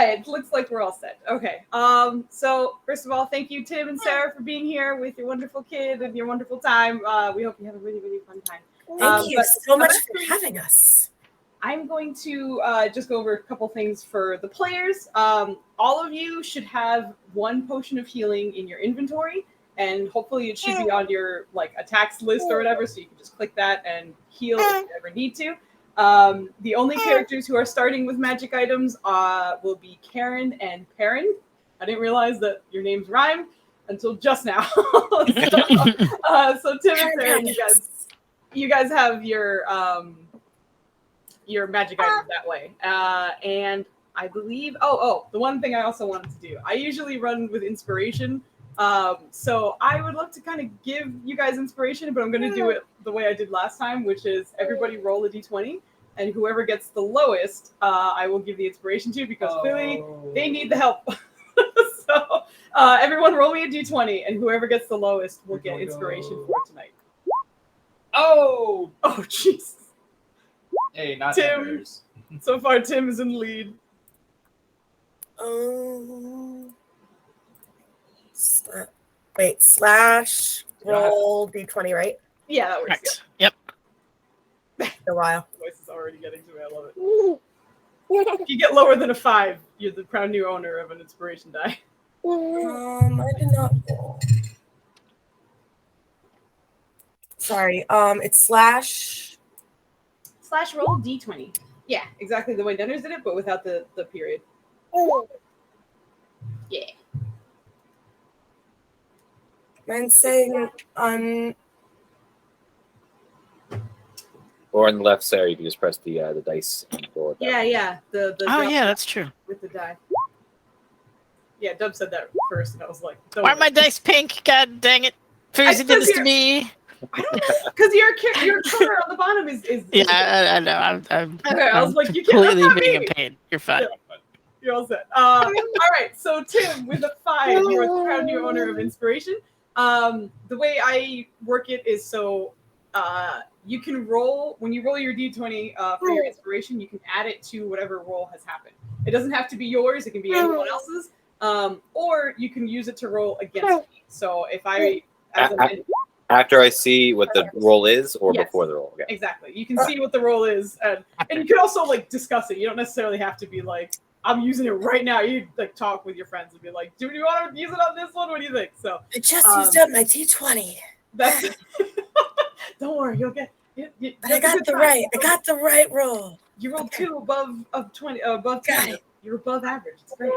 It looks like we're all set. Okay. So first of all, thank you, Tim and Sarah, for being here with your wonderful kid and your wonderful time. We hope you have a really, really fun time. Thank you so much for having us. I'm going to just go over a couple things for the players. All of you should have one potion of healing in your inventory, and hopefully it should be on your attacks list or whatever, so you can just click that and heal if you ever need to. The only characters who are starting with magic items will be Karen and Perrin. I didn't realize that your names rhyme until just now. So Tim and Sarah, you guys have your magic items that way. And I believe, the one thing I also wanted to do, I usually run with inspiration. So I would love to kind of give you guys inspiration, but I'm going to do it the way I did last time, which is everybody roll a d20, and whoever gets the lowest, I will give the inspiration to, because clearly they need the help. So everyone roll me a d20, and whoever gets the lowest will get inspiration for tonight. Oh, jeez. Hey, not Tim. numbers. So far, Tim is in the lead. Wait, slash roll d20, right? Yeah, that works. Correct. Yep. A while. The voice is already getting to me. I love it. If you get lower than a 5, you're the proud new owner of an inspiration die. I did not roll. Sorry. It's slash roll d20. Yeah, exactly the way Dunners did it, but without the period. Yeah. Mine's saying Or on the left, Sarah, you can just press the dice on the board. with that. Yeah. The Oh drop yeah, that's true. with the die. Yeah, Dub said that first, and I was like, Why are my dice pink? God dang it! Foozca did this to me. I don't know, because your color on the bottom is Yeah, I know. I'm okay, I was like, you can't. completely That's not being me. a pain. You're fine. Yeah. You're all set. All right, so Tim, with a 5, you are the proud new owner of Inspiration. The way I work it is so you can roll, when you roll your D20 for your Inspiration, you can add it to whatever roll has happened. It doesn't have to be yours, it can be anyone else's, or you can use it to roll against me. So if I, as a After I see what the roll is, or Yes. before the roll. Okay. Exactly. You can see what the roll is, and you can also like discuss it. You don't necessarily have to be like, I'm using it right now. You like talk with your friends and be like, do you want to use it on this one? What do you think? So I just used up my D20. that's don't worry, you'll get But I got the right roll. You rolled 2 above 20 above Got 10. it. You're above average. It's great.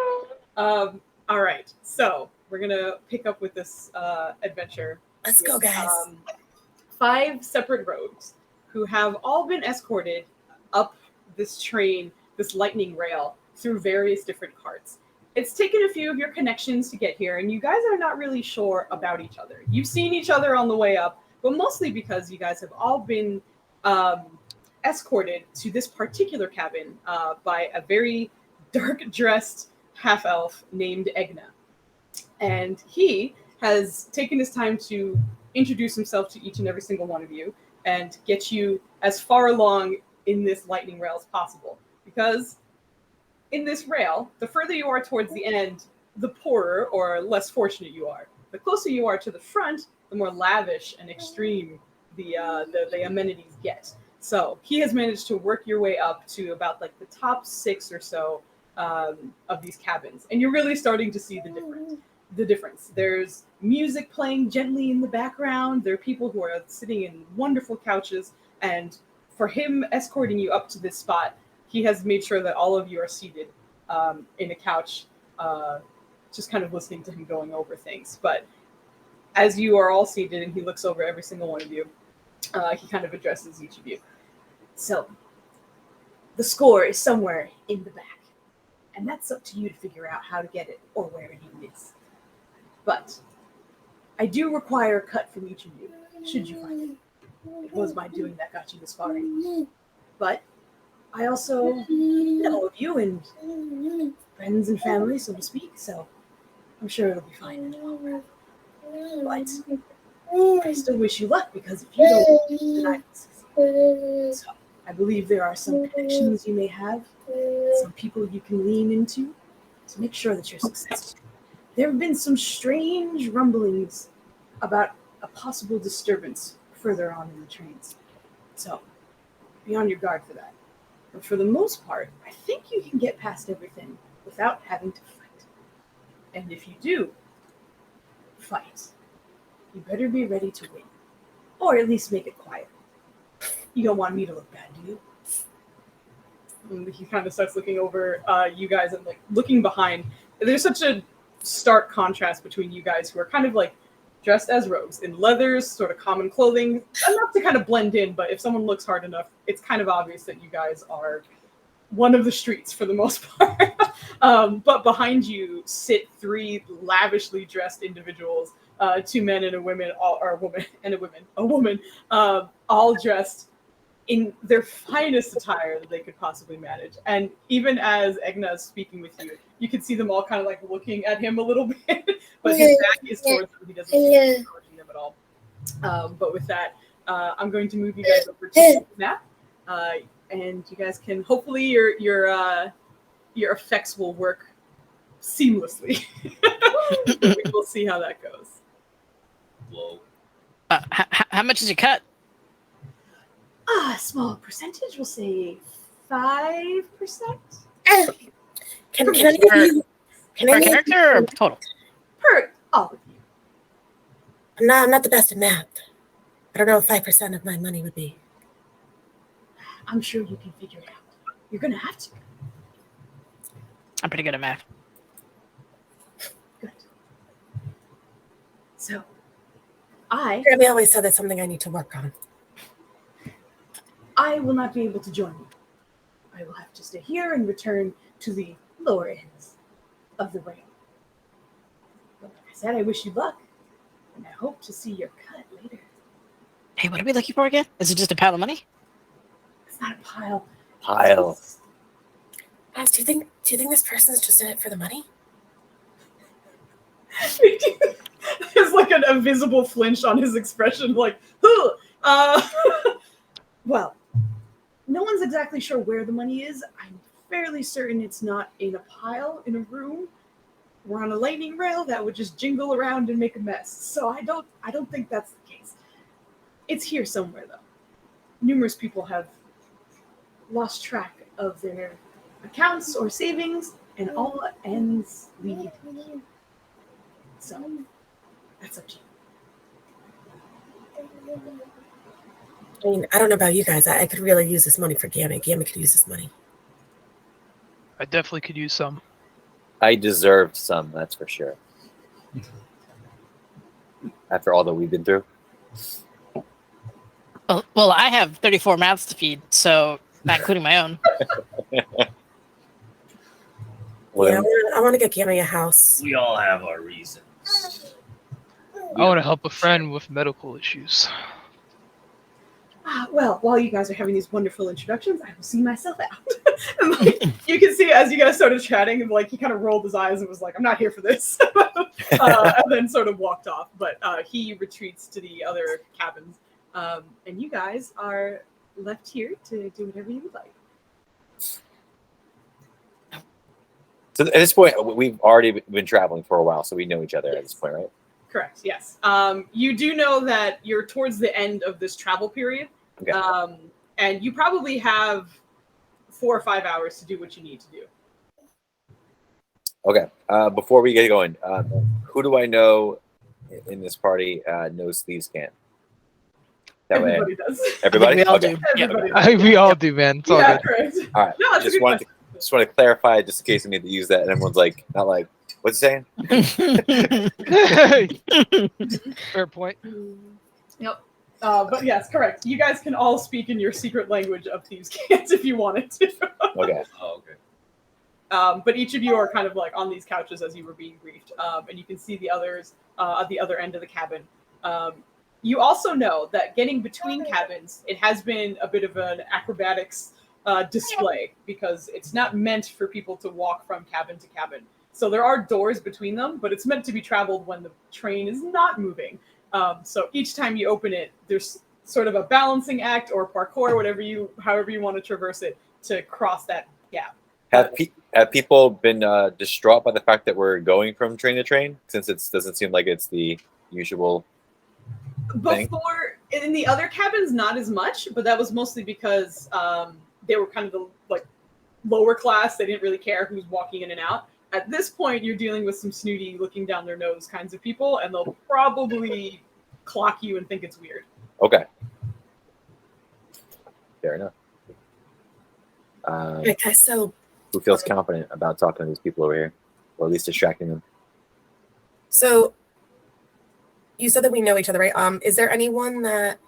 All right. So we're gonna pick up with this adventure. Let's go, guys. 5 separate rogues who have all been escorted up this train, this lightning rail, through various different carts. It's taken a few of your connections to get here, and you guys are not really sure about each other. You've seen each other on the way up, but mostly because you guys have all been escorted to this particular cabin by a very dark-dressed half-elf named Egna. And he has taken his time to introduce himself to each and every single one of you and get you as far along in this lightning rail as possible. Because in this rail, the further you are towards the end, the poorer or less fortunate you are. The closer you are to the front, the more lavish and extreme the amenities get. So he has managed to work your way up to about like the top 6 or so of these cabins, and you're really starting to see the difference. There's music playing gently in the background. There are people who are sitting in wonderful couches, and for him escorting you up to this spot, he has made sure that all of you are seated in a couch, just kind of listening to him going over things. But as you are all seated and he looks over every single one of you, he kind of addresses each of you. So, the score is somewhere in the back, and that's up to you to figure out how to get it or where it even is. But I do require a cut from each of you, should you find it. It was my doing that got you this far. But I also know of you and friends and family, so to speak, so I'm sure it'll be fine. But I still wish you luck, because if you don't, then I will. So I believe there are some connections you may have, some people you can lean into to make sure that you're successful. There have been some strange rumblings about a possible disturbance further on in the trains. So be on your guard for that. But for the most part, I think you can get past everything without having to fight. And if you do fight, you better be ready to win. Or at least make it quiet. You don't want me to look bad, do you? And he kind of starts looking over you guys and like looking behind. There's such a stark contrast between you guys who are kind of like dressed as rogues in leathers, sort of common clothing, enough to kind of blend in, but if someone looks hard enough, it's kind of obvious that you guys are one of the streets for the most part. But behind you sit 3 lavishly dressed individuals, 2 men and a woman, all dressed in their finest attire that they could possibly manage. And even as Egna is speaking with you, you can see them all kind of like looking at him a little bit, but his back is towards them. He doesn't seem to be acknowledging them at all. But with that, I'm going to move you guys over to Snap, and you guys can hopefully your effects will work seamlessly. We'll see how that goes. Whoa. How much is your cut? A small percentage, we'll say 5%. Can I give you? Can I Per give character or total? Per all of you. I'm not the best at math. I don't know what 5% of my money would be. I'm sure you can figure it out. You're gonna have to. I'm pretty good at math. Good. So, I Grammy always said that's something I need to work on. will not be able to join you. I will have to stay here and return to the lower ends of the rail. But like I said, I wish you luck, and I hope to see your cut later. Hey, what are we looking for again? Is it just a pile of money? It's not a pile. Pile. Guys, do you think this person's just in it for the money? There's like a visible flinch on his expression, like, huh. Well, no one's exactly sure where the money is. I'm fairly certain it's not in a pile in a room. We're on a lightning rail that would just jingle around and make a mess. So I don't think that's the case. It's here somewhere though. Numerous people have lost track of their accounts or savings, and all ends lead. So that's up to you. I mean, I don't know about you guys. I could really use this money for Gamma. Gamma could use this money. I definitely could use some. I deserved some, that's for sure. After all that we've been through. Well, I have 34 mouths to feed, so not including my own. Well, I want to get Gamma a house. we all have our reasons. I want to help a friend with medical issues. Well, while you guys are having these wonderful introductions, I will see myself out. And, like, you can see as you guys started chatting, and like he kind of rolled his eyes and was like, "I'm not here for this," and then sort of walked off. But he retreats to the other cabins, and you guys are left here to do whatever you would like. So at this point, we've already been traveling for a while, so we know each other at this point, right? Correct. Yes. You do know that you're towards the end of this travel period, Okay. and you probably have 4 or 5 hours to do what you need to do. Okay. Before we get going, who do I know in this party knows Thieves' Camp? That way, Everybody does. everybody. We all Okay. do. Yeah. Everybody does. We all do, man. It's all Yeah, good. correct. All right. No, it's a good question. Just want to clarify, just in case I need to use that, and everyone's like, not like, what's he saying? Fair point. Yep. But yes, correct. You guys can all speak in your secret language of Thieves' Cant if you wanted to. Okay. Oh, okay. But each of you are kind of like on these couches as you were being briefed, and you can see the others at the other end of the cabin. You also know that getting between cabins, it has been a bit of an acrobatics display because it's not meant for people to walk from cabin to cabin. So there are doors between them, but it's meant to be traveled when the train is not moving. So each time you open it, there's sort of a balancing act or parkour, however you want to traverse it to cross that gap. Have people been distraught by the fact that we're going from train to train, since it doesn't seem like it's the usual thing? Before, in the other cabins, not as much, but that was mostly because they were kind of the like lower class. They didn't really care who's walking in and out. At this point, you're dealing with some snooty, looking down their nose kinds of people, and they'll probably clock you and think it's weird. Okay. Fair enough. Okay, so Who feels confident about talking to these people over here, or at least distracting them? So you said that we know each other, right? Is there anyone that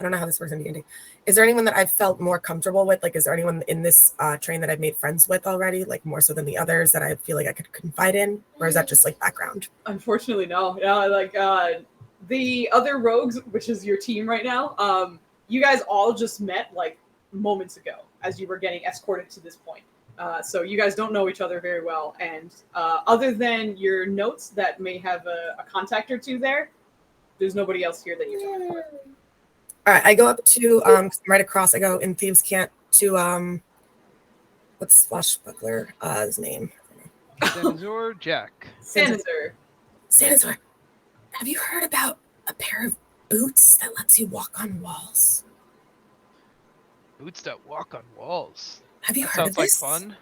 I don't know how this works in D&D. Is there anyone that I've felt more comfortable with? Like, is there anyone in this train that I've made friends with already, like more so than the others that I feel like I could confide in, or is that just like background? Unfortunately, no. Yeah, like the other rogues, which is your team right now, you guys all just met like moments ago as you were getting escorted to this point. So you guys don't know each other very well, and other than your notes that may have a contact or two there's nobody else here that you're talking to. All right, I go up to right across. I go in Thieves' Cant to what's Swashbuckler his name? Sanazor Jack. Sanazor. Sanazor, have you heard about a pair of boots that lets you walk on walls? Boots that walk on walls. Have you That heard of sounds like this? fun.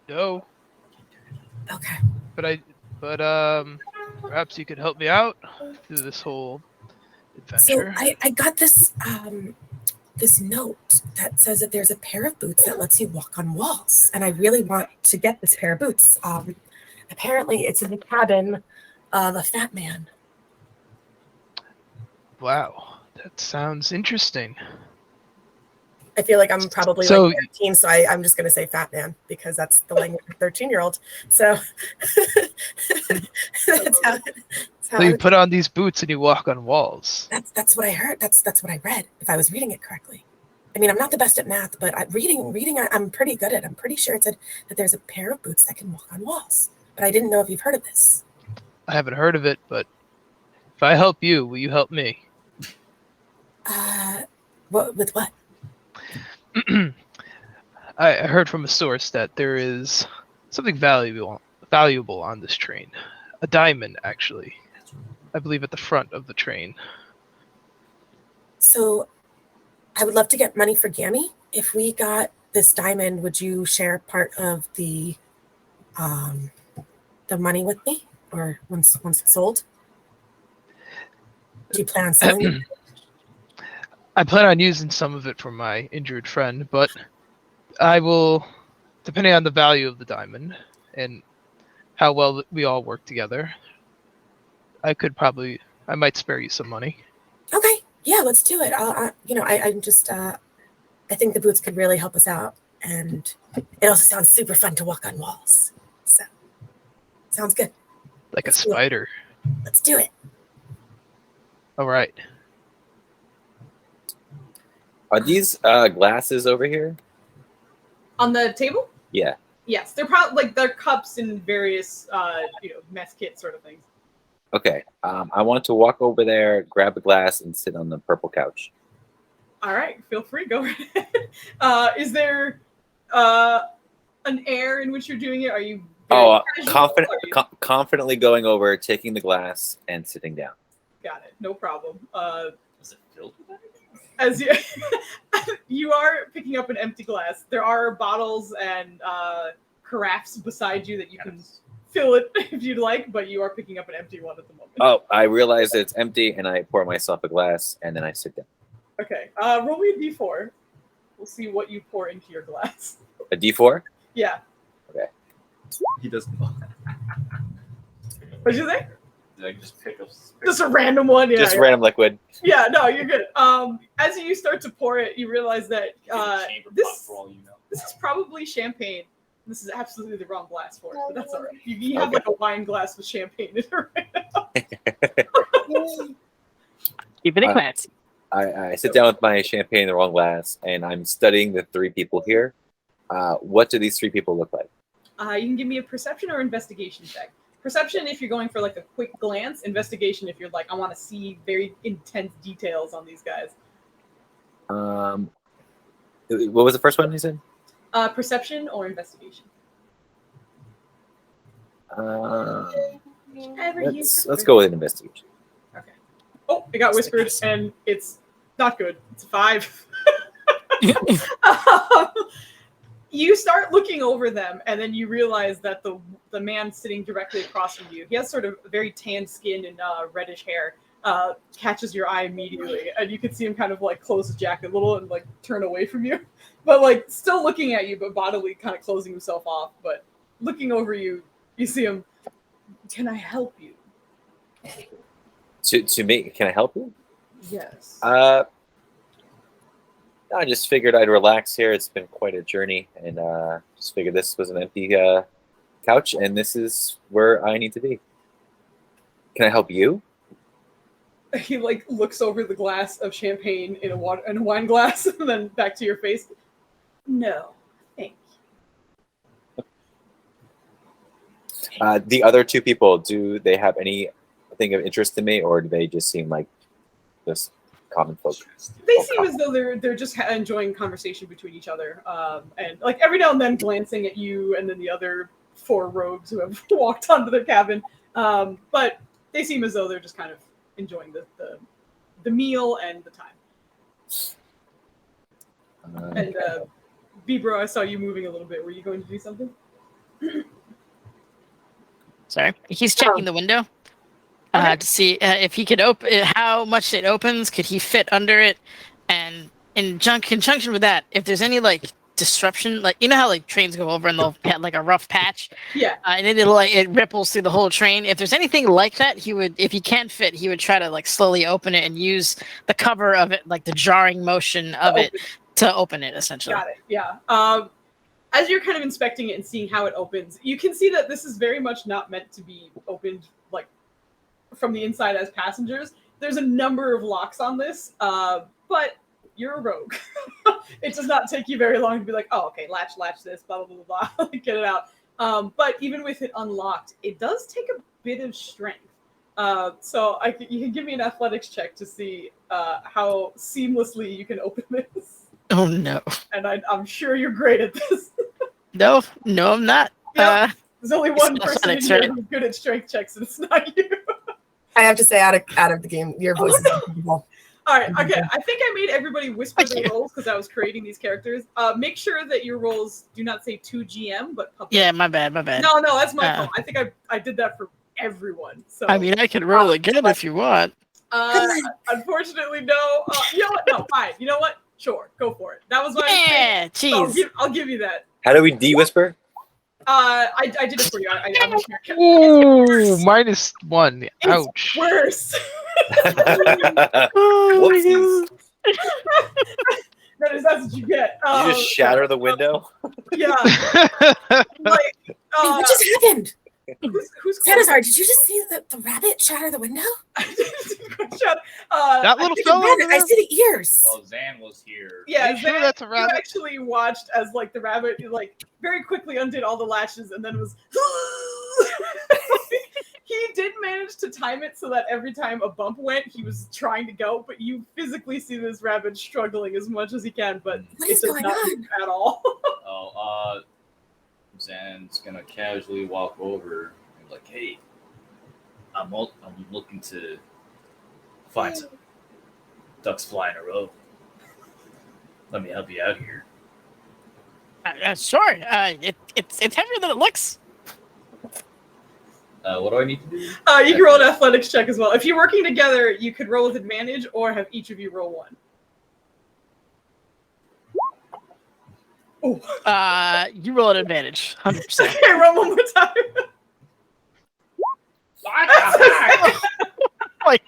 No, Okay. but perhaps you could help me out through this whole So adventure. I got this this note that says that there's a pair of boots that lets you walk on walls, and I really want to get this pair of boots. Apparently, it's in the cabin of a fat man. Wow, that sounds interesting. I feel like I'm probably So- like 13, so I'm just gonna say fat man because that's the language of a 13-year-old. So that's how So you put on these boots and you walk on walls. that's what I heard. That's what I read. If I was reading it correctly. I mean, I'm not the best at math, but I'm pretty good at. I'm pretty sure it said that there's a pair of boots that can walk on walls. But I didn't know if you've heard of this. I haven't heard of it, but if I help you, will you help me? What with what? I heard from a source that there is something valuable on this train. A diamond, actually. I believe at the front of the train. So, I would love to get money for Gammy. If we got this diamond, would you share part of the money with me, or once it's sold? Do you plan on selling it? I plan on using some of it for my injured friend, but I will, depending on the value of the diamond and how well we all work together, I might spare you some money. Okay, yeah, let's do it. I think the boots could really help us out, and it also sounds super fun to walk on walls. So, sounds good. Like a spider. Let's do it. All right. Are these glasses over here? On the table? Yeah. Yes, they're probably like they're cups and various mess kit sort of things. Okay. I want to walk over there, grab a glass, and sit on the purple couch. All right, feel free, go ahead. Is there an air in which you're doing it? Are you very casual? Confidently going over, taking the glass, and sitting down. Got it, no problem. Is it filled with anything? As you are picking up an empty glass, there are bottles and carafes beside you that you can fill it if you'd like, but you are picking up an empty one at the moment. Oh, I realize that it's empty, and I pour myself a glass, and then I sit down. Okay, roll me a d4. We'll see what you pour into your glass. A D4? Yeah. He doesn't know. What'd you say? Did I just pick up? Just a random one, yeah. Just yeah. random liquid. Yeah, no, you're good. As you start to pour it, you realize that this for all you know. this is probably champagne. This is absolutely the wrong glass for it, but that's all right. You have like a wine glass with champagne in it right now. Keeping it classy. I sit down with my champagne in the wrong glass, and I'm studying the three people here. What do these three people look like? You can give me a perception or investigation check. Perception if you're going for like a quick glance. Investigation if you're like, I want to see very intense details on these guys. What was the first one you said? Perception or investigation. Let's go with an investigation. Okay. Oh, it got whispered, and it's not good. It's a 5. You start looking over them, and then you realize that the man sitting directly across from you, he has sort of very tan skin and reddish hair, catches your eye immediately, and you can see him kind of like close his jacket a little and like turn away from you, but like still looking at you, but bodily kind of closing himself off. But looking over you, you see him. Can I help you? To me, can I help you? Yes. I just figured I'd relax here. It's been quite a journey, and just figured this was an empty couch, and this is where I need to be. Can I help you? He like looks over the glass of champagne in a wine glass, and then back to your face. No, thank you. The other two people, do they have anything of interest to me, or do they just seem like just common folk? They seem as though they're just enjoying conversation between each other, and like every now and then glancing at you and then the other 4 rogues who have walked onto their cabin. But they seem as though they're just kind of enjoying the meal and the time. And Vibro, I saw you moving a little bit. Were you going to do something? Sorry, he's checking the window to see if he could open how much it opens. Could he fit under it? And in conjunction with that, if there's any like disruption, like you know how like trains go over and they'll have like a rough patch, Yeah. And then it ripples through the whole train. If there's anything like that, he would, if he can't fit, he would try to like slowly open it and use the cover of it, like the jarring motion of it, to open it, essentially. Got it. Yeah. As you're kind of inspecting it and seeing how it opens, you can see that this is very much not meant to be opened like from the inside as passengers. There's a number of locks on this, but you're a rogue. It does not take you very long to be like, oh, okay, latch this, blah, blah, blah, blah, get it out. But even with it unlocked, it does take a bit of strength. So you can give me an athletics check to see how seamlessly you can open this. Oh, no. And I'm sure you're great at this. No, I'm not. Yep. There's only one it's person in athletics, here right? who's good at strength checks, and it's not you. I have to say, out of the game, your voice is unbelievable. All right, okay. I think I made everybody whisper Thank their you. roles because I was creating these characters. Make sure that your roles do not say to GM, but public. Yeah, my bad. No, that's my fault. I think I did that for everyone. So I mean, I can roll again if you want. unfortunately, no. You know what? No, fine. You know what? Sure, go for it. That was my Yeah, mistake. jeez. I'll give you that. How do we de-whisper? I did it for you. I'm a character. Ooh, -1. It's Ouch. worse. Oh, Whoopsies. That's what you get. You just shatter the window? Yeah. Like, Wait, what just happened? who's Salazar, did you just see the rabbit shatter the window? That little It's a fella. rabbit. I see the ears. Well, Zan was here. Yeah, Are you sure Zan, that's a you rabbit? actually watched as like the rabbit like very quickly undid all the lashes and then was he did manage to time it so that every time a bump went, he was trying to go, but you physically see this rabbit struggling as much as he can, but What it is does going not on? move at all. Oh, Zan's gonna casually walk over and be like, "Hey, I'm looking to find some ducks flying a row. Let me help you out here." Sure. It's heavier than it looks. What do I need to do? You can roll an athletics check as well. If you're working together, you could roll with advantage or have each of you roll one. Oh. You roll an advantage, 100%. Okay, roll one more time. Like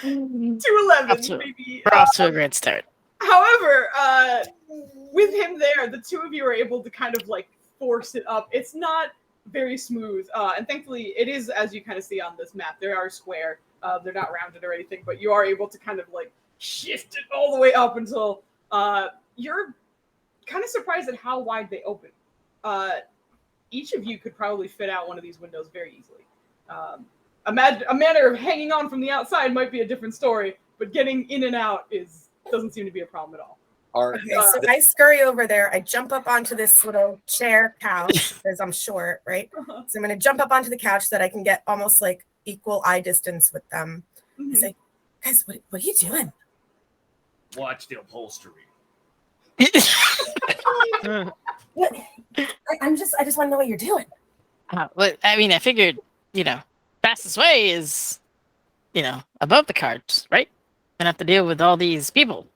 211, maybe. we're off to a great start. However, with him there, the two of you are able to kind of like force it up. It's not very smooth, and thankfully it is, as you kind of see on this map, they are square. They're not rounded or anything, but you are able to kind of like shift it all the way up until you're kind of surprised at how wide they open. Each of you could probably fit out one of these windows very easily. A manner of hanging on from the outside might be a different story, but getting in and out doesn't seem to be a problem at all. Okay, so I scurry over there. I jump up onto this little chair couch because I'm short, right? Uh-huh. So I'm going to jump up onto the couch so that I can get almost like equal eye distance with them. Mhm. I say, guys, what are you doing? Watch the upholstery. What? I just want to know what you're doing. Well, I mean, I figured, fastest way is, above the cards, right? Gonna have to deal with all these people.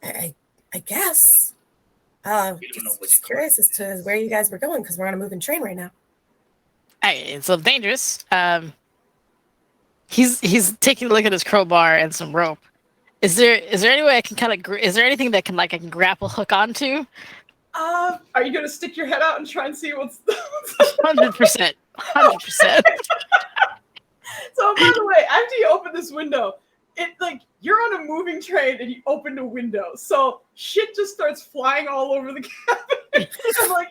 I guess. We don't know Just which curious as to where you guys were going because we're on a moving train right now. It's a little dangerous. He's taking a look at his crowbar and some rope. Is there any way I can kind of? Is there anything that I can grapple hook onto? Are you gonna stick your head out and try and see what's? 100%. 100%. So by the way, after you open this window, you're on a moving train and you opened a window, so shit just starts flying all over the cabin. And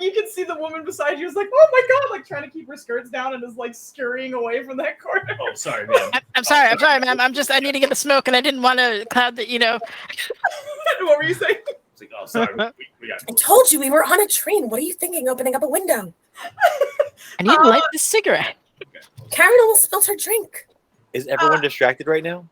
you can see the woman beside you is like, "Oh my god!" Like trying to keep her skirts down and is like scurrying away from that corner. Oh, sorry, man. I'm sorry, ma'am. I need to get the smoke, and I didn't want to cloud that. What were you saying? It's like, oh, sorry, we got. I told you we were on a train. What are you thinking opening up a window? I need to light this cigarette. Karen almost spilled her drink. Is everyone distracted right now?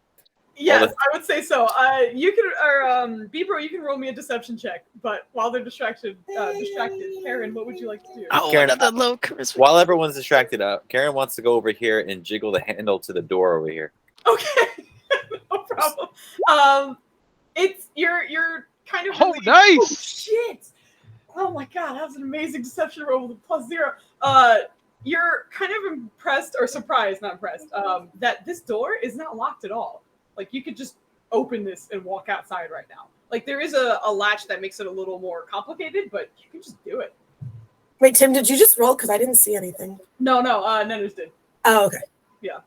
Yes, I would say so. You can, or Bebro, you can roll me a deception check. But while they're distracted, Karen, what would you like to do? Oh, Karen, another low charisma. While everyone's distracted, Karen wants to go over here and jiggle the handle to the door over here. Okay, no problem. You're kind of. Oh, really, nice! Oh, shit! Oh my god, that was an amazing deception roll with a +0. You're kind of impressed or surprised, not impressed, that this door is not locked at all. Like you could just open this and walk outside right now. Like there is a latch that makes it a little more complicated, but you can just do it. Wait, Tim, did you just roll? Because I didn't see anything. No, Nenners did. Oh, okay.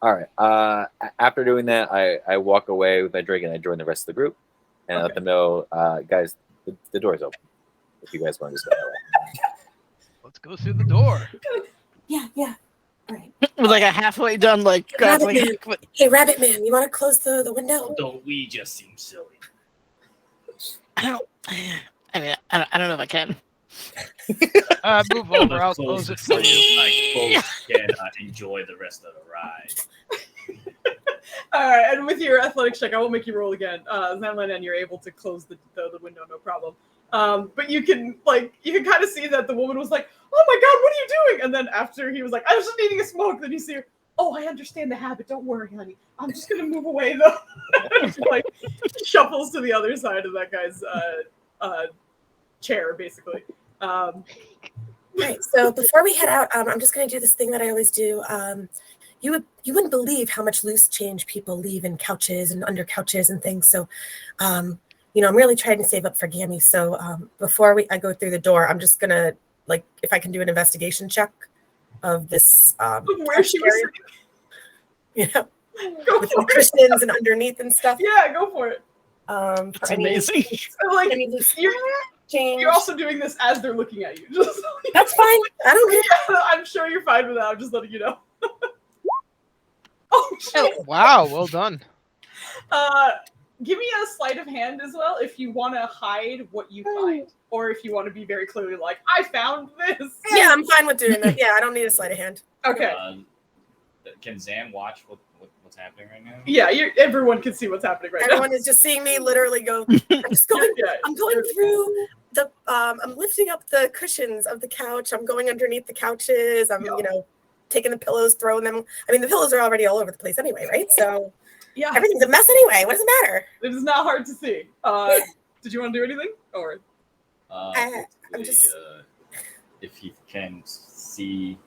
All right. After doing that, I walk away with my drink and I join the rest of the group, and I let them know, guys, the door's open. If you guys want to just go that way. Let's go through the door. Yeah. All right. With like a halfway done, like grappling Man. hook. Hey, Rabbit Man, you want to close the window? Don't we just seem silly? I don't know if I can. Move over. I'll close it for you. Like folks can enjoy the rest of the ride. All right, and with your athletics check, I won't make you roll again. Zanlin, and you're able to close the window, no problem. But you can kind of see that the woman was like, "Oh my God, what are you doing?" And then after he was like, "I was just needing a smoke," then you see her, "Oh, I understand the habit. Don't worry, honey. I'm just gonna move away though." Like shuffles to the other side of that guy's chair, basically. Right. So before we head out, I'm just going to do this thing that I always do. You wouldn't believe how much loose change people leave in couches and under couches and things. So, I'm really trying to save up for Gammy. So before I go through the door, I'm just gonna if I can do an investigation check of this Where she was sitting. Go with for the cushions and underneath and stuff. Yeah, go for it. It's amazing. So, like any loose you're change. You're also doing this as they're looking at you. Just so you That's fine. I don't care. know. I'm sure you're fine with that. I'm just letting you know. Oh shit! Oh, wow, well done. Give me a sleight of hand as well if you want to hide what you find, or if you want to be very clearly like, "I found this." Yeah, I'm fine with doing that. Yeah, I don't need a sleight of hand. Okay. Can Zan watch what's happening right now? Yeah, everyone can see what's happening right Everyone is just seeing me literally go. I'm just going. now. Yeah. I'm going through the. I'm lifting up the cushions of the couch. I'm going underneath the couches. I'm, taking the pillows, throwing them. I mean, the pillows are already all over the place anyway, right? So Yeah. everything's a mess anyway. What does it matter? It is not hard to see. Did you want to do anything? Or I'm just. If he can see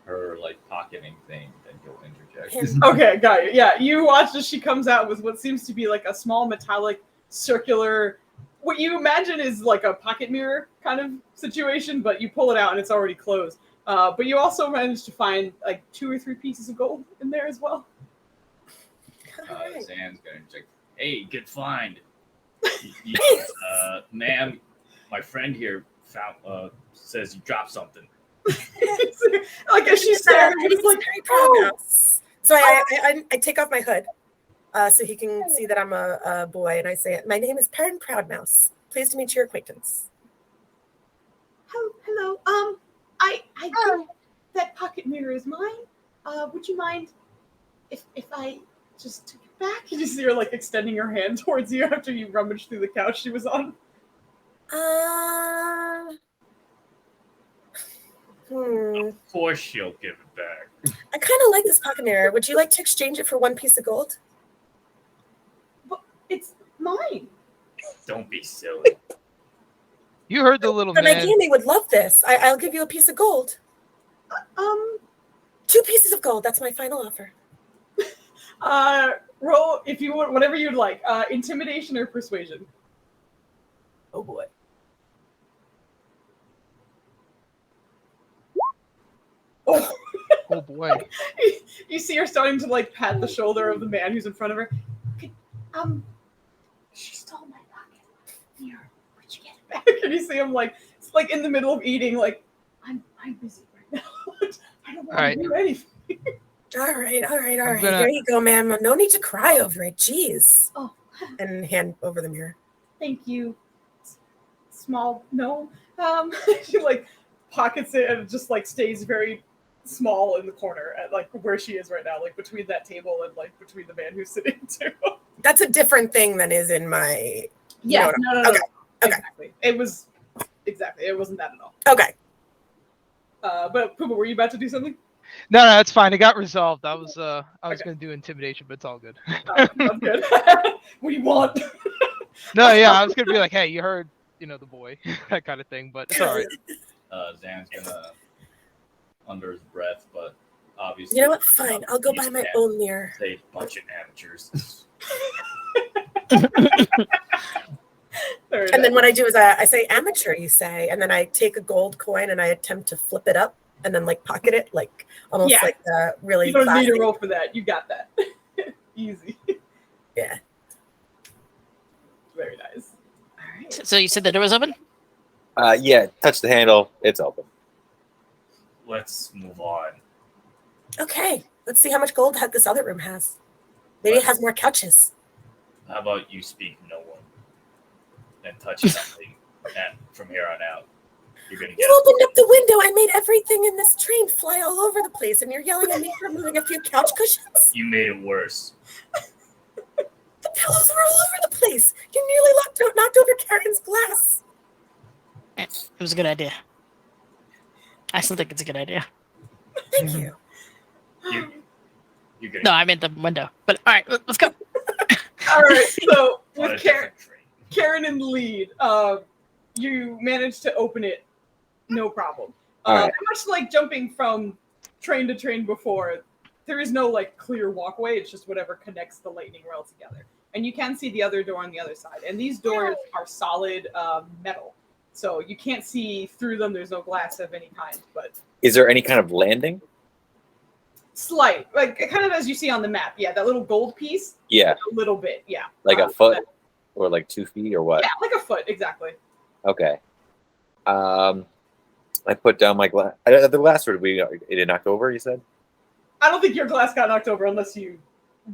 her pocketing thing, then he'll interject. okay, got it. Yeah, you watch as she comes out with what seems to be like a small metallic circular. What you imagine is like a pocket mirror kind of situation, but you pull it out and it's already closed. But you also managed to find 2 or 3 pieces of gold in there as well. Zan's gonna interject. Hey, good find. Ma'am, my friend here found says you dropped something. As she's staring, it's like, oh. So I take off my hood, so he can see that I'm a boy, and I say, "My name is Perrin Proudmouse. Pleased to meet your acquaintance." Hello. I think that pocket mirror is mine. Would you mind if I just took it back? You see her extending her hand towards you after you rummaged through the couch she was on. Of course she'll give it back. I kind of like this pocket mirror. Would you like to exchange it for 1 piece of gold? But it's mine. Don't be silly. You heard the little But man. my Gammy would love this. I'll give you a piece of gold. 2 pieces of gold. That's my final offer. Roll if you want, whatever you'd like. Intimidation or persuasion. Oh boy. Oh. Oh boy. You see her starting to pat the shoulder of the man who's in front of her. She stole my pocket mirror. Where'd you get it back? And you see him it's in the middle of eating. I'm busy right now. I don't want to do anything. All right. gonna- There you go, ma'am. No need to cry over it. Jeez. Oh, And hand over the mirror. thank you. Small no. She pockets it and it just stays very small in the corner at where she is right now, between that table and between the man who's sitting too. That's a different thing than is in my. Yeah, No. no. Okay. Exactly. It wasn't that at all. Okay. But Puma, were you about to do something? No, it's fine. It got resolved. I was Okay. gonna do intimidation, but it's all good. I'm good. What do you want? No, yeah, I was gonna be like, hey, you heard, the boy, that kind of thing, but it's all right. Zan's gonna, under his breath, but obviously. You know what? Fine. I'll go buy my own mirror. Say bunch of amateurs. And then what I do is I say amateur, you say, and then I take a gold coin and I attempt to flip it up and then like pocket it, like almost Yeah. like really You don't need classy. a roll for that. You got that. Easy. Yeah. Very nice. All right. So you said the door was open? Yeah, touch the handle. It's open. Let's move on. Okay. Let's see how much gold this other room has. Maybe it has more couches. How about you speak no one and touch nothing, and from here on out, you're gonna get. You opened up the window. I made everything in this train fly all over the place, and you're yelling at me for moving a few couch cushions? You made it worse. The pillows were all over the place. You nearly knocked over Karen's glass. It was a good idea. I still think it's a good idea. Thank you. You're gonna. No, I meant the window. But all right, let's go. All right. So on a with Karen, different train. Karen in the lead, you managed to open it, no problem. All right. Much like jumping from train to train before, there is no like clear walkway. It's just whatever connects the lightning rail together. And you can see the other door on the other side. And these doors are solid metal, so you can't see through them. There's no glass of any kind, but Is there any kind of landing? slight, like kind of as you see on the map. Yeah, that little gold piece. Yeah, A little bit. Yeah. like a foot or like 2 feet or what? Yeah, like a foot exactly. Okay. I put down my glass. The glass it did knock over, you said? I don't think your glass got knocked over unless you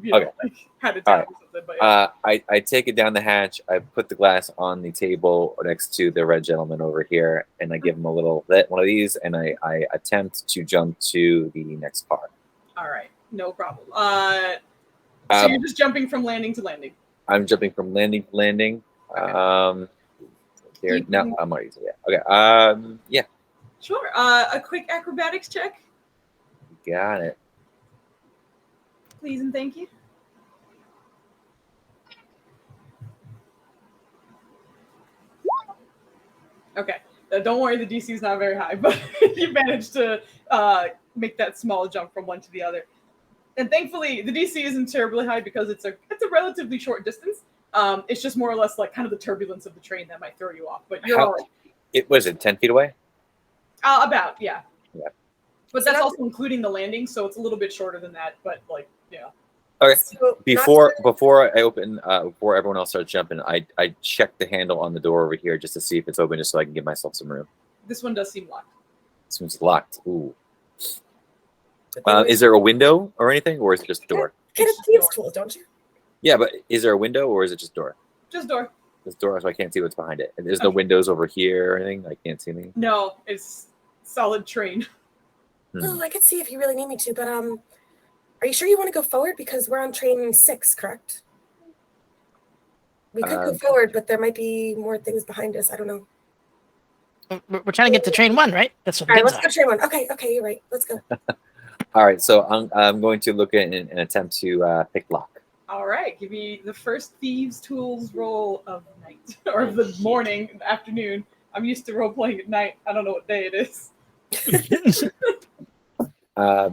know, Okay. like, had it All down or something. But yeah. I take it down the hatch. I put the glass on the table next to the red gentleman over here, and I give him a little one of these, and I attempt to jump to the next car. All right, no problem. So you're just jumping from landing to landing. I'm jumping from landing to landing. Here, You no, can- I'm already yeah. Okay. Yeah, Sure. A quick acrobatics check, got it. please and thank you. Okay. Don't worry, the DC is not very high, but you managed to make that small jump from one to the other. And thankfully, the DC isn't terribly high because it's a relatively short distance. It's just more or less like kind of the turbulence of the train that might throw you off. But you're How- all right. It was it 10 feet away? About, yeah. Yeah. But that's also including the landing, so it's a little bit shorter than that. But like, yeah. Okay. So Before I open, before everyone else starts jumping, I check the handle on the door over here just to see if it's open, just so I can give myself some room. This one does seem locked. This one's locked. Ooh. Is there a window or anything, or is it just a door? Get a thieves tool, don't you? Yeah, but is there a window or is it just door? Just door. This door, so I can't see what's behind it. And there's no windows over here or anything. I can't see anything. No, it's solid train. Oh, I could see if you really need me to, but are you sure you want to go forward? Because we're on train 6, correct? We could go forward, but there might be more things behind us. I don't know. We're trying to get to train 1, right? That's what All the right, things let's go train 1. Okay, you're right. Let's go. All right, so I'm going to look at and attempt to pick lock. All right, give me the first thieves' tools roll of night or of the morning, afternoon. I'm used to role playing at night. I don't know what day it is.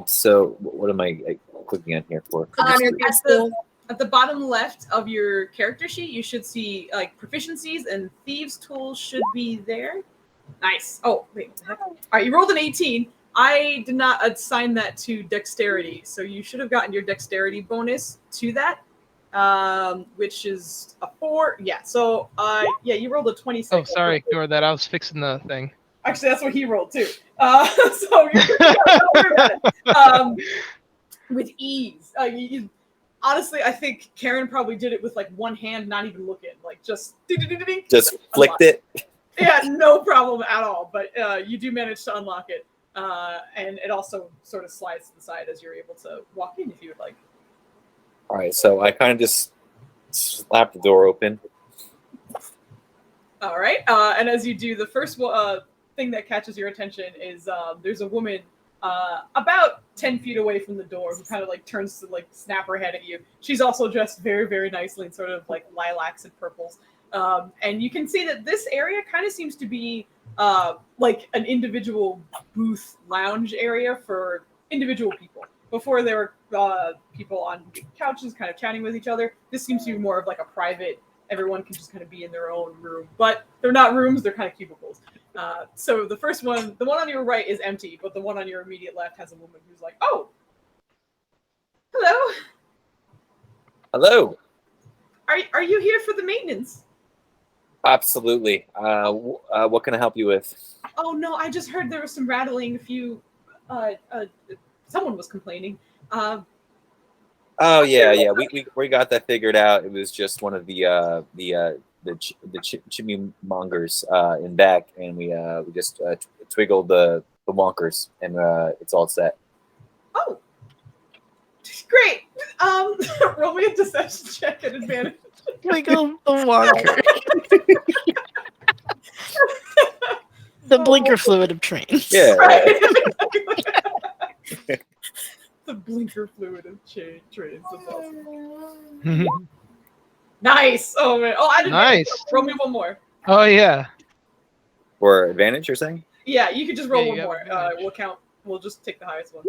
So what am I clicking on here for? At the bottom left of your character sheet, you should see like proficiencies, and thieves' tools should be there. Nice. Oh, wait. What the heck? All right, you rolled an 18. I did not assign that to dexterity, so you should have gotten your dexterity bonus to that, which is a 4. Yeah, so yeah, you rolled a 26. Oh, sorry, ignore that. I was fixing the thing. Actually, that's what he rolled too. So you're don't worry about it. With ease. Honestly, I think Karen probably did it with like one hand, not even looking, like just Just flicked it. Yeah, no problem at all. But you do manage to unlock it, and it also sort of slides to the side as you're able to walk in if you would like. All right, so I kind of just slap the door open. All right, and as you do, the first thing that catches your attention is there's a woman about 10 feet away from the door who kind of like turns to like snap her head at you. She's also dressed very, very nicely in sort of like lilacs and purples. And you can see that this area kind of seems to be like an individual booth lounge area for individual people. before there were people on couches kind of chatting with each other. This seems to be more of like a private, everyone can just kind of be in their own room. But they're not rooms, they're kind of cubicles. So the first one, the one on your right is empty, but the one on your immediate left has a woman who's like, oh, hello. Hello. Are you here for the maintenance? Absolutely. What can I help you with? Oh no, I just heard there was some rattling. A few, someone was complaining. Oh yeah. We got that figured out. It was just one of the chimney mongers in back, and we just twiggled the wonkers, and it's all set. Oh, great. Roll me a deception check at advantage. Wiggle the walker. The blinker fluid of trains. Yeah. Right. The blinker fluid of trains. That's awesome. Nice. Oh man. Oh, I didn't. Nice. Roll me one more. Oh yeah. For advantage, you're saying? Yeah, you could just roll Yeah, one you more. have advantage. We'll count. We'll just take the highest one.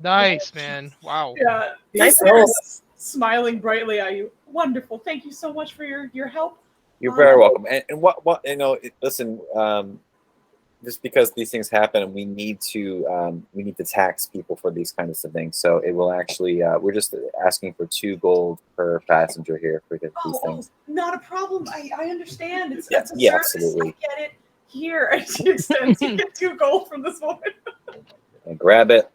Nice, man. Wow. Yeah. Nice He's rolls. smiling brightly at you. Wonderful. Thank you so much for your help. You're very welcome. And what listen, just because these things happen, we need to tax people for these kinds of things. So it will actually we're just asking for 2 gold per passenger here for these things. Not a problem. I understand. It's Yeah, a yeah, service. absolutely. I get it. Here, and she extends. You get 2 gold from this woman. And grab it,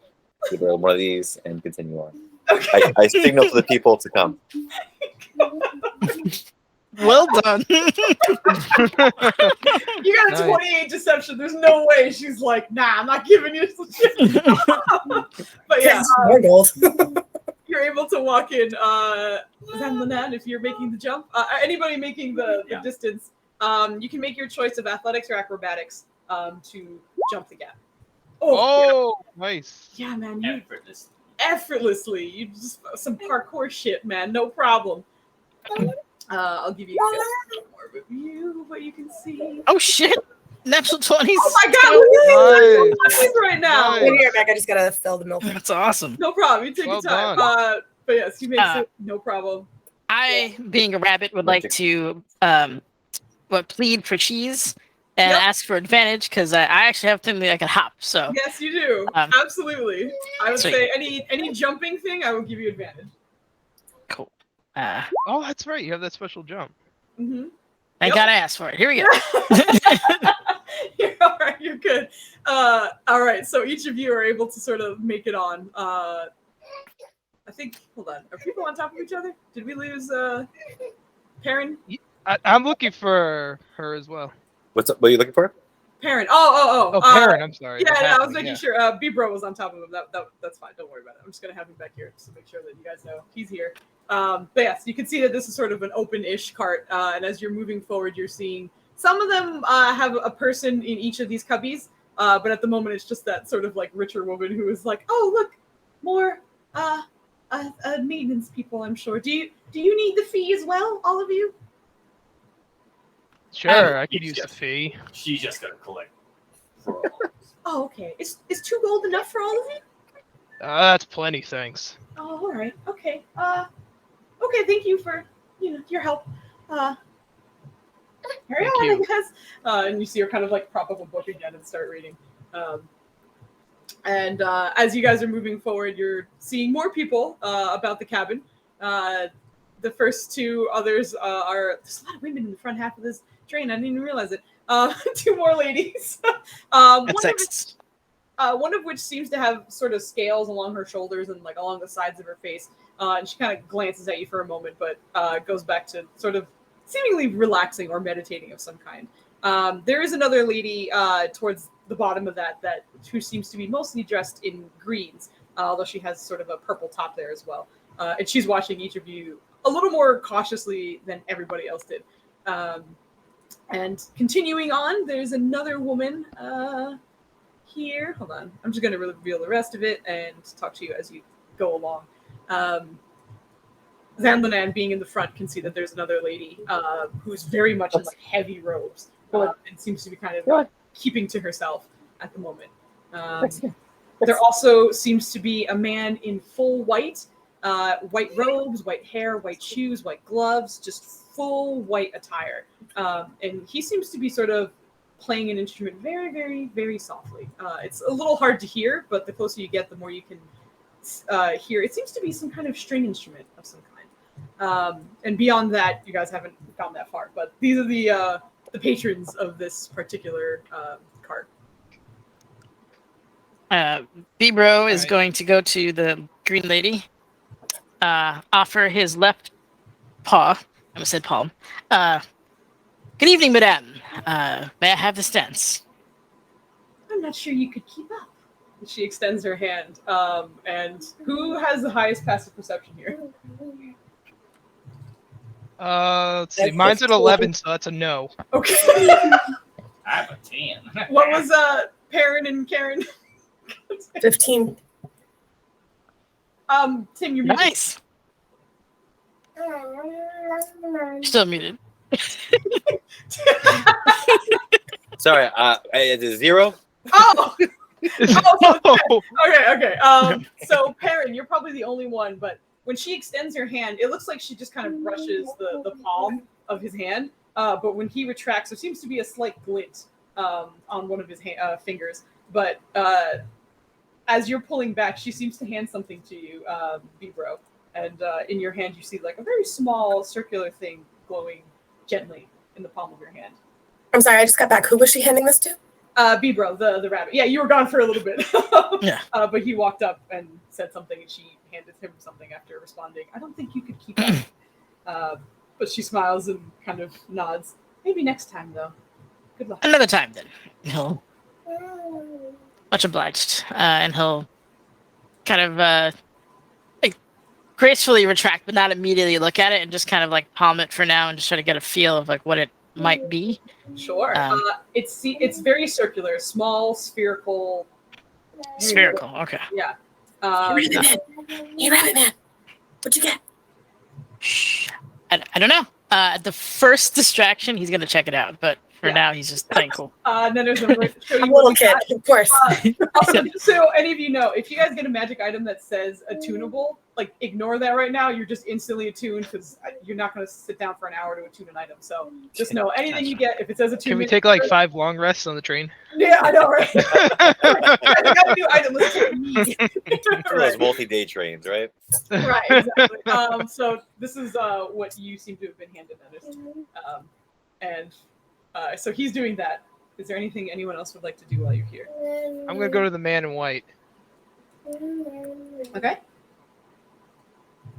give her one of these, and continue on. Okay. I signal to the people to come. Well done. You got a Nice. 28 deception. There's no way she's like, nah, I'm not giving you some shit. But yeah, More gold. you're able to walk in. Zanlanan, if you're making the jump, anybody making the distance, you can make your choice of athletics or acrobatics to jump the gap. Oh, nice. Yeah, man, you Effortless. effortlessly. You just some parkour shit, man. No problem. I'll give you a bit more of a view, but you can see. Oh shit! Natural 20s. Oh my god, Nice. look at right now. Nice. Wait here, Mac. I just gotta fill the milk. That's awesome. No problem. You take Well your time. done. But yes, he makes it. No problem. I, being a rabbit, would like to plead for cheese and Yep. ask for advantage because I actually have something I can hop. So Yes, you do. Absolutely. I would sweet. say any jumping thing, I will give you advantage. cool. Oh, that's right. You have that special jump. Mm-hmm. I gotta ask for it. Here we go. You're all right. You're good. All right. So each of you are able to sort of make it on. I think. Hold on. Are people on top of each other? Did we lose Perrin? I'm looking for her as well. What are you looking for? Perrin. Oh, Perrin. I'm sorry. Yeah, That's no, I was happening, making yeah. sure. Bibro was on top of him. That's fine. Don't worry about it. I'm just gonna have him back here just to make sure that you guys know he's here. But yes, you can see that this is sort of an open-ish cart, and as you're moving forward, you're seeing some of them have a person in each of these cubbies, but at the moment it's just that sort of like richer woman who is like, oh look, more maintenance people. I'm sure. Do you need the fee as well, all of you? Sure, I could use the fee. She's just gonna collect. Oh, okay. Is 2 gold enough for all of you? That's plenty, thanks. Oh, all right. Okay. Okay. Thank you for your help. Carry Thank on, you. I guess. And you see her kind of like prop up a book again and start reading. And as you guys are moving forward, you're seeing more people about the cabin. The first 2 others are. There's a lot of women in the front half of this train. I didn't even realize it. 2 more ladies. That's sexist. One of which seems to have sort of scales along her shoulders and like along the sides of her face. And she kind of glances at you for a moment, but goes back to sort of seemingly relaxing or meditating of some kind. There is another lady towards the bottom of that who seems to be mostly dressed in greens, although she has sort of a purple top there as well. And she's watching each of you a little more cautiously than everybody else did. And continuing on, there's another woman here. Hold on. I'm just going to reveal the rest of it and talk to you as you go along. Zanlanan, being in the front, can see that there's another lady who's very much in like heavy robes and seems to be kind of keeping to herself at the moment. There also seems to be a man in full white, white robes, white hair, white shoes, white gloves, just full white attire. And he seems to be sort of playing an instrument very, very, very softly. It's a little hard to hear, but the closer you get, the more you can hear. It seems to be some kind of string instrument of some kind. And beyond that, you guys haven't gone that far. But these are the patrons of this particular cart. B-Bro is Alright. going to go to the green lady, offer his left paw. I almost said palm. Good evening, madame. May I have the stance? I'm not sure you could keep up. She extends her hand. And who has the highest passive perception here? Let's see. That's Mine's at 15. 11, so that's a no. Okay. I have a 10. What was Perrin and Karen? 15. Tim, you're muted. Nice. Still muted. Sorry, it's a 0. Oh! Oh, Okay. So Perrin, you're probably the only one, but when she extends her hand, it looks like she just kind of brushes the palm of his hand. But when he retracts, there seems to be a slight glint on one of his fingers. But as you're pulling back, she seems to hand something to you, B-Bro. And in your hand, you see like a very small circular thing glowing gently in the palm of your hand. I'm sorry, I just got back. Who was she handing this to? B-Bro, the rabbit. Yeah, you were gone for a little bit. Yeah. But he walked up and said something, and she handed him something after responding. I don't think you could keep up. But she smiles and kind of nods. Maybe next time, though. Good luck. Another time, then. He'll much obliged, and he'll kind of like gracefully retract, but not immediately look at it, and just kind of like palm it for now, and just try to get a feel of like what it might be. Sure. It's very circular, small, spherical. Spherical. Okay. Yeah. Rabbit man. Hey, Rabbit man. What'd you get? Shh. I don't know. The first distraction, he's gonna check it out, but for now, he's just thankful. Then there's a way to show I'm you a little what we kid, got. of course. Also, just so any of you know, if you guys get a magic item that says attunable, like ignore that right now. You're just instantly attuned because you're not going to sit down for an hour to attune an item. So just know anything you get, if it says attunement. can we take like 5 long rests on the train? Yeah, I know, right? I got a new item. Let's take me. For those multi-day trains, right? Right, exactly. So this is what you seem to have been handed, and so he's doing that. Is there anything anyone else would like to do while you're here? I'm gonna go to the man in white. Okay.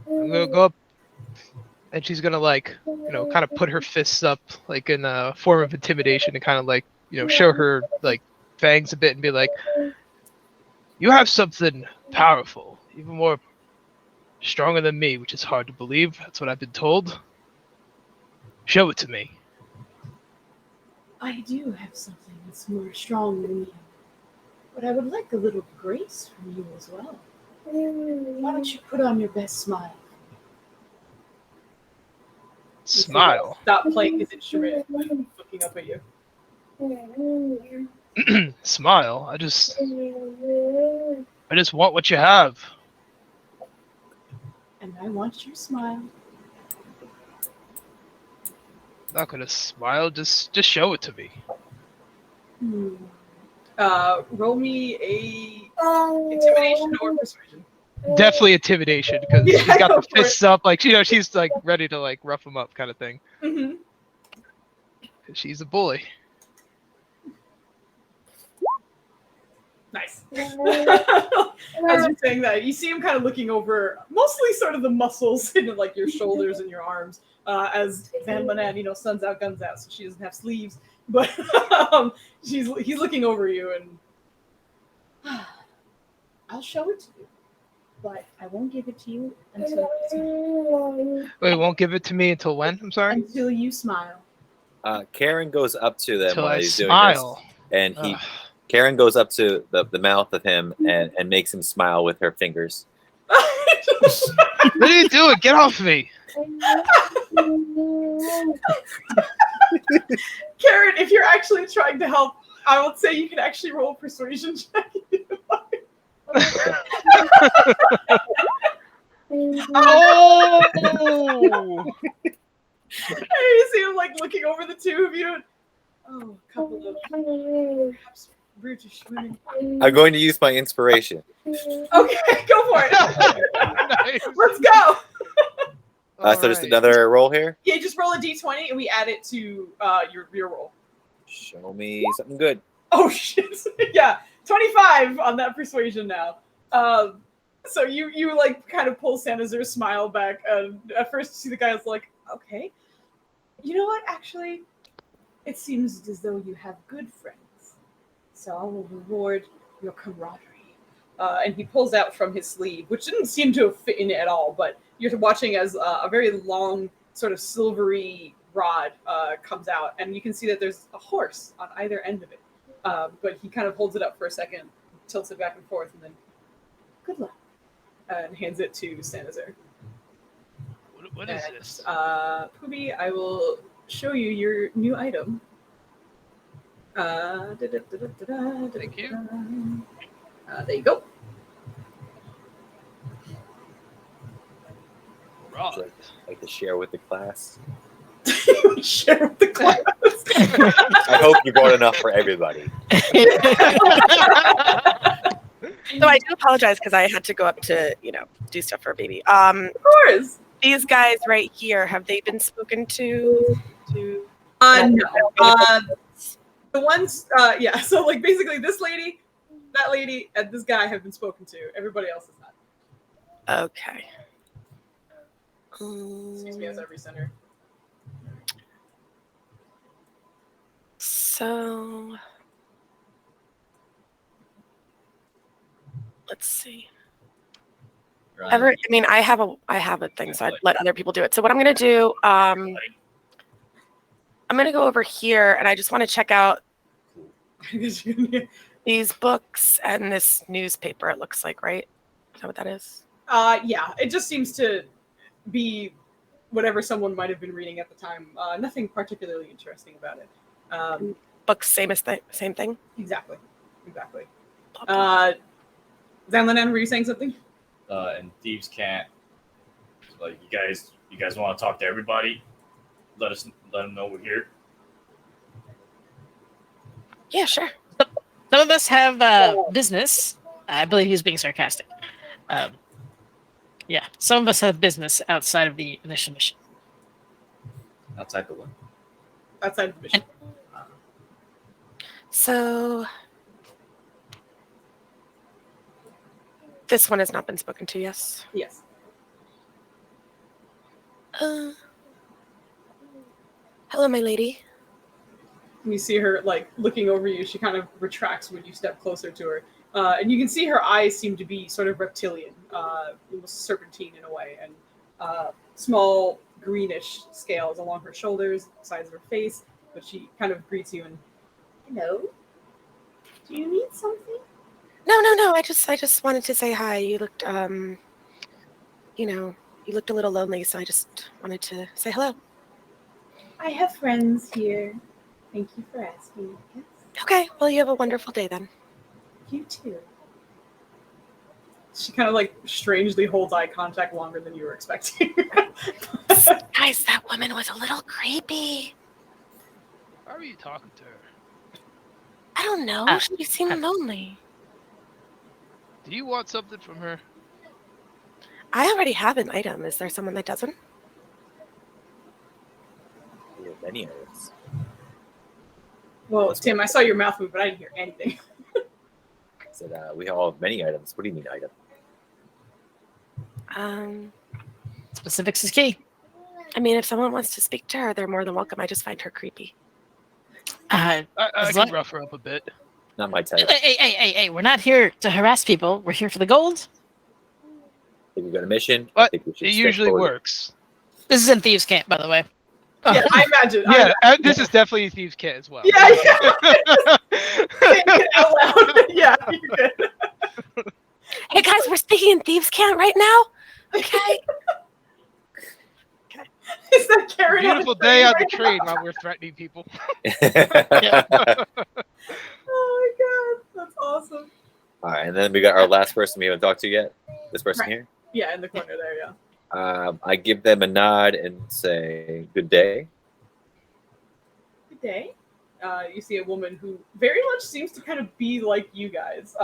I'm gonna go up, and she's gonna like, kind of put her fists up, like in a form of intimidation, and kind of like, show her like fangs a bit, and be like, "You have something powerful, even more stronger than me, which is hard to believe. That's what I've been told. Show it to me." I do have something that's more strong than you, but I would like a little grace from you as well. Why don't you put on your best smile? Smile. Stop playing his instrument, looking up at you. Smile. I just want what you have. And I want your smile. Not gonna smile. Just show it to me. Roll me a intimidation or persuasion. Definitely intimidation, because Yeah, she's got go the for it. fists up, like she's like ready to like rough him up, kind of thing. Mm-hmm. 'Cause she's a bully. Nice. As you're saying that, you see him kind of looking over mostly sort of the muscles in like your shoulders and your arms. As Van Manan, suns out, guns out, so she doesn't have sleeves. But he's looking over you, and I'll show it to you, but I won't give it to you until Wait, won't give it to me until when? I'm sorry. until you smile. Karen goes up to them Until while I he's doing smile. this, and Ugh. Karen goes up to the mouth of him and makes him smile with her fingers. What are you doing? Get off me! Karen, if you're actually trying to help, I would say you can actually roll a persuasion check. Oh! And you see him like looking over the two of you. Oh, a couple of perhaps brutish women. I'm going to use my inspiration. Okay, go for it. Nice. Let's go. So just Alright. another roll here. Yeah, just roll a d20 and we add it to your roll. Show me something good. Oh shit! Yeah, 25 on that persuasion now. So you like kind of pull Sanazur's smile back, and at first you see the guy's like, okay, you know what? Actually, it seems as though you have good friends, so I will reward your camaraderie. And he pulls out from his sleeve, which didn't seem to have fit in it at all, but you're watching as a very long, sort of silvery rod comes out, and you can see that there's a horse on either end of it. But he kind of holds it up for a second, tilts it back and forth, and then, good luck, and hands it to Sanazur. What is this? Pooby, I will show you your new item. Thank you. There you go. Right. Like to share with the class. Share with the class. I hope you brought enough for everybody. So I do apologize because I had to go up to, do stuff for a baby. Of course. These guys right here, have they been spoken to? No. The ones, yeah. So like basically, this lady, that lady, and this guy have been spoken to. Everybody else is not. Okay. Excuse me, as every center. So let's see. Ryan, I have a thing, so I'd let other people do it. So what I'm gonna do, I'm gonna go over here, and I just want to check out these books and this newspaper. It looks like, right? Is that what that is? Yeah. It just seems to be whatever someone might have been reading at the time. Nothing particularly interesting about it. Books, same thing. Exactly. Zanlanan, were you saying something? and thieves can't. Like you guys want to talk to everybody? Let them know we're here. Yeah, sure. Some of us have business. I believe he's being sarcastic. Yeah, some of us have business outside of the initial mission. Outside the one. Outside the mission. So this one has not been spoken to, yes? Yes. Hello, my lady. And you see her like looking over you. She kind of retracts when you step closer to her. And you can see her eyes seem to be sort of reptilian, almost serpentine in a way, and small greenish scales along her shoulders, sides of her face. But she kind of greets you and, hello? Do you need something? No. I just wanted to say hi. You looked, you looked a little lonely, so I just wanted to say hello. I have friends here. Thank you for asking. Yes. Okay, well, you have a wonderful day then. You too. She kind of like strangely holds eye contact longer than you were expecting. Guys, that woman was a little creepy. Why are you talking to her? I don't know. She seemed lonely. Do you want something from her? I already have an item. Is there someone that doesn't? We have many items. Well, Tim, I saw your mouth move, but I didn't hear anything. Said we all have many items. What do you mean item? Specifics is key. I mean, if someone wants to speak to her, they're more than welcome. I just find her creepy. I As can long- rough her up a bit. Not my type. Hey, we're not here to harass people. We're here for the gold. Think we've got a mission. I But think we should it step usually forward. works. This is in Thieves' Camp, by the way. Yeah, I imagine. Yeah, this is definitely a Thieves' Kit as well. Yeah. Saying it out loud. Yeah, you're good. Hey, guys, we're speaking in Thieves' Camp right now. Okay. Is that Karen? Beautiful day on the train while we're threatening people. Oh my god, that's awesome. All right, and then we got our last person we haven't talked to yet. This person Right. here. Yeah, in the corner there. Yeah. I give them a nod and say, "Good day." Good day. You see a woman who very much seems to kind of be like you guys.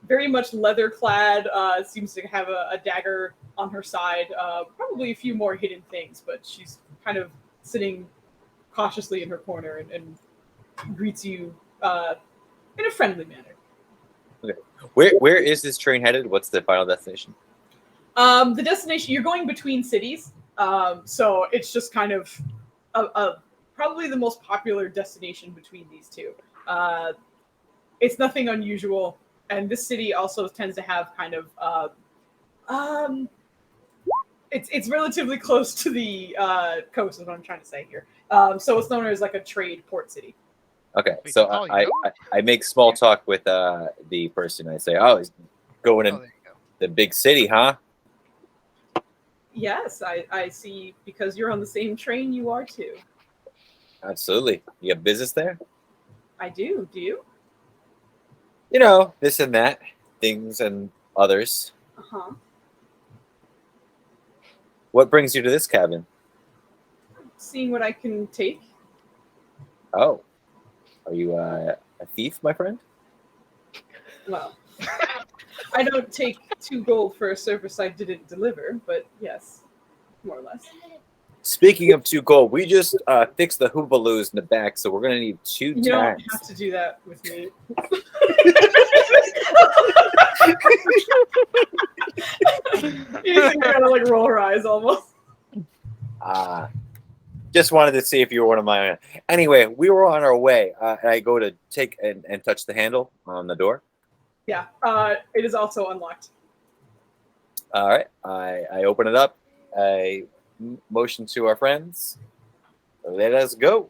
Very much leather clad. Seems to have a dagger on her side. Probably a few more hidden things, but she's kind of sitting cautiously in her corner and greets you in a friendly manner. Where is this train headed? What's the final destination? The destination, you're going between cities, so it's just kind of probably the most popular destination between these two. It's nothing unusual, and this city also tends to have kind of it's relatively close to the coast, is what I'm trying to say here. So it's known as like a trade port city. Okay, Wait, so oh, I, you I I make small talk with the person. I say, "Oh, he's going Oh, in there you go. the big city, huh?" Yes, I see. Because you're on the same train, you are too. Absolutely. You have business there? I do. Do you? You know, this and that, things and others. Uh-huh. What brings you to this cabin? Seeing what I can take. Oh, are you a thief, my friend? Well, I don't take 2 gold for a service I didn't deliver, but yes, more or less. Speaking of 2 gold, we just fixed the hoobaloos in the back, so we're gonna need 2 You don't tags. have to do that with me. You think I gotta like roll her eyes almost. Just wanted to see if you were one of my. Anyway, we were on our way. And I go to take and touch the handle on the door. Yeah, it is also unlocked. All right, I open it up. I motion to our friends. Let us go.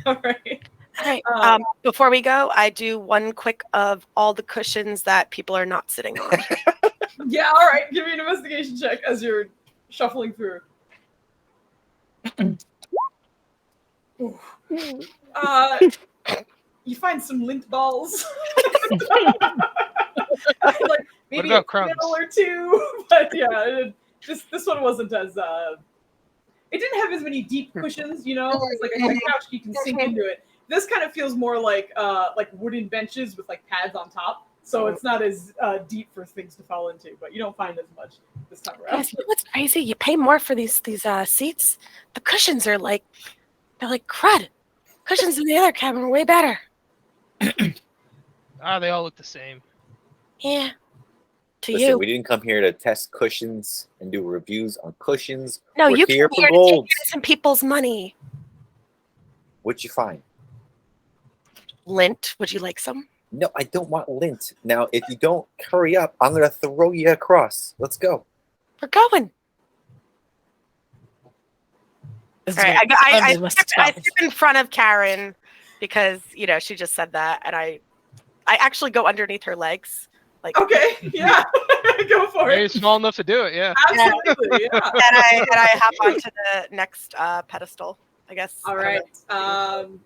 All right. All right. Um, Before we go, I do one quick of all the cushions that people are not sitting on. Yeah, all right. Give me an investigation check as you're shuffling through. Ooh. You find some lint balls. Like maybe a about crumbs? pill or 2, but yeah, this one wasn't as it didn't have as many deep cushions, you know. It's like a couch you can sink into it. This kind of feels more like wooden benches with like pads on top, so it's not as deep for things to fall into. But you don't find as much this time around. Yes, you know what's crazy? You pay more for these seats. The cushions are like crud. Cushions in the other cabin are way better. They all look the same. Yeah. To Listen, you. we didn't come here to test cushions and do reviews on cushions. No, We're you here came for here to gold. take some people's money. What'd you find? Lint. Would you like some? No, I don't want lint. Now, if you don't hurry up, I'm gonna throw you across. Let's go. We're going. This All is right. what I Sunday must skip tell. in front of Karen because she just said that, and I actually go underneath her legs. Like, Okay, yeah, go for You're it. small enough to do it, yeah. Absolutely, yeah. and I hop onto the next pedestal, I guess. All I don't right. know.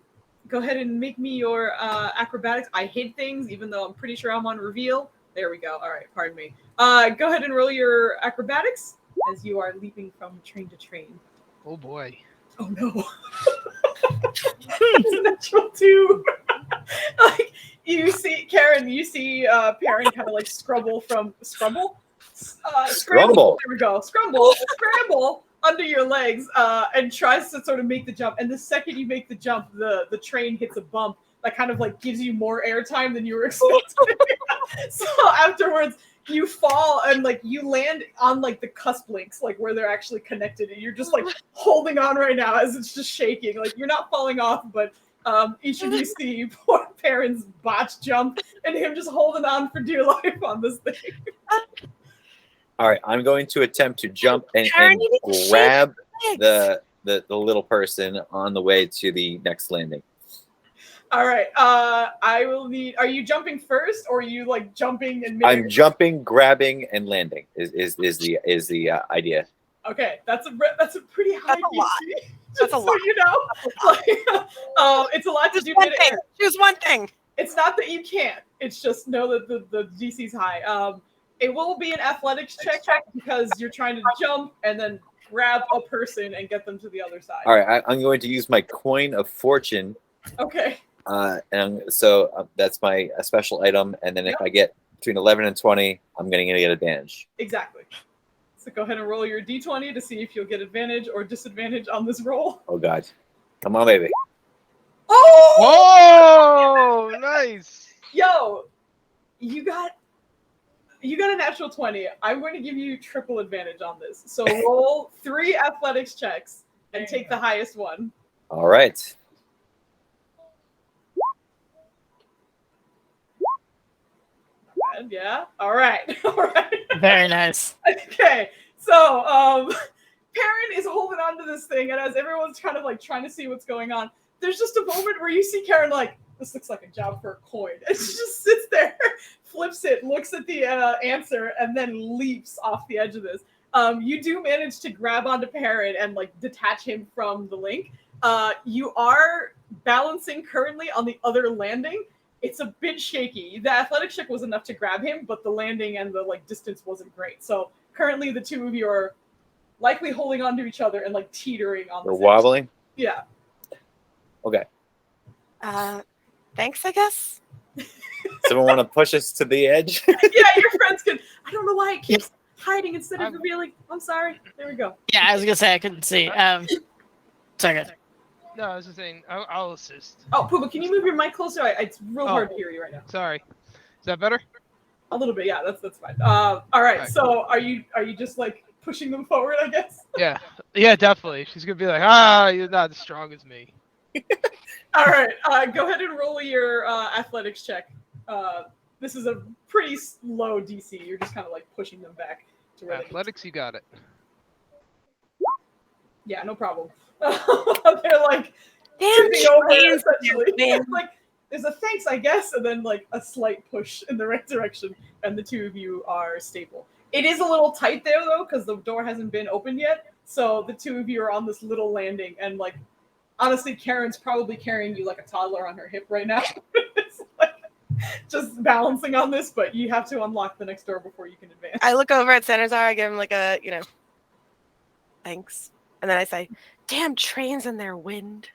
Go ahead and make me your acrobatics. I hid things, even though I'm pretty sure I'm on reveal. There we go. All right, pardon me. Go ahead and roll your acrobatics as you are leaping from train to train. Oh boy. Oh no. It's a natural 2. Like you see, Karen, you see Perrin kind of like scramble. Scrumble. There we go. Scramble under your legs and tries to sort of make the jump. And the second you make the jump, the train hits a bump that kind of like gives you more airtime than you were expecting. So afterwards, you fall and like you land on like the cusp links, like where they're actually connected, and you're just like holding on right now as it's just shaking. Like you're not falling off, but each of you see poor Perrin's botch jump and him just holding on for dear life on this thing. All right, I'm going to attempt to jump and Karen, you need to grab shake legs. the little person on the way to the next landing. All right, I will need. Are you jumping first, or are you like jumping and? I'm jumping, grabbing, and landing. Is the idea? Okay, that's a pretty high That's a lot. DC. That's a So lot. you know, like, it's a lot to do. One midair. thing. Choose one thing. it's not that you can't. It's just know that the DC's high. It will be an athletics check because you're trying to jump and then grab a person and get them to the other side. All right, I'm going to use my coin of fortune. Okay. And so that's my special item. And then if I get between 11 and 20, I'm going to get advantage. Exactly. So go ahead and roll your d20 to see if you'll get advantage or disadvantage on this roll. Oh, God. Come on, baby. Oh! Oh, nice. Yo, you got a natural 20. I'm going to give you triple advantage on this. So roll 3 athletics checks and take the highest one. All right. Yeah. All right. All right. Very nice. Okay. So, Perrin is holding on to this thing, and as everyone's kind of like trying to see what's going on, there's just a moment where you see Karen like, this looks like a job for a coin. And she just sits there, flips it, looks at the answer, and then leaps off the edge of this. You do manage to grab onto Perrin and like detach him from the link. You are balancing currently on the other landing. It's a bit shaky. The athletic check was enough to grab him, but the landing and the like distance wasn't great. So currently the two of you are likely holding on to each other and like teetering on the We're wobbling? Yeah. Okay. Thanks, I guess. Someone want to push us to the edge? Yeah, your friends can. I don't know why it keeps hiding instead of revealing. I'm sorry. There we go. Yeah, I was gonna say I couldn't see. Second. No, I was just saying, I'll assist. Oh, Puma, can you move your mic closer? It's real hard to hear you right now. Sorry. Is that better? A little bit, yeah. That's fine. All right. Right. So, are you just like pushing them forward? I guess. Yeah. Yeah, definitely. She's gonna be like, you're not as strong as me. All right. Go ahead and roll your athletics check. This is a pretty low DC. You're just kind of like pushing them back to where Athletics, you got it. Yeah, no problem. They're like Damn, tipping over trains, essentially. man. Like there's a thanks, I guess, and then like a slight push in the right direction, and the two of you are stable. It is a little tight there though, because the door hasn't been opened yet. So the two of you are on this little landing, and like honestly, Karen's probably carrying you like a toddler on her hip right now. It's like just balancing on this, but you have to unlock the next door before you can advance. I look over at Sanazar, I give him like a, thanks. And then I say, damn trains and their wind.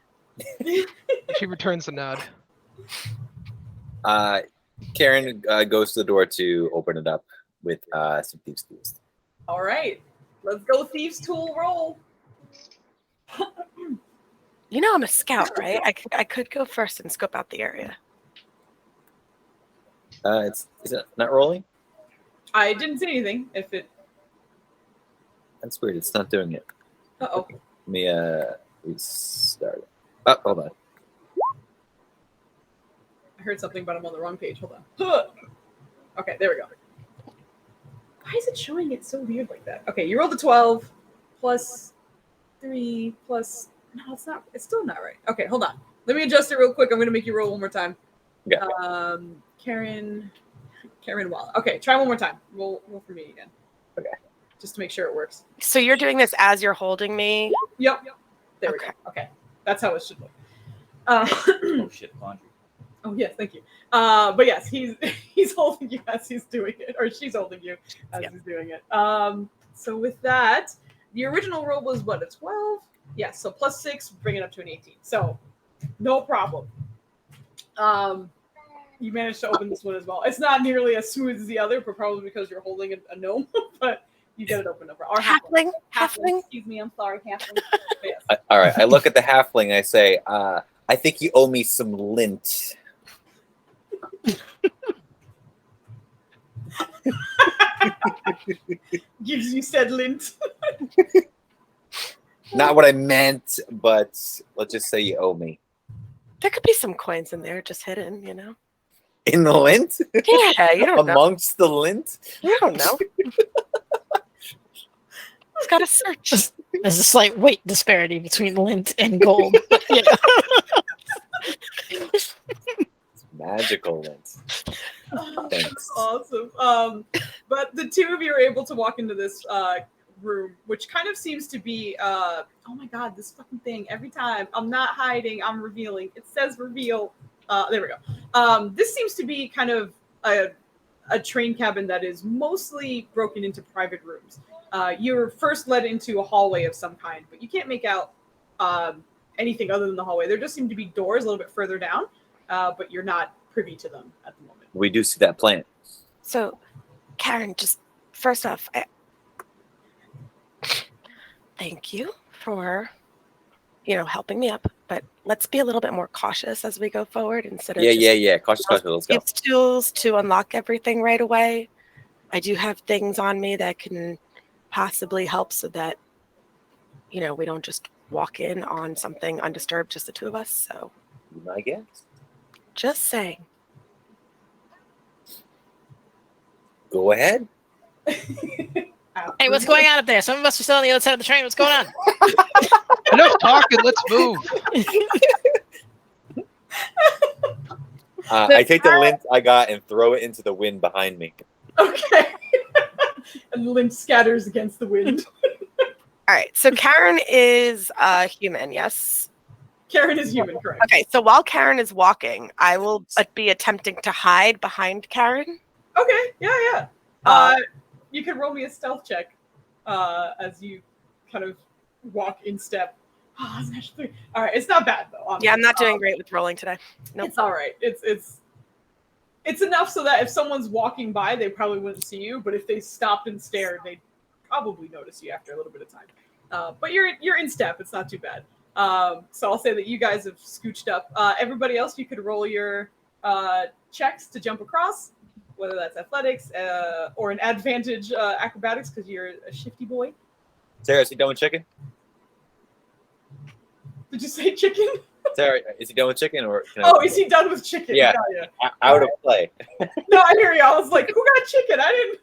She returns the nod. Karen goes to the door to open it up with some thieves' tools. All right, let's go thieves' tool roll. You know I'm a scout, right? I could go first and scope out the area. Is it not rolling? I didn't see anything. If it, That's weird. It's not doing it. uh-oh. Let me restart it. Oh, hold on. I heard something, but I'm on the wrong page. Hold on. Okay, there we go. Why is it showing it so weird like that? Okay, you rolled a 12 plus 3 plus. No, it's not. It's still not right. Okay, hold on. Let me adjust it real quick. I'm gonna make you roll one more time. Yeah. Karen Wall. Okay, try one more time. Roll for me again. Okay. Just to make sure it works. So you're doing this as you're holding me? Yep. There we Okay. go. Okay, that's how it should look. Oh shit, laundry. Oh yes, thank you. But yes, he's holding you as he's doing it, or she's holding you as he's doing it. So with that, the original roll was what, a 12? Yes, so plus 6, bring it up to an 18. So no problem. You managed to open this one as well. It's not nearly as smooth as the other, but probably because you're holding a gnome. But you get it open up. Or Halfling? Excuse me, I'm sorry, halfling. But yes. All right. I look at the halfling and I say, I think you owe me some lint. Gives you said lint. Not what I meant, but let's just say you owe me. There could be some coins in there just hidden, In the lint? Yeah, you don't know. Amongst the lint? You don't know. It's got to search. There's a slight weight disparity between lint and gold. But yeah. It's magical lint. Thanks. Awesome. But the two of you are able to walk into this room, which kind of seems to be oh my god, this fucking thing. Every time I'm not hiding, I'm revealing. It says reveal. There we go. This seems to be kind of a train cabin that is mostly broken into private rooms. You're first led into a hallway of some kind, but you can't make out anything other than the hallway. There just seem to be doors a little bit further down, but you're not privy to them at the moment. We do see that plant. So, Karen, just first off, thank you for, helping me up. But let's be a little bit more cautious as we go forward instead of Yeah. Cautious. Let's go. It's tools to unlock everything right away. I do have things on me that can possibly help so that, we don't just walk in on something undisturbed, just the two of us. So, I guess. Just saying. Go ahead. Hey, what's going on up there? Some of us are still on the other side of the train. What's going on? Enough talking. Let's move. I take the lint I got and throw it into the wind behind me. Okay. And the lint scatters against the wind. All right. So Karen is human, yes? Karen is human, correct? Okay. So while Karen is walking, I will be attempting to hide behind Karen. Okay. Yeah. You can roll me a stealth check as you kind of walk in step. Oh, it's actually 3. All right. It's not bad though. Honestly. Yeah, I'm not doing great with rolling today. Nope. It's all right. It's enough so that if someone's walking by, they probably wouldn't see you. But if they stopped and stared, they'd probably notice you after a little bit of time. But you're in step. It's not too bad. So I'll say that you guys have scooched up. Everybody else, you could roll your checks to jump across, whether that's athletics or an advantage acrobatics because you're a shifty boy. Sarah, is he done with chicken? Did you say chicken? Sarah, is he done with chicken or? Is he done with chicken? Yeah. Out of play. No, I hear you. I was like, who got chicken? I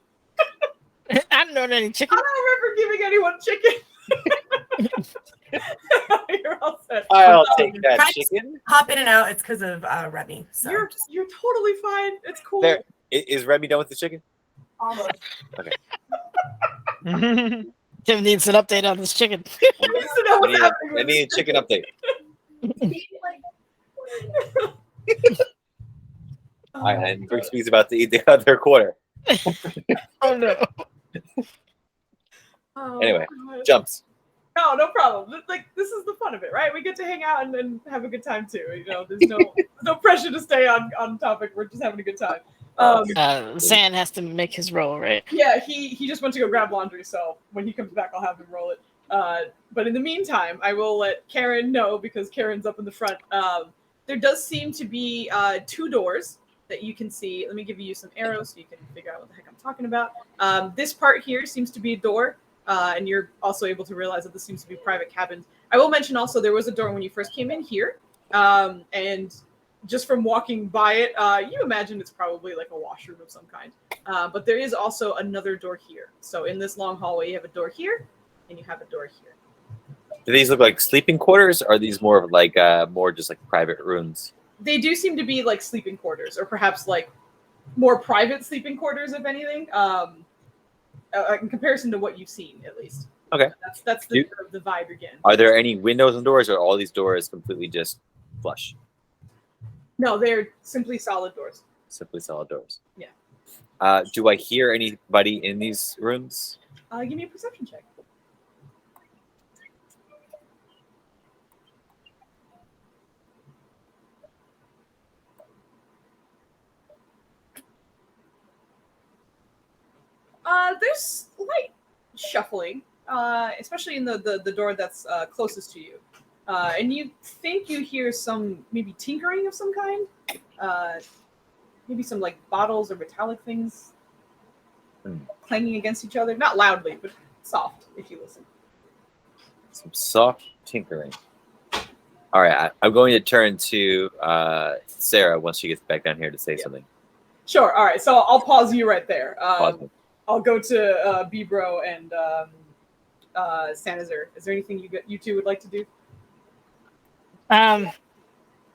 don't know any chicken. don't remember giving anyone chicken. You're all set. I'll take that chicken. Hop in and out. It's because of Remy. So You're totally fine. It's cool. There, is Remy done with the chicken? almost. Okay. Tim needs an update on this chicken. I need a chicken update. And Brixby's about to eat the other quarter. Oh no. Anyway, God. jumps. No problem. Like this is the fun of it, right? We get to hang out and have a good time too. There's no pressure to stay on topic. We're just having a good time. Zan has to make his roll, right? Yeah, he just went to go grab laundry, so when he comes back, I'll have him roll it. But in the meantime, I will let Karen know because Karen's up in the front. There does seem to be 2 doors that you can see. Let me give you some arrows so you can figure out what the heck I'm talking about. This part here seems to be a door, and you're also able to realize that this seems to be private cabins. I will mention also there was a door when you first came in here, and just from walking by it, you imagine it's probably like a washroom of some kind. But there is also another door here. So in this long hallway, you have a door here, and you have a door here. Do these look like sleeping quarters, or are these more of like more just like private rooms? They do seem to be like sleeping quarters, or perhaps like more private sleeping quarters, if anything. In comparison to what you've seen, at least. Okay. That's the vibe you're getting. Are there any windows and doors, or are all these doors completely just flush? No, they're simply solid doors. Simply solid doors. Yeah. Do I hear anybody in these rooms? Give me a perception check. There's light shuffling, especially in the door that's closest to you. And you think you hear some maybe tinkering of some kind. Maybe some like bottles or metallic things clanging against each other. Not loudly, but soft if you listen. Some soft tinkering. All right, I'm going to turn to Sarah once she gets back down here to say something. Sure. All right. So I'll pause you right there. Pause me. I'll go to Bibro and Sanazar. Is there anything you two would like to do?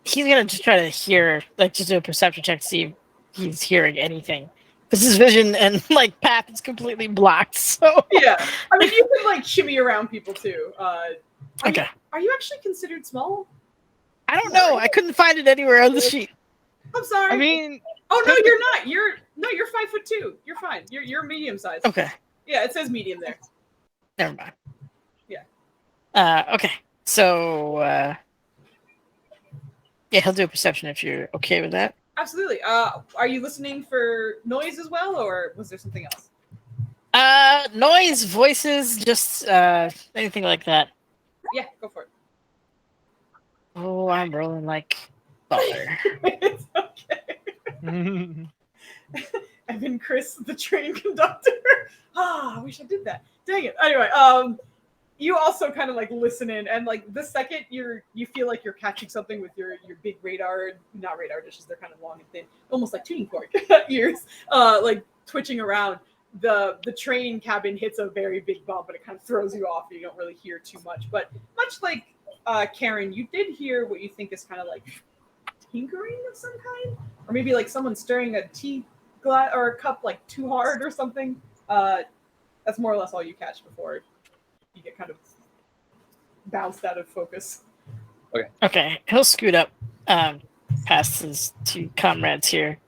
He's gonna just try to hear, like, just do a perception check to see if he's hearing anything, because his vision and like path is completely blocked. So Yeah, I mean you can like shimmy around people too. okay. Are you actually considered small? I don't know. I couldn't find it anywhere on the sheet. I'm sorry. I mean, oh no, you're not. You're 5'2". You're fine. You're medium size. Okay. Yeah, it says medium there. Never mind. Yeah. Okay. So yeah, he'll do a perception if you're okay with that. Absolutely. Are you listening for noise as well, or was there something else? Noise, voices, just anything like that. Yeah, go for it. Oh, I'm rolling like butter. It's okay. Evan Chris, the train conductor. I wish I did that. Dang it. Anyway, you also kind of like listen in, and like the second you feel like you're catching something with your big not radar dishes, they're kind of long and thin, almost like tuning fork ears, like twitching around. The train cabin hits a very big bump, and it kind of throws you off. And you don't really hear too much, but much like Karen, you did hear what you think is kind of like tinkering of some kind, or maybe like someone stirring a tea glass or a cup like too hard or something. That's more or less all you catch before you get kind of bounced out of focus. Okay, he'll scoot up past his two comrades here.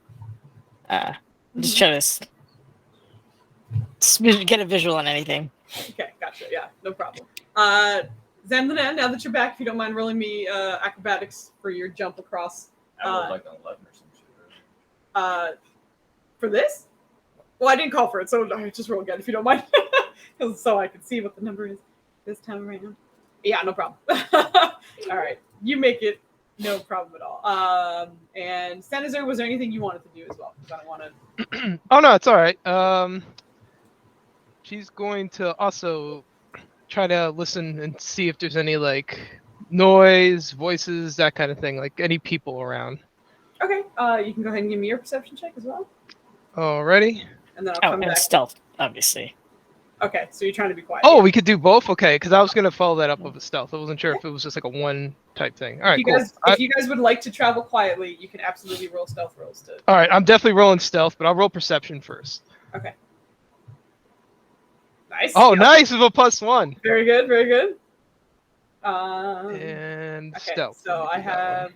Just try to get a visual on anything. Okay, gotcha. Yeah, no problem. Zandanan, now that you're back, if you don't mind rolling me acrobatics for your jump across. I rolled like an 11 or some shit. For this? Well, I didn't call for it, so I just roll again if you don't mind. So I can see what the number is this time right now. Yeah, no problem. All right, you make it, no problem at all. And Stanizar, was there anything you wanted to do as well? Because I don't want to. Oh no, it's all right. She's going to also try to listen and see if there's any like noise, voices, that kind of thing, like any people around. Okay, you can go ahead and give me your perception check as well, Alrighty. and then I'll come and back. stealth, obviously. Okay, so you're trying to be quiet. Oh, we could do both? Okay, because I was going to follow that up with a stealth. I wasn't sure if it was just like a one type thing. All right, cool. If you guys would like to travel quietly, you can absolutely roll stealth rolls to. All right, I'm definitely rolling stealth, but I'll roll perception first. Okay. Nice. Oh, Yeah. nice with a +1. Very good, very good. And Okay, stealth. so Let me I do that have one.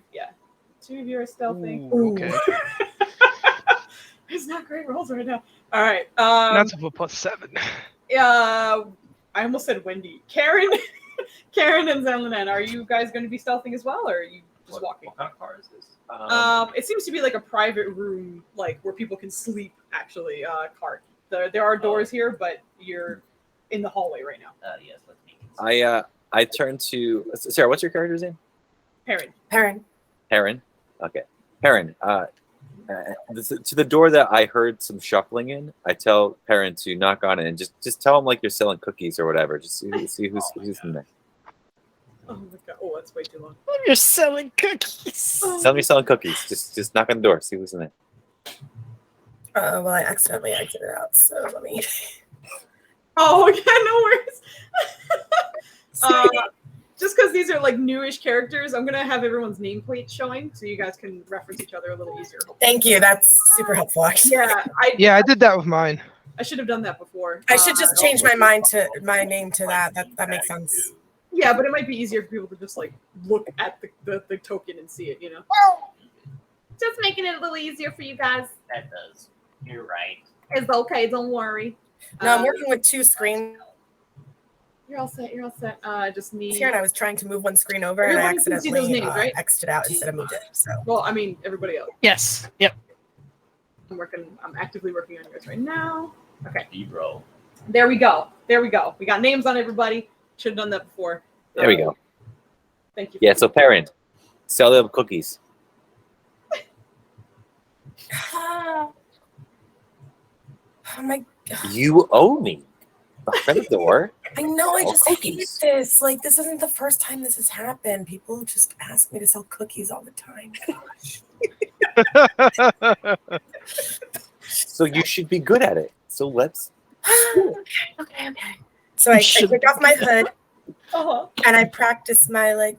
two of you are stealthing. Ooh, okay. It's not great rolls right now. All right. That's with a +7. I almost said Wendy. Karen and Zenlanan, are you guys going to be stealthing as well, or are you just walking? What kind of car is this? It seems to be like a private room, like where people can sleep. Actually, cart. There are doors here, but you're in the hallway right now. Yes, let's meet. I turn to Sarah. What's your character's name? Perrin. Heron. Okay, Heron. To the door that I heard some shuffling in, I tell Perrin to knock on it and just tell him like you're selling cookies or whatever. Just see who's in there. Oh my god! Oh, that's way too long. You're selling cookies. Tell me you're selling cookies. Just knock on the door. See who's in there. Well, I accidentally exited out, so let me. Oh, okay, no worries. Just because these are like newish characters, I'm gonna have everyone's nameplate showing, so you guys can reference each other a little easier. Thank you. That's super helpful. Actually. Yeah, I did that with mine. I should have done that before. I should just change my name to that. That makes sense. Yeah, but it might be easier for people to just like look at the token and see it, you know. Just making it a little easier for you guys. That does. You're right. It's okay. Don't worry. No, I'm working with two screens You're all set. Just need. here, and I was trying to move one screen over, and I Everybody can see those accidentally names, right? exited out instead of moved it. So. Well, I mean, everybody else. Yes. Yep. I'm actively working on yours right now. Okay. B-bro. There we go. We got names on everybody. Should have done that before. There we go. Thank you. Yeah. So Perrin, sell them cookies. Oh my god. You owe me. Knock on the door. I know, I Sell just hate cookies. this. Like, this isn't the first time this has happened. People just ask me to sell cookies all the time. Gosh. So you should be good at it. So let's. Okay. So I take off my hood Uh-huh. and I practice my, like,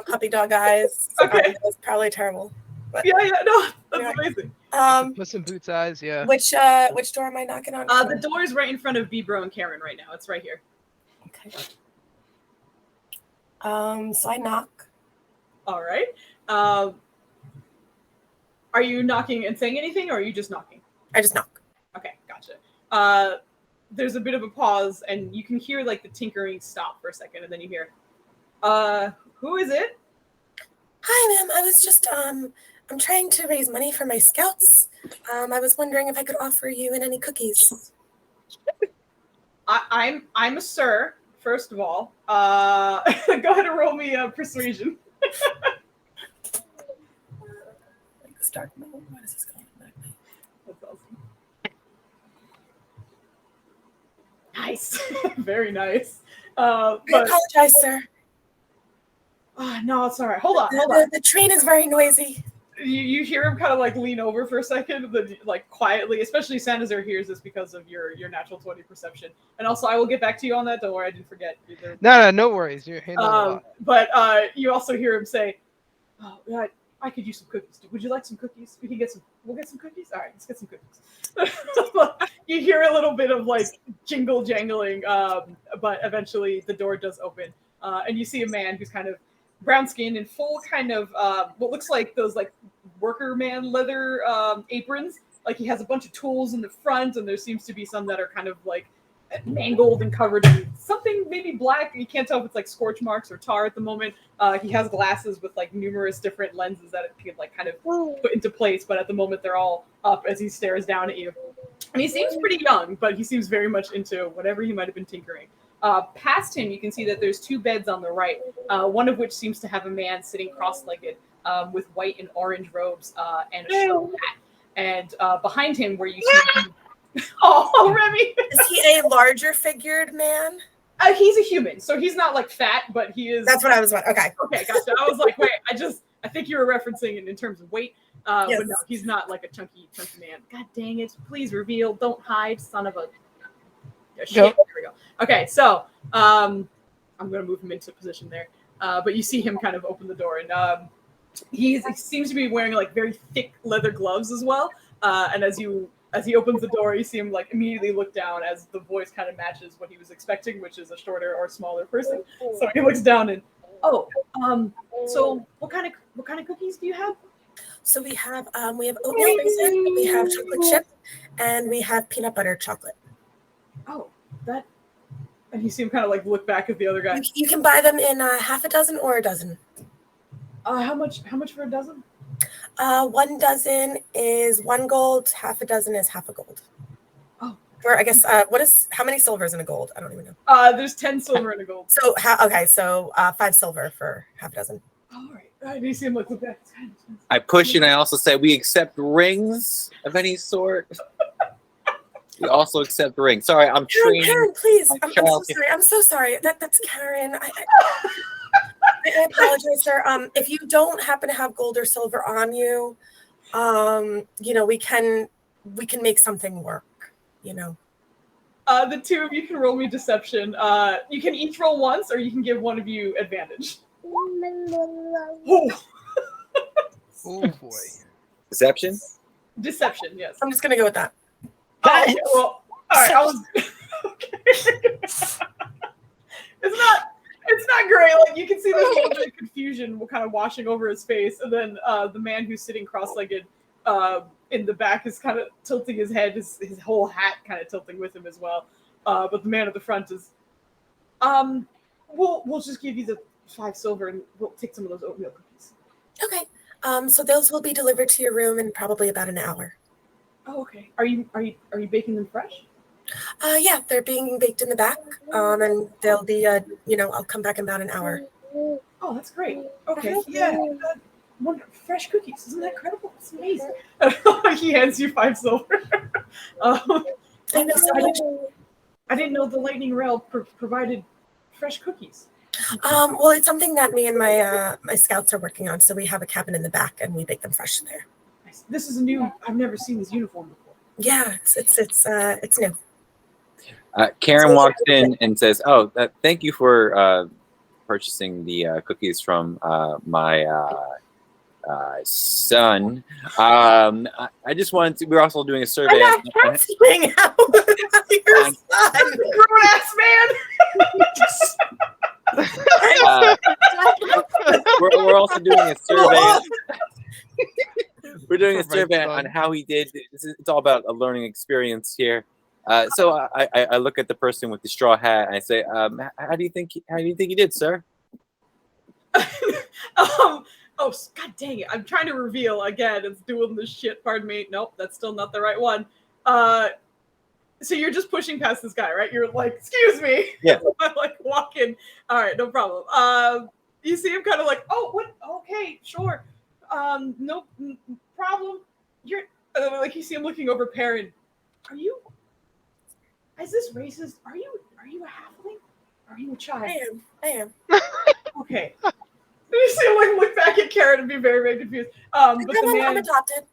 puppy dog eyes. Okay. That was probably terrible. But, Yeah, no, that's Yeah. amazing. Puss in Boots eyes, yeah. Which door am I knocking on? The door is right in front of B-Bro and Karen right now. It's right here. Okay. So I knock. All right. Are you knocking and saying anything, or are you just knocking? I just knock. Okay, gotcha. There's a bit of a pause, and you can hear like the tinkering stop for a second, and then you hear, who is it? Hi, ma'am. I was just I'm trying to raise money for my scouts. I was wondering if I could offer you in any cookies. I'm a sir. First of all, go ahead and roll me a persuasion. Like this dark mode. What is this called? That's awesome. Nice, very nice. I But apologize, sir. no, it's all right. Hold on. The train is very noisy. You hear him kind of like lean over for a second, then like quietly, especially Sanazar hears this because of your natural 20 perception. And also, I will get back to you on that. Don't worry, I didn't forget. No worries. You're handling a lot. But you also hear him say, "Oh, God, I could use some cookies. Would you like some cookies? We can get some. We'll get some cookies. All right, let's get some cookies." You hear a little bit of like jingle jangling, but eventually the door does open, and you see a man who's kind of brown skin and full kind of what looks like those like worker man leather aprons. Like he has a bunch of tools in the front, and there seems to be some that are kind of like mangled and covered in something maybe black. You can't tell if it's like scorch marks or tar at the moment. He has glasses with like numerous different lenses that it could like kind of put into place, but at the moment they're all up as he stares down at you. And he seems pretty young, but he seems very much into whatever he might have been tinkering. Past him, you can see that there's two beds on the right, one of which seems to have a man sitting cross-legged with white and orange robes and a straw hat. And behind him, where you see oh, Remy! Is he a larger figured man? He's a human, so he's not like fat, but he is. That's what I was wondering. Okay. Okay, gotcha. I was like, wait, I think you were referencing it in terms of weight. Yes. But no, he's not like a chunky man. God dang it. Please reveal. Don't hide, son of a... Yeah, shit. Yep. There we go. Okay, so I'm going to move him into position there. But you see him kind of open the door, and he seems to be wearing like very thick leather gloves as well. And as he opens the door, you see him like immediately look down as the voice kind of matches what he was expecting, which is a shorter or smaller person. So he looks down and, so what kind of cookies do you have? So we have oatmeal raisin, we have chocolate chip, and we have peanut butter chocolate. Oh, that. And you see him kind of like look back at the other guy. You can buy them in half a dozen or a dozen. How much for a dozen? 1 dozen is 1 gold, half a dozen is half a gold. Oh. Or I guess how many silvers in a gold? I don't even know. There's 10 silver and a gold. So 5 silver for half a dozen. All right. You see him look back. I push and I also say we accept rings of any sort. We also accept rings. Sorry, I'm trained. Karen, please. my I'm so child. sorry. I'm so sorry. That's Karen. I apologize, sir. If you don't happen to have gold or silver on you, we can make something work. The two of you can roll me deception. You can each roll once, or you can give one of you advantage. Oh. Oh boy. Deception? Deception, yes. I'm just gonna go with that. Okay, well, all right. I was okay. It's not great. Like you can see there's a little bit of confusion kind of washing over his face, and then the man who's sitting cross-legged in the back is kind of tilting his head, his whole hat kind of tilting with him as well. But the man at the front is, we'll just give you the 5 silver, and we'll take some of those oatmeal cookies. Okay. So those will be delivered to your room in probably about an hour. Oh, okay. Are you baking them fresh? Yeah, they're being baked in the back, and they'll be, I'll come back in about an hour. Oh, that's great. Okay, yeah. Fresh cookies. Isn't that incredible? It's amazing. He hands you 5 silver. I didn't know the Lightning Rail provided fresh cookies. Well, it's something that me and my scouts are working on. So we have a cabin in the back, and we bake them fresh there. This is I've never seen this uniform before. Yeah, it's new. Karen walks in and says, "Oh, thank you for purchasing the cookies from my son. I just wanted to. We're also doing a survey. I'm not asking how your son, grown ass man. we're also doing a survey. We're doing a For my survey on son. how he did. It's all about a learning experience here. So I look at the person with the straw hat and I say, how do you think he did, sir? Oh, god dang it! I'm trying to reveal again. It's doing this shit. Pardon me. Nope, that's still not the right one. So you're just pushing past this guy, right? You're like, excuse me. Yeah. I'm like walking. All right, no problem. You see him kind of like, oh, what? Okay, sure. No problem. You're like you see him looking over Perrin. Are you? Is this racist? Are you a halfling? Are you a child? I am. Okay. You see him like look back at Karen and be very, very confused. But the man, I'm adopted.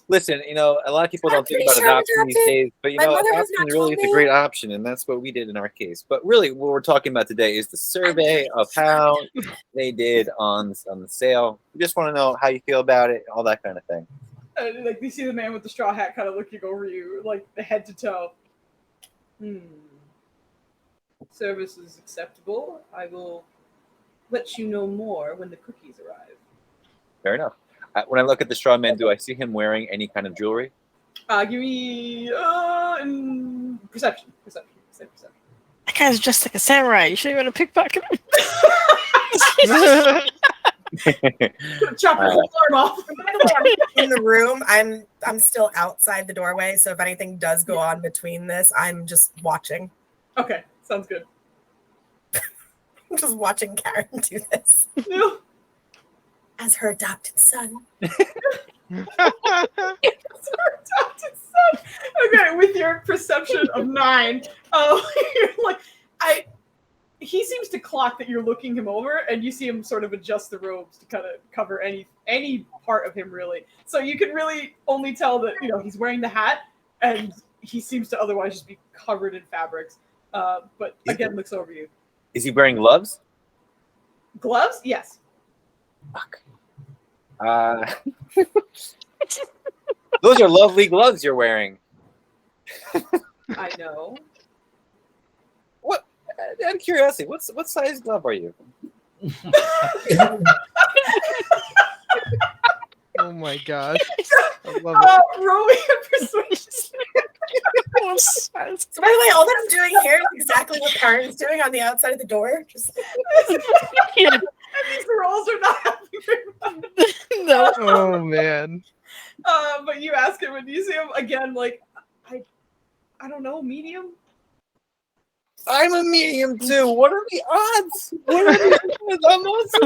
Listen, a lot of people I'm don't think pretty about sure I'm adoption these adopted. days, but My mother has adoption not really told is a me. great option, and that's what we did in our case. But really, what we're talking about today is the survey of how they did on the sale. We just want to know how you feel about it, all that kind of thing. like you see the man with the straw hat kind of looking over you, like the head to toe. Service is acceptable. I will let you know more when the cookies arrive. Fair enough. When I look at the straw man, do I see him wearing any kind of jewelry? Give me perception. That guy's just like a samurai. You sure you want to pickpocket him? Chop your whole arm off. By the way, I'm in the room. I'm still outside the doorway, so if anything does go on between this, I'm just watching. Okay, sounds good. I'm just watching Karen do this No. as her adopted son. Okay, with your perception of 9, you're like, he seems to clock that you're looking him over, and you see him sort of adjust the robes to kind of cover any part of him, really. So you can really only tell that he's wearing the hat, and he seems to otherwise just be covered in fabrics. But again, looks over you. Is he wearing gloves? Gloves? Yes. Fuck. Those are lovely gloves you're wearing. I know. What? Out of curiosity, what size glove are you? Oh my gosh. I love it. Roll me a persuasion. So by the way, all that I'm doing here is exactly what Karen's doing on the outside of the door. Just Yeah. And these rolls are not happening very much. No. Oh man. But you ask him, and you see him again, like, I don't know, medium? I'm a medium too. What are the odds? What are the odds? I'm also,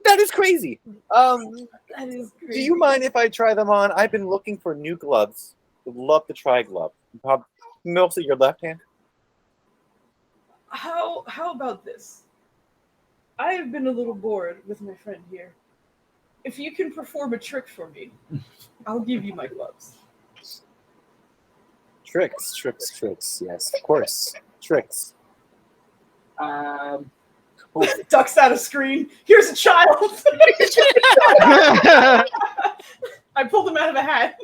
that is crazy. That is crazy. Do you mind if I try them on? I've been looking for new gloves. Would love to try a glove. Mostly your left hand. How about this? I have been a little bored with my friend here. If you can perform a trick for me, I'll give you my gloves. Tricks. Yes, of course. Tricks. Ducks out of screen. Here's a child. I pulled him out of a hat.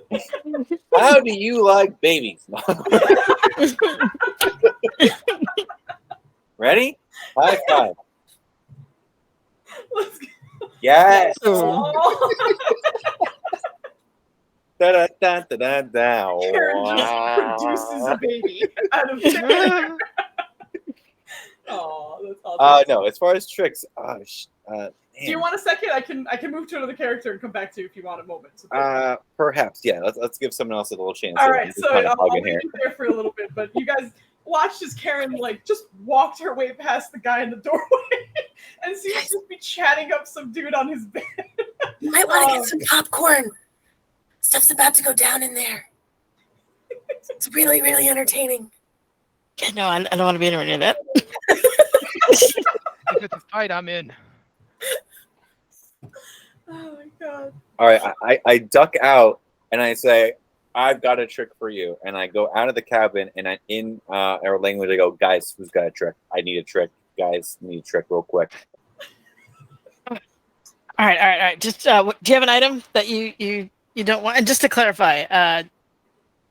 How do you like babies? Ready? High five. Let's go. Yes. Oh. Da, da, da, da, da. Karen just produces a baby out of thin. Oh, that's awesome. No, as far as tricks, Do you want a second? I can move to another character and come back to you if you want a moment. So perhaps, yeah. Let's give someone else a little chance. all right, to so kind of I'll plug in leave here. you there for a little bit, but you guys watched as Karen just walked her way past the guy in the doorway and seems to just be chatting up some dude on his bed. you might want to get some popcorn. Stuff's about to go down in there. It's really, really entertaining. Yeah, no, I don't want to be anywhere near that. If it's a fight, I'm in. Oh my god. All right, I duck out and I say, I've got a trick for you. And I go out of the cabin and in our language, I go, guys, who's got a trick? I need a trick. Guys, need a trick real quick. All right. Just do you have an item that you don't want? And just to clarify,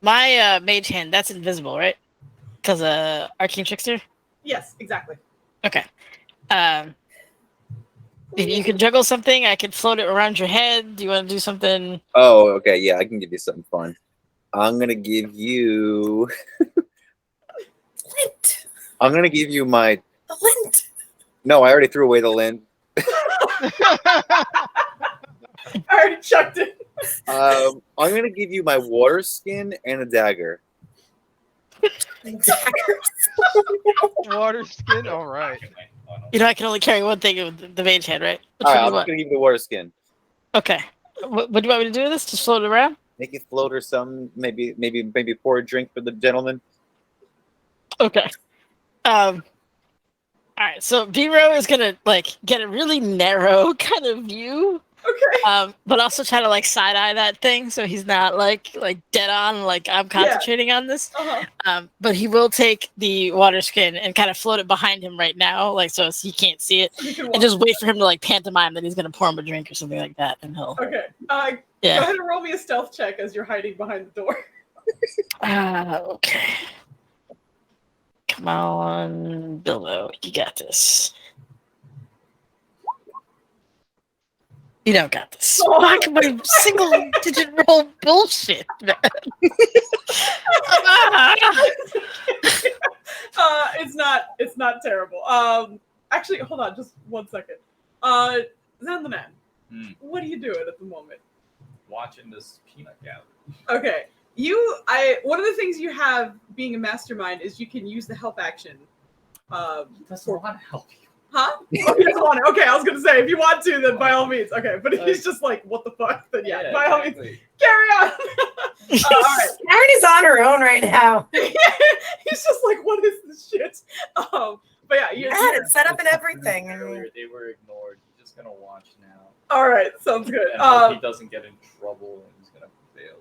my mage hand, that's invisible, right? Because arcane trickster. Yes, exactly. Okay. You can juggle something. I can float it around your head. Do you want to do something? Oh, okay. Yeah, I can give you something fun. I'm gonna give you. Lint. I'm gonna give you my. The lint. No, I already threw away the lint. I already chucked it. I'm gonna give you my water skin and a dagger. Water skin. All right. You know, I can only carry one thing with the mage hand, right? Which All one right, do I'm you want? gonna give you the water skin. Okay. What do you want me to do with this? Just float it around? Make it float or some. Maybe pour a drink for the gentleman. Okay. All right. So B-Row is gonna like get a really narrow kind of view. Okay. But also try to like side eye that thing so he's not like dead on like I'm concentrating on this. Uh-huh. But he will take the water skin and kind of float it behind him right now, like so he can't see it, So you can and walk. just wait for him to like pantomime that he's gonna pour him a drink or something like that, and he'll. Okay. Go Yeah. ahead and roll me a stealth check as you're hiding behind the door. Okay. Come on, Bilbo, you got this. You don't got this. Oh. Why can my single digit roll bullshit, man? It's not terrible. Actually, hold on, just 1 second. Zen the man, what are you doing at the moment? Watching this peanut gallery. Okay. One of the things you have being a mastermind is you can use the help action. Doesn't want to help you. Huh? Oh, he doesn't want to. Okay, I was gonna say if you want to, then by all means. Okay, but if he's just like, what the fuck? Then yeah, by all means, carry on. All right. Karen is on her own right now. He's just like, what is this shit? But yeah, You had it set up and everything. Earlier, they were ignored. He's just gonna watch now. all right, sounds good. And hope he doesn't get in trouble and he's gonna fail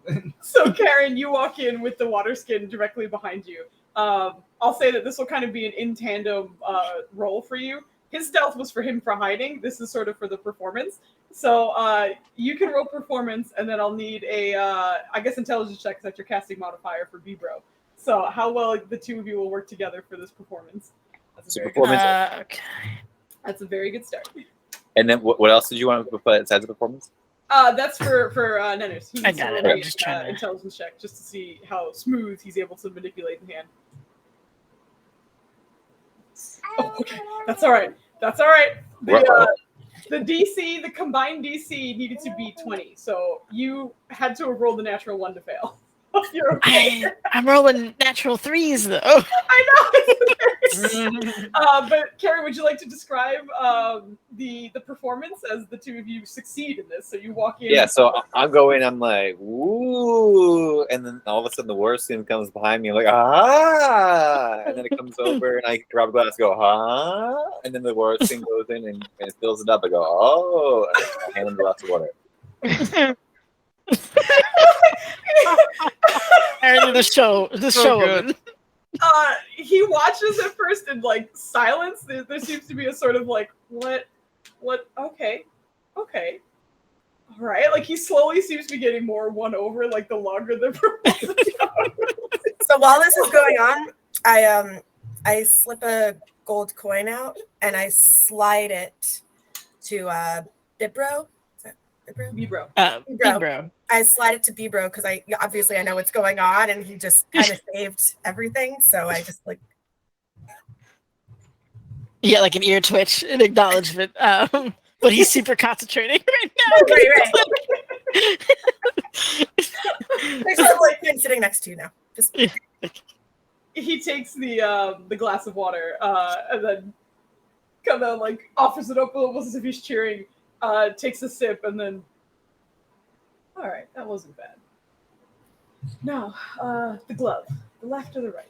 the moment. So Karen, you walk in with the water skin directly behind you. I'll say that this will kind of be an in tandem role for you. His stealth was for him for hiding. This is sort of for the performance. So you can roll performance, and then I'll need a, I guess, intelligence check because that's your casting modifier for B-Bro. So how well the two of you will work together for this performance. That's a very good start. Okay. That's a very good start. And then what else did you want to put besides the performance? That's for Nenus. He I needs got to it. roll I'm a, just trying to- intelligence check just to see how smooth he's able to manipulate the hand. Oh, okay. That's all right. That's all right. The DC, the combined DC needed to be 20, so you had to have rolled the natural 1 to fail. You're okay. I'm rolling natural 3s though. I know. But Carrie, would you like to describe the performance as the two of you succeed in this? So you walk in. Yeah, so I'm going, I'm like, woo, and then all of a sudden the water skin comes behind me, I'm like, ah, and then it comes over, and I grab a glass, go, huh, and then the water skin goes in and it fills it up. I go, oh, and I hand him a glass of water. Apparently the show good. He watches at first in like silence. There seems to be a sort of like, what, okay, all right. Like he slowly seems to be getting more won over, like the longer the performance goes. So while this is going on, I slip a gold coin out and I slide it to Bibro. Is that Bibro? B-Bro. B-Bro. I slide it to B-Bro because I know what's going on, and he just kind of saved everything. So I just like, Yeah, like an ear twitch, an acknowledgement. But he's super concentrating right now. right. There's a like sitting next to you now. Just He takes the glass of water and then kind of like offers it up almost as if he's cheering. Takes a sip and then. All right, that wasn't bad. Now, the glove, the left or the right?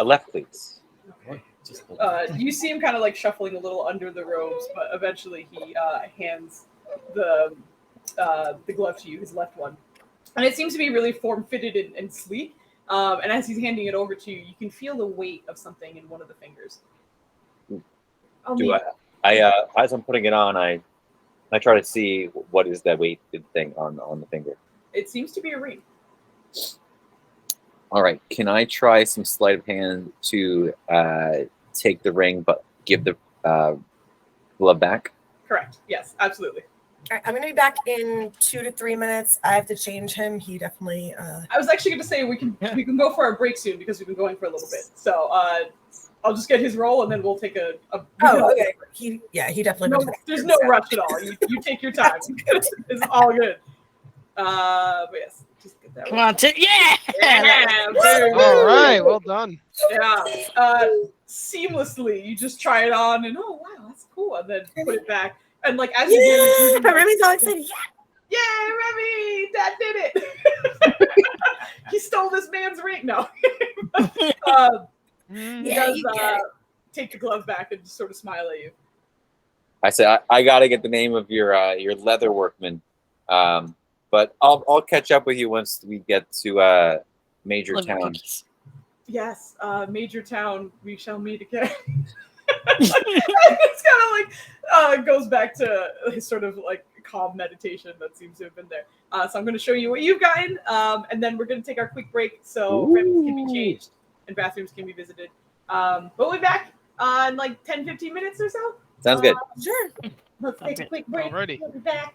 Left, please. Okay. You see him kind of like shuffling a little under the robes, but eventually he hands the glove to you, his left one, and it seems to be really form-fitted and sleek. And as he's handing it over to you, you can feel the weight of something in one of the fingers. As I'm putting it on, I try to see what is that weighted thing on the finger. It seems to be a ring. All right, can I try some sleight of hand to take the ring, but give the glove back. Correct. Yes, absolutely. All right, I'm gonna be back in 2 to 3 minutes. I have to change him. He definitely. I was actually going to say we can go for our break soon because we've been going for a little bit. So I'll just get his roll and then we'll take a Oh, okay. He definitely. No, there's no rush at all. You take your time. It's all good. But yes, just get that. Come on, yeah. All right, well done. Yeah. Seamlessly, you just try it on and oh wow, that's cool, and then put it back. And like as you do, Remy's all excited. yeah, Remy, Dad did it. He stole this man's ring. No. He does take the glove back and just sort of smile at you. I say I got to get the name of your leather workman, but I'll catch up with you once we get to Major Town. Yes, Major Town, we shall meet again. It's kind of like goes back to his sort of like calm meditation that seems to have been there. So I'm going to show you what you've gotten, and then we're going to take our quick break so remnants can be changed and bathrooms can be visited. But we'll be back in like 10-15 minutes or so. Sounds good. Sure. Let's take a quick break. Alrighty. We'll be back.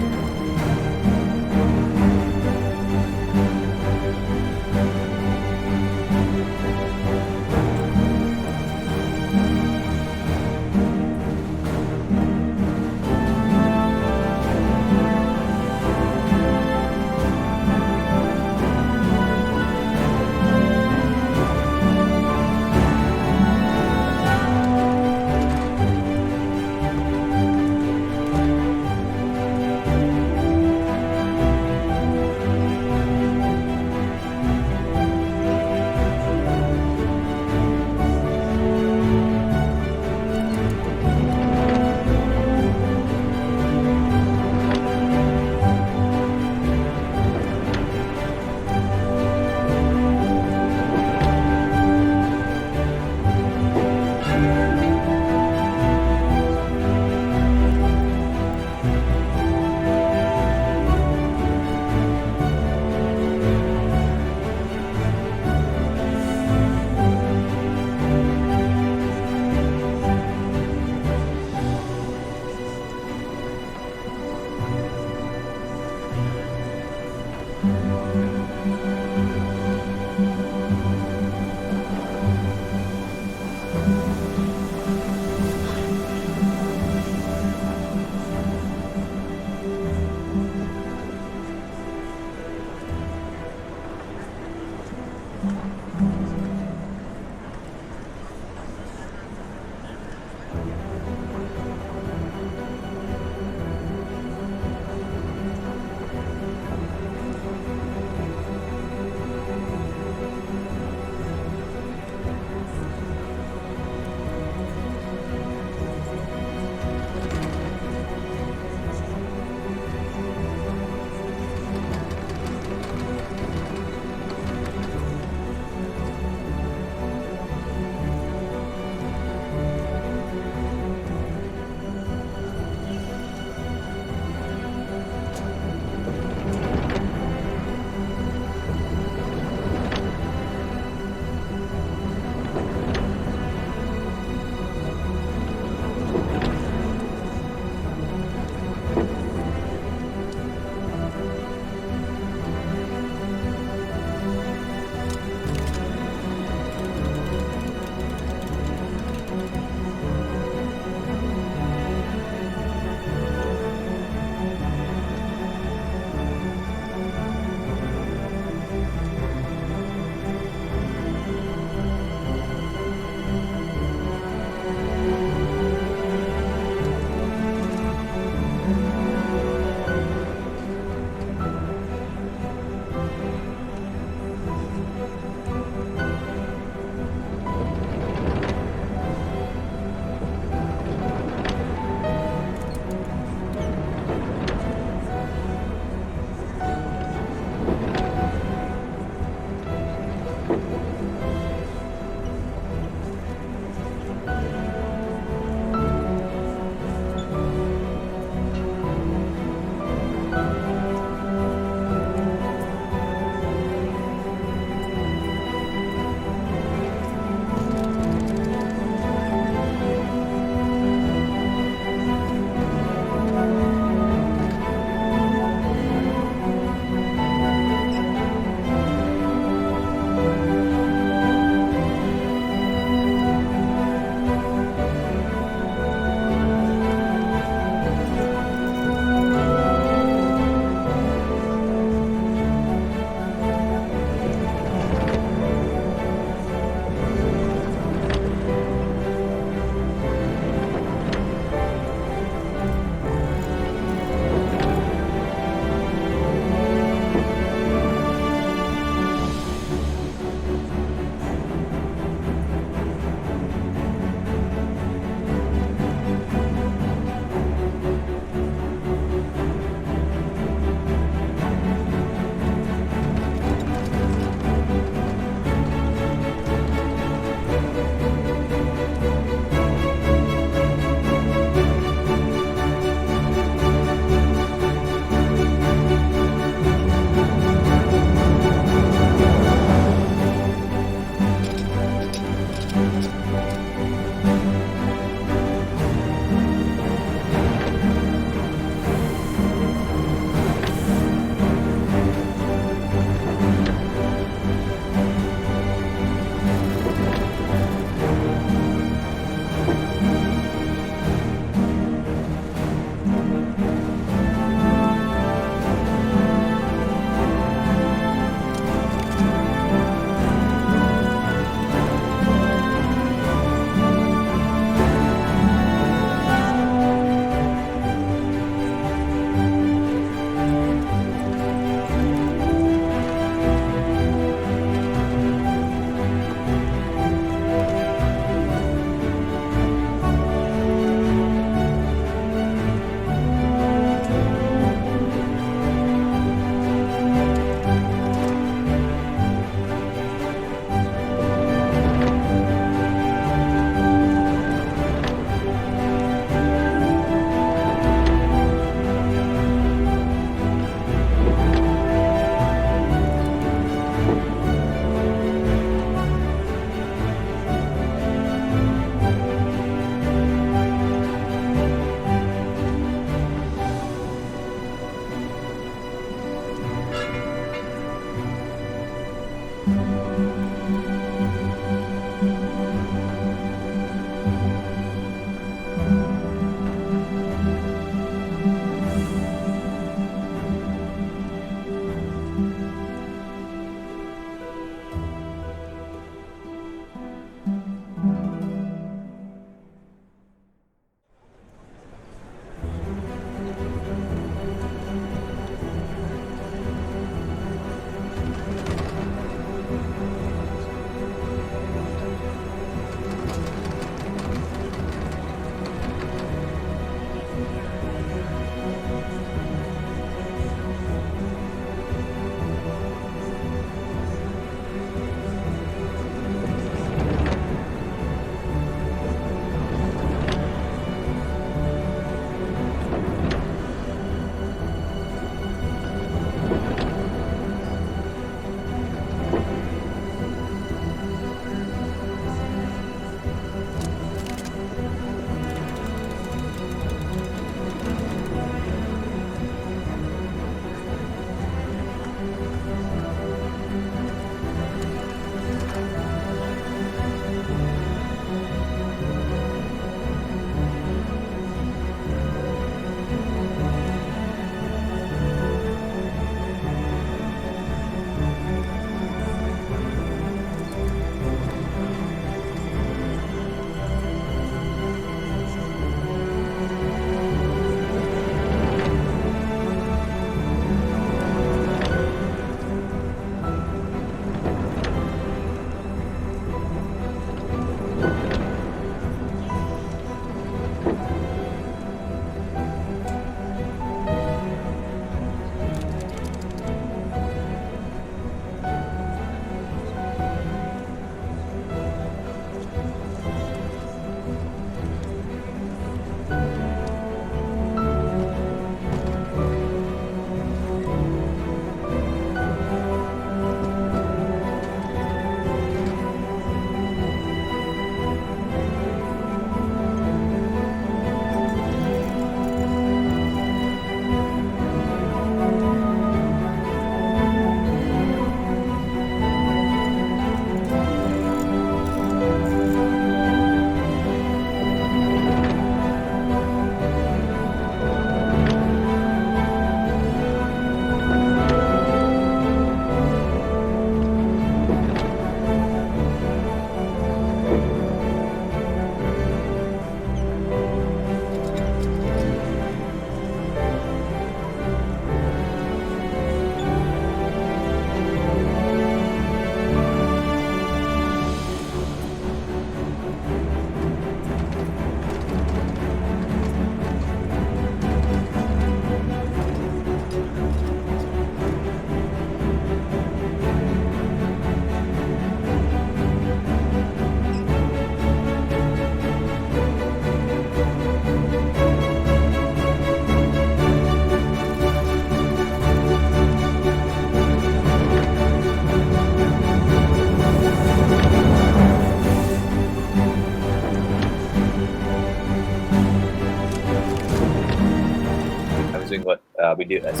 what we do. That's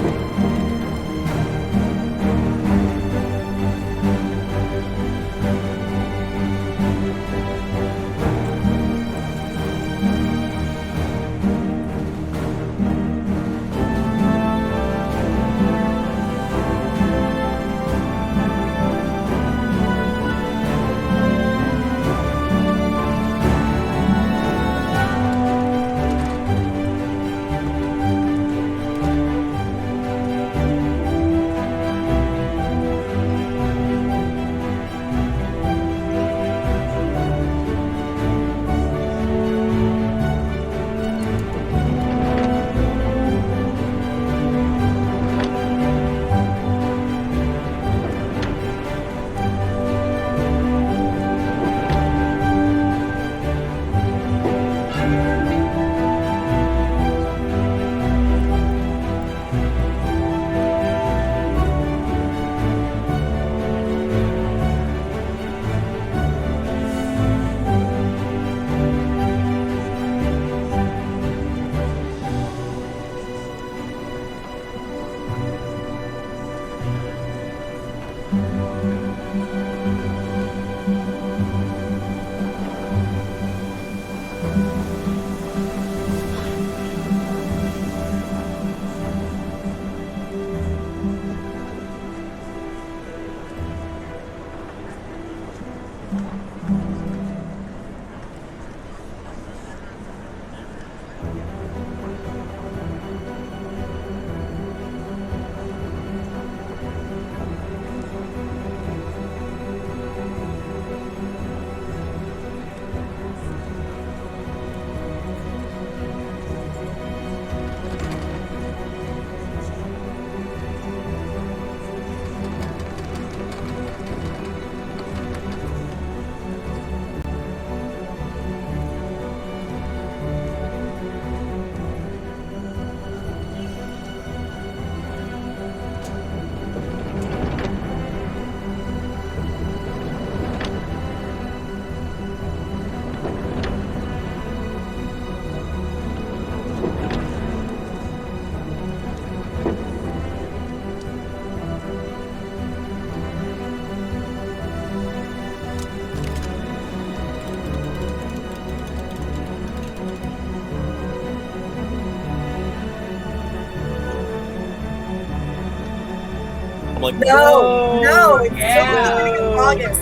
I'm like, No, it's Yeah. so beginning of August.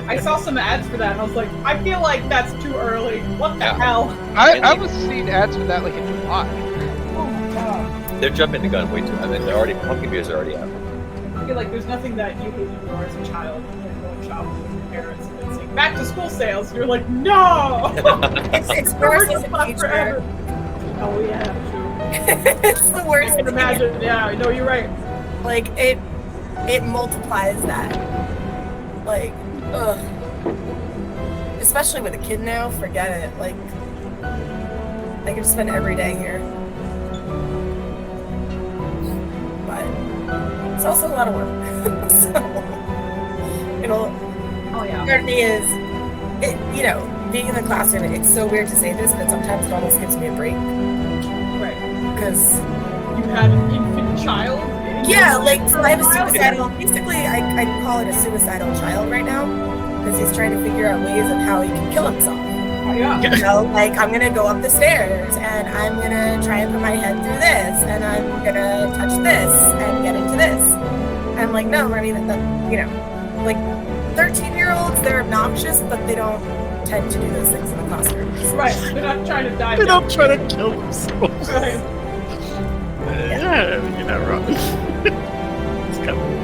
I saw some ads for that, and I was like, I feel like that's too early. What the Yeah. hell? I was seeing ads for that like in July. Oh my god. they're jumping the gun way too. I mean, they're already pumpkin beers are already out. I feel like there's nothing that you hated more as a child than going shopping with your parents and then saying, back to school sales. You're like, no! It's We're worse working as a stuff teacher. forever. Oh yeah, true. It's the I worst. can imagine. Yeah, no, you're right. Like it multiplies that. Like, ugh. Especially with a kid now, forget it. Like, I could spend every day here. But it's also a lot of work. So, you know, Oh yeah. part of me is, you know, being in the classroom, it's so weird to say this, but sometimes it almost gives me a break. Right. Because, You had an infant child. yeah, like, For I have a while? suicidal, basically, I call it a suicidal child right now. Because he's trying to figure out ways of how he can kill himself. Oh, yeah. You know, like, I'm gonna go up the stairs, and I'm gonna try and put my head through this, and I'm gonna touch this, and get into this. And I'm like, no, I mean, you know, like, 13-year-olds, they're obnoxious, but they don't tend to do those things in the classroom. Right. They're not trying to die. They down. don't try to kill themselves. Right. Yeah, you're not wrong. It's kind of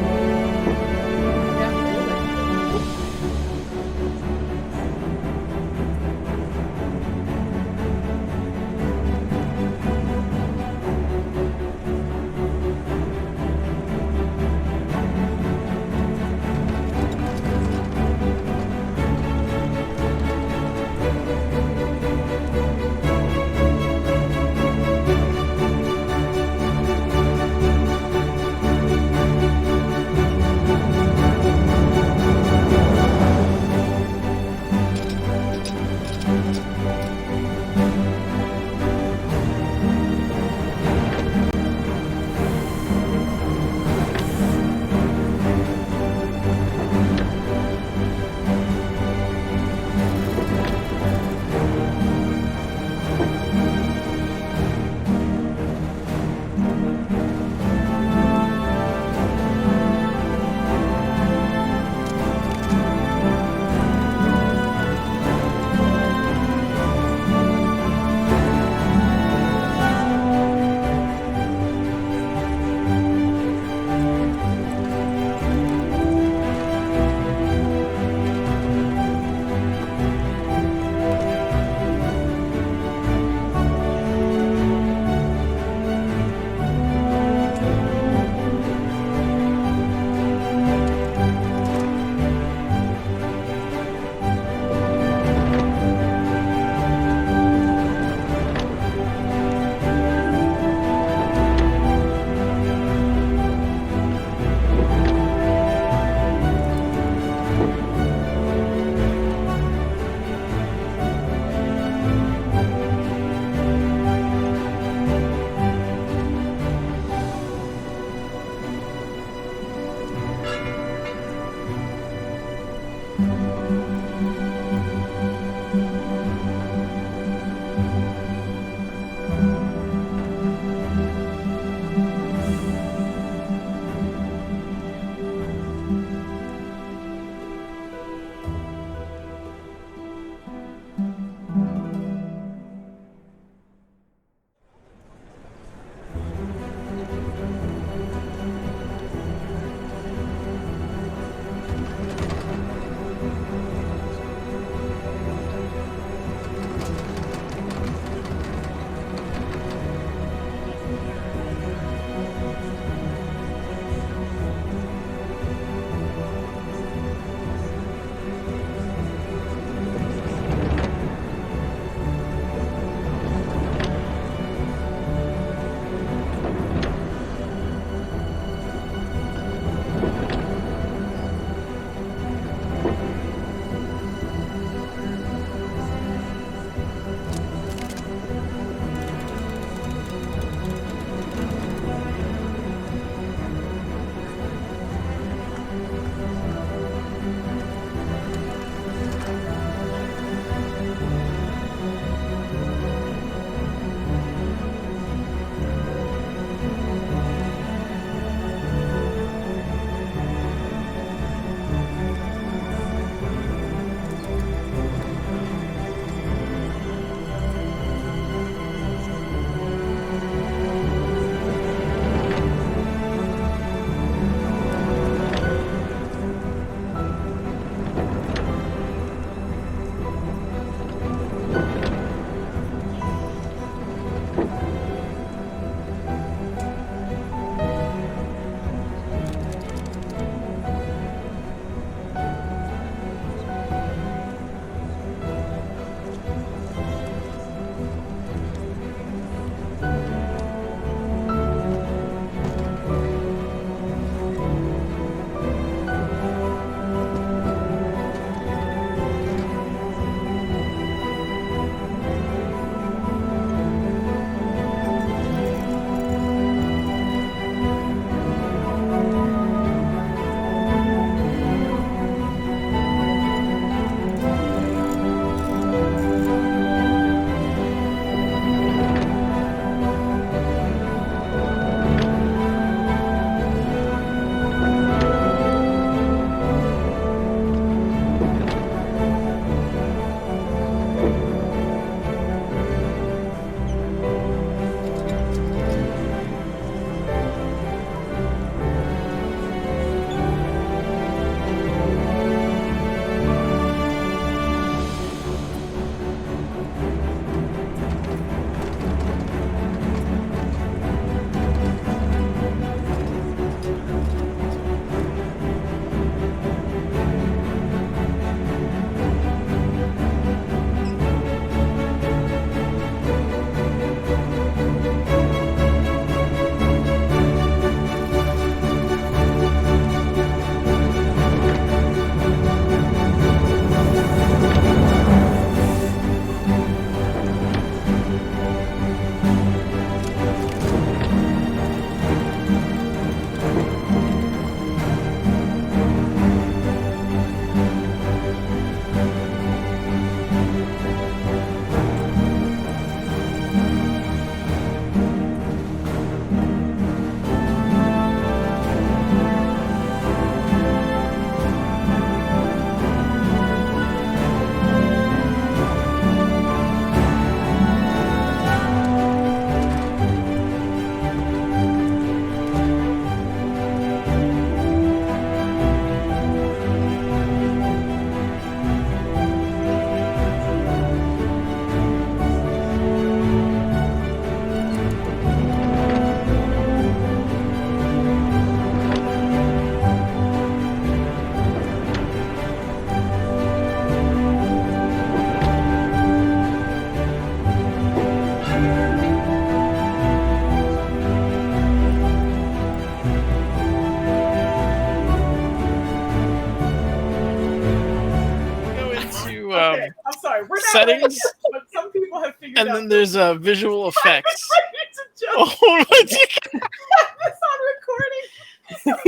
settings, But some people have figured and out. then there's visual effects. I need to just Oh my have this on recording.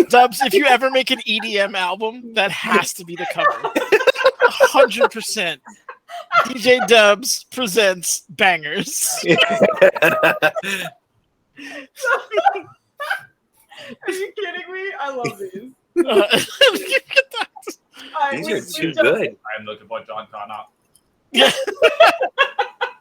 Dubs, if you ever make an EDM album, that has to be the cover. 100%. DJ Dubs presents bangers. Are you kidding me? I love these. These are too good. I'm looking for John Connor. Yeah.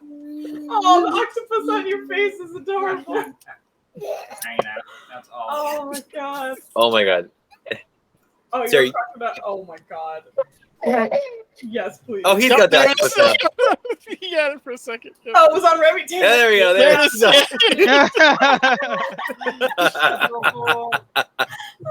Oh, the octopus on your face is adorable. Hanging out. That's all. Oh my god. Oh my god. Oh, you're Sorry. talking about. Oh my god. Yes, please. Oh, he's got that. What's up? He had it for a second. Oh, it was on Remy. Yeah, there we go. There There it is. Oh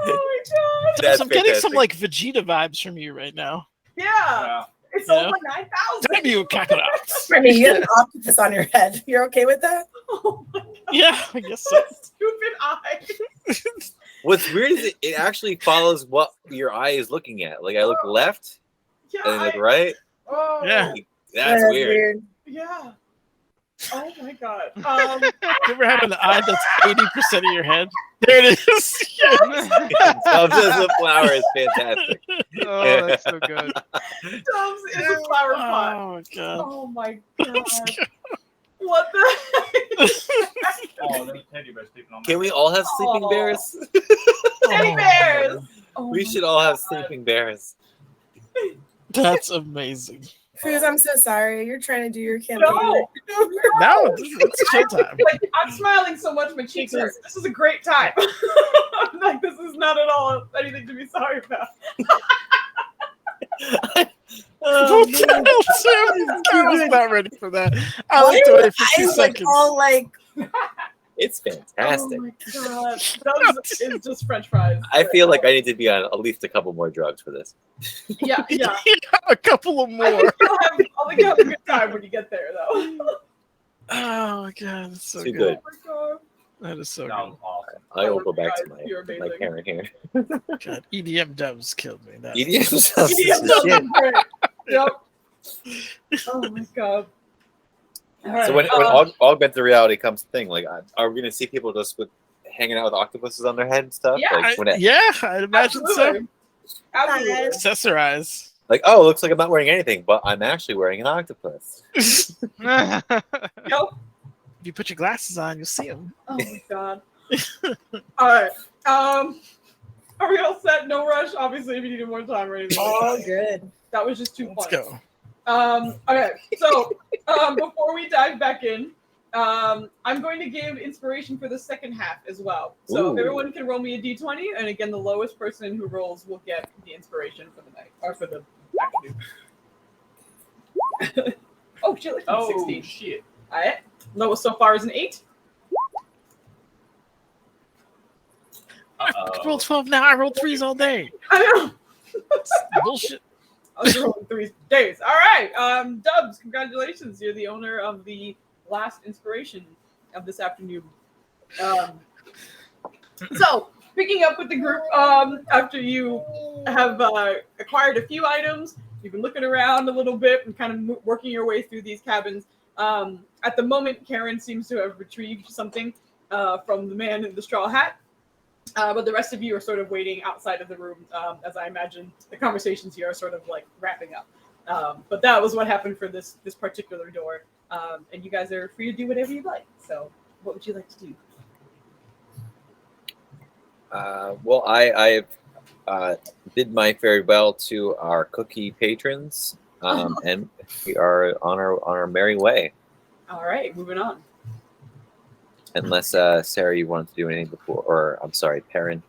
my god. That's I'm getting some fantastic. like Vegeta vibes from you right now. Yeah. Yeah. It's Yeah. over 9,000. Damn you, Kakarot. Remy, you have an octopus on your head. You're okay with that? Oh my god. Yeah, I guess so. Stupid eyes. What's weird is it actually follows what your eye is looking at. Like I look left Yeah. and then look right. Oh. Yeah. That's weird. Yeah. Oh my god. You ever had an eye that's 80% of your head? There it is. Dubs as a flower is fantastic. Oh, that's so good. Dubs is a flower pot. Oh my god. Oh my god. What the heck? Oh, there's teddy bears sleeping on Can we all have sleeping Aw. bears? Teddy bears. Oh We my should all have God. sleeping bears. That's amazing. Cruz, I'm so sorry. You're trying to do your campaign. No. No, it's showtime. Like, I'm smiling so much, my cheeks hurt. This is a great time. I'm like, this is not at all anything to be sorry about. Oh, Sam, I was not ready for that. I looked away for 2 Eyes like seconds. all like It's fantastic. Oh my god. Dubs is just French fries. I feel like I need to be on at least a couple more drugs for this. Yeah, yeah. A couple of I more. think you'll have a good time when you get there, though. Oh my god, that's so Too good. good. Oh my god. That is so That was good. awesome. I will go back to You're my amazing. parent here. God, EDM Dubs killed me. That EDM stuff is Yeah, the shit. great. Yep. Oh my god. All right. So when augmented reality comes thing, like, are we gonna see people just with hanging out with octopuses on their head and stuff? Yeah, Like, when it, yeah, I'd imagine Absolutely. Absolutely. so. Accessorize. like, oh, it looks like I'm not wearing anything, but I'm actually wearing an octopus. If Yep. you put your glasses on, you'll see them. Oh my god. All right. Are we all set? No rush. Obviously, if you needed more time or anything. all good. That was just too Let's fun. go. Okay. So before we dive back in, I'm going to give inspiration for the second half as well. So Ooh. everyone can roll me a d20, and again, the lowest person who rolls will get the inspiration for the night or for the afternoon. Oh shit! Like Oh, 16. shit. All right. Lowest so far is an 8. I rolled 12 now. I rolled 3s all day. I know. Bullshit. I was rolling 3 days. All right. Dubs, congratulations. You're the owner of the last inspiration of this afternoon. So, picking up with the group, after you have acquired a few items, you've been looking around a little bit and kind of working your way through these cabins. At the moment, Karen seems to have retrieved something from the man in the straw hat. But the rest of you are sort of waiting outside of the room, as I imagine the conversations here are sort of like wrapping up. But that was what happened for this particular door. And you guys are free to do whatever you'd like. So what would you like to do? Well, I bid my farewell to our cookie patrons, and we are on our merry way. All right, moving on. Unless Sarah, you wanted to do anything before, or I'm sorry, Perrin,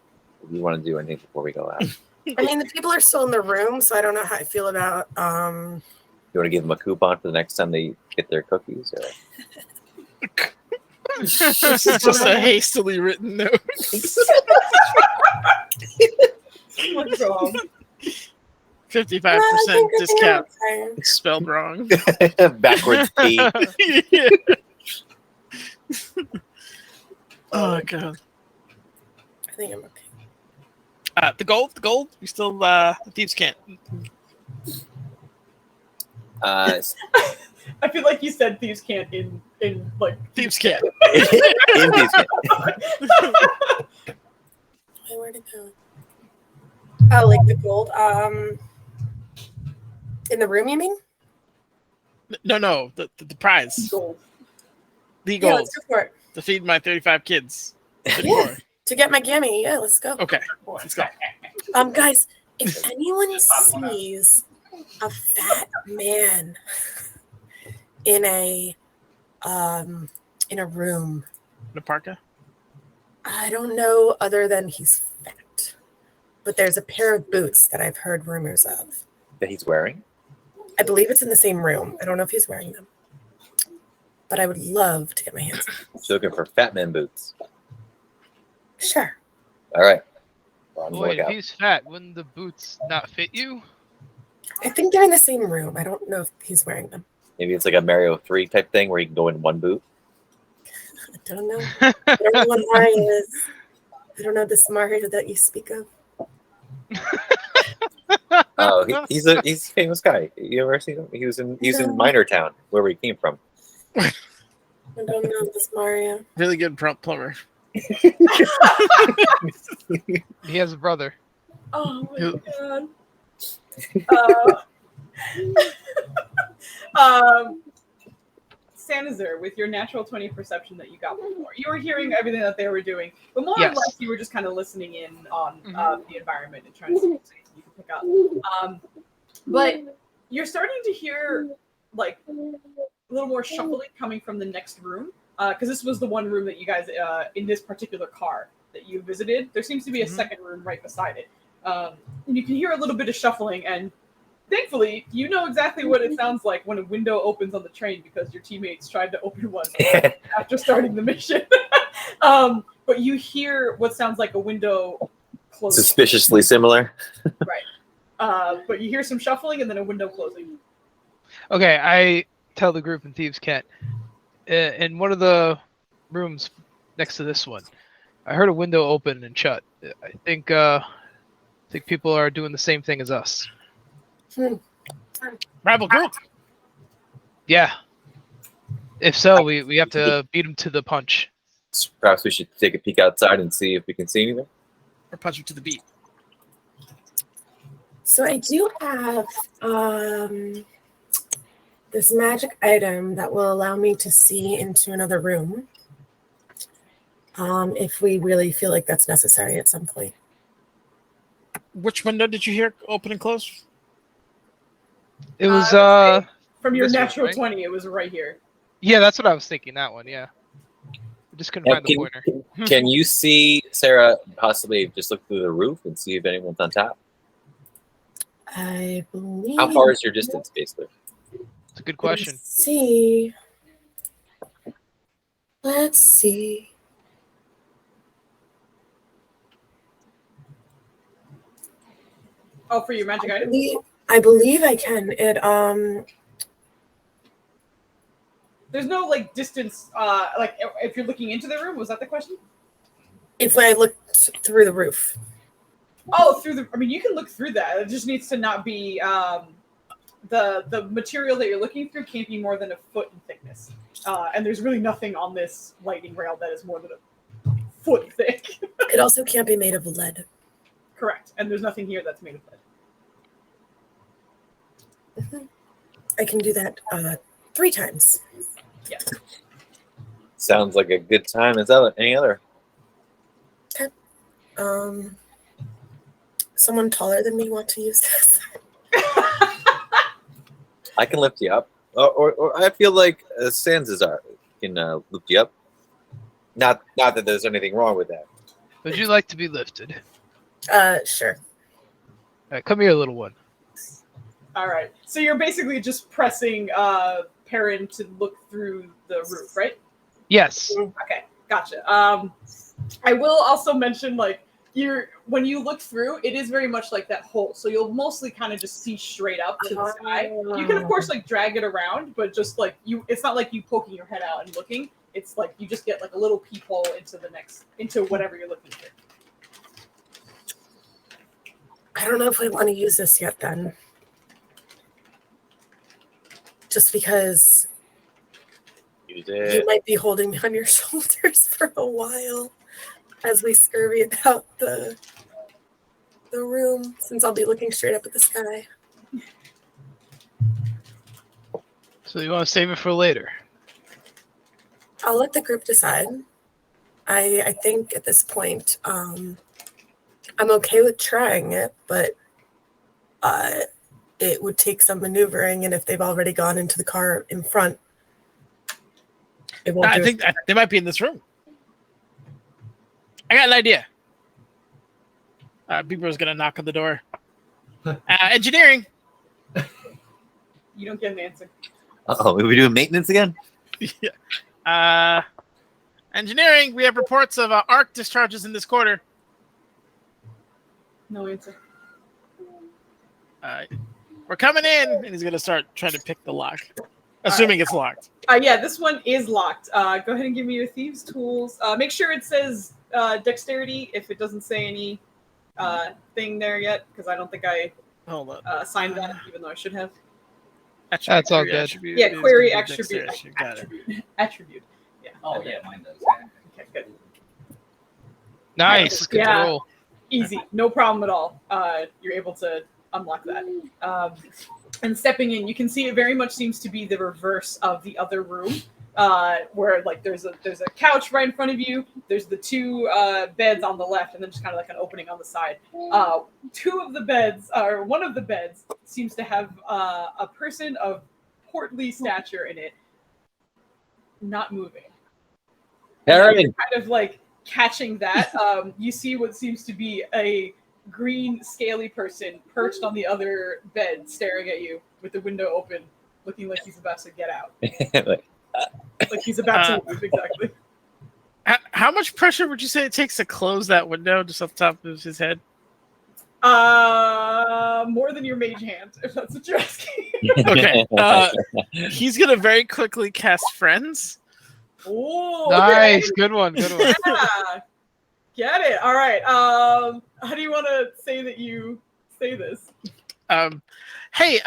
if you want to do anything before we go out. I mean, the people are still in the room, so I don't know how I feel about. You want to give them a coupon for the next time they get their cookies? Or? This is just a hastily written note. What's wrong? 55% discount. Spelled wrong. Backwards P. Yeah. Oh god. I think I'm okay. The gold. We still thieves can't. I feel like you said thieves can't in like Thieves can't. In these games. Where'd it go? Oh, like the gold. In the room, you mean? No, the prize. gold. The Yeah, gold. let's go for it. To feed my 35 kids. And Yeah. more. To get my gammy, yeah, let's go. Okay, let's go. Guys, if anyone sees a fat man in a room, The parka? I don't know other than he's fat, but there's a pair of boots that I've heard rumors of. That he's wearing. I believe it's in the same room. I don't know if he's wearing them, but I would love to get my hands on them. So looking for fat man boots. Sure. All right. We're on the Wait, if lookout. he's fat, wouldn't the boots not fit you? I think they're in the same room. I don't know if he's wearing them. Maybe it's like a Mario 3 type thing where you can go in one boot. I don't know. I don't know what Mario is. I don't know this Mario that you speak of. Oh, he's a famous guy. You ever seen him? He was in Minor Town, where we came from. I don't know this Mario. Really good plumber. He has a brother. Oh my Who- god. Sanazar, with your natural 20 perception that you got before, you were hearing everything that they were doing, but more or Yes. less you were just kind of listening in on the environment and trying to see what you could pick up. But you're starting to hear like a little more shuffling coming from the next room, because this was the one room that you guys in this particular car that you visited. There seems to be a second room right beside it. And you can hear a little bit of shuffling, and thankfully, you know exactly what it sounds like when a window opens on the train because your teammates tried to open one after starting the mission. But you hear what sounds like a window closing. Suspiciously similar. Right. But you hear some shuffling and then a window closing. Okay, I tell the group in Thieves' Cant, in one of the rooms next to this one, I heard a window open and shut. I think people are doing the same thing as us. Rival group. Yeah. If so, we have to beat them to the punch. Perhaps we should take a peek outside and see if we can see anything. Or punch him to the beat. So I do have this magic item that will allow me to see into another room. If we really feel like that's necessary at some point. Which window did you hear open and close? It was From your this one, natural right? 20, it was right here. yeah, that's what I was thinking. That one, yeah. I just couldn't Now, find the pointer. can you see, Sarah, possibly just look through the roof and see if anyone's on top? I believe. How far is your distance, basically? It's a good question. Let's see. Let's see. Oh, for your magic item? I believe I can. It There's no like distance, like if you're looking into the room, was that the question? if I looked through the roof. Oh, I mean, you can look through that. It just needs to not be, the material that you're looking through can't be more than a foot in thickness. And there's really nothing on this lightning rail that is more than a foot thick. It also can't be made of lead. Correct. And there's nothing here that's made of lead. I can do that 3 times. Yes. Sounds like a good time. Is that any other? Someone taller than me want to use this? I can lift you up. Or I feel like Sanzazar can lift you up. Not that there's anything wrong with that. Would you like to be lifted? Sure. All right, come here, little one. All right. So you're basically just pressing Perrin to look through the roof, right? Yes. Okay, gotcha. I will also mention, like, when you look through, it is very much like that hole. So you'll mostly kind of just see straight up to the sky. You can, of course, like drag it around, but just like it's not like you poking your head out and looking. It's like you just get like a little peephole into whatever you're looking for. I don't know if I want to use this yet then. just because Use you it. might be holding me on your shoulders for a while as we scurry about the room, since I'll be looking straight up at the sky. So you want to save it for later? I'll let the group decide. I think at this point, I'm okay with trying it, but it would take some maneuvering, and if they've already gone into the car in front, it won't. I think they might be in this room. I got an idea. Bieber's gonna knock on the door. Engineering. You don't get an answer. Uh-oh, are we doing maintenance again? Yeah. Engineering. We have reports of arc discharges in this quarter. No answer. We're coming in, and he's gonna start trying to pick the lock, assuming it's locked. Yeah, this one is locked. Go ahead and give me your thieves' tools. Make sure it says dexterity if it doesn't say any thing there yet, because I don't think I Hold on. signed that, even though I should have. That's all Query good. attribute Yeah, is query gonna be attribute. dexterity. Got it. Attribute. Yeah. Oh yeah, mine does. Okay, good. Nice. Good Yeah. roll. Easy, no problem at all. You're able to unlock that. And stepping in, you can see it very much seems to be the reverse of the other room, where like there's a couch right in front of you. There's the two beds on the left, and then just kind of like an opening on the side. Two of the beds, or one of the beds, seems to have a person of portly stature in it, not moving. Aaron! You're kind of like catching that. You see what seems to be a green, scaly person perched on the other bed, staring at you with the window open, looking like he's about to get out. Like, Like he's about to leave, exactly. How much pressure would you say it takes to close that window just off the top of his head? More than your mage hand, if that's what you're asking. Okay. He's gonna very quickly cast friends. Oh, Nice. Good one. Good one. Yeah. Get it. All right. How do you want to say that you say this? Hey,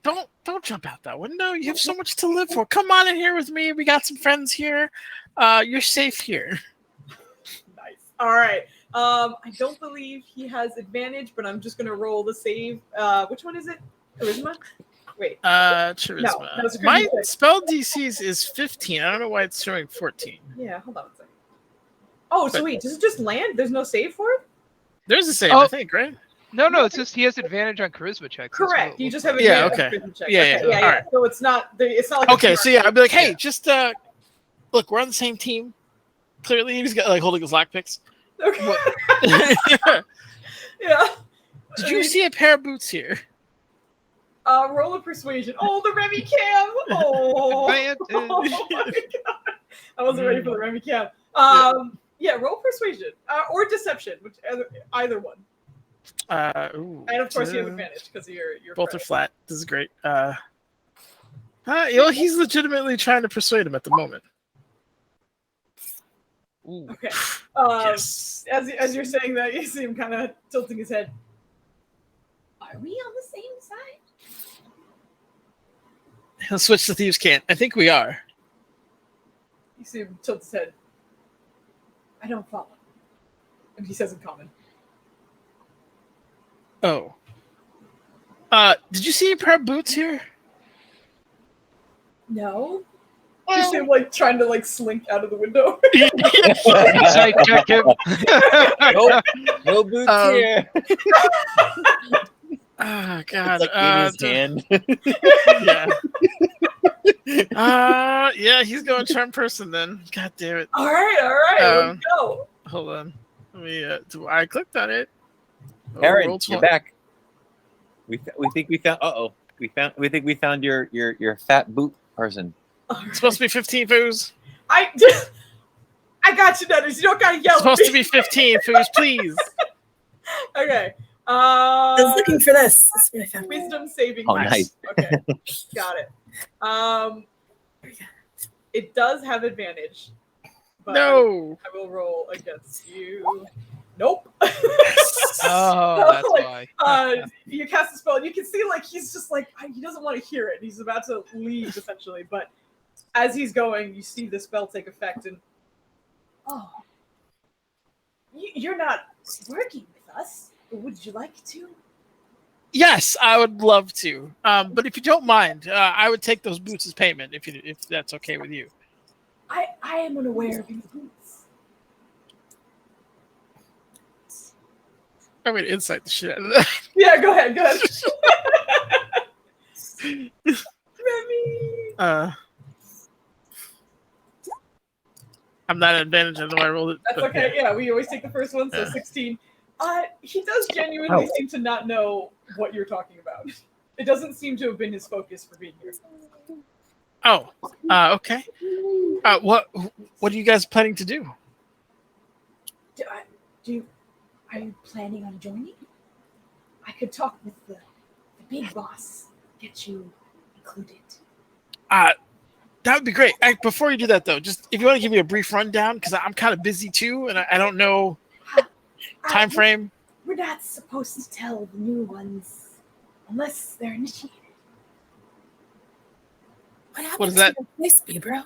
don't jump out that window. You have so much to live for. Come on in here with me. We got some friends here. You're safe here. Nice. All right. I don't believe he has advantage, but I'm just gonna roll the save. Which one is it? Charisma? Wait. Charisma. No, that was a My charisma check. spell DCs is 15. I don't know why it's showing 14. Yeah, hold on a second. Oh, so But- wait, does it just land? There's no save for it? There's a save, Oh. I think, right? No, it's just he has advantage on charisma checks. That's what Correct. it You looks just have like. Yeah, advantage on okay. charisma check. Yeah, Okay, yeah, all right. So it's not like Okay, a so yeah, I'd be like, hey, just look, we're on the same team. Clearly, he's got like holding his lockpicks. Okay. Did Yeah. you see a pair of boots here? Roll a persuasion. Oh, the Remy cam. Oh. Advantage. Oh my God. I wasn't ready for the Remy cam. Yeah, roll persuasion or deception, which either one. Ooh, And of course, you have advantage because of your both are friend. flat. This is great. He's legitimately trying to persuade him at the moment. Ooh. Okay. Yes. As you're saying that, you see him kind of tilting his head. Are we on the same side? He'll switch to Thieves' Cant. I think we are. You see him tilt his head. I don't follow. And he says in common. Oh. Did you see a pair of boots here? No. You see him like trying to like slink out of the window. Insight check him. no boots Um, here. Oh God. It's like in his hand. Yeah. Yeah, he's going charm person then. God damn it. All right. Let's go. Hold on. Let me. I clicked on it. Oh, Aaron, roll you're 20. back. We think we found. We think we found your fat boot person. It's supposed to be 15 foos. I got you, Nutters. You don't gotta yell. It's supposed to be 15 foos, please. Okay. I was looking for this. That's what I found. Wisdom saving. Oh, throw. nice. Okay. Got it. It does have advantage. But No. I will roll against you. Nope. Oh, that's Like, why. you cast a spell, and you can see like he's just like he doesn't want to hear it. He's about to leave essentially, but as he's going, you see the spell take effect, and you're not working with us. Would you like to? Yes, I would love to. But if you don't mind, I would take those boots as payment if that's okay with you. I am unaware of any boots. I'm gonna insight the shit out of that. Yeah, go ahead. Remy. I'm not at advantage, I know I rolled it. That's but okay. Yeah, we always take the first one, so Yeah. 16. He does genuinely seem to not know what you're talking about. It doesn't seem to have been his focus for being here. Oh, okay. What are you guys planning to do? Are you planning on joining? I could talk with the big boss, get you included. That would be great. Before you do that, though, just if you want to give me a brief rundown, because I'm kind of busy too, and I don't know time frame. We're not supposed to tell the new ones unless they're initiated. What is that? Nice, bro.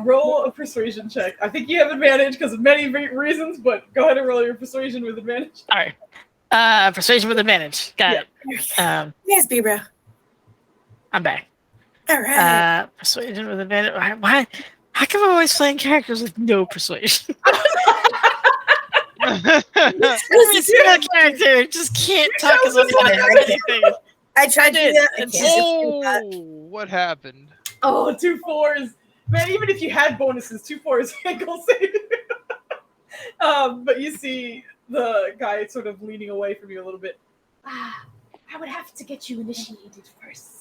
Roll a persuasion check. I think you have advantage because of many reasons, but go ahead and roll your persuasion with advantage. All right. Persuasion with advantage. Got it. Yes, bro. I'm back. All right. Persuasion with advantage. Why? How come I'm always playing characters with no persuasion? Every single character just can't talk as well as anything. I tried to do that. I It's- can't. Oh, what happened? Oh, 2 4s. Man, even if you had bonuses, 2 4s ain't gonna save you. But you see the guy sort of leaning away from you a little bit. I would have to get you initiated first.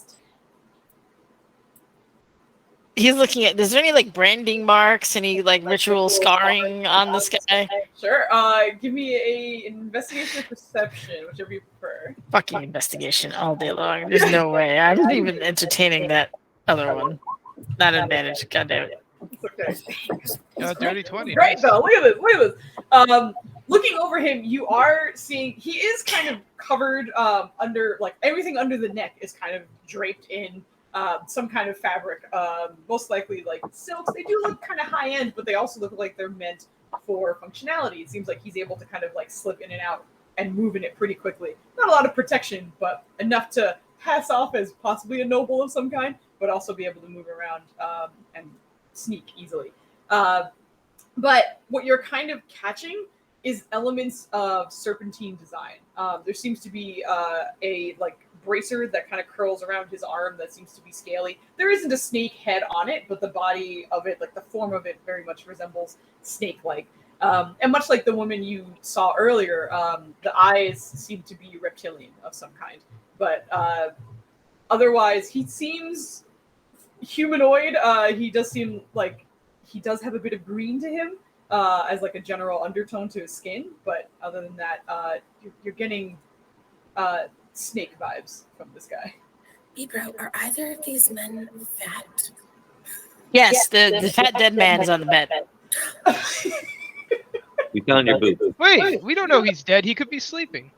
He's looking at. Is there any like branding marks, any like ritual scarring on this guy? Sure. Give me a investigation or perception, whichever you prefer. Fucking investigation all day long. There's no way. I'm not even entertaining that other one. Not advantage. God damn it. It's okay. Dirty 20. Great Nice. though. Look at this. Look at this. Looking over him, you are seeing he is kind of covered under like everything under the neck is kind of draped in some kind of fabric. Most likely like silks. They do look kind of high end, but they also look like they're meant for functionality. It seems like he's able to kind of like slip in and out and move in it pretty quickly. Not a lot of protection, but enough to pass off as possibly a noble of some kind, but also be able to move around and sneak easily. But what you're kind of catching is elements of serpentine design. There seems to be a like bracer that kind of curls around his arm that seems to be scaly. There isn't a snake head on it, but the body of it, like the form of it, very much resembles snake-like. And much like the woman you saw earlier, the eyes seem to be reptilian of some kind. But otherwise, he seems humanoid. He does seem like he does have a bit of green to him as like a general undertone to his skin. But other than that, you're getting snake vibes from this guy. Bro, are either of these men fat? Yes, the fat dead man is on the bed. You found your boot. Wait, we don't know he's dead. He could be sleeping.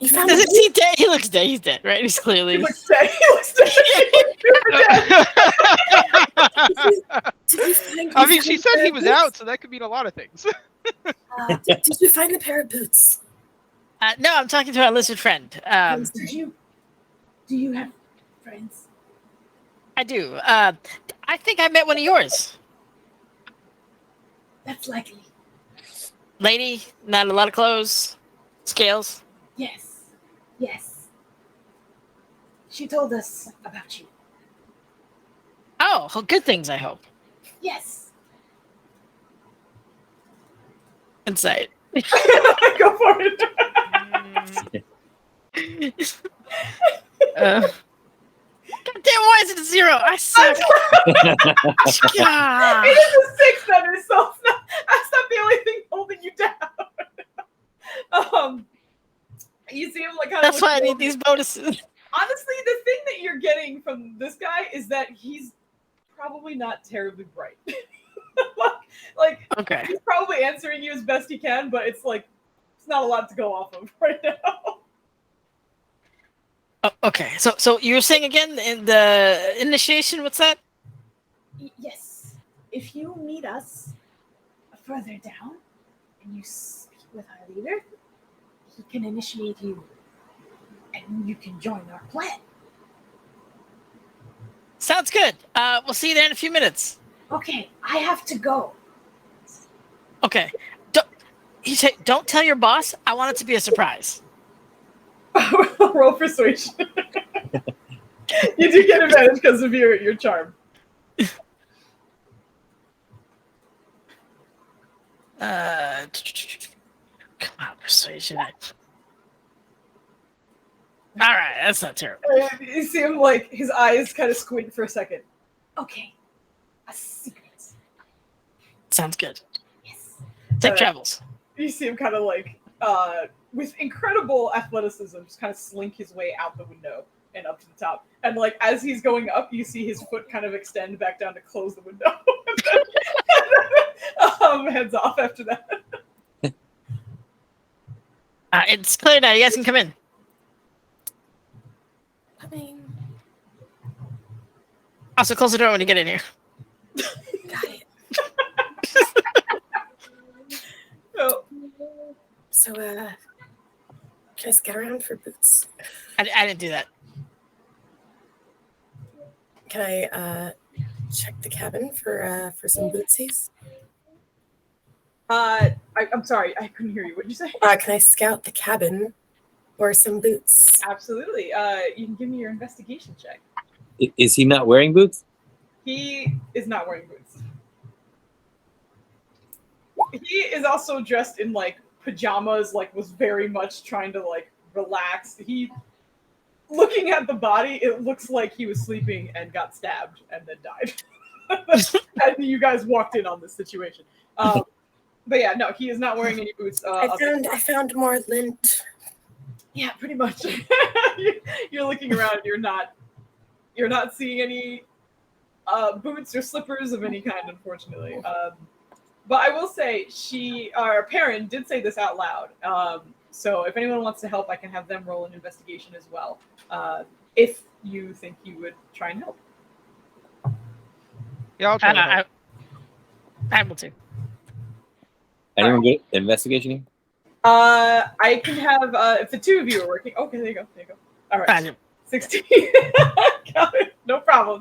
You found Doesn't he dead? He looks dead. He's dead, right? He's clearly. He looks dead. He looks dead. I mean, she said he was out, so that could mean a lot of things. Did you find the pair of boots? No, I'm talking to our lizard friend. Do you have friends? I do. I think I met one of yours. That's likely. Lady, not a lot of clothes, scales. Yes. She told us about you. Oh, well, good things, I hope. Yes. Insight. Go for it. God damn, why is it a 0? I suck. God. It is a 6 under, so that's not the only thing holding you down. You see him like kind That's of. why I need these bonuses. Honestly, the thing that you're getting from this guy is that he's probably not terribly bright. Like, Like, Okay. he's probably answering you as best he can, but it's like it's not a lot to go off of right now. Oh, okay. So you were saying again in the initiation? What's that? Yes. If you meet us further down and you speak with our leader, he can initiate you and you can join our plan. Sounds good. We'll see you there in a few minutes. Okay, I have to go. Okay. Don't tell your boss. I want it to be a surprise. Roll persuasion. You do get advantage because of your charm. Come on, persuasion. All right, that's not terrible. You see him like his eyes kind of squint for a second. Okay, a secret. Sounds good. Yes. Safe travels. You see him kind of like, with incredible athleticism, just kind of slink his way out the window and up to the top. And like as he's going up, you see his foot kind of extend back down to close the window. and then, heads off after that. It's clear now. You guys can come in. Also, close the door when you get in here. Got it. So, can I scout around for boots? I didn't do that. Can I check the cabin for some bootsies? I'm sorry, I couldn't hear you. What did you say? Can I scout the cabin for some boots? Absolutely. You can give me your investigation check. Is he not wearing boots? He is not wearing boots. He is also dressed in like pajamas, like was very much trying to like relax. Looking at the body, it looks like he was sleeping and got stabbed and then died. And you guys walked in on this situation. But yeah, no, he is not wearing any boots. I found more lint. Yeah, pretty much. You're looking around. You're not seeing any boots or slippers of any kind, unfortunately. But I will say, our parent did say this out loud. So if anyone wants to help, I can have them roll an investigation as well. If you think you would try and help. Yeah, I'll try. To help. I will too. Anyone get investigation here? I can have if the two of you are working. Okay, there you go. All right. 16. Got it. No problem.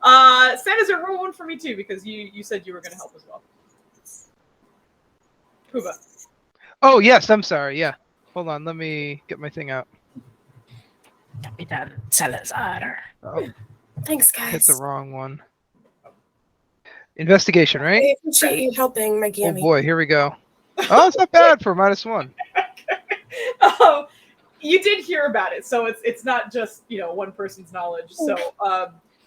Santa's roll one for me too, because you said you were going to help as well. Puba. Oh yes, I'm sorry. Yeah, hold on. Let me get my thing out. Capitan Salazar. Oh, Thanks, hit guys. the wrong one. Investigation, right? I appreciate you helping my Oh gammy. boy, here we go. Oh, it's not bad for -1. You did hear about it, so it's not just one person's knowledge. So,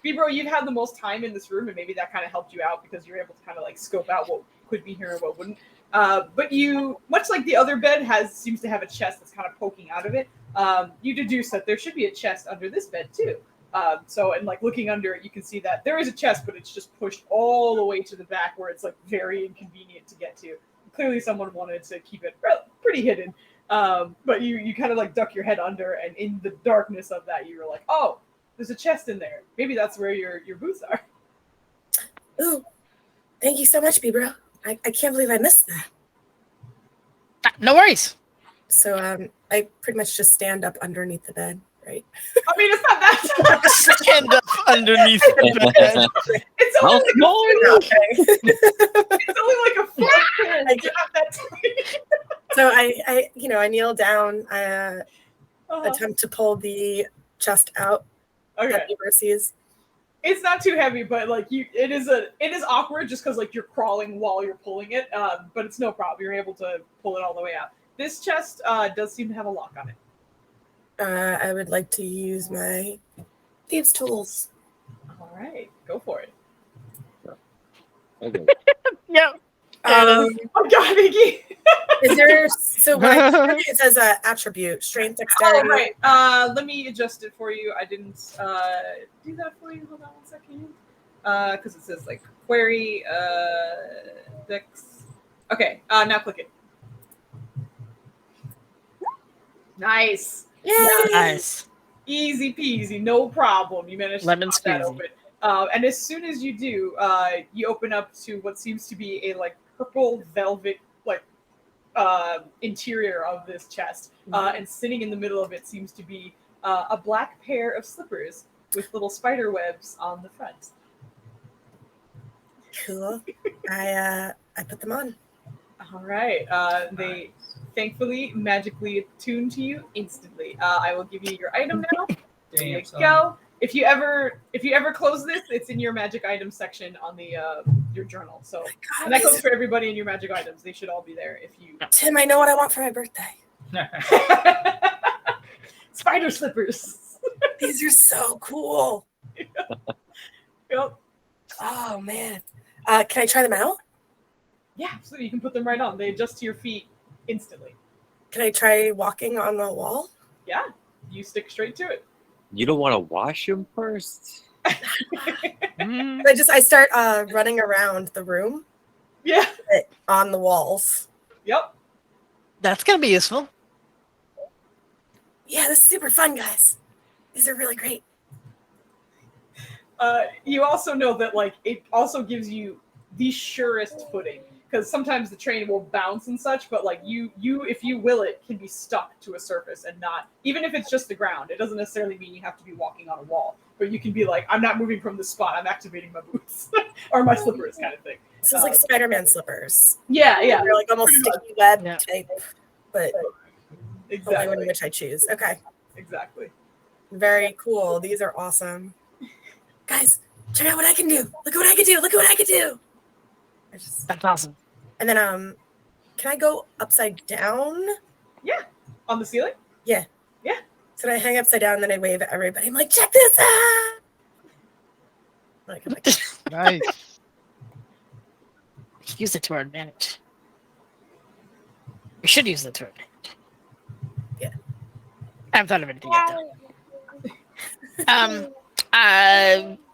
Bibro, you've had the most time in this room, and maybe that kind of helped you out because you're able to kind of like scope out what could be here and what wouldn't. But you, much like the other bed, seems to have a chest that's kind of poking out of it. You deduce that there should be a chest under this bed too. So, and like looking under it, you can see that there is a chest, but it's just pushed all the way to the back where it's like very inconvenient to get to. Clearly, someone wanted to keep it pretty hidden. But you kind of like duck your head under, and in the darkness of that, you were like, "Oh, there's a chest in there. Maybe that's where your boots are." Ooh, thank you so much, B-Bro. I can't believe I missed that. No worries. So I pretty much just stand up underneath the bed, right? I mean, it's not that. Stand up underneath the bed. It's only like a foot. Not that tight. So I kneel down, attempt to pull the chest out. Okay. That B-Bro sees. It's not too heavy, but like it is awkward just because like you're crawling while you're pulling it. But it's no problem. You're able to pull it all the way out. This chest does seem to have a lock on it. I would like to use my thieves' tools. All right, go for it. Okay. Yeah. Oh God, Iggy. Is there it says attribute, strength, dexterity. Oh right. Let me adjust it for you. I didn't do that for you. Hold on one second. Because it says like query. Dex. Okay, now click it. Nice. Nice. Easy peasy, no problem. You managed Lemon to pop that squeezy. open. And as soon as you do, you open up to what seems to be a like purple velvet like interior of this chest. And sitting in the middle of it seems to be a black pair of slippers with little spider webs on the front. Cool. I put them on. All right. They thankfully magically attune to you instantly. I will give you your item now. There you go. If you ever close this, it's in your magic item section on the your journal. So and that goes for everybody in your magic items. They should all be there if you. Tim, I know what I want for my birthday. Spider slippers. These are so cool. Yep. Oh man. Can I try them out? Yeah, so you can put them right on. They adjust to your feet instantly. Can I try walking on the wall? Yeah, you stick straight to it. You don't want to wash them first? I start running around the room. Yeah. On the walls. Yep. That's gonna be useful. Yeah, this is super fun, guys. These are really great. You also know that like it also gives you the surest footing because sometimes the train will bounce and such, but like you if you will it can be stuck to a surface and not even if it's just the ground. It doesn't necessarily mean you have to be walking on a wall, but you can be like, I'm not moving from this spot. I'm activating my boots or my slippers, kind of thing. This is like Spider-Man slippers. Yeah, yeah. They're like almost sticky web Yeah. type, but Exactly. the one which I choose. Okay. Exactly. Very cool. These are awesome. Guys, check out what I can do. Look at what I can do. Look at what I can do. That's awesome. And then can I go upside down? Yeah. On the ceiling? Yeah. Yeah. So I hang upside down and then I wave at everybody. I'm like, check this out. Like, I'm like, Nice. Use it to our advantage. We should use it to our advantage. Yeah. I haven't thought of anything yet, though.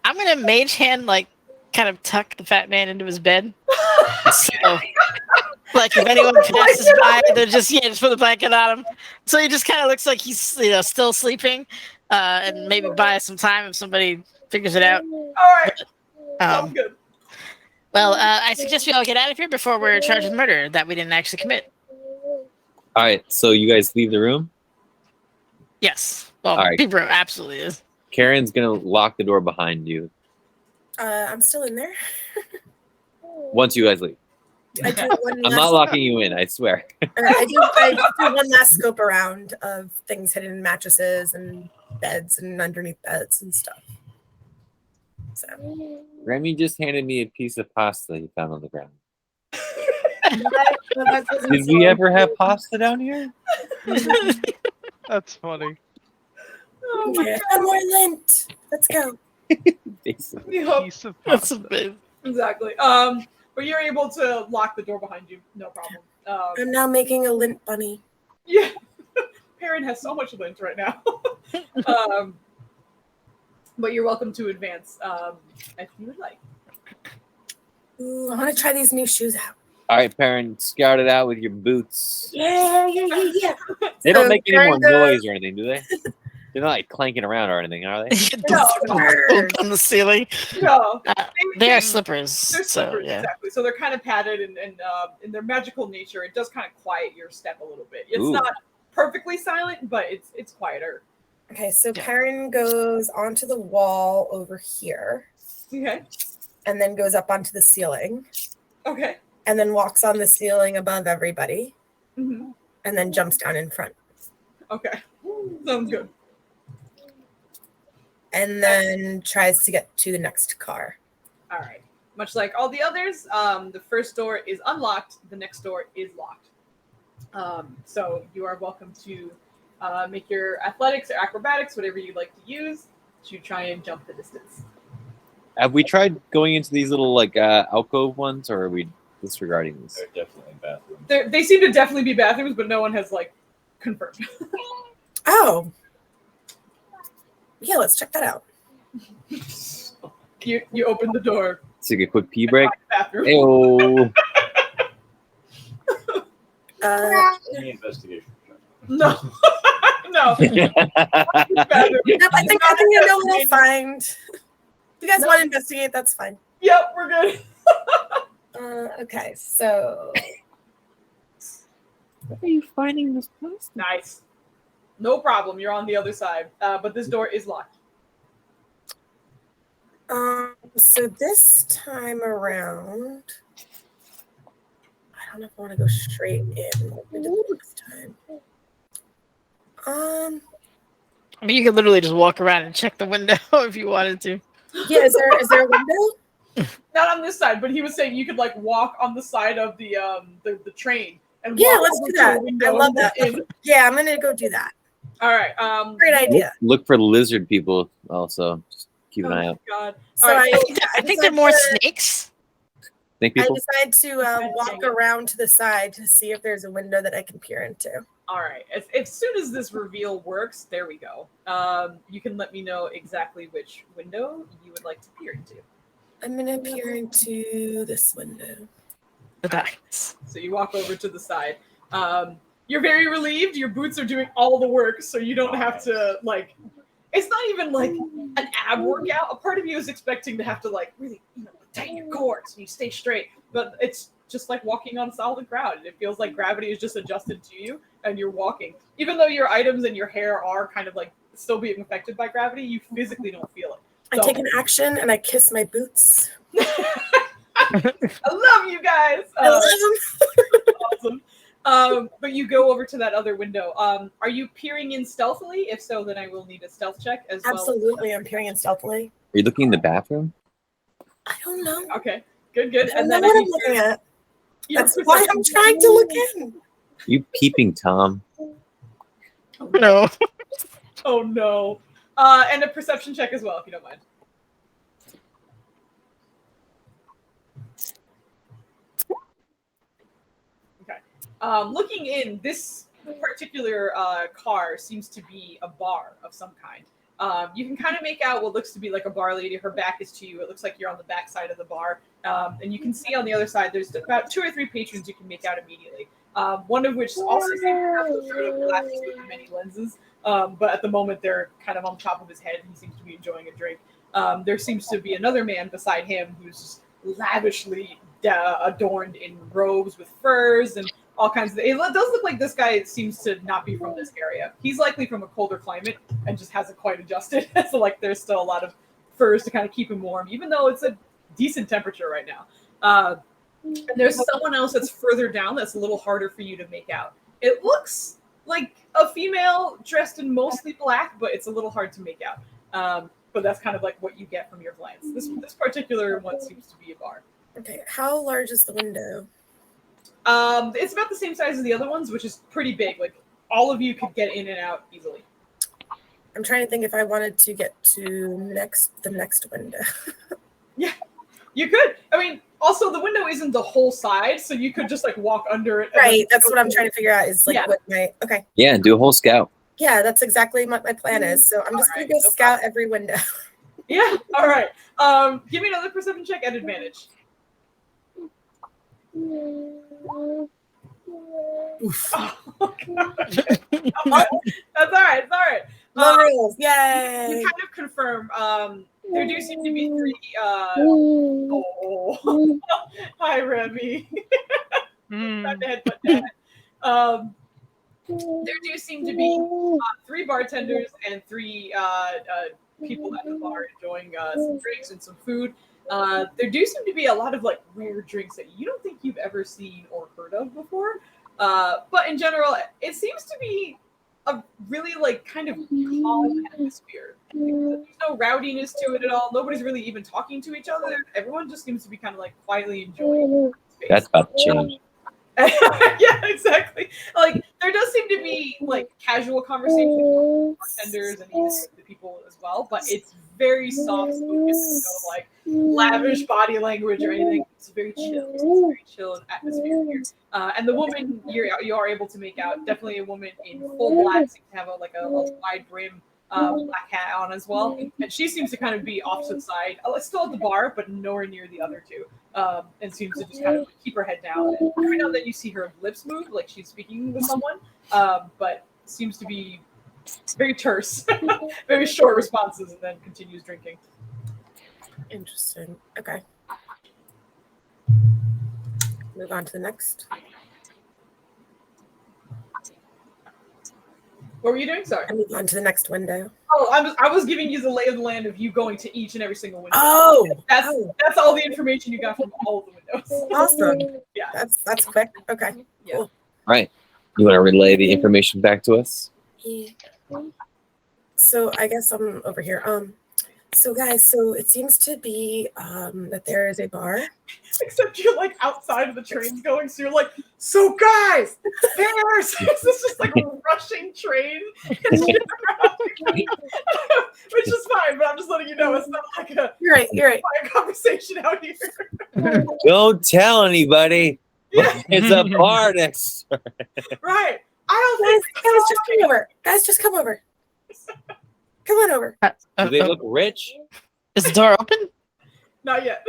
I'm gonna mage hand like kind of tuck the fat man into his bed. So, like if anyone passes by, they're just put the blanket on him. So he just kind of looks like he's still sleeping, and maybe buy some time if somebody figures it out. All right. Sounds good. Well, I suggest we all get out of here before we're charged with murder that we didn't actually commit. All right, so you guys leave the room. Yes. Well, All right. Bibro absolutely is. Karen's gonna lock the door behind you I'm still in there. once you guys leave. I do one I'm not locking you in, I swear. I do one last scope around of things hidden in mattresses and beds and underneath beds and stuff. So Remy just handed me a piece of pasta he found on the ground. that doesn't Did we ever have pasta down here? That's funny. Oh my Okay, some more lint. Let's go. Basically. Yep. Piece of That's pasta. amazing. Exactly. But you're able to lock the door behind you, no problem. I'm now making a lint bunny. Yeah. Perrin has so much lint right now. But you're welcome to advance if you would like. Ooh, I want to try these new shoes out. All right, Perrin, scout it out with your boots. Yeah. They don't So make any more Perrin goes- noise or anything, do they? They're not like clanking around or anything, are they? On the ceiling. No. They are slippers. They're So slippers, yeah. exactly. So they're kind of padded and in their magical nature, it does kind of quiet your step a little bit. It's Ooh. not perfectly silent, but it's quieter. Okay, so Yeah. Perrin goes onto the wall over here Okay. and then goes up onto the ceiling Okay. and then walks on the ceiling above everybody hmm and then jumps down in front. Okay. Sounds good. And then tries to get to the next car. All right. Much like all the others, the first door is unlocked. The next door is locked. So you are welcome to make your athletics or acrobatics, whatever you'd like to use, to try and jump the distance. Have we tried going into these little like alcove ones, or are we disregarding these? They're definitely bathrooms. They seem to definitely be bathrooms, but no one has like confirmed. Oh. Yeah, let's check that out. You open the door. Let's take a quick pee break. Bathroom. Ayo. Any investigation check. No. No. Nope, I think I know what I'll find. If you guys want to investigate, that's fine. Yep, we're good. Okay, so Where are you finding this place? Nice. No problem. You're on the other side. But this door is locked. so this time around, I don't know if I want to go straight in like we did the next time. I mean, you could literally just walk around and check the window if you wanted to. Yeah, is there a window? Not on this side, but he was saying you could like walk on the side of the train and Yeah, walk let's over do to that. the window I love and that. in. Yeah, I'm gonna go do that. All right. Great idea. Look for lizard people also. Just keep an eye out. God. So All right. I think they're more snakes. Think I people. decide to walk around to the side to see if there's a window that I can peer into. All right. As soon as this reveal works, there we go. You can let me know exactly which window you would like to peer into. I'm gonna peer into this window. The darkness. So you walk over to the side. You're very relieved. Your boots are doing all the work, so you don't have to like. It's not even like an ab workout. A part of you is expecting to have to like really, tighten your core so you stay straight. But it's just like walking on solid ground. It feels like gravity is just adjusted to you, and you're walking. Even though your items and your hair are kind of like still being affected by gravity, you physically don't feel it. I take an action and I kiss my boots. I love you guys. I love them. Awesome. But you go over to that other window. Are you peering in stealthily? If so, then I will need a stealth check as well. Absolutely, I'm peering in stealthily. Are you looking in the bathroom? I don't know. Okay, good. I don't know what I'm looking at. That's why I'm trying to look in. You peeping Tom? No. Oh no. And a perception check as well, if you don't mind. Okay. Looking in, this particular car seems to be a bar of some kind. You can kind of make out what looks to be like a bar lady. Her back is to you. It looks like you're on the back side of the bar. And you can see on the other side, there's about 2 or 3 patrons you can make out immediately. One of which also seems to have some sort of glasses with many lenses. But at the moment, they're kind of on top of his head, and he seems to be enjoying a drink. There seems to be another man beside him who's lavishly adorned in robes with furs and all kinds of. It does look like this guy seems to not be from this area. He's likely from a colder climate and just hasn't quite adjusted. So like, there's still a lot of furs to kind of keep him warm, even though it's a decent temperature right now. And there's someone else that's further down that's a little harder for you to make out. It looks like a female dressed in mostly black, but it's a little hard to make out. But that's kind of like what you get from your glance. This particular one seems to be a bar. Okay, how large is the window? It's about the same size as the other ones, which is pretty big. Like, all of you could get in and out easily. I'm trying to think if I wanted to get to the next window. Yeah, you could. I mean, also the window isn't the whole side, so you could just like walk under it. Right, that's what I'm trying to figure out is like what okay. Yeah, do a whole scout. Yeah, that's exactly what my plan is. So I'm just gonna go scout every window. Yeah, all right. Give me another perception check at advantage. Oof. Oh, God. That's all right. It's all right. No rules. Yay. To kind of confirm, there do seem to be 3. Hi, Remy. Not to headbutt Dad. There do seem to be 3 bartenders and 3 people at the bar enjoying some drinks and some food. There do seem to be a lot of like rare drinks that you don't think you've ever seen or heard of before. But in general, it seems to be a really like kind of calm atmosphere. There's no rowdiness to it at all. Nobody's really even talking to each other. Everyone just seems to be kind of like quietly enjoying space. That's about to change. Yeah, exactly. Like there does seem to be like casual conversation with bartenders and even with the people as well, but it's very soft spoken, no like lavish body language or anything. It's very chill. It's a very chill atmosphere here. And the woman you are able to make out, definitely a woman in full black, seems to have a wide brim, black hat on as well, and she seems to kind of be off to the side, still at the bar, but nowhere near the other two, and seems to just kind of keep her head down. And every now and then you see her lips move, like she's speaking with someone, but seems to be very terse, very short responses, and then continues drinking. Interesting. Okay. Move on to the next. What were you doing? Sorry. I move on to the next window. Oh, I was giving you the lay of the land of you going to each and every single window. Oh, that's all the information you got from all of the windows. Awesome. Yeah. That's quick. Okay. Yeah. Cool. Right. You want to relay the information back to us? Yeah. So I guess I'm over here. So guys, so it seems to be that there is a bar. Except you're like outside of the trains going, so you're like, so guys, there's this is just like a rushing train, which is fine, but I'm just letting you know it's not like a You're right. conversation out here. Don't tell anybody. Yeah. It's a bar next. Right. I don't think Guys, just come over. Guys, just come over. Come on over. Do they look rich? Is the door open? not yet.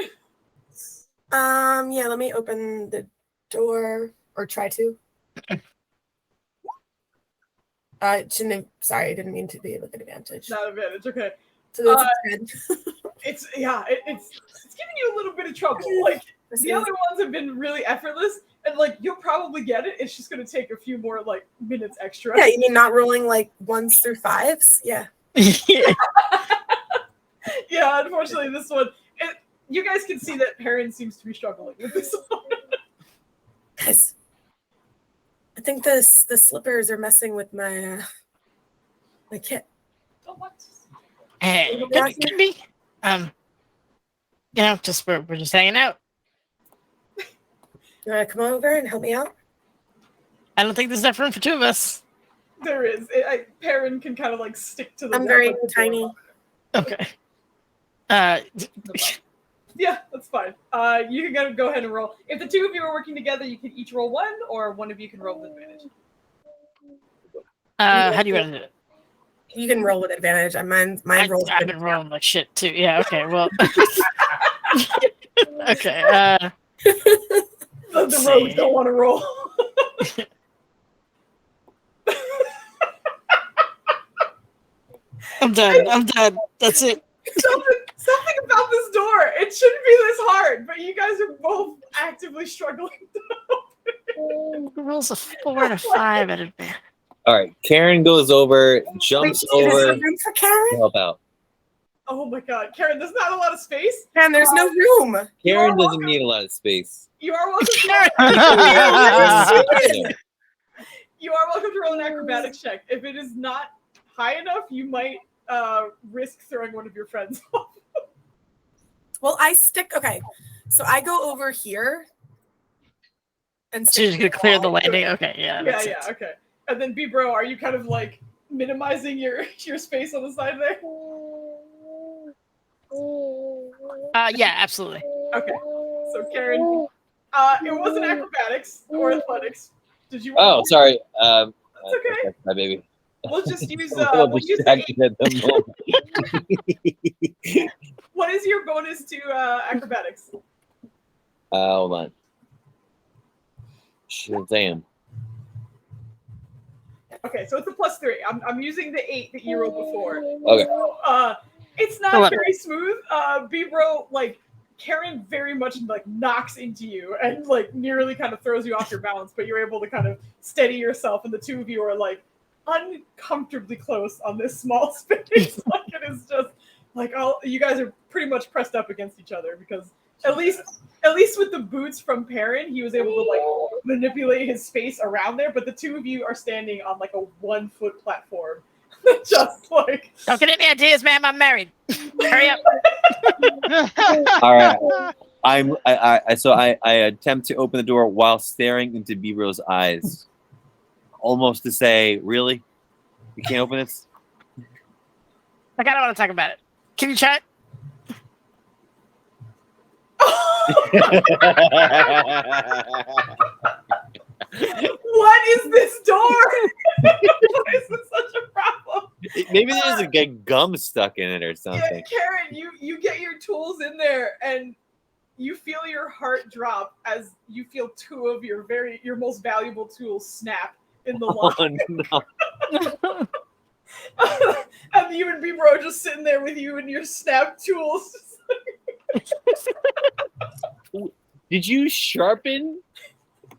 Yeah, let me open the door or try to. Shouldn't have, sorry, I didn't mean to be like an advantage. Not advantage, okay. So that's a 10. It's giving you a little bit of trouble. Like the other ones have been really effortless, and like you'll probably get it. It's just gonna take a few more like minutes extra. Yeah, you mean not rolling like 1s through 5s? Yeah. Yeah, unfortunately, this one. You guys can see that Perrin seems to be struggling with this one. Guys, I think the slippers are messing with my my kit. Oh, what? Could be. Just we're just hanging out. You want to come over and help me out? I don't think there's enough room for two of us. There is. Perrin can kind of like stick to the. I'm very wall of the tiny. door. Okay. Yeah, that's fine. You can go ahead and roll. If the two of you are working together, you can each roll one, or one of you can roll with advantage. How do you want to do it? You can roll with advantage. Mine rolls. I've been rolling like shit too. Yeah. Okay. Well. Okay. The rogues don't want to roll. I'm done. That's it. Something about this door. It shouldn't be this hard, but you guys are both actively struggling. Who rolls a 4 and a 5 at advantage? All right. Karen goes over, jumps over There's room for Karen? to help out. Oh my god, Karen, there's not a lot of space. And there's no room. Karen doesn't need a lot of space. You are welcome You are welcome to roll an acrobatics check. If it is not high enough, you might risk throwing one of your friends off. Well, okay. So I go over here and So you're just gonna clear the landing? Okay, yeah. Yeah, okay. And then B-Bro, are you kind of like minimizing your space on the side there? Yeah, absolutely. Okay. So Karen, it wasn't acrobatics or athletics. Did you? Oh, sorry. That's okay. My baby. We'll just use We'll we'll use distracted at the moment. What is your bonus to acrobatics? Hold on. Shazam. Okay, so it's a +3. I'm using the 8 that you rolled before. Okay. So, it's not very smooth. B-Bro, like Karen very much like knocks into you and like nearly kind of throws you off your balance, but you're able to kind of steady yourself, and the two of you are like uncomfortably close on this small space. Like it is just like you guys are pretty much pressed up against each other, because at least with the boots from Perrin, he was able to like manipulate his space around there, but the two of you are standing on like a 1-foot platform. Just like, don't get any ideas, ma'am. I'm married. Hurry up. All right. I attempt to open the door while staring into B-Bro's eyes, almost to say, "Really, you can't open this?" Like, I don't want to talk about it. Can you try it? What is this door? Why is this such a problem? Maybe there's a gum stuck in it or Yeah, something. Karen, you get your tools in there, and you feel your heart drop as you feel two of your most valuable tools snap in the lock. Oh no! And you and B-Bro are just sitting there with you and your snap tools. Did you sharpen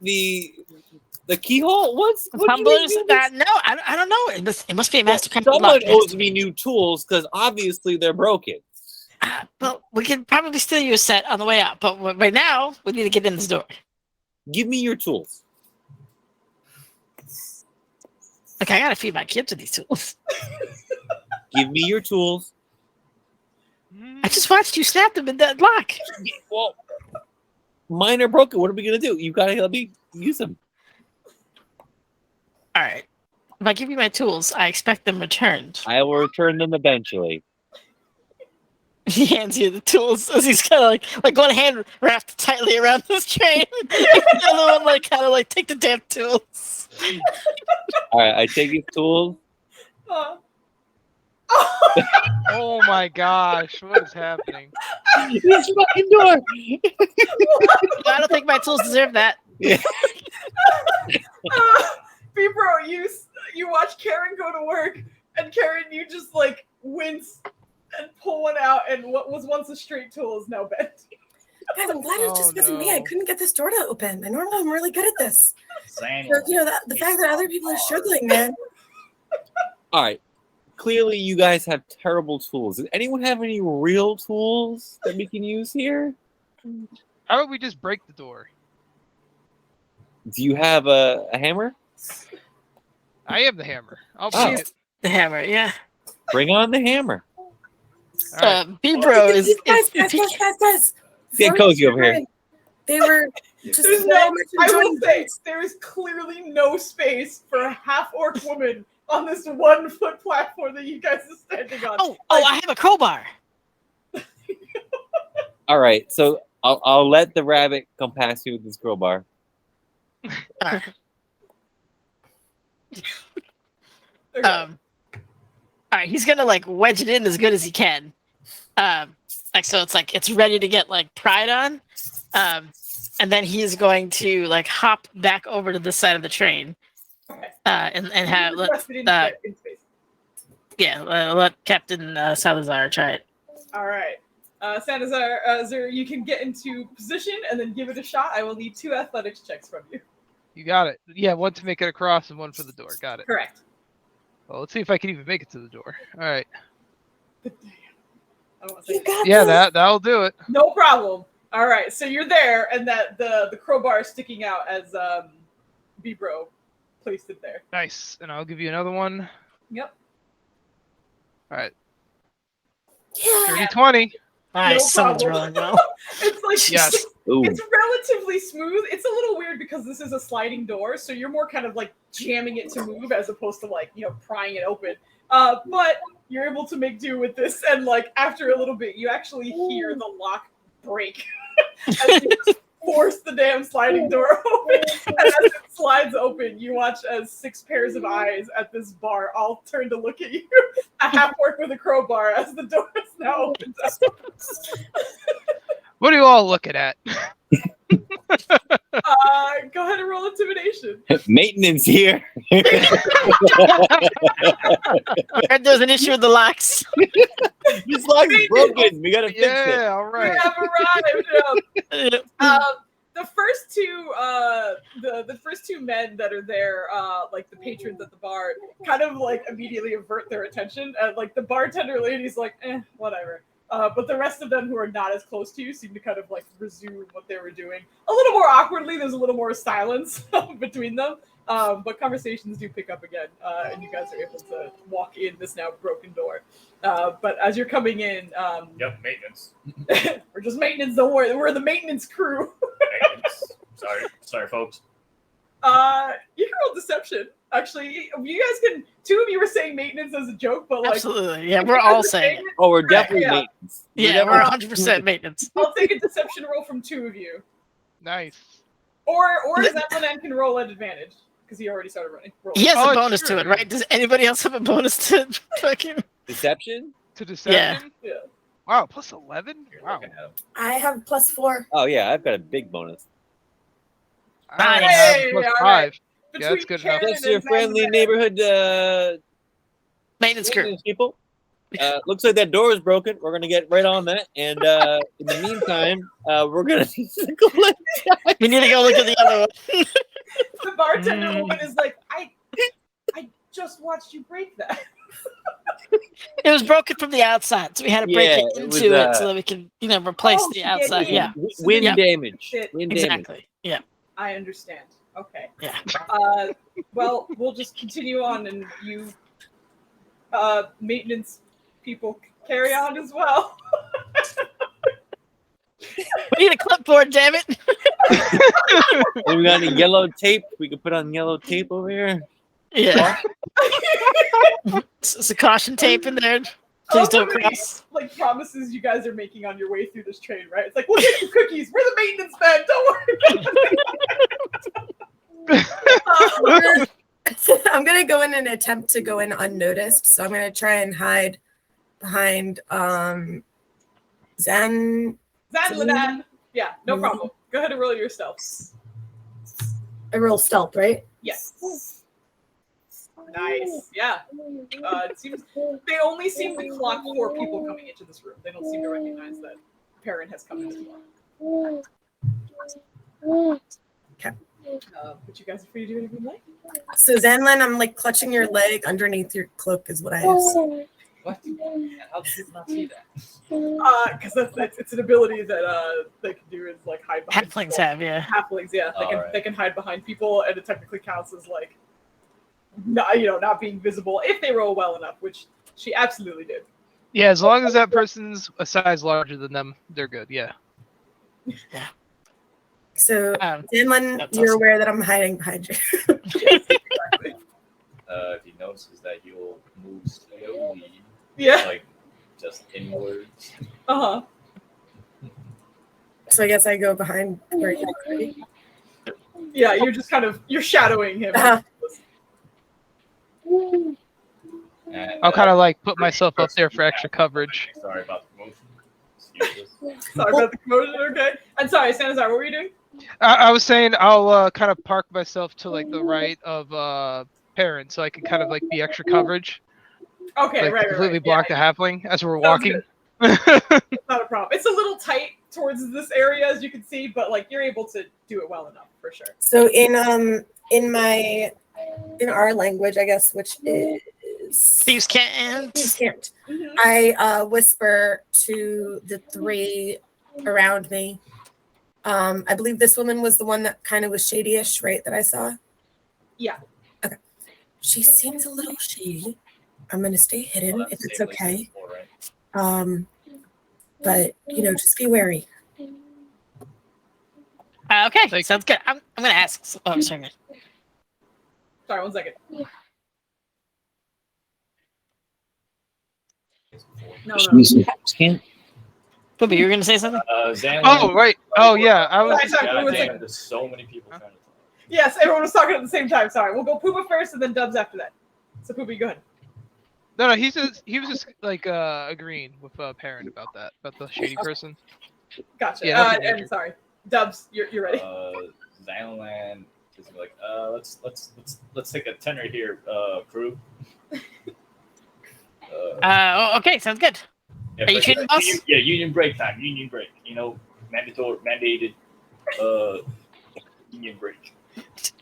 the keyhole? What do you Tumblers? mean? No, I don't know. It must be a master kind Someone of owes me new tools because obviously they're broken. But we can probably steal you a set on the way out. But right now, we need to get in this door. Give me your tools. Like, I gotta feed my kids with these tools. Give me your tools. I just watched you snap them in that lock. Well, mine are broken. What are we gonna do? You gotta help me use them. All right. If I give you my tools, I expect them returned. I will return them eventually. He hands you the tools as he's kind of like one hand wrapped tightly around this train. The other one take the damn tools. All right, I take his tools. Oh my gosh, what is happening? This fucking door. I don't think my tools deserve that. Yeah. B-Bro, you watch Karen go to work, and Karen, you just like wince and pull one out, and what was once a straight tool is now bent. Guys, I'm glad it just wasn't me. I couldn't get this door to open. I normally I'm really good at this. Same. So, the fact that other people are struggling, man. All right. Clearly, you guys have terrible tools. Does anyone have any real tools that we can use here? How about we just break the door? Do you have a hammer? I have the hammer. I'll Oh. break it. The hammer, yeah. Bring on the hammer. All right. B-Bro is... Guys. Get Before cozy we over here. started, They were just There's very much I will enjoying say, things. there is clearly no space for a half-orc woman on this 1 foot platform that you guys are standing on. Oh, I have a crowbar. All right, so I'll let the rabbit come past you with this crowbar. There you go. All right, he's gonna wedge it in as good as he can. So it's ready to get pried on. And then he's going to hop back over to this side of the train. And have let Captain Salazar try it. All right. Salazar, you can get into position and then give it a shot. I will need 2 athletics checks from you. You got it. Yeah, one to make it across and one for the door. Got it. Correct. Well, let's see if I can even make it to the door. All right. You got Yeah, this. that'll do it. No problem. All right, so you're there, and that the crowbar is sticking out as B-Bro placed it there. Nice. And I'll give you another one. Yep. All right. Yeah. 30-20. Nice, someone's problem. rolling well. It's Yes. Ooh. it's relatively smooth. It's a little weird because this is a sliding door, so you're more kind of jamming it to move as opposed to prying it open. But you're able to make do with this, and after a little bit, you actually hear the lock break as you just force the damn sliding door open. And as it slides open, you watch as 6 pairs of eyes at this bar all turn to look at you. A half-orc with a crowbar as the door is now opened up. What are you all looking at? Go ahead and roll intimidation. Maintenance here. And there's an issue with the locks. This lock is broken. We gotta fix it. Yeah, all We right. have arrived. The first two, the first 2 men that are there, the patrons at the bar, kind of immediately avert their attention, and the bartender lady's whatever. But the rest of them who are not as close to you seem to kind of resume what they were doing a little more awkwardly. There's a little more silence between them, but conversations do pick up again, and you guys are able to walk in this now broken door. But as you're coming in, Yep, maintenance. we're just maintenance. Don't worry, we're the maintenance crew. Maintenance. Sorry, folks. You can roll deception. Actually, you guys can. 2 of you were saying maintenance as a joke, but Absolutely. Yeah, we're all saying it. Oh, we're definitely Yeah. maintenance. Yeah, we're 100% maintenance. I'll take a deception roll from 2 of you. Nice. Or Zeppelin can roll at advantage. because he already started running. Roll. He has Oh, a bonus sure, to it, yeah. right? Does anybody else have a bonus to fucking? Deception? To deception? Yeah. Wow, plus 11? You're Wow. looking at him. I have +4. Oh yeah, I've got a big bonus. I only Nice. have Hey, plus all 5. right. Yeah, that's good enough. Karen Just your and friendly Zan- neighborhood Maintenance crew. maintenance people. Looks like that door is broken. We're gonna get right on that, and in the meantime, we're gonna collect. We need to go look at the other one. The bartender woman is like, I just watched you break that. It was broken from the outside, so we had to break Yeah, it it into was, it so that we could, replace Oh, the to get outside. in. Yeah, Wind Yeah. damage. Shit. Wind damage. exactly. Yeah, I understand. Okay. yeah. Well, we'll just continue on, and you, maintenance people, carry on as well. We need a clipboard, damn it. And we got any yellow tape? We could put on yellow tape over here. Yeah. It's a caution tape in there. Please don't Somebody, cross. like, promises you guys are making on your way through this train, right? It's like, we'll get you cookies. We're the maintenance men. Don't worry. I'm gonna go in and attempt to go in unnoticed. So I'm gonna try and hide behind Zan. Zanladan. Yeah, no problem. Go ahead and roll your stealth. I roll stealth, right? Yes. Nice. Yeah. It seems they only seem to clock 4 people coming into this room. They don't seem to recognize that Perrin has come in as well. Okay. But you guys are free to do whatever you like. So Zanlin, I'm like clutching your leg underneath your cloak is what I have. What? How did you not see that? Because that's it's an ability that they can do is like hide behind Halflings people. have, yeah. Halflings, yeah. Alright. They can hide behind people, and it technically counts as like not being visible if they roll well enough, which she absolutely did. Yeah, as long as that person's a size larger than them, they're good. Yeah. So Um, Zanlin, that's you're awesome. aware that I'm hiding behind you. Exactly. If he notices that you'll move slowly, Yeah. like just inwards. Uh huh. So I guess I go behind where you are. Yeah, you're shadowing him. Uh-huh. And, I'll kind of like put myself up there for extra coverage. Sorry about the promotion. Excuse us. Sorry about the commotion. Okay. I'm sorry, Sanazar. What were you doing? I was saying I'll kind of park myself to like the right of Perrin, so I can kind of like be extra coverage. Okay, Like right. completely block the halfling as we're Sounds walking. It's not a problem. It's a little tight towards this area, as you can see, but like you're able to do it well enough for sure. So in our language, I guess, which is Thieves can't. Thieves can't. Mhm. I whisper to the 3 around me. I believe this woman was the one that kind of was shady-ish, right? That I saw. Yeah. Okay. She seems a little shady. I'm gonna stay hidden Well, if that's it's the same okay. place before, right? But just be wary. Okay, Like- sounds good. I'm gonna ask. Oh, sorry. Sorry, 1 second. No. Booby, you were gonna say something? Zan. Oh right. Oh yeah. I was. Sorry, God one damn, second. there's so many people trying to talk. Yes, everyone was talking at the same time. Sorry. We'll go Poopa first and then Dubs after that. So Poopa, go ahead. No, he was just like agreeing with Perrin about the shady person. Gotcha. Yeah, nothing And major. sorry. Dubs, you're ready. Zanland is like, let's take a tenor here, crew. Okay, sounds good. Are you kidding us? Union break time. Union break. Mandated. Union break.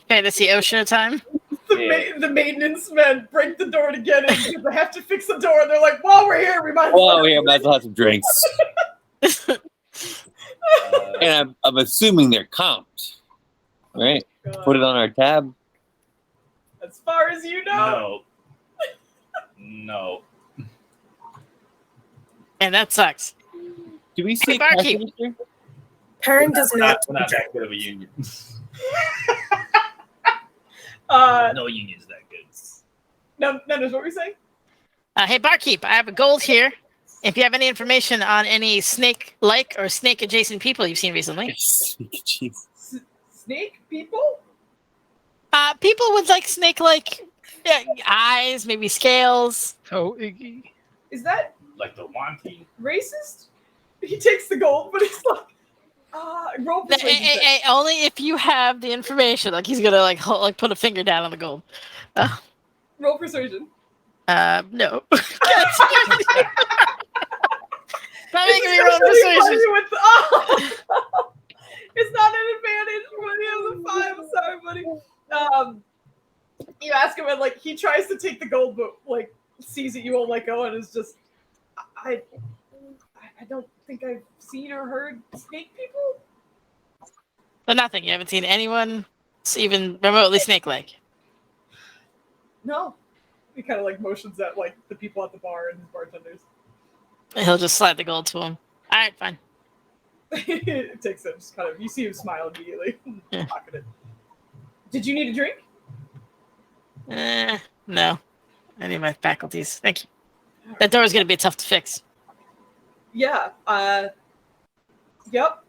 Okay, that's the ocean time. The maintenance men break the door to get in because they have to fix the door. And they're like, while we're here, we might as well. Well, we might as well have some drinks, and I'm assuming they're comped, right? Put it on our tab. As far as you know. No. And that sucks. Do we see barkeep. cash register? Perrin does not. We're not that good of a union. No union's that good. No, what were you saying? Hey, barkeep, I have a gold here. If you have any information on any snake-like or snake-adjacent people you've seen recently. Jesus. Snake people? People with like snake-like eyes, maybe scales. Oh, Is that Like the Wanty. racist? He takes the gold, but he's like, roll persuasion check. Only if you have the information. Like he's gonna like put a finger down on the gold. Roll persuasion. No. Not making me roll Especially persuasion. It's not an advantage when you have the 5. I'm sorry, buddy. You ask him, and like he tries to take the gold, but like sees that you won't let go, and is just, I don't think I've seen or heard snake people. So nothing. You haven't seen anyone even remotely snake-like. No. He kind of like motions at like the people at the bar and his bartenders. He'll just slide the gold to him. All right, fine. It takes it, just kind of, you see him smile immediately. Yeah. Pocket it. Did you need a drink? No. I need my faculties. Thank you. That door is going to be tough to fix. Yeah. Yep.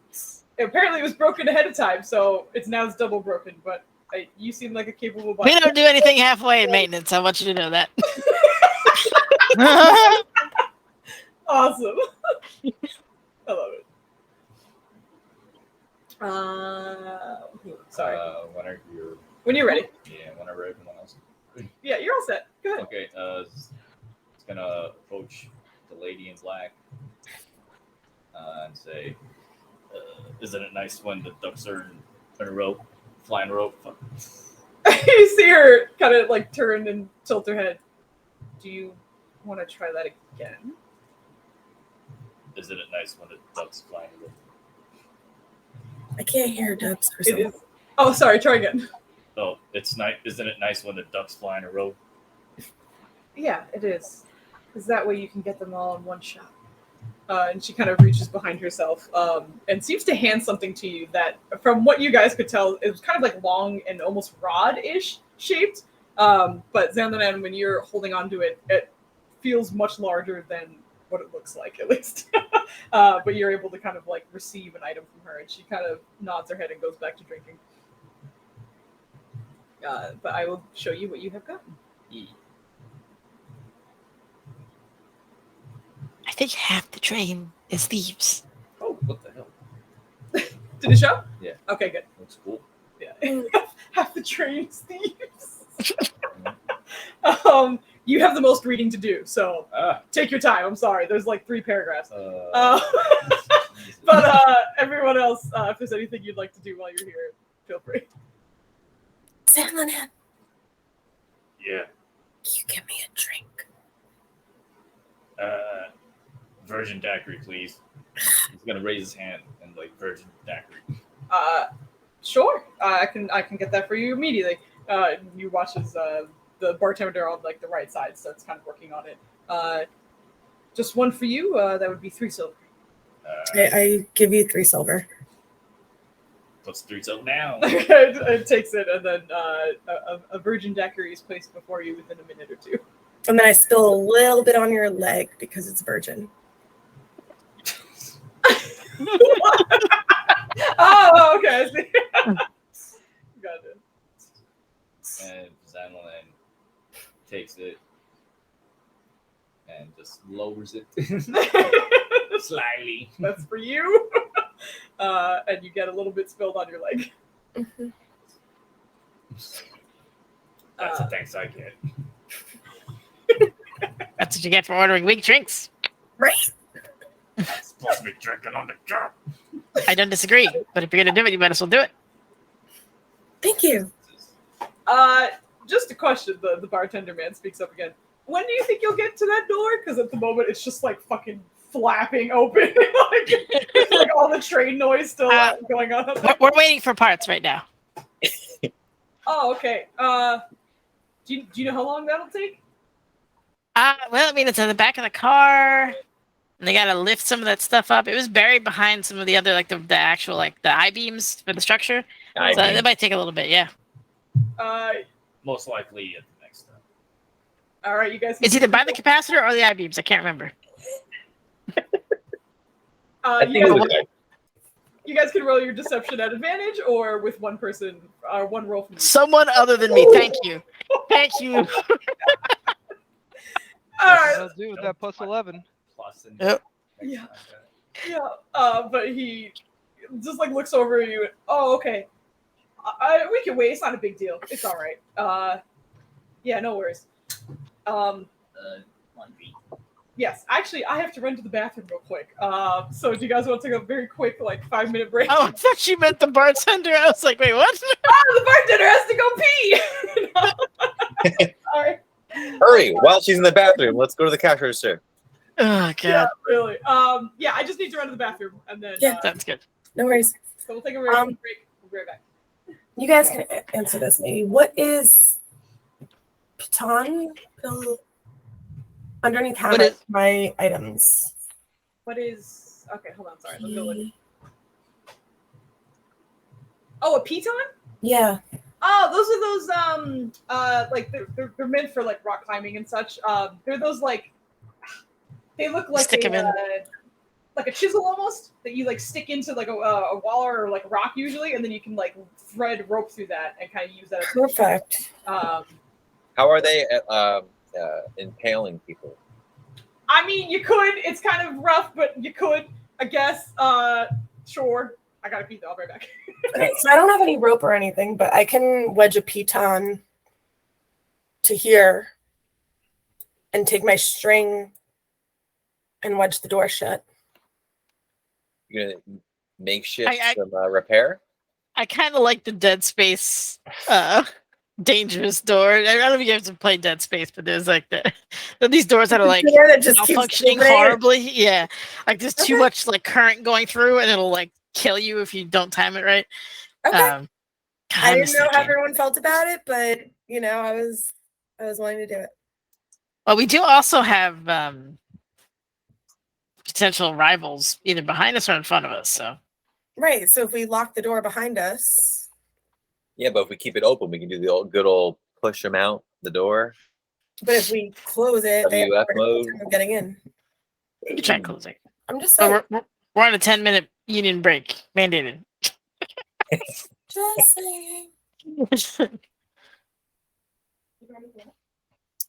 Apparently it was broken ahead of time, so it's double broken, but you seem like a capable We bartender. don't do anything halfway in maintenance. I want you to know that. Awesome. I love it. Sorry. When you're ready. Yeah, whenever everyone else. Yeah, you're all set. Go ahead. Okay, it's gonna approach the lady in black and say, "Isn't it nice when the ducks are in a row, flying rope?" You see her kind of like turn and tilt her head. Do you want to try that again? Isn't it nice when the ducks flying rope? I can't hear ducks for It some. is. Oh, sorry. Try again. Oh, it's nice. Isn't it nice when the ducks fly in a row? Yeah, it is. Because that way you can get them all in one shot. And she kind of reaches behind herself and seems to hand something to you that, from what you guys could tell, it was kind of like long and almost rod-ish shaped. But Zandanan, when you're holding onto it, it feels much larger than what it looks like, at least. But you're able to kind of like receive an item from her, and she kind of nods her head and goes back to drinking. But I will show you what you have gotten. I think half the train is thieves. Oh, what the hell? Did it show? Yeah. Okay, good. Looks cool. Yeah. Half the train's thieves. You have the most reading to do, so take your time. I'm sorry. There's like 3 paragraphs. But everyone else, if there's anything you'd like to do while you're here, feel free. Zandanan, Yeah. you give me a drink. Virgin daiquiri, please. He's gonna raise his hand and like virgin daiquiri. Sure. I can get that for you immediately. You watch as the bartender on like the right side starts kind of working on it. Just one for you. That would be 3 silver. I give you 3 silver. Puts 3 silver down. It takes it, and then a virgin daiquiri is placed before you within a minute or 2. And then I spill a little bit on your leg because it's virgin. Oh, okay. I see. Gotcha. And Zandanan takes it and just lowers it slightly. That's for you. And you get a little bit spilled on your leg. Mm-hmm. That's the thanks I get. That's what you get for ordering weak drinks. Right? Supposed to be drinking on the job. I don't disagree, but if you're going to do it, you might as well do it. Thank you. Just a question. The bartender man speaks up again. When do you think you'll get to that door? Because at the moment it's just like fucking flapping open. It's like all the train noise still going on. Up there. We're waiting for parts right now. Oh, okay. Do you know how long that'll take? Well, I mean, it's in the back of the car. And they got to lift some of that stuff up. It was buried behind some of the other, like the actual, like the I-beams for the structure. So it might take a little bit, yeah. Most likely at the next time. All right, you guys. It's either by the capacitor or the I-beams. I can't remember. I think it was You guys can roll your deception at advantage, or with one person, or one roll from. Someone other than me. Thank you. Thank you. All right. I'll do with that plus 11. Plus in Yep. next Yeah. time, guys. Yeah. But he just like looks over at you. And, oh, okay. We can wait. It's not a big deal. It's all right. Yeah, no worries. Laundry. Yes, actually, I have to run to the bathroom real quick. So do you guys want to take a very quick, like, 5-minute break? Oh, I thought you meant the bartender. I was like, wait, what? The bartender has to go pee. No. Sorry. Hurry! While she's in the bathroom, let's go to the cash register. Oh, God. Yeah, really. Yeah, I just need to run to the bathroom, and then Yeah. That's good. No worries. so we'll take a very quick break. We'll be right back. You guys can answer this maybe. What is Piton? Underneath how What much is- my items? What is? Okay, hold on. Sorry, let me go look. Oh, a piton? Yeah. Oh, those are those like they're meant for like rock climbing and such. They're those like they look like Stick 'em in. like a chisel almost that you like stick into like a wall or like a rock usually, and then you can like thread rope through that and kind of use that. As Perfect. How are they impaling people? I mean, you could. It's kind of rough, but you could, I guess. Sure. I gotta pee though. I'll be right back. Okay, so I don't have any rope or anything, but I can wedge a piton to here and take my string and wedge the door shut. You're gonna makeshift I- some repair? I kind of like the Dead Space dangerous door. I don't know if you guys have played Dead Space, but there's like these doors that are like Door that just keeps malfunctioning opening. horribly. Yeah, like there's too Okay. much like current going through, and it'll like kill you if you don't time it right. Okay. God, I didn't miss know that how game. everyone felt about it, but you know, I was willing to do it. Well, we do also have potential rivals either behind us or in front of us. So Right. So if we lock the door behind us, Yeah, but if we keep it open, we can do the good old push them out the door. but if we close it, they have WF no mode. time of getting in. you can try closing. I'm just So saying. we're on a 10-minute union break, mandated. Just saying.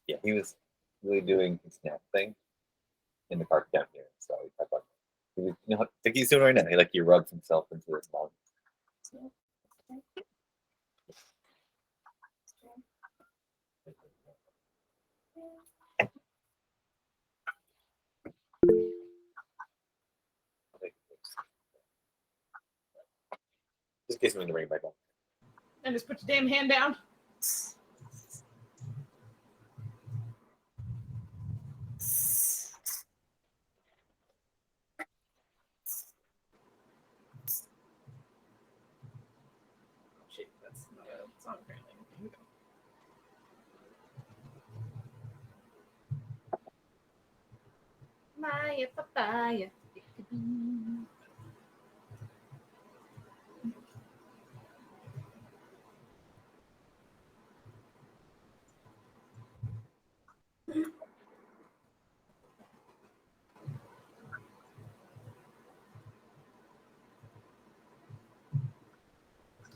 Yeah, he was really doing his nap thing in the park down here. So I thought, you know, like he's doing right now. He rubs himself into his mouth. Just in case we need to bring it back up. And just put your damn hand down. Shit, that's not a song apparently. Here we go. Maya papaya.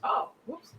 Oh, whoops.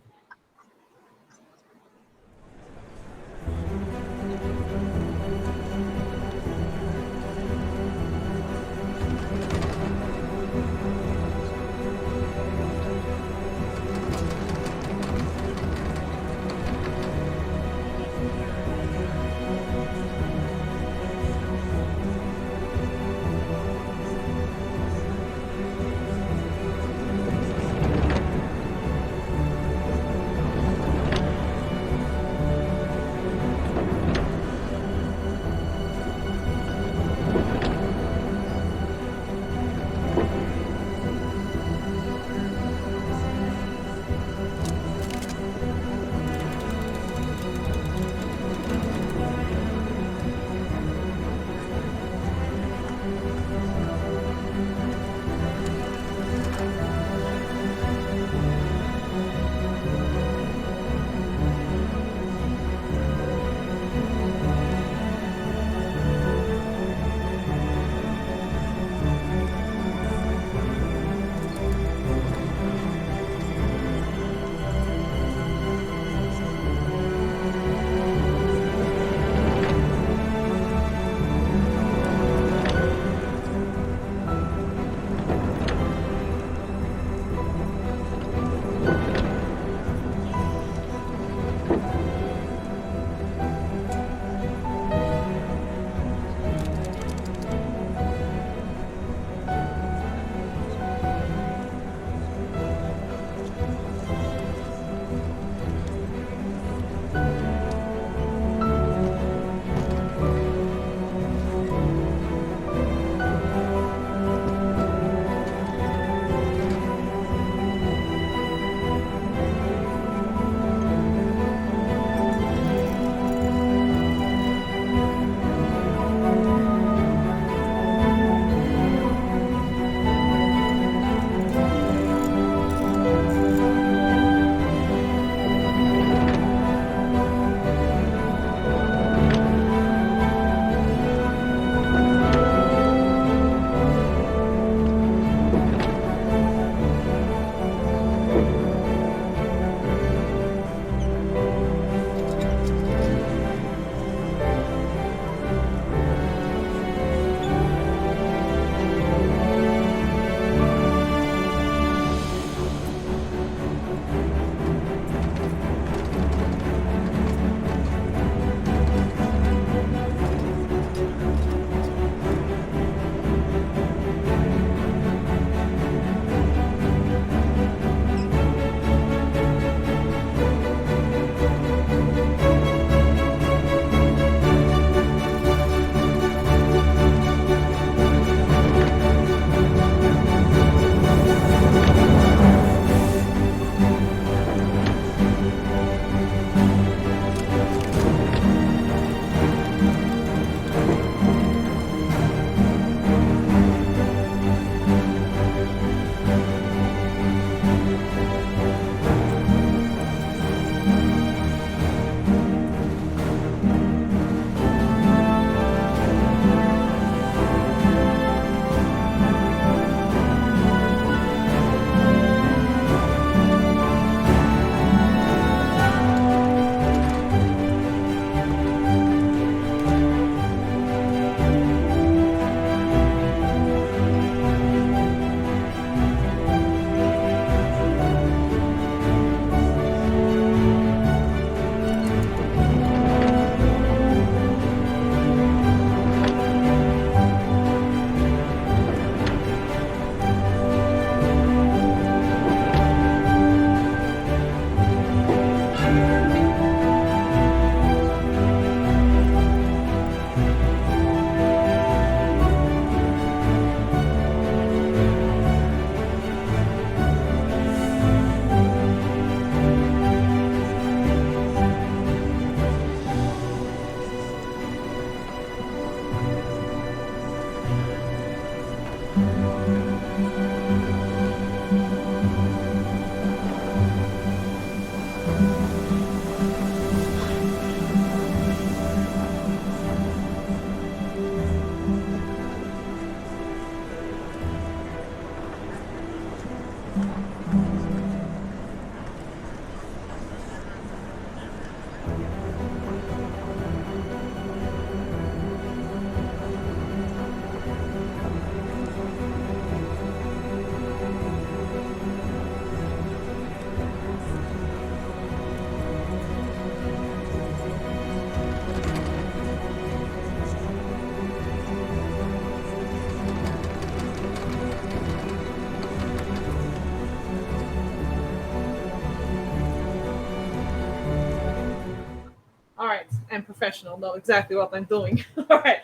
and professional know exactly what I'm doing. All right.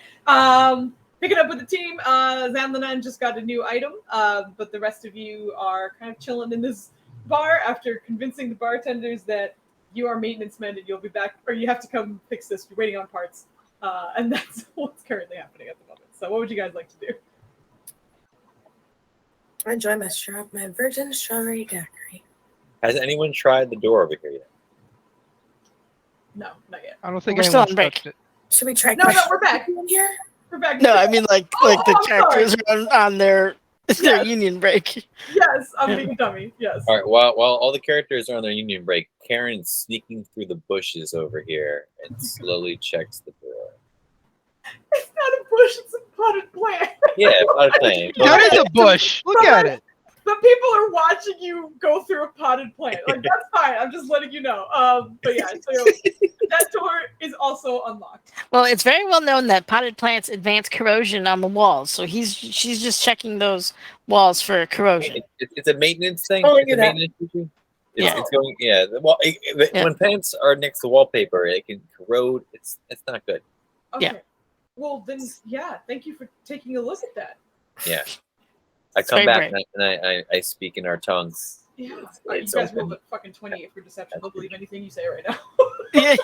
Picking up with the team, Zanlanan just got a new item, but the rest of you are kind of chilling in this bar after convincing the bartenders that you are maintenance men and you'll be back, or you have to come fix this. You're waiting on parts. And that's what's currently happening at the moment. So what would you guys like to do? Enjoy my virgin strawberry daiquiri. Has anyone tried the door over here yet? No, not yet. I don't think We're still anyone's on break. touched it. Should we try? No, we're back. Here? We're back. No, I mean like Oh, the I'm characters are on their Yes. union break. Yes, I'm being a dummy. Yes. All right. While all the characters are on their union break, Karen's sneaking through the bushes over here and slowly checks the door. It's not a bush, it's a potted plant. Yeah, I'm saying. That is a bush. Look at it. But people are watching you go through a potted plant. Like, that's fine. I'm just letting you know. But yeah, so that door is also unlocked. Well, it's very well known that potted plants advance corrosion on the walls, so she's just checking those walls for corrosion. It's a maintenance thing. Oh, look It's a at that. maintenance issue. Yeah. It's going. Yeah. When plants are next to wallpaper, it can corrode. It's not good. Okay. Yeah. Well, then, yeah, thank you for taking a look at that. Yeah. I It's come very back brave. and I speak in our tongues. Yeah. It's You guys open. rolled a fucking 28 for deception. They'll believe anything you say right now. Yeah.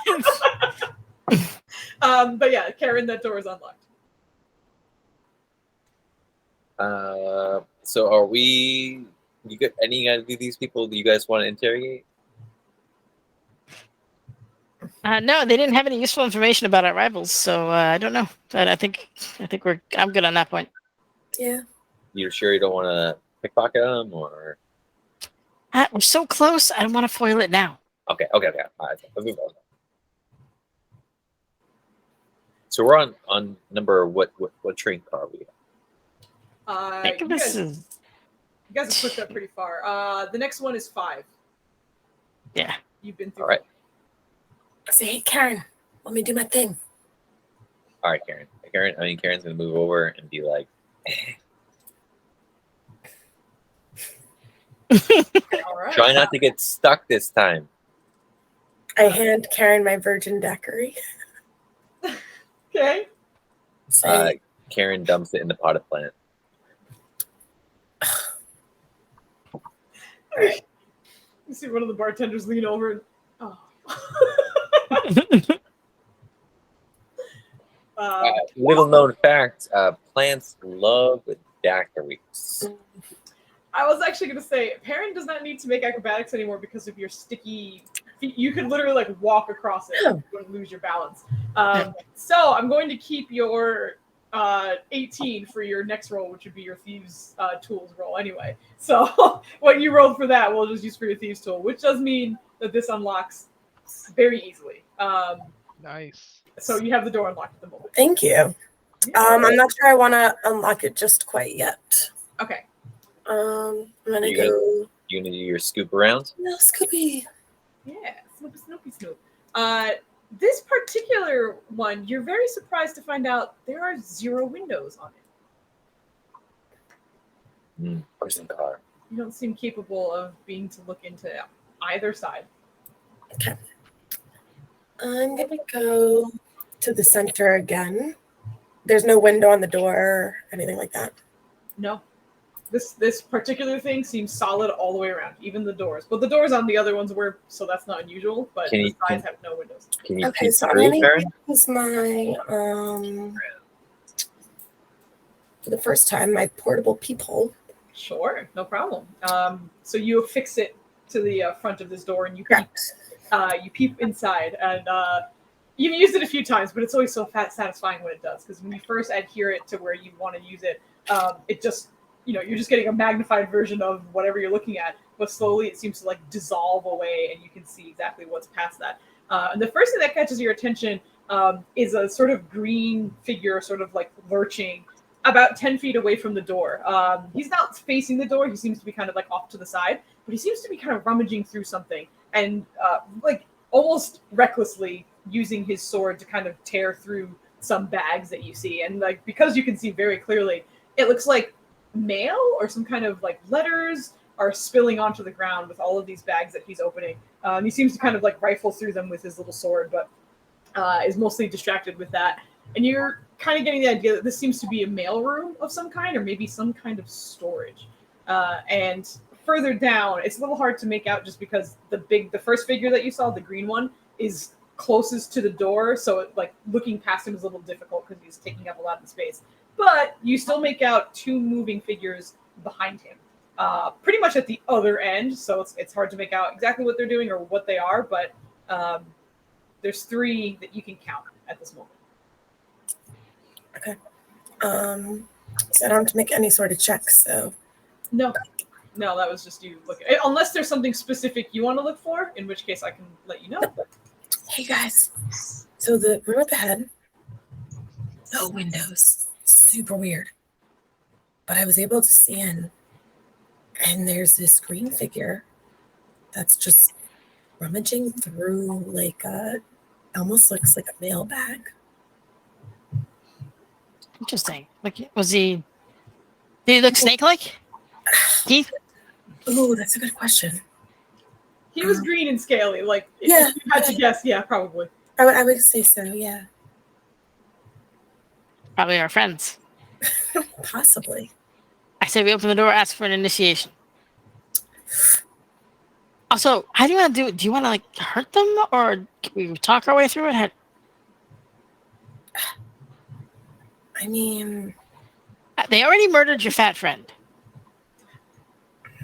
But yeah, Karen, that door is unlocked. So are we? You got any of these people that you guys want to interrogate? No, they didn't have any useful information about our rivals, so I don't know. But I think I'm good on that point. Yeah. You're sure you don't want to pickpocket them, or? We're so close. I don't want to foil it now. Okay. All right, let's move on. So we're on number what train car are we at? I think You this guys, is you guys have pushed up pretty far. The next one is 5. yeah. You've been through. All right. Say, hey, Karen, let me do my thing. All right, Karen. Karen's gonna move over and be like, All right. try not to get stuck this time. I hand Karen my virgin daiquiri. Okay. Say, Karen dumps it in the potted plant. You see one of the bartenders lean over and oh. Little known fact: plants love daiquiris. I was actually going to say, Perrin does not need to make acrobatics anymore because of your sticky feet. You could literally like walk across it and you wouldn't lose your balance. So I'm going to keep your 18 for your next roll, which would be your thieves tools roll anyway. So what you rolled for that, we'll just use for your thieves tool, which does mean that this unlocks very easily. Nice. So you have the door unlocked at the moment. thank you. I'm not sure I want to unlock it just quite yet. Okay. I'm gonna You go. You gonna do your scoop around? No, Scooby. Yeah, Snoopy. This particular one, you're very surprised to find out there are 0 windows on it. Person car. You don't seem capable of being to look into either side. Okay. I'm gonna go to the center again. There's no window on the door, anything like that. No. This particular thing seems solid all the way around, even the doors. But the doors on the other ones were, so that's not unusual, but the sides have no windows. Can you Okay, peek so I'm through, gonna Karen? use my for the first time my portable peephole. Sure, no problem. So you affix it to the front of this door and you peep. Correct. You peep inside, and you've used it a few times, but it's always so satisfying when it does, because when you first adhere it to where you want to use it, it just, you're just getting a magnified version of whatever you're looking at, but slowly it seems to like dissolve away and you can see exactly what's past that. And the first thing that catches your attention is a sort of green figure sort of like lurching about 10 feet away from the door. He's not facing the door. He seems to be kind of like off to the side, but he seems to be kind of rummaging through something and like almost recklessly using his sword to kind of tear through some bags that you see. And like, because you can see very clearly, it looks like mail or some kind of like letters are spilling onto the ground with all of these bags that he's opening. He seems to kind of like rifle through them with his little sword, but is mostly distracted with that. And you're kind of getting the idea that this seems to be a mailroom of some kind, or maybe some kind of storage. And further down, it's a little hard to make out just because the first figure that you saw, the green one, is closest to the door, so like looking past him is a little difficult because he's taking up a lot of the space. But you still make out two moving figures behind him, pretty much at the other end. So it's hard to make out exactly what they're doing or what they are, but there's three that you can count at this moment. Okay. So I don't have to make any sort of checks. So No, that was just you looking. Unless there's something specific you want to look for, in which case I can let you know. hey guys, so the room up ahead, no windows, super weird. But I was able to see in, and there's this green figure that's just rummaging through like almost looks like a mailbag. Interesting. Like, did he look snake-like? Keith? Oh, that's a good question. He was green and scaly. Like, if Yeah. you had to guess, yeah, probably. I would say so, yeah. Probably our friends. Possibly. I say we open the door, ask for an initiation. Also, how do you want to do it? Do you want to like hurt them, or can we talk our way through it? I mean, They already murdered your fat friend.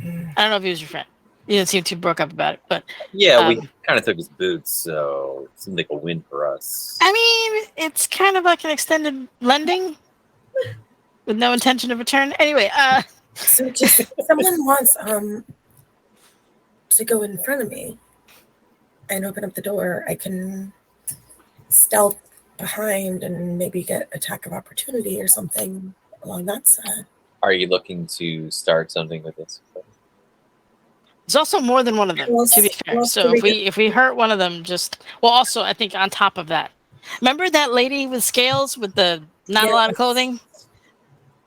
I don't know if he was your friend. You didn't seem too broke up about it, but Yeah, we kind of took his boots, so it seemed like a win for us. I mean, it's kind of like an extended lending with no intention of return. Anyway, so just if someone wants to go in front of me and open up the door, I can stealth behind and maybe get attack of opportunity or something along that side. Are you looking to start something with this? there's also more than one of them, to be fair. So if we hurt one of them, also I think on top of that, remember that lady with scales with the not a lot of clothing?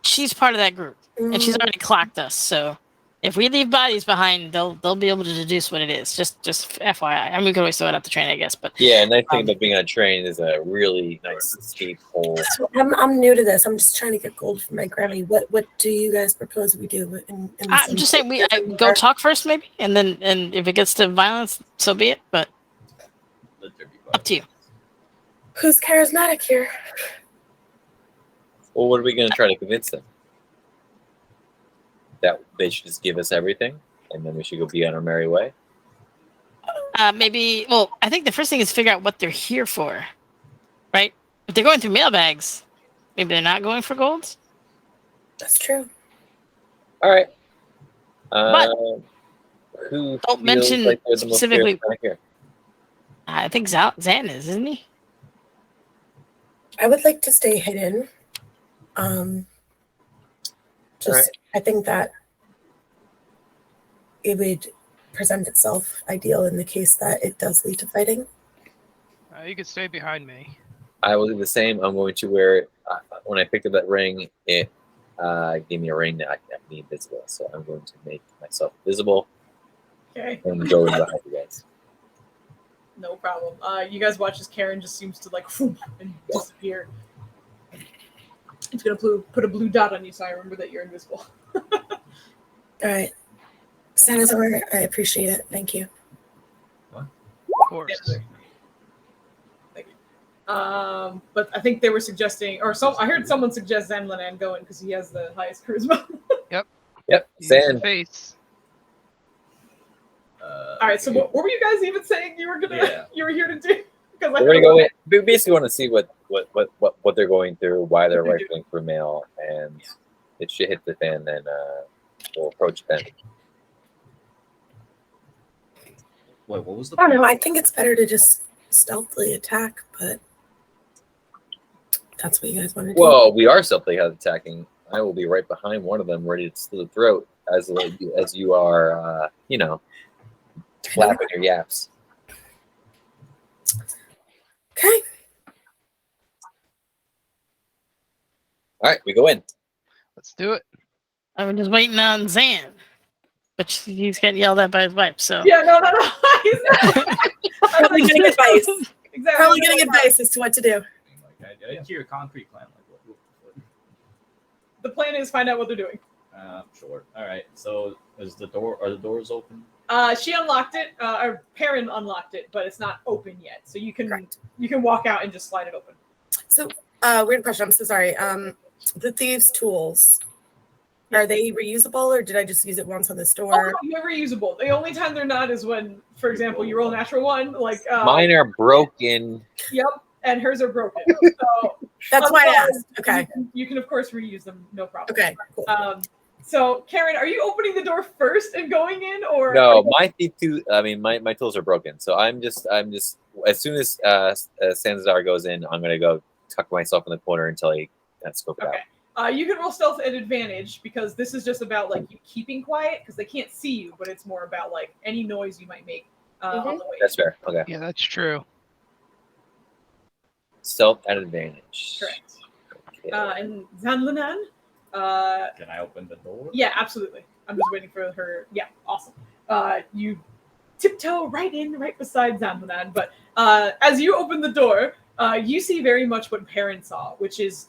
She's part of that group, and she's already clocked us. So if we leave bodies behind, they'll be able to deduce what it is. Just FYI. I mean, we could always throw it out the train, I guess. But Yeah, nice thing about being on a train is a really nice steep hole. I'm new to this. I'm just trying to get gold for my Grammy. What do you guys propose we do? I'm just saying we go talk first, maybe, and if it gets to violence, so be it. But up to you. Who's charismatic here? Well, what are we going to try to convince them? That they should just give us everything, and then we should go be on our merry way? Maybe. Well, I think the first thing is figure out what they're here for, right? If they're going through mailbags, maybe they're not going for golds. That's true. All right. But who don't feels mention like they're the most specifically. charismatic here? I think Zan is, isn't he? I would like to stay hidden. Right. I think that it would present itself ideal in the case that it does lead to fighting. You could stay behind me. I will do the same. I'm going to wear it. When I picked up that ring, it gave me a ring that I can be invisible. So I'm going to make myself visible Okay. and go in behind you guys. No problem. You guys watch as Karen just seems to like whoop, and disappear. It's gonna put a blue dot on you, so I remember that you're invisible. All right. Senator, I appreciate it. Thank you. Of course. Yeah, thank you. But I think they were suggesting, I heard someone suggest Zanlanan go in because he has the highest charisma. Yep. Use the Zan. face. All right. So what were you guys even saying you were here to do? Because We're gonna go in. We basically want to see what they're going through, why they're rifling for mail, and if shit hits the fan, then we'll approach them. Wait, what was the? I don't know. I think it's better to just stealthily attack, but that's what you guys want to do. Well, we are stealthily attacking. I will be right behind one of them, ready to slit the throat as you are, flapping your yaps. Okay. All right, we go in. Let's do it. I'm just waiting on Zan, but he's getting yelled at by his wife. So Yeah, no. Probably gonna get advice. exactly. Probably getting advice as to what to do. Like, I hear a concrete plan. Like, what? The plan is find out what they're doing. Sure. All right. So, are the doors open? She unlocked it. Or Perrin unlocked it, but it's not open yet. So you can Correct. walk out and just slide it open. So, weird question. I'm so sorry. The thieves' tools, are they reusable, or did I just use it once on the Oh, store? no, they're reusable. The only time they're not is when, for example, you roll a natural one. Like Mine are broken. Yep, and hers are broken. So That's why I otherwise, asked. Okay. You can of course reuse them, no problem. Okay. Cool. So Karen, are you opening the door first and going in, or No, my tools are broken. So I'm just as soon as Sanzar goes in, I'm gonna go tuck myself in the corner until he scope it out. Okay. You can roll stealth at advantage because this is just about like you keeping quiet because they can't see you, but it's more about like any noise you might make on the way. That's fair. Okay. Yeah, that's true. Stealth at advantage. Correct. Okay. And Zanlanan, Can I open the door? yeah, absolutely. I'm just waiting for her. Yeah, awesome. You tiptoe right in, right beside Zanlanan, but as you open the door, you see very much what Perrin saw, which is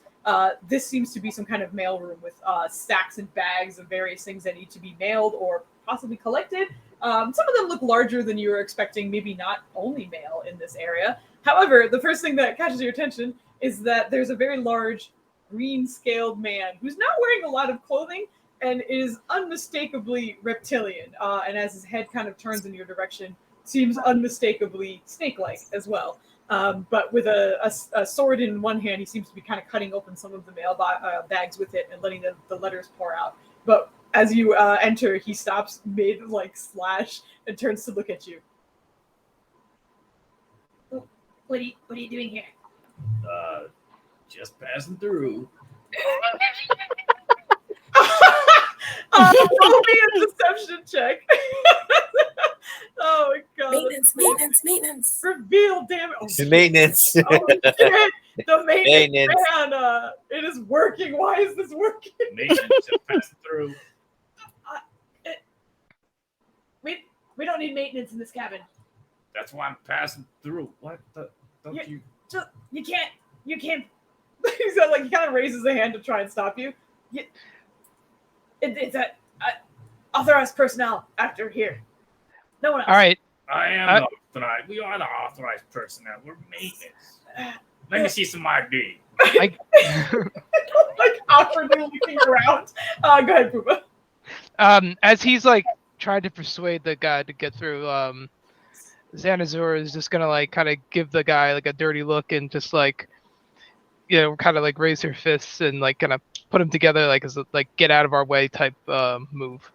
this seems to be some kind of mail room with stacks and bags of various things that need to be mailed or possibly collected. Some of them look larger than you were expecting, maybe not only mail in this area. However, the first thing that catches your attention is that there's a very large green-scaled man who's not wearing a lot of clothing and is unmistakably reptilian. And as his head kind of turns in your direction, seems unmistakably snake-like as well. But with a sword in one hand, he seems to be kind of cutting open some of the mail bags with it and letting the letters pour out. But as you enter, he stops mid slash and turns to look at you. What are you doing here? Just passing through. Roll me a deception check. Oh my god. Maintenance. Reveal, damn it. Oh, It's maintenance. oh shit. The maintenance Maintenance. man, it is working. Why is this working? Maintenance just passing through. We don't need maintenance in this cabin. That's why I'm passing through. What the? Don't Yeah. you? You can't. So he kind of raises a hand to try and stop you. It's a authorized personnel after here. No one else. All right. I am the authorized. We are the authorized personnel. We're maintenance. Let me see some ID. Like awkwardly looking around. Go ahead, Poopa. As he's trying to persuade the guy to get through, Xanazor is just gonna kind of give the guy a dirty look and just kind of raise her fists and kind of put him together as get out of our way type move.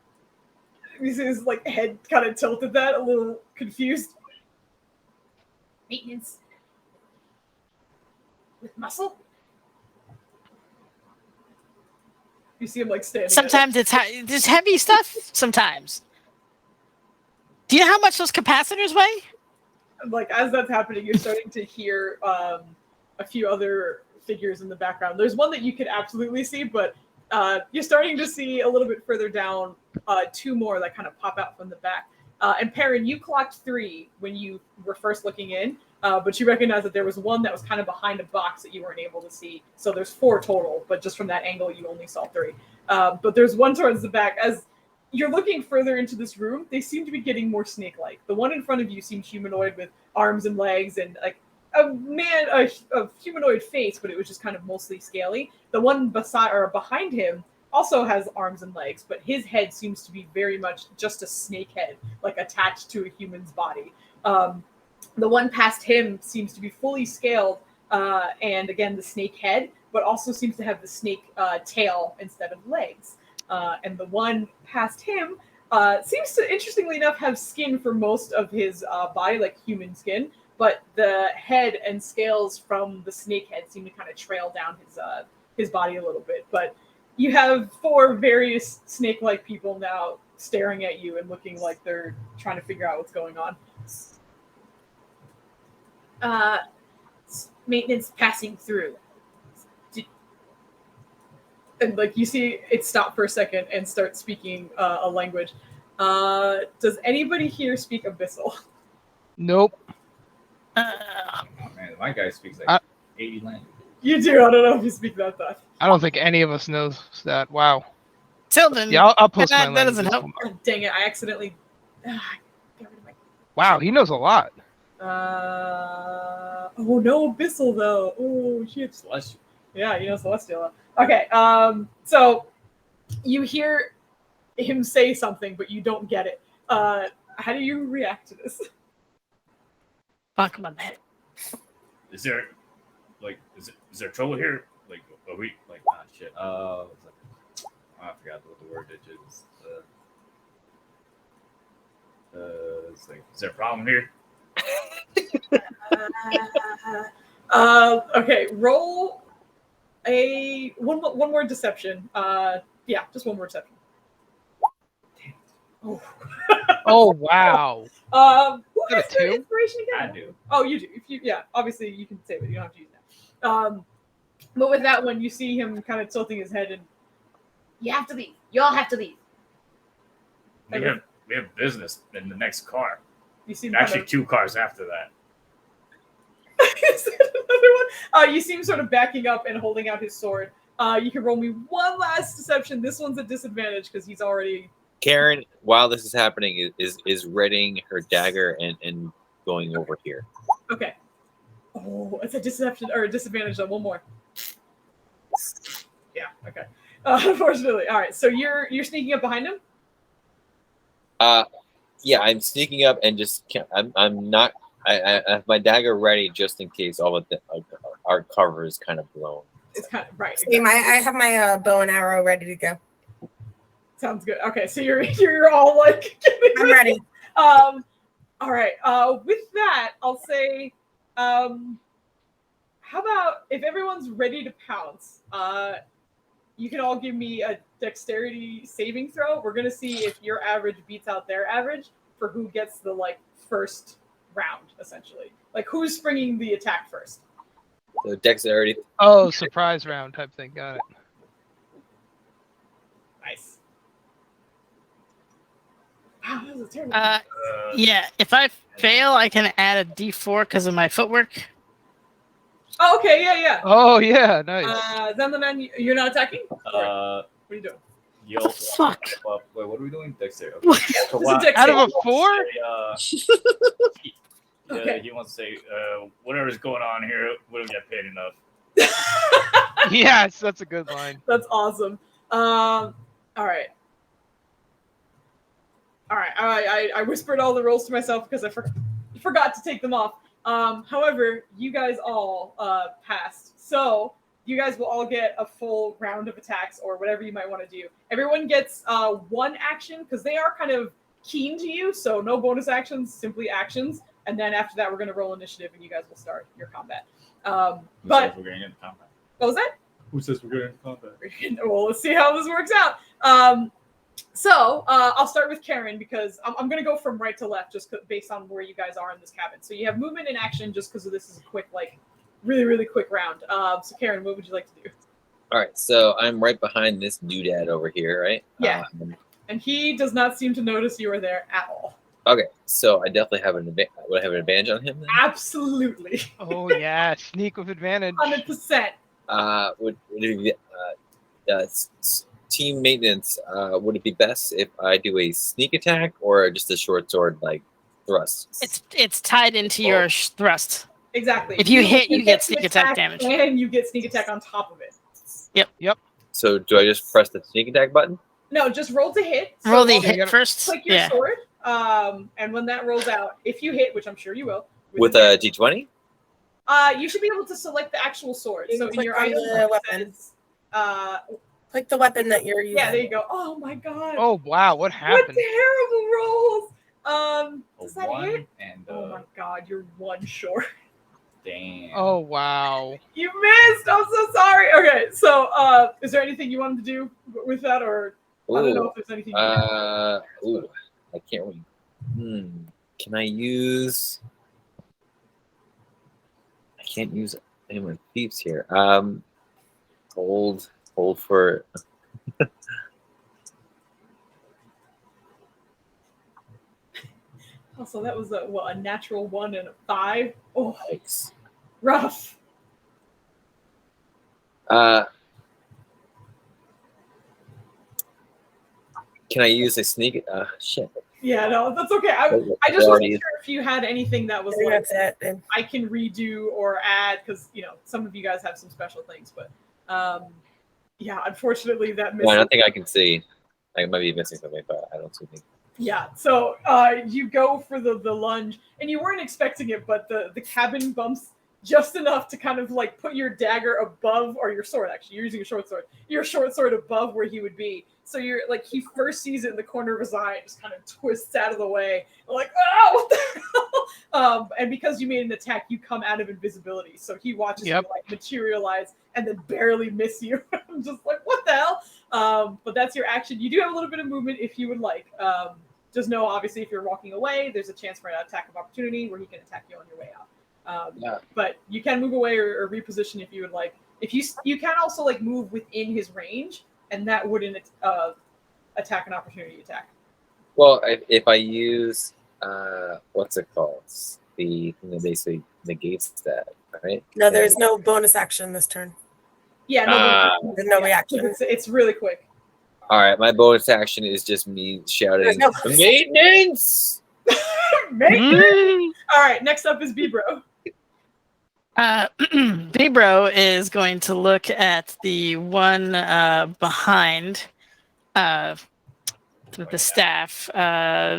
You see his head kind of tilted that, a little confused. Maintenance with muscle. You see him standing. Sometimes there's heavy stuff. Sometimes. Do you know how much those capacitors weigh? As that's happening, you're starting to hear a few other figures in the background. There's one that you could absolutely see, but you're starting to see a little bit further down two more that kind of pop out from the back. And Perrin, you clocked 3 when you were first looking in, but you recognize that there was one that was kind of behind a box that you weren't able to see. So there's 4 total, but just from that angle, you only saw 3. But there's one towards the back. As you're looking further into this room, they seem to be getting more snake-like. The one in front of you seems humanoid with arms and legs and a humanoid face, but it was just kind of mostly scaly. The one beside or behind him also has arms and legs, but his head seems to be very much just a snake head, attached to a human's body. The one past him seems to be fully scaled, and again, the snake head, but also seems to have the snake tail instead of legs. And the one past him seems to, interestingly enough, have skin for most of his body, like human skin, but the head and scales from the snake head seem to kind of trail down his body a little bit. But you have 4 various snake-like people now staring at you and looking like they're trying to figure out what's going on. Maintenance passing through. And you see it stop for a second and start speaking a language. Does anybody here speak Abyssal? Nope. All my guy speaks like I- 80 languages. You do. I don't know if you speak that stuff. I don't think any of us knows that. Wow. Tilden, Yeah, I'll post that, my that doesn't languages. help. Oh, dang it! I accidentally. Got rid of my. Wow, he knows a lot. Oh no, Abyssal though. Oh shit. Celestial. Yeah, you know Celestial. Okay. So you hear him say something, but you don't get it. How do you react to this? Fuck my man. Is there is there trouble here? Like, are we like shit? I forgot what the word is. It's like, is there a problem here? Okay, roll a one word deception. Yeah, just one word deception. Oh. Oh wow. Who Is has that a the 2? inspiration again? I do. Oh, you do. If you, yeah, obviously you can save it. You don't have to use that. But with that one, you see him kind of tilting his head, and you have to leave. You all have to leave. We have business in the next car. You see him Actually, 2 cars after that. Is that another one? You see him sort of backing up and holding out his sword. You can roll me one last deception. This one's a disadvantage because he's already. Karen, while this is happening, is readying her dagger and going over here. Okay. Oh, it's a deception or a disadvantage though. One more. Yeah. Okay. Unfortunately, all right. So you're sneaking up behind him. Yeah, I'm sneaking up and just I'm not. I have my dagger ready just in case all of our cover is kind of blown. It's kind of right. Same. I have my bow and arrow ready to go. Sounds good. Okay, so you're all like. I'm ready. All right. With that, I'll say, how about if everyone's ready to pounce? You can all give me a dexterity saving throw. We're gonna see if your average beats out their average for who gets the first round, essentially. Like who's springing the attack first. So dexterity. Oh, surprise round type thing. Got it. Nice. Wow, that was a terrible. Yeah, if I fail, I can add a D4 because of my footwork. Oh, okay, yeah. Oh yeah, nice. Then the man, you're not attacking? What Uh, are you doing? Yo, Fuck. Wait, what are we doing? Dexter. Okay. What? So This is what- dex Out of save. a 4? Okay. He wants to say, whatever's going on here, we don't get paid enough. Yes, that's a good line. That's awesome. All right. I whispered all the rolls to myself because I forgot to take them off. However, you guys all passed. So you guys will all get a full round of attacks or whatever you might want to do. Everyone gets one action because they are kind of keen to you. So no bonus actions, simply actions. And then after that, we're going to roll initiative and you guys will start your combat. Who But says we're going into combat? what was that? Who says we're going into combat? Well, let's see how this works out. So I'll start with Karen because I'm going to go from right to left just based on where you guys are in this cabin. So you have movement and action just because this is a quick, really, really quick round. So Karen, what would you like to do? All right, so I'm right behind this doodad over here, right? Yeah. And he does not seem to notice you are there at all. Okay, so I definitely have would I have an advantage on him then? Absolutely. Oh yeah, sneak with advantage. 100%. Would it be team maintenance? Would it be best if I do a sneak attack or just a short sword thrust? It's tied into your thrust. Exactly. If you hit, can you get sneak attack damage. And you get sneak attack on top of it. So do I just press the sneak attack button? No, just roll to hit. So Roll the roll- hit first. Click your Yeah. sword. And when that rolls out, if you hit, which I'm sure you will, With a D20? you should be able to select the actual sword. You So can in your click on item the it weapon. says, Like the weapon that you're using. yeah, there you go. Oh my god. Oh wow, what what happened? terrible rolls. Does that one hit? and Oh my god, you're one short. damn. Oh wow. You missed. I'm so sorry. Okay, so is there anything you wanted to do with that, or I don't know if there's anything. Ooh, I can't really. Can I use? I can't use anyone thieves here. Hold for. Also, that was a natural 1 and a 5. Oh, Yikes. Rough. Can I use a sneak? Shit. Yeah, no, that's okay. I just wasn't sure if you had anything that was like That's it. And I can redo or add because some of you guys have some special things, but yeah, unfortunately that No, I missing. don't think I can see. I might be missing something, but I don't see anything. Yeah, so you go for the lunge, and you weren't expecting it, but the cabin bumps just enough to kind of like put your dagger above, or your sword actually, you're using a short sword, your short sword above where he would be. So you're like, he first sees it in the corner of his eye and just kind of twists out of the way. Like, oh, what the hell? And because you made an attack, you come out of invisibility. So he watches you like materialize and then barely miss you. I'm just like, what the hell? But that's your action. You do have a little bit of movement if you would like. Just know, obviously, if you're walking away, there's a chance for an attack of opportunity where he can attack you on your way out. But you can move away or reposition if you would like. If you can also like move within his range, and that wouldn't attack an opportunity attack. Well, if I use what's it called? The thing that basically negates that, right? no, there's no bonus action this turn. Yeah, no, There's no reaction. It's really quick. All right, my bonus action is just me shouting, "Maintenance!" Maintenance! All right, next up is Bibro. Bibro is going to look at the one behind with the staff.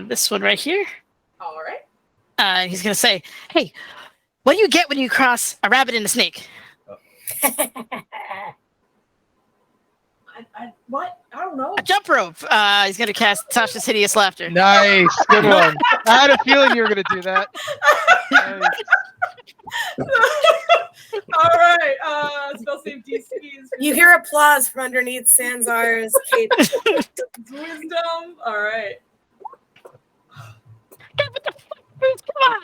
This one right here. All right. He's going to say, "Hey, what do you get when you cross a rabbit and a snake?" What? I don't know. A jump rope. He's going to cast Tasha's Hideous Laughter. Nice, good one. I had a feeling you were going to do that. Nice. All right. Spell save DC is You hear applause from underneath Sanzar's cape. wisdom. All right. What the fuck? Come on.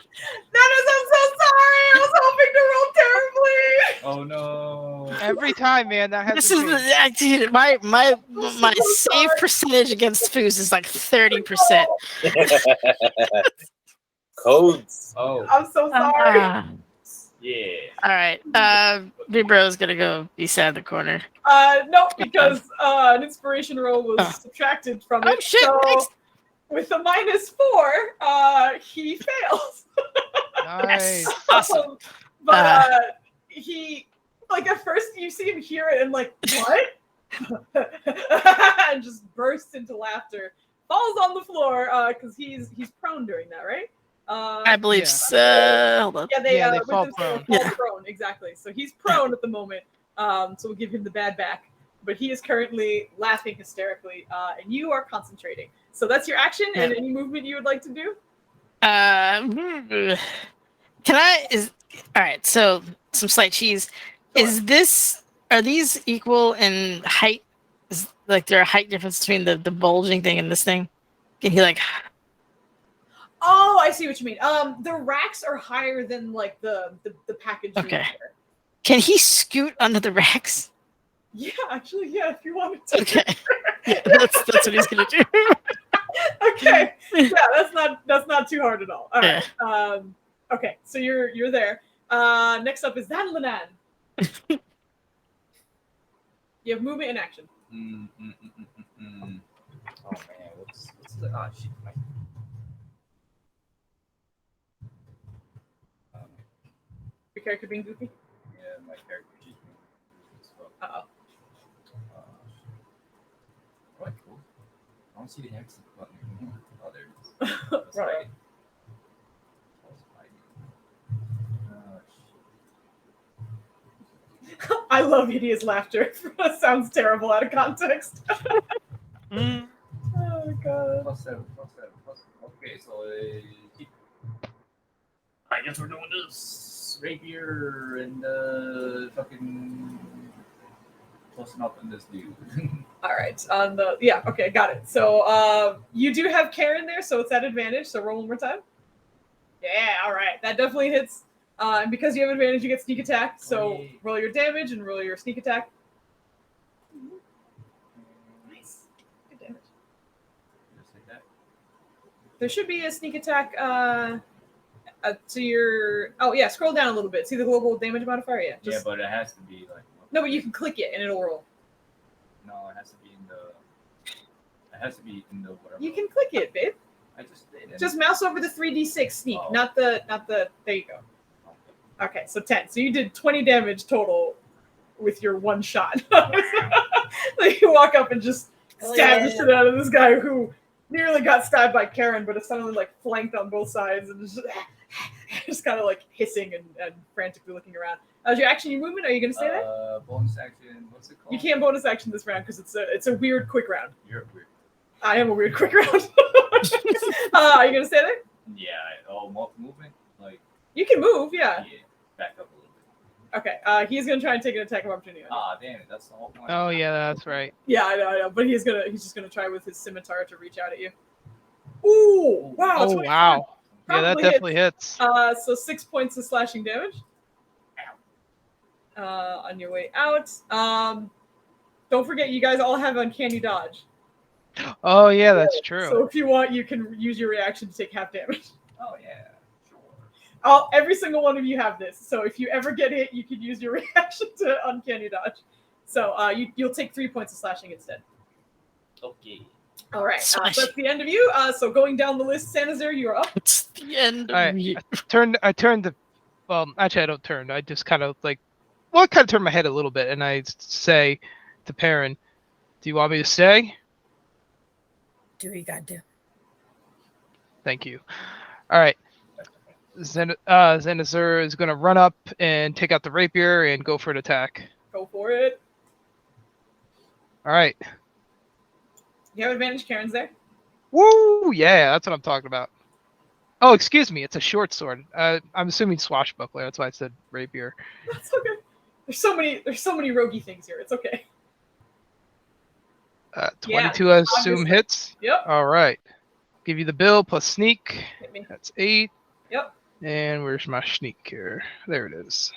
Dennis, I'm so sorry. I was hoping to roll terribly. Oh no! Every time, man, that has This to is change. dude, my so save sorry. percentage against Foos is like 30%. Codes. Oh I'm so sorry. yeah. All right. Vibro is gonna go be sad in the corner. No, because an inspiration roll was subtracted from it. Oh shit! So Thanks. with a -4, he fails. Nice. Awesome. But he, like, at first you see him hear it and like, what? And just bursts into laughter. Falls on the floor because he's prone during that, right? I believe Yeah. so. Hold on. Yeah, they fall with prone. fall prone, exactly. So he's prone at the moment. So we'll give him the bad back. But he is currently laughing hysterically, and you are concentrating. So that's your action, and any movement you would like to do? Can I? All right. So some slight cheese. Sure. Are these equal in height? Is like there a height difference between the bulging thing and this thing? Can he like? Oh, I see what you mean. The racks are higher than like the package. Okay. Can he scoot under the racks? Yeah, actually, yeah. If you wanted to. Okay. Yeah, that's what he's gonna do. Okay. Yeah, that's not too hard at all. All right. Okay, so you're there. Next up is Dan Lanan. You have movement and action. Oh man, what's the shit? Your character being goofy. Yeah, my character is Uh-oh. Alright, cool. I don't see the exit button anymore. Oh, there it is. That's Right. I love hideous laughter. Sounds terrible out of context. Oh god. +7. Okay, so I guess we're doing this rapier and fucking closing up on this dude. All right. Okay, got it. So you do have Karen there, so it's at advantage. So roll one more time. Yeah, all right. That definitely hits. And because you have advantage, you get sneak attack. So roll your damage and roll your sneak attack. Nice. Good damage. Just like that. There should be a sneak attack to your. Oh yeah, scroll down a little bit. See the global damage modifier? Yeah. Yeah, but it has to be like. No, but you can click it and it'll roll. No, it has to be in the. It has to be in the whatever. You can click it, babe. I just did. Just mouse over the 3d6 sneak, Oh. not the. There you go. Okay, so 10. So you did 20 damage total with your one shot. Like you walk up and just stab the shit out of this guy who nearly got stabbed by Karen, but is suddenly like flanked on both sides and just kind of like hissing and frantically looking around. As your action, your movement, are you going to stay there? Bonus action. What's it called? You can't bonus action this round because it's a weird quick round. You're weird. I am a weird quick round. Are you going to stay there? Yeah. Movement. Like. You can move, yeah. Yeah. Back up a little bit. Okay, he's gonna try and take an attack of opportunity on you. Ah, damn it! That's the whole point. Oh yeah, that's right. Yeah, I know, but he's just gonna try with his scimitar to reach out at you. Ooh, wow! Oh 24. wow. Yeah, that Probably definitely hits. So 6 points of slashing damage. On your way out. Don't forget, you guys all have uncanny dodge. Oh yeah, that's true. So if you want, you can use your reaction to take half damage. Oh yeah. Every single one of you have this. So if you ever get hit, you can use your reaction to uncanny dodge. So you'll take 3 points of slashing instead. Okay. All right. So that's the end of you. So going down the list, Sanazir, you're up. It's the end All of right. you. I turned the. Well, actually, I don't turn. I just kind of like. Well, I kind of turn my head a little bit, and I say to Perrin, "Do you want me to stay?" Do what you gotta do. Thank you. All right. Zenazur is going to run up and take out the rapier and go for an attack. Go for it. All right. You have advantage. Karen's there. Woo! Yeah, that's what I'm talking about. Oh, excuse me. It's a short sword. I'm assuming swashbuckler. That's why I said rapier. That's okay. There's so many roguey things here. It's okay. 22, I assume, obviously. hits. Yep. All right. Give you the bill plus sneak. Hit me. That's 8. Yep. And where's my sneak here? There it is.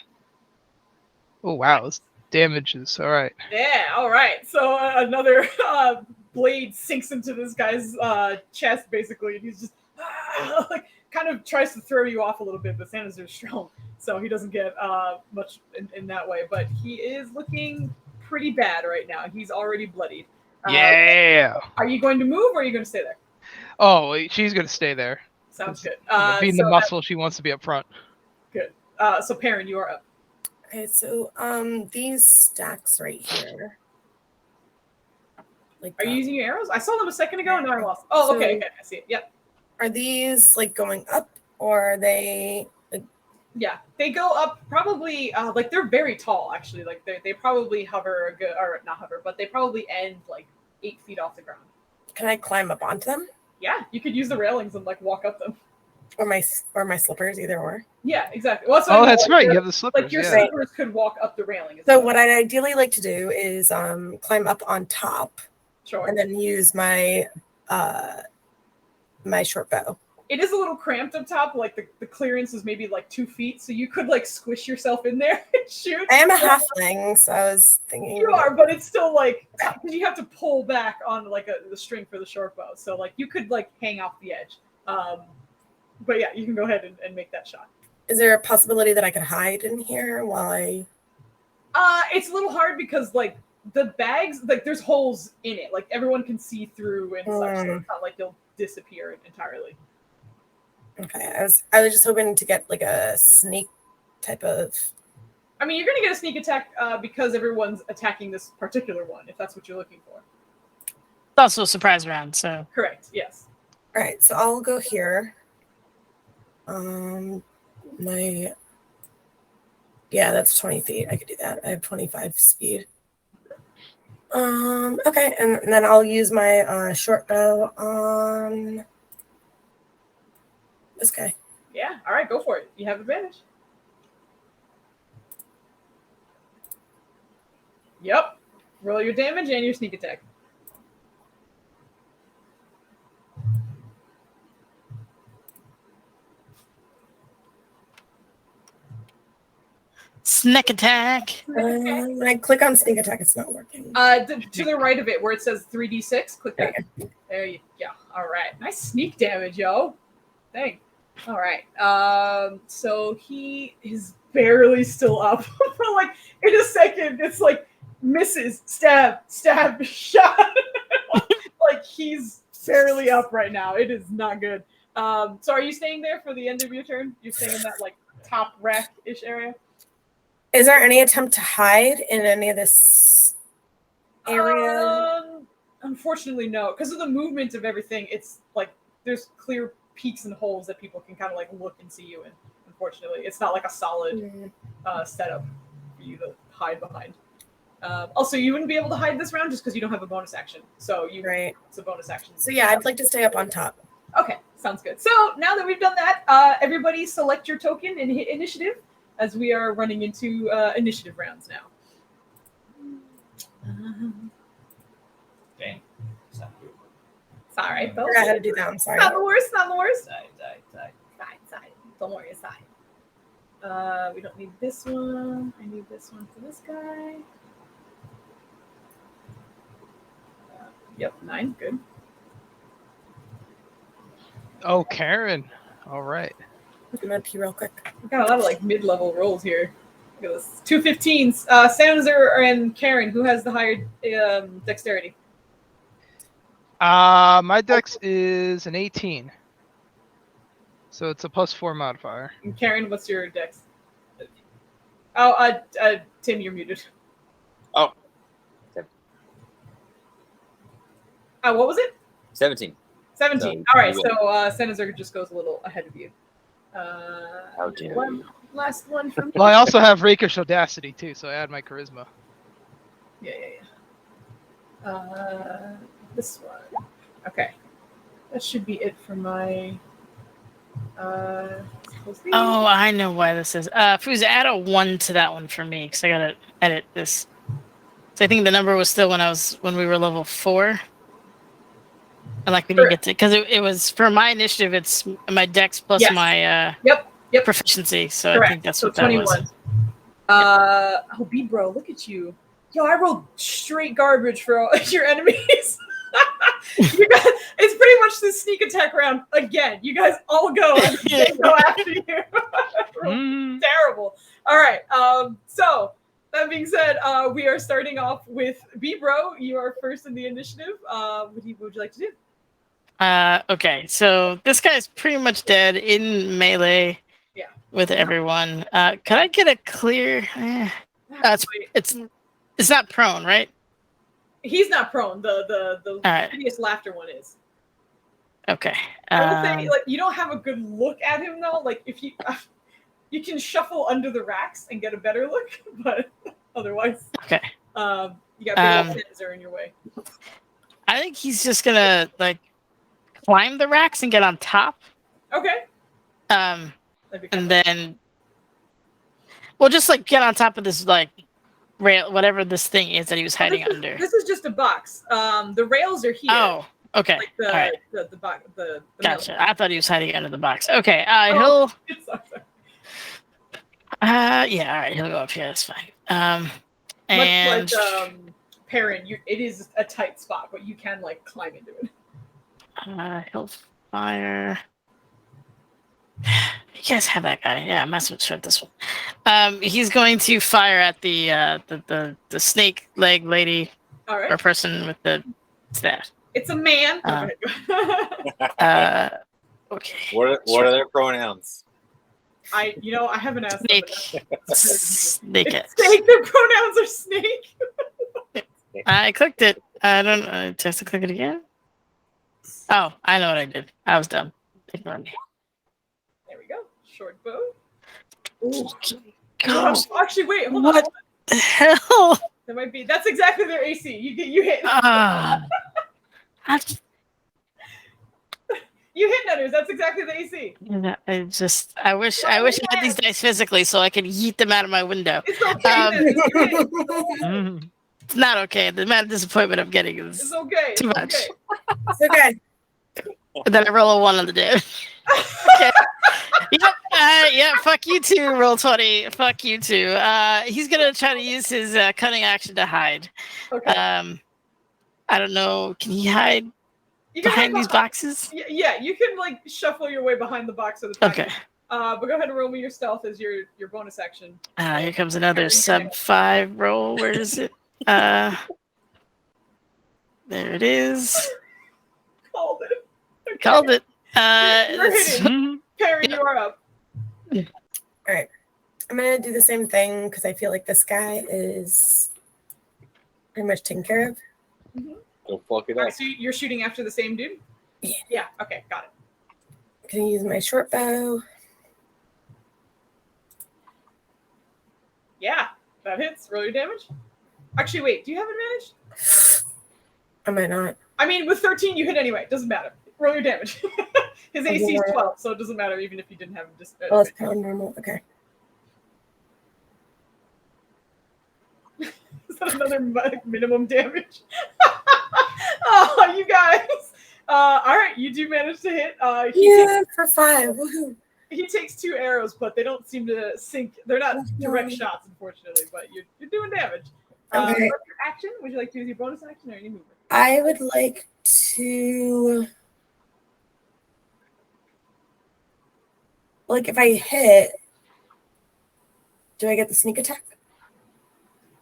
Oh, wow. This damage is all right. Yeah. All right. So another blade sinks into this guy's chest, basically, and he's just like kind of tries to throw you off a little bit, but Sanazir's strong, so he doesn't get much in that way. But he is looking pretty bad right now. He's already bloodied. Yeah. Are you going to move, or are you going to stay there? Oh, wait, she's going to stay there. Sounds good. Being the muscle, she wants to be up front. Good. So Perrin, you are up. Okay, so these stacks right here. Like, Are you using your arrows? I saw them a second ago, and now I lost. Oh, So- okay. I see it. Yep. are these like going up, or are they like? Yeah, they go up probably like they're very tall actually. Like they probably hover a good, or not hover, but they probably end like 8 feet off the ground. Can I climb up onto them, Yeah, you could use the railings and like walk up them. or my slippers, either or? Yeah, exactly. Well, Oh, that's right. You Your, have the slippers. like your Yeah. slippers could walk up the railing. as So well. what I'd ideally like to do is climb up on top Sure. and then use my my short bow. It is a little cramped up top. Like the clearance is maybe like 2 feet, so you could like squish yourself in there and shoot. I am a halfling, so I was thinking. You are, but it's still like because you have to pull back on like the string for the short bow. So like you could like hang off the edge. But yeah, you can go ahead and make that shot. Is there a possibility that I could hide in here while I? It's a little hard because like the bags, like there's holes in it. Like everyone can see through and such. So it's not like you'll disappear entirely. Okay, I was just hoping to get like a sneak type of. I mean, you're gonna get a sneak attack because everyone's attacking this particular one. If that's what you're looking for. It's also a surprise round, so Correct. Yes. All right, so I'll go here. That's 20 feet. I could do that. I have 25 speed. Okay, and then I'll use my short bow on this guy. Yeah. All right. Go for it. You have advantage. Yep. Roll your damage and your sneak attack. snack attack. When I click on sneak attack, it's not working. To the right of it where it says 3d6, click that. There you go. All right. Nice sneak damage, yo. Dang. All right. So he is barely still up. For like in a second, it's like misses, stab, shot. Like he's barely up right now. It is not good. So are you staying there for the end of your turn? You're staying in that like top rack-ish area? Is there any attempt to hide in any of this area? Unfortunately, no. Because of the movement of everything, it's like there's clear peaks and holes that people can kind of like look and see you in. Unfortunately, it's not like a solid setup for you to hide behind. Also, you wouldn't be able to hide this round just because you don't have a bonus action. So it's a bonus action. So yeah, I'd like to stay up on top. Okay, sounds good. So now that we've done that, everybody select your token and hit initiative, as we are running into initiative rounds now. Dang. It's not good. It's all right, though. I forgot how to do that. I'm sorry. Not the worst. Not the worst. Die. Side. Don't worry, aside. We don't need this one. I need this one for this guy. Yep, 9. Good. Oh, Karen. All right. I'm gonna pee real quick. We've got a lot of like mid-level rolls here. Look at this. 2 15s. Sanzer and Karen, who has the higher dexterity? My dex is an 18. So it's a +4 modifier. And Karen, what's your dex? Oh, Tim, you're muted. Oh. What was it? 17. 17. All right, so Sanzer just goes a little ahead of you. How dare you. Last one from Well, I also have rakish audacity too, so I add my charisma. Yeah. This one. Okay. That should be it for my. Oh, I know why this is. Foozca, add a 1 to that one for me because I gotta edit this. So I think the number was still when we were level 4. And like we didn't get to because it was for my initiative. It's my dex plus my Yep. proficiency. So Correct. I think that's So what 21. that was. Oh, B-bro, look at you. Yo, I rolled straight garbage for all your enemies. You guys, it's pretty much this sneak attack round again. You guys all go. They go after you. Terrible. All right. So that being said, we are starting off with B-bro. You are first in the initiative. What would you like to do? Okay, so this guy's pretty much dead in melee. Yeah. With everyone. Could I get a clear? It's not prone, right? He's not prone. The right. hideous laughter one is. Okay. I will say, like, you don't have a good look at him though. Like, if you you can shuffle under the racks and get a better look, but otherwise, okay. You got big Sanzer in your way. I think he's just gonna like climb the racks and get on top. Okay. And then we'll just like get on top of this like rail, whatever this thing is that he was hiding under. This is just a box. The rails are here. Oh, okay. Like all right. The Gotcha. metal. I thought he was hiding under the box. Okay. Oh, He'll. Yeah. All right. He'll go up here. That's fine. And much like Perrin, it is a tight spot, but you can like climb into it. He'll fire. You guys have that guy. Yeah, I'm messing with this one. He's going to fire at the snake leg lady or person with the staff. It's a man. Okay. What are their pronouns? I haven't asked. Snake. Snake. Their pronouns are snake. I clicked it. I don't know. Just to click it again. Oh, I know what I did. I was dumb. Ignore me. There we go. Short bow. Ooh. Gosh. Oh, actually, wait. Hold What on. the hell? That might be. That's exactly their AC. You hit. You hit Nutters. That's exactly the AC. I wish I had these dice physically so I could yeet them out of my window. It's okay. It's not okay. The amount of disappointment I'm getting is It's okay. too much. It's okay. And then I roll a 1 on the damage. Okay. Yep. Fuck you too. Roll 20. Fuck you too. He's gonna try to use his cunning action to hide. Okay. I don't know. Can he hide? You can behind these boxes? Yeah, you can like shuffle your way behind the box of the package. Okay. But go ahead and roll me your stealth as your bonus action. Here comes another sub 5 roll. Where is it? There it is. Called it. Okay. Called it. You're It's- hitting. Karen, you are up. All right. I'm going to do the same thing because I feel like this guy is pretty much taken care of. Go fuck it All up. right, so you're shooting after the same dude? Yeah. Yeah, okay, got it. Can I use my short bow? Yeah, that hits. Roll your damage. Actually, wait, do you have advantage? I might not. I mean, with 13, you hit anyway. Doesn't matter. Roll your damage. His AC is 12, so it doesn't matter even if you didn't have him. Oh, it's pound normal. Okay. Is that another minimum damage? Oh, you guys. All right, you do manage to hit. For 5. Woohoo. He takes 2 arrows, but they don't seem to sink. They're not direct shots, unfortunately, but you're doing damage. Okay. What's your action? Would you like to use your bonus action or any movement? I would like to, like, if I hit, do I get the sneak attack?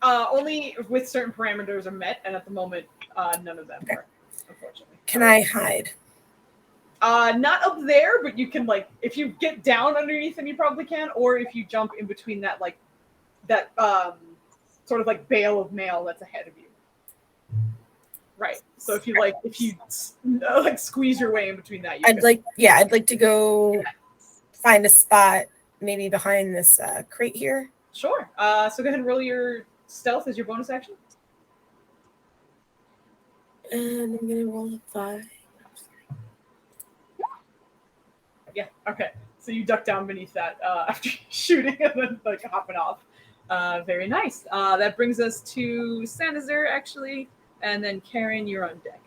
Only with certain parameters are met, and at the moment, none of them are, unfortunately. Can I hide? Not up there, but you can, like, if you get down underneath them, you probably can, or if you jump in between that, like, that sort of like bale of mail that's ahead of you. Right. So if you squeeze your way in between that, I'd like to go find a spot, maybe behind this crate here. Sure. So go ahead and roll your stealth as your bonus action. And I'm gonna roll a 5. Yeah. Okay. So you duck down beneath that after shooting and then like hopping off. Very nice. That brings us to Sanazir actually, and then Karen, you're on deck.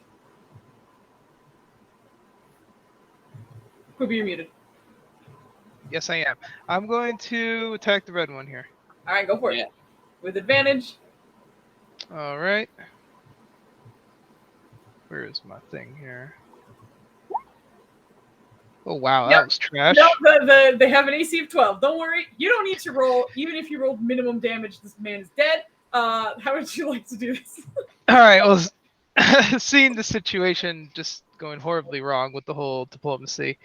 Quibi, you're muted. Yes, I am. I'm going to attack the red one here. All right, go for it. With advantage. All right. Where is my thing here? Oh, wow. That was trash. No, they have an AC of 12. Don't worry. You don't need to roll. Even if you rolled minimum damage, this man is dead. How would you like to do this? All right. Well, seeing the situation just going horribly wrong with the whole diplomacy,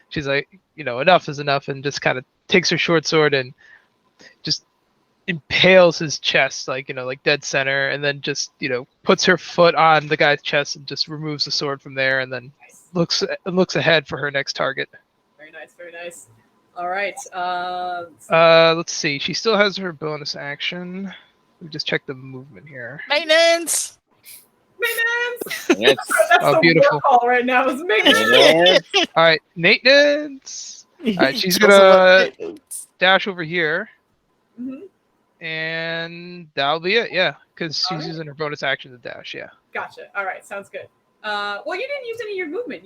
she's like, enough is enough, and just kind of takes her short sword and just impales his chest, like dead center, and then just puts her foot on the guy's chest and just removes the sword from there, and then looks ahead for her next target. Very nice, very nice. All right. Let's see. She still has her bonus action. We just check the movement here. Maintenance. That's the beautiful. war call right now. Is maintenance. All right, maintenance. All right, she's gonna dash over here, and that'll be it. Yeah, because she's using her bonus action to dash. Yeah. Gotcha. All right, sounds good. Well, you didn't use any of your movement.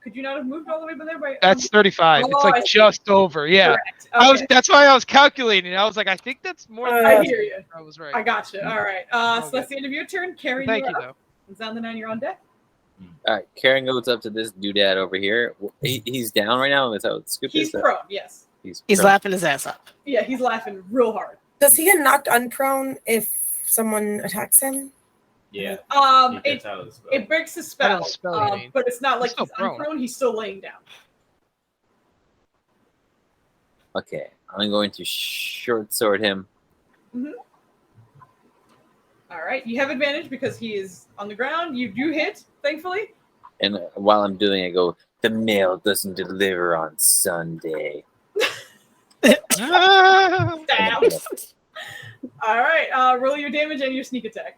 Could you not have moved all the way by there? That's 35. It's like just over. Yeah. Okay. That's why I was calculating. I was like, I think that's more than I hear you. I was right. I gotcha. All right. So that's the end of your turn. Karen, Thank you, up. though. It's on the 9. You're on deck. All right, Karen goes up to this doodad over here. He's down right now. Is that what the scoop He's is? prone. Yes. He's prone. laughing his ass off. Yeah, he's laughing real hard. Does he get knocked unprone if someone attacks him? Yeah. He gets out of the spell. It breaks the I spell. don't spell any. But it's not like He's still he's prone. unprone. He's still laying down. Okay, I'm going to short sword him. All right. You have advantage because he is on the ground. You do hit, thankfully. And while I'm doing it, I go, the mail doesn't deliver on Sunday. Stab. All right. Roll your damage and your sneak attack.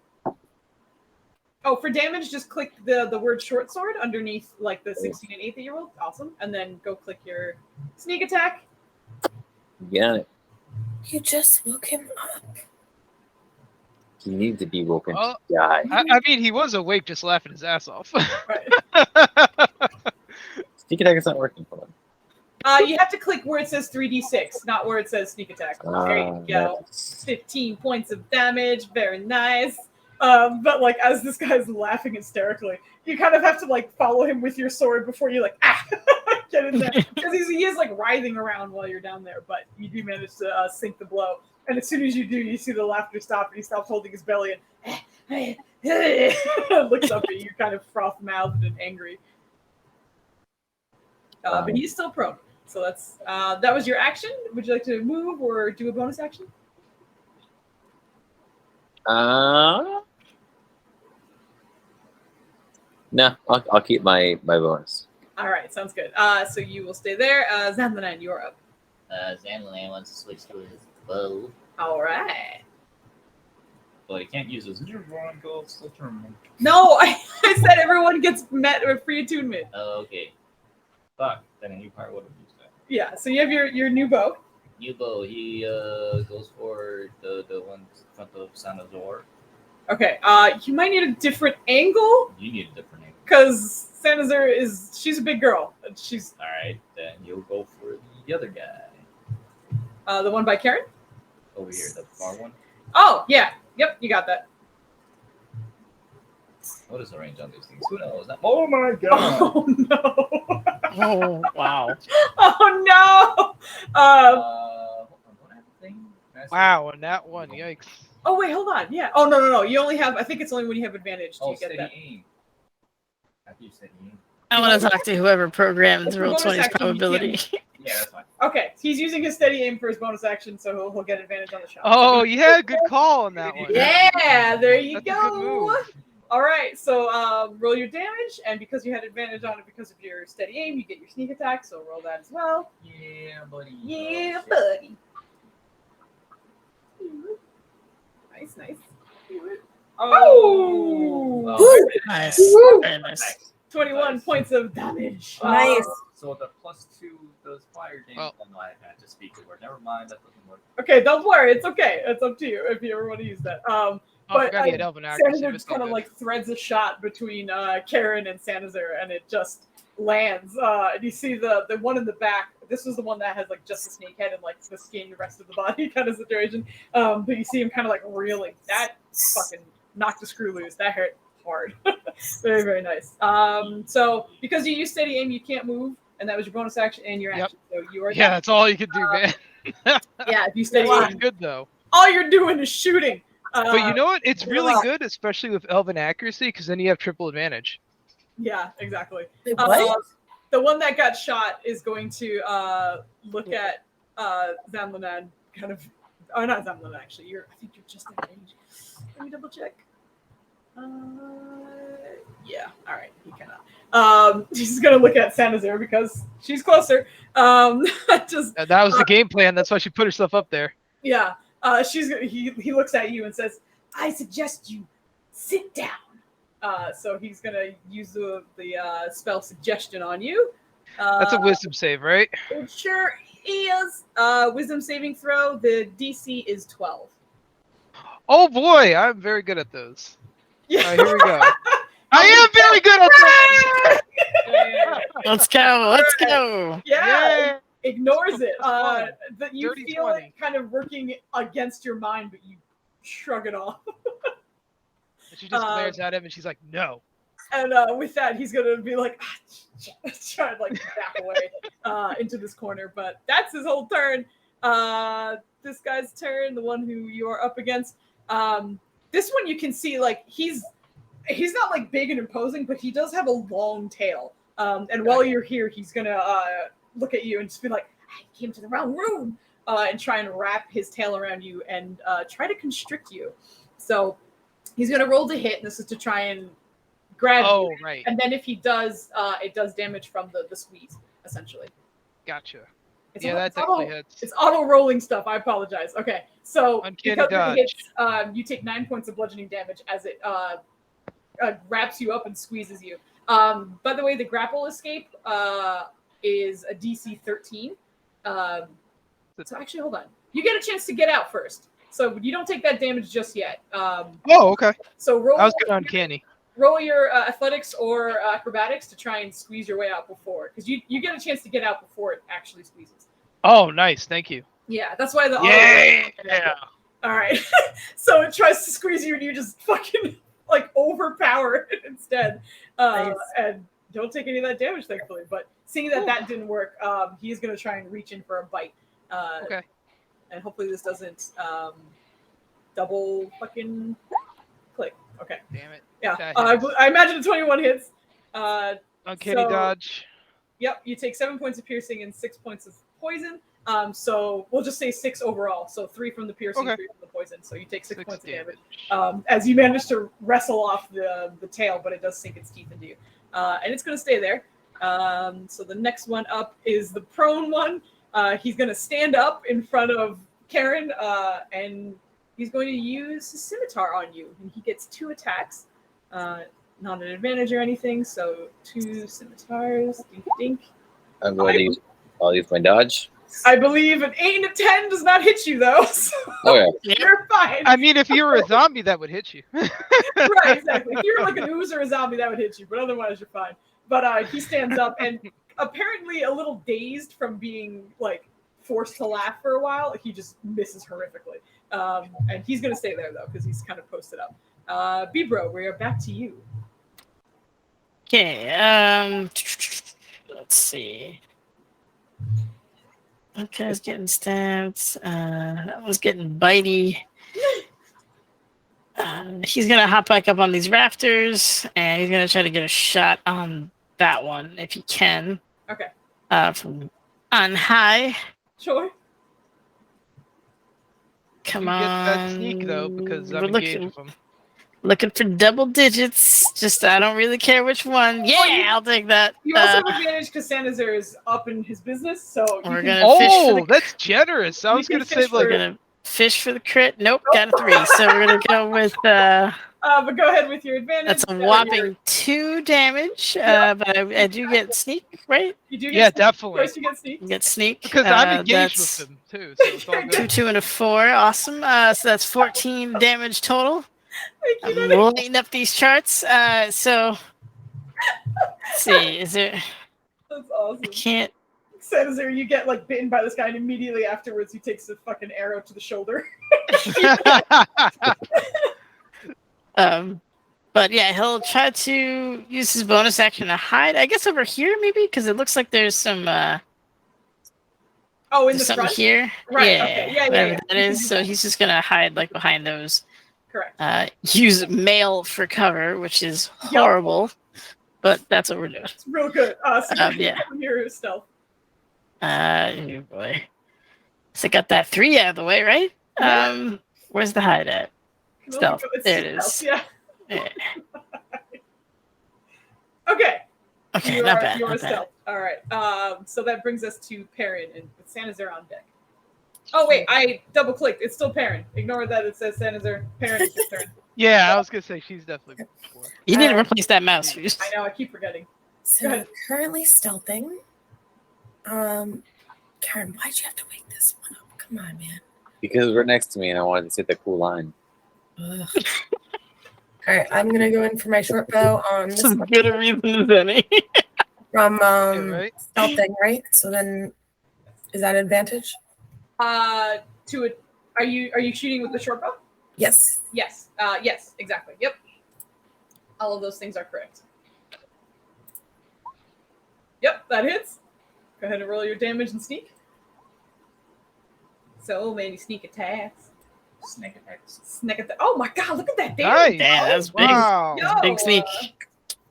Oh, for damage, just click the word short sword underneath like the 16 and 8 that you rolled. Awesome. And then go click your sneak attack. Get it. You just woke him up. He needs to be woken Well, to die. I mean, he was awake, just laughing his ass off. Right. Sneak attack is not working for him. You have to click where it says 3d6, not where it says sneak attack. There you go. 15 points of damage. Very nice. But like as this guy's laughing hysterically, you kind of have to like follow him with your sword before you like get in there because he is like writhing around while you're down there. But you do manage to sink the blow, and as soon as you do, you see the laughter stop, and he stops holding his belly and looks up at you, kind of froth-mouthed and angry. But he's still prone. So that's that was your action. Would you like to move or do a bonus action? No, I'll keep my bonus. All right, sounds good. So you will stay there. Zandanan, you're up. Zandalan wants to switch to his bow. All right. But he can't use his new one gold still tournament. No, I said everyone gets met with free attunement. Oh, okay. Fuck. Then he probably would have used that. Yeah, so you have your new bow. New bow. He goes for the one in front of Sanazor. Okay, you might need a different angle. You need a different angle. Because Sanazor she's a big girl. She's alright, then you'll go for the other guy. The one by Karen? Over here, the far one. Oh, yeah. Yep, you got that. What is the range on these things? Who knows? Oh my god! Oh no! Oh wow! Oh no! Wow, and that one, yikes. Oh wait, hold on. Yeah. Oh no! You only have. I think it's only when you have advantage do you get that. Aim. After you steady aim. I want to talk to whoever programmed It's a roll bonus 20's action, probability. Yeah, that's fine. Okay, he's using his steady aim for his bonus action, so he'll get advantage on the shot. Oh, yeah, good call on that one. Yeah, there you That's a good go. move. All right, so roll your damage, and because you had advantage on it because of your steady aim, you get your sneak attack. So roll that as well. Yeah, buddy. Yeah, Oh, buddy. Nice. Oh! Nice. Very nice. 21 points of damage. Nice. So the +2 does fire damage. Oh. Oh, no, I had to speak the word. Never mind, that doesn't work. Okay, don't worry. It's okay. It's up to you if you ever want to use that. I But forgot he had elven accuracy, Sanazor but just still kind of good. like threads a shot between Karen and Sanazor, and it just lands. And you see the one in the back. This was the one that has like just a snake head and like the skin, the rest of the body kind of situation. But you see him kind of like reeling. That fucking knocked the screw loose. That hurt hard. Very, very nice. So because you use steady aim, you can't move, and that was your bonus action and your Yep. action. So you are Yeah, down. that's all you could do, man. Yeah, if you steady It's aim, good, though. all you're doing is shooting. But you know what? It's you're really welcome. good, especially with elven accuracy, because then you have triple advantage. Yeah, exactly. Wait, what? The one that got shot is going to look at Zamlanan, kind of. Oh, not Zamlanan, actually. I think you're just in range. Let me double check. Yeah. All right. He cannot. He's gonna look at Sanazor because she's closer. Just That was the game plan. That's why she put herself up there. yeah. He looks at you and says, "I suggest you sit down." So he's gonna use the spell suggestion on you. That's a wisdom save, right? It sure is. Wisdom saving throw. The DC is 12. Oh boy, I'm very good at those. Yeah. All right, here we go. I am very good at those. Let's go. Let's go. Yeah. Ignores it. That's fun. That you Dirty feel 20. it kind of working against your mind, but you shrug it off. And she just glares at him, and she's like, "No." And with that, he's gonna be like, try to like back away into this corner. But that's his whole turn. This guy's turn, the one who you are up against. This one you can see like he's not like big and imposing, but he does have a long tail. And while you're here, he's gonna look at you and just be like, "I came to the wrong room," and try and wrap his tail around you and try to constrict you. So he's gonna roll to hit. And this is to try and grab Oh, you. right. And then if he does, it does damage from the squeeze, essentially. Gotcha. It's Yeah, auto- that it's auto- definitely hits. It's auto rolling stuff. I apologize. Okay, so Uncanny because dodge. it hits, you take 9 points of bludgeoning damage as it wraps you up and squeezes you. By the way, the grapple escape is a DC 13. So actually, hold on. You get a chance to get out first, so you don't take that damage just yet. Oh, okay. So roll. I was good on uncanny. Roll your athletics or acrobatics to try and squeeze your way out before, because you get a chance to get out before it actually squeezes. Oh, nice. Thank you. Yeah, that's why the Yeah. All right. So it tries to squeeze you, and you just fucking like overpower it instead, Nice. and don't take any of that damage, thankfully. But seeing that that didn't work, he is going to try and reach in for a bite. Okay. And hopefully this doesn't double fucking click. Okay. Damn it. Yeah. That I hits. imagine 21 hits. Uncanny so- dodge. Yep. You take 7 points of piercing and 6 points of poison. So we'll just say 6 overall. So 3 from the piercing, Okay. 3 from the poison. So you take 6 6 points of damage. damage. As you manage to wrestle off the tail, but it does sink its teeth into you. And it's going to stay there. So the next one up is the prone one. He's going to stand up in front of Karen, and he's going to use his scimitar on you. And he gets 2 attacks. Not an advantage or anything, so 2 scimitars. Dink, dink. I'm going to use. I'll use my dodge. I believe an 8 and a 10 does not hit you, though. So Okay. you're fine. I mean, if you were a zombie, that would hit you. Right, exactly. If you were like an ooze or a zombie, that would hit you, but otherwise you're fine. But he stands up and apparently a little dazed from being like forced to laugh for a while, he just misses horrifically. And he's gonna stay there though, because he's kind of posted up. B-Bro, we are back to you. Okay, let's see. Okay, it's getting stabbed. That one's getting bitey. He's gonna hop back up on these rafters, and he's gonna try to get a shot on that one if he can. Okay. From on high. Sure. Come You on. get that sneak though, because I'm We're engaged with him. looking for double digits. Just I don't really care which one. Yeah, I'll take that. You also have advantage because Sanazar is up in his business, so you We're can- gonna fish for Oh, the that's generous. I You was can gonna say fish We're like, for- gonna fish for the crit. Nope, got a 3. So we're gonna go with but go ahead with your advantage. that's a or your- whopping 2 damage. But I do get sneak, right? You do get yeah, sneak. definitely. First you get sneak. You get sneak. Because I'm engaged that's with him too, so it's all 2, good. 2, and a 4. Awesome. So that's 14 damage total. Thank you, I'm Daddy. lighting up these charts. So let's see. Is there? That's awesome. I can't. Sanazar, you get like bitten by this guy, and immediately afterwards he takes a fucking arrow to the shoulder. But yeah, he'll try to use his bonus action to hide. I guess over here maybe because it looks like there's some Oh, in there's the something front? here. Right, Yeah, okay. Yeah, whatever yeah. that is. So he's just gonna hide like behind those. Correct. Use mail for cover, which is Yep. horrible, but that's what we're doing. It's real good. So Yeah. your stealth. Oh boy. So got that 3 out of the way, right? Yeah. Where's the hide at? Stealth. It's There it stealth, is. Yeah. Yeah. Okay. Okay, you not are, bad. You are Not bad. stealth. All right. So that brings us to Perrin and with Sanazar on deck. Oh wait, I double clicked. It's still Perrin. Ignore that it says Sanazar. Perrin, it's your turn. yeah, I was gonna say she's definitely before. You didn't replace that mouse. Fuse. I know. I keep forgetting. Go So ahead. currently stealthing. Karen, why'd you have to wake this one up? Come on, man. Because we're next to me and I wanted to say the cool line. Ugh. All right, I'm gonna go in for my short bow on this As one good a reason as any. from Yeah, right? stealthing, right? So then, is that advantage? To it. Are you shooting with the short bow? Yes. Yes. Yes. Exactly. Yep. All of those things are correct. Yep, that hits. Go ahead and roll your damage and sneak. So many sneak attacks. Sneak attacks. Sneak attacks. Oh my god! Look at that damage. Nice. Damn, that's big. Wow. Yo, Big sneak.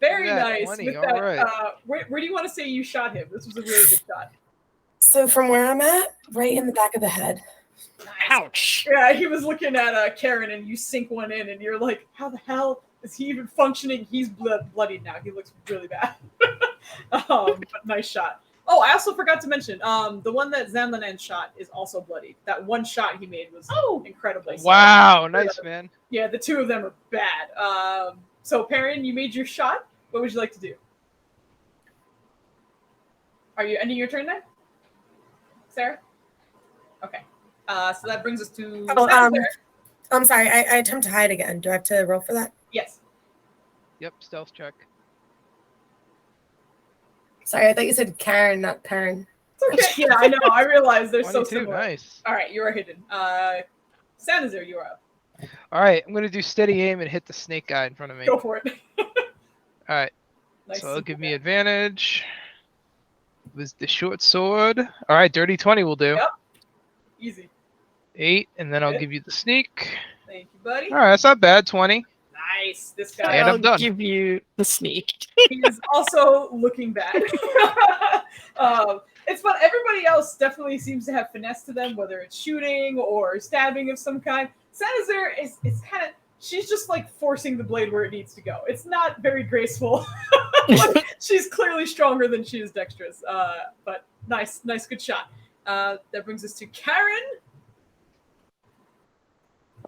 Very Look at that, nice. 20, With all that, right. where do you want to say you shot him? This was a really good shot. So from where I'm at, right in the back of the head. Ouch. Yeah, he was looking at Karen, and you sink one in, and you're like, "How the hell is he even functioning?" He's bloodied now. He looks really bad. But nice shot. Oh, I also forgot to mention, the one that Zanlanan shot is also bloodied. That one shot he made was incredible. So, Wow, nice man. yeah, the two of them are bad. So Perrin, you made your shot. What would you like to do? Are you ending your turn then, Sarah? Okay. So that brings us to Oh, Sanazar. I'm sorry. I attempt to hide again. Do I have to roll for that? Yes. Yep, stealth check. Sorry, I thought you said Karen, not Perrin. It's okay. Yeah, I know. I realize they're so 22, similar. nice. All right, you are hidden. Sanazir, you are up. All right, I'm gonna do steady aim and hit the snake guy in front of me. Go for it. All right, Nice so it'll simple give me guy. advantage. With the short sword. All right, dirty 20 will do. Yep. Easy. 8, and then I'll Good. give you the sneak. Thank you, buddy. All right, that's not bad. 20. Nice. This And guy. I'm I'll done. give you the sneak. He is also looking bad. It's fun. Everybody else definitely seems to have finesse to them, whether it's shooting or stabbing of some kind. Sanazir is kind of, she's just like forcing the blade where it needs to go. It's not very graceful. Like, she's clearly stronger than she is dexterous. But nice, good shot. That brings us to Karen.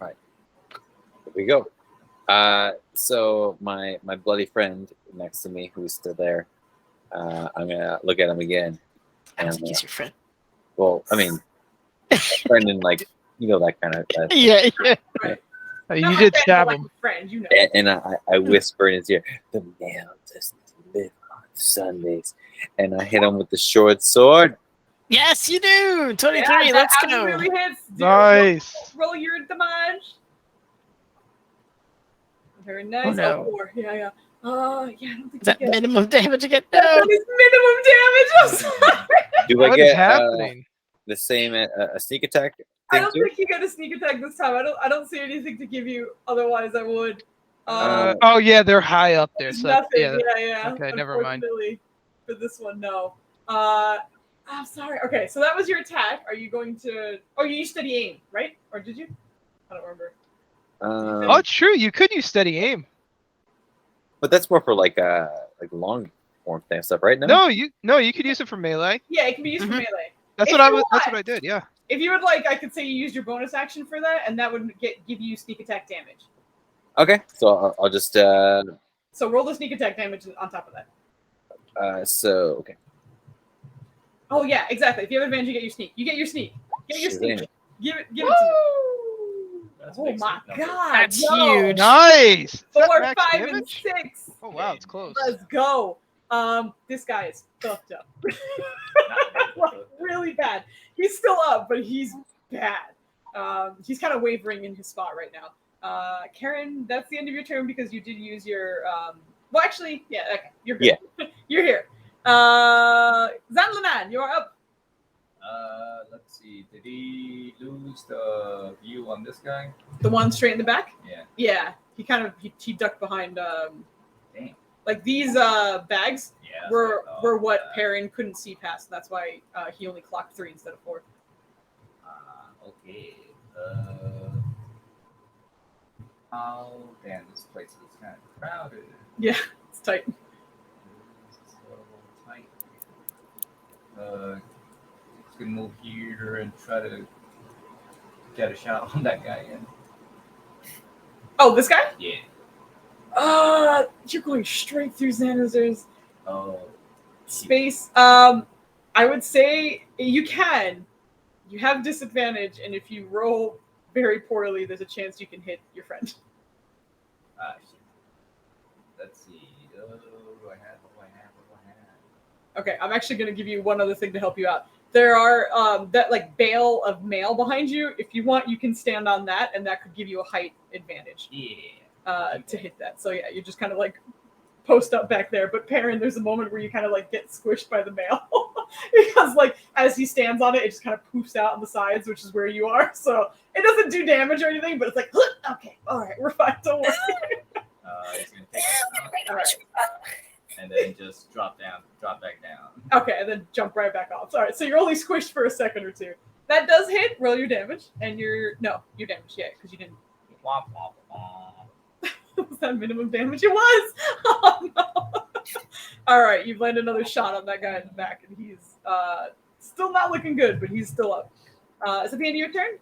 Here we go. So my bloody friend next to me, who's still there, I'm gonna look at him again. I don't And, think he's your friend. well, I mean, friend and like that kind of. Yeah. Right. You Not did my stab friend, him. like a friend, you know. And I whisper in his ear, "The male doesn't live on Sundays," and I hit him with the short sword. Yes, you do. 23. Yeah, that Let's go. absolutely hits. Dude, Nice. roll your damage. Very nice. Oh, no. Oh, 4. Yeah. Yeah, I don't think Is that you get minimum damage again? that No. is minimum damage. I'm sorry. Do I What is get happening? the same a sneak attack I thing don't too? think you get a sneak attack this time. I don't see anything to give you. Otherwise, I would. Oh yeah, they're high up there. There's So nothing. yeah. Yeah. Okay, never mind. Unfortunately, for this one, no. I'm sorry. Okay, so that was your attack. Are you going to? Oh, you used steady aim, right? Or did you? I don't remember. Oh, it's true. You could use steady aim. But that's more for like long form thing stuff, right? No, you could use it for melee. Yeah, it can be used for Mhm. melee. That's If what I you was. That's want. what I did. Yeah. If you would like, I could say you used your bonus action for that, and that would give you sneak attack damage. Okay, so I'll just So roll the sneak attack damage on top of that. so okay. Oh yeah, exactly. If you have advantage, you get your sneak. You get your sneak. Get your sneak. Shazam. Give it to me. That's a Oh big my sneak number. god. That's yo. huge. Nice. Is that 4, max 5, and damage? 6. Oh wow, it's close. Let's go. This guy is fucked up. Like, really bad. He's still up, but he's bad. He's kind of wavering in his spot right now. Karen, that's the end of your turn because you did use your. Well, actually, yeah, okay, you're good. Yeah. You're here. Zanlanan, you're up. Let's see. Did he lose the view on this guy? The one straight in the back. Yeah. Yeah, he ducked behind. Damn. Like these bags Yeah. were what Perrin couldn't see past. That's why he only clocked 3 instead of 4. Okay. Oh, damn! This place is kind of crowded. Yeah, it's tight. So tight. Just gonna move here and try to get a shot on that guy again. Oh, this guy? Yeah. You're going straight through Xanazar's Oh. space. I would say you can. You have disadvantage, and if you roll very poorly, there's a chance you can hit your friend. Shit. Let's see. What do I have? Okay, I'm actually going to give you one other thing to help you out. There are that like bale of mail behind you. If you want, you can stand on that, and that could give you a height advantage Yeah. to hit that. So yeah, you just kind of like post up back there. But Perrin, there's a moment where you kind of like get squished by the mail because like as he stands on it, it just kind of poofs out on the sides, which is where you are. So it doesn't do damage or anything, but it's like okay, all right, we're fine. Don't worry. He's gonna take it out, All right. and then just drop back down. Okay, and then jump right back off. All right, so you're only squished for a second or two. That does hit. Roll your damage, and your damage, yeah, because you didn't. Womp womp womp. Was that minimum damage? It was. Oh no! All right, you've landed another shot on that guy in the back, and he's still not looking good, but he's still up. Is it the end of your turn?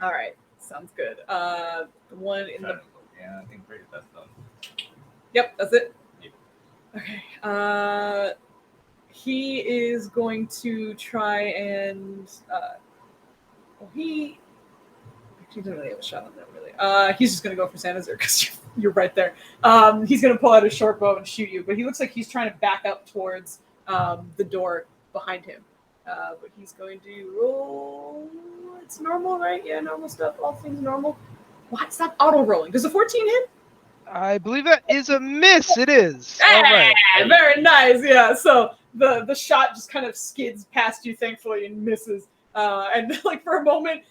All right, sounds good. The one in the. Yeah, I think that's done. Yep, that's it. Yep. Okay. He is going to try and. He doesn't really have a shot on that, really. He's just going to go for Sanazir because you're right there. He's going to pull out his short bow and shoot you, but he looks like he's trying to back up towards the door behind him. But he's going to roll. It's normal, right? Yeah, normal stuff. All things normal. Why is that auto rolling? Does a 14 hit? I believe that is a miss. It is. All right. Very nice. Yeah. So the shot just kind of skids past you, thankfully, and misses. And like for a moment,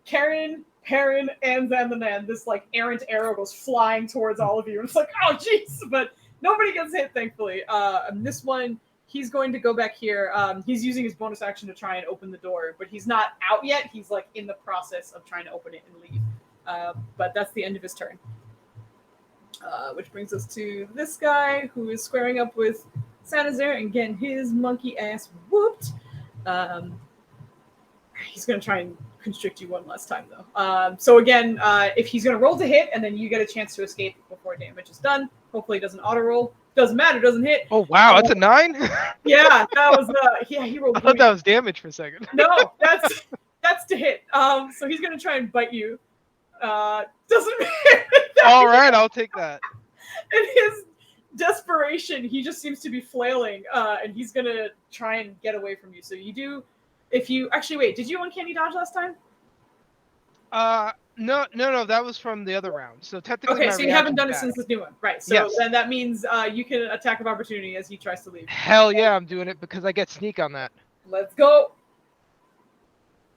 Karen, Perrin, and Zandanan, this like errant arrow goes flying towards all of you. And it's like, oh jeez, but nobody gets hit, thankfully. And this one, he's going to go back here. He's using his bonus action to try and open the door, but he's not out yet. He's like in the process of trying to open it and leave. But that's the end of his turn. Which brings us to this guy who is squaring up with Sanazar and getting his monkey ass whooped. He's going to try and constrict you one last time, though. So again, if he's going to roll to hit, and then you get a chance to escape before damage is done. Hopefully he doesn't auto-roll. Doesn't matter, doesn't hit. Oh, wow, that's a 9? Yeah, that was, yeah, he rolled. I thought that was damage for a second. No, that's to hit. So he's going to try and bite you. Doesn't matter. All right, I'll take that. In his desperation, he just seems to be flailing, and he's going to try and get away from you. So you do... If you actually wait, did you uncanny dodge last time? No, that was from the other round. So technically, okay, so you haven't done it back. since this new one, right? So yes. Then that means you can attack of opportunity as he tries to leave. Hell yeah, I'm doing it because I get sneak on that. Let's go.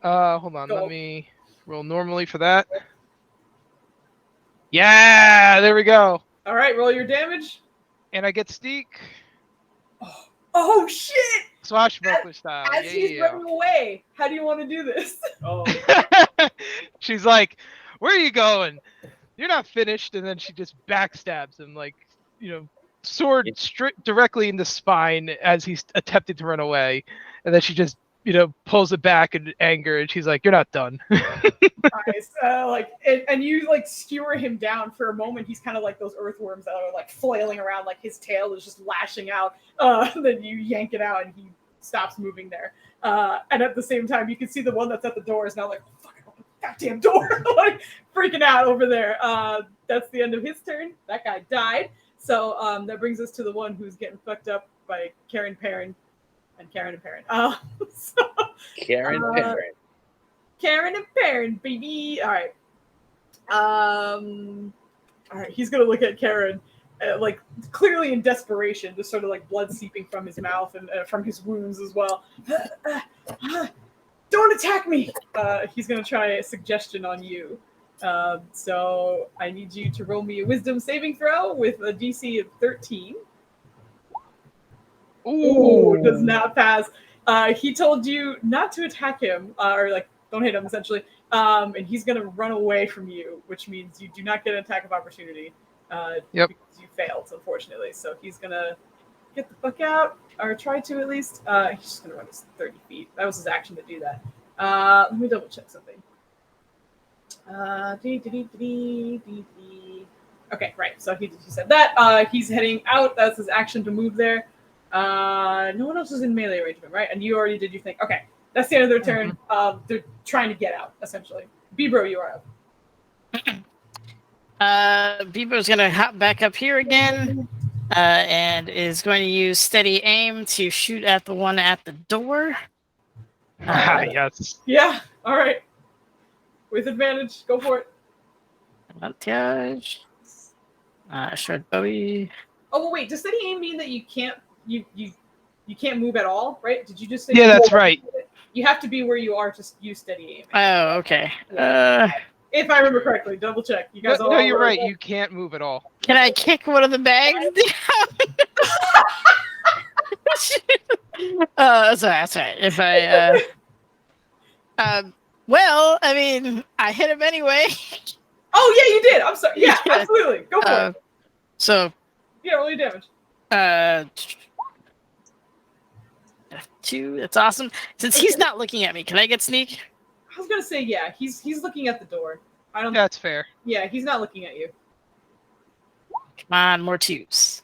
Hold on, let me roll normally for that. Yeah, there we go. All right, roll your damage. And I get sneak. Oh shit! Swashbuckler style. As he's running away, how do you want to do this? Oh. She's like, "Where are you going? You're not finished." And then she just backstabs him, like, sword directly in the spine as he's attempting to run away. And then she just, pulls it back in anger, and she's like, "You're not done." Nice. And you like skewer him down for a moment. He's kind of like those earthworms that are like flailing around, like his tail is just lashing out. Then you yank it out, and he stops moving there. And at the same time, you can see the one that's at the door is now like, oh, fuck, open the goddamn door, like freaking out over there. That's the end of his turn. That guy died. So that brings us to the one who's getting fucked up by Karen Perrin. And Karen and Perrin. Karen Perrin. Karen and Perrin, baby. All right. All right. He's gonna look at Karen, like clearly in desperation, just sort of like blood seeping from his mouth and from his wounds as well. Don't attack me. He's gonna try a suggestion on you. So I need you to roll me a Wisdom saving throw with a DC of 13. Ooh, does not pass. He told you not to attack him, or like don't hit him essentially. And he's gonna run away from you, which means you do not get an attack of opportunity. Because you failed, unfortunately. So he's gonna get the fuck out, or try to at least. He's just gonna run his 30 feet. That was his action to do that. Let me double check something. Okay, right. So he said that. He's heading out. That's his action to move there. No one else is in melee arrangement, right? And you already did your thing. Okay, that's the end of their turn. They're trying to get out, essentially. Bibro, you are up. Bibro's gonna hop back up here again, and is going to use steady aim to shoot at the one at the door. Yes. Yeah. All right. With advantage, go for it. Advantage. Short Bowie. Oh, well, wait. Does steady aim mean that you can't you can't move at all, right? Did you just say? Yeah, that's right. You have to be where you are to use steady aim. Oh, okay. If I remember correctly, double check. You guys No, you're right. You can't move at all. Can I kick one of the bags down? That's right. If I, well, I mean, I hit him anyway. Oh yeah, you did. I'm sorry. Yeah, absolutely. Go for it. So. Yeah, roll your damage. 2. That's awesome. Since he's not looking at me, can I get sneak? I was gonna say yeah. He's looking at the door. I don't. That's fair. Yeah, he's not looking at you. Come on, more 2s.